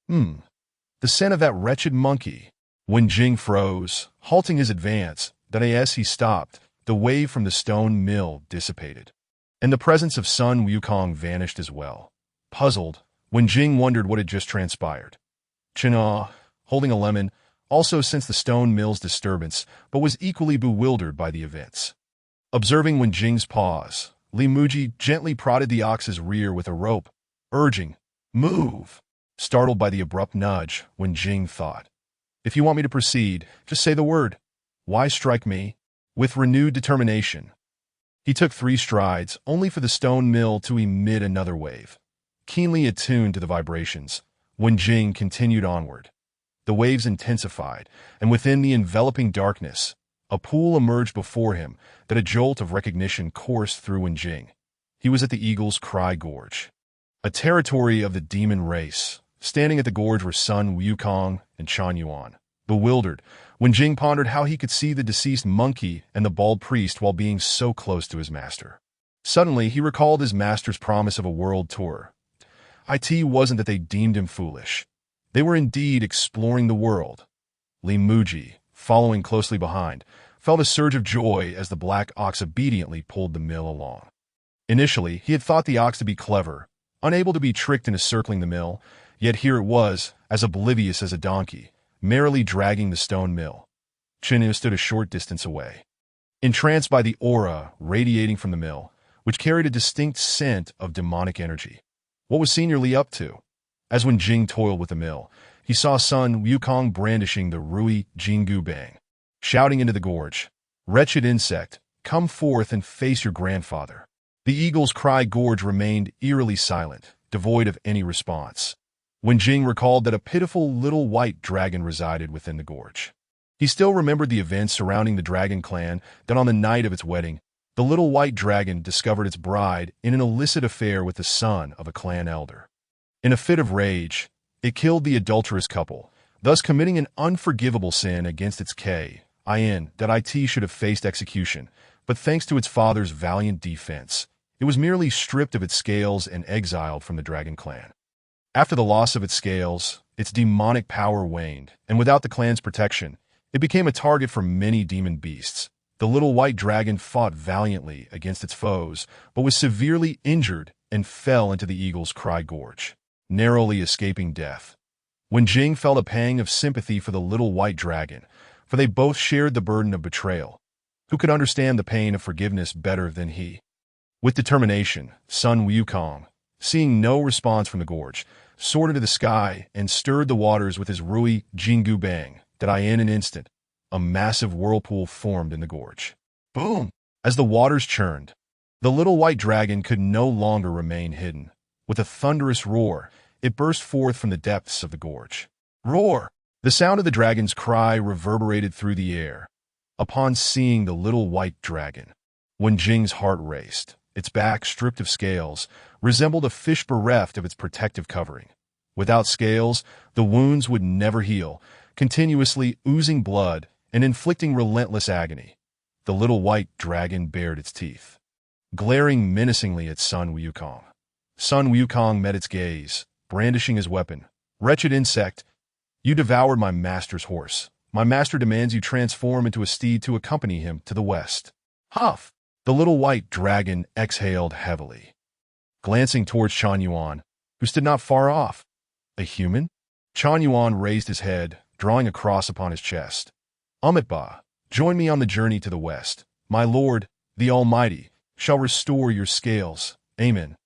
The scent of that wretched monkey. Wenjing froze, halting his advance. Then as he stopped, the wave from the stone mill dissipated, and the presence of Sun Wukong vanished as well. Puzzled, Wenjing wondered what had just transpired. China, holding a lemon, also sensed the stone mill's disturbance, but was equally bewildered by the events. Observing Wenjing's pause, Muzhi gently prodded the ox's rear with a rope, urging, "Move!" Startled by the abrupt nudge, Wenjing thought, "If you want me to proceed, just say the word. Why strike me?" With renewed determination, he took 3 strides, only for the stone mill to emit another wave. Keenly attuned to the vibrations, Wenjing continued onward. The waves intensified, and within the enveloping darkness, a pool emerged before him that a jolt of recognition coursed through Wenjing. He was at the Eagle's Cry Gorge, a territory of the demon race. Standing at the gorge were Sun Wukong and Chan Yuan. Bewildered, Wenjing pondered how he could see the deceased monkey and the bald priest while being so close to his master. Suddenly, he recalled his master's promise of a world tour. It wasn't that they deemed him foolish. They were indeed exploring the world. Muzhi, following closely behind, felt a surge of joy as the black ox obediently pulled the mill along. Initially, he had thought the ox to be clever, unable to be tricked into circling the mill, yet here it was, as oblivious as a donkey, merrily dragging the stone mill. Chinu stood a short distance away, entranced by the aura radiating from the mill, which carried a distinct scent of demonic energy. What was Senior Li up to? As Wenjing toiled with the mill, he saw Sun Wukong brandishing the Rui Jingu Bang, shouting into the gorge, "Wretched insect, come forth and face your grandfather." The Eagle's Cry Gorge remained eerily silent, devoid of any response. Wenjing recalled that a pitiful little white dragon resided within the gorge. He still remembered the events surrounding the dragon clan that on the night of its wedding, the little white dragon discovered its bride in an illicit affair with the son of a clan elder. In a fit of rage, it killed the adulterous couple, thus committing an unforgivable sin against its K.I.N. that it should have faced execution, but thanks to its father's valiant defense, it was merely stripped of its scales and exiled from the dragon clan. After the loss of its scales, its demonic power waned, and without the clan's protection, it became a target for many demon beasts. The little white dragon fought valiantly against its foes, but was severely injured and fell into the Eagle's Cry Gorge, narrowly escaping death. Wenjing felt a pang of sympathy for the little white dragon, for they both shared the burden of betrayal. Who could understand the pain of forgiveness better than he? With determination, Sun Wukong, seeing no response from the gorge, soared into the sky and stirred the waters with his Rui Jingu Bang, that in an instant, a massive whirlpool formed in the gorge. Boom! As the waters churned, the little white dragon could no longer remain hidden. With a thunderous roar, it burst forth from the depths of the gorge. Roar! The sound of the dragon's cry reverberated through the air. Upon seeing the little white dragon, Wenjing's heart raced. Its back, stripped of scales, resembled a fish bereft of its protective covering. Without scales, the wounds would never heal, continuously oozing blood and inflicting relentless agony. The little white dragon bared its teeth, glaring menacingly at Sun Wukong. Sun Wukong met its gaze, brandishing his weapon. "Wretched insect, you devoured my master's horse. My master demands you transform into a steed to accompany him to the west." Huff! The little white dragon exhaled heavily, glancing towards Chan Yuan, who stood not far off. A human? Chan Yuan raised his head, drawing a cross upon his chest. "Umitba, join me on the journey to the west. My lord, the Almighty, shall restore your scales. Amen."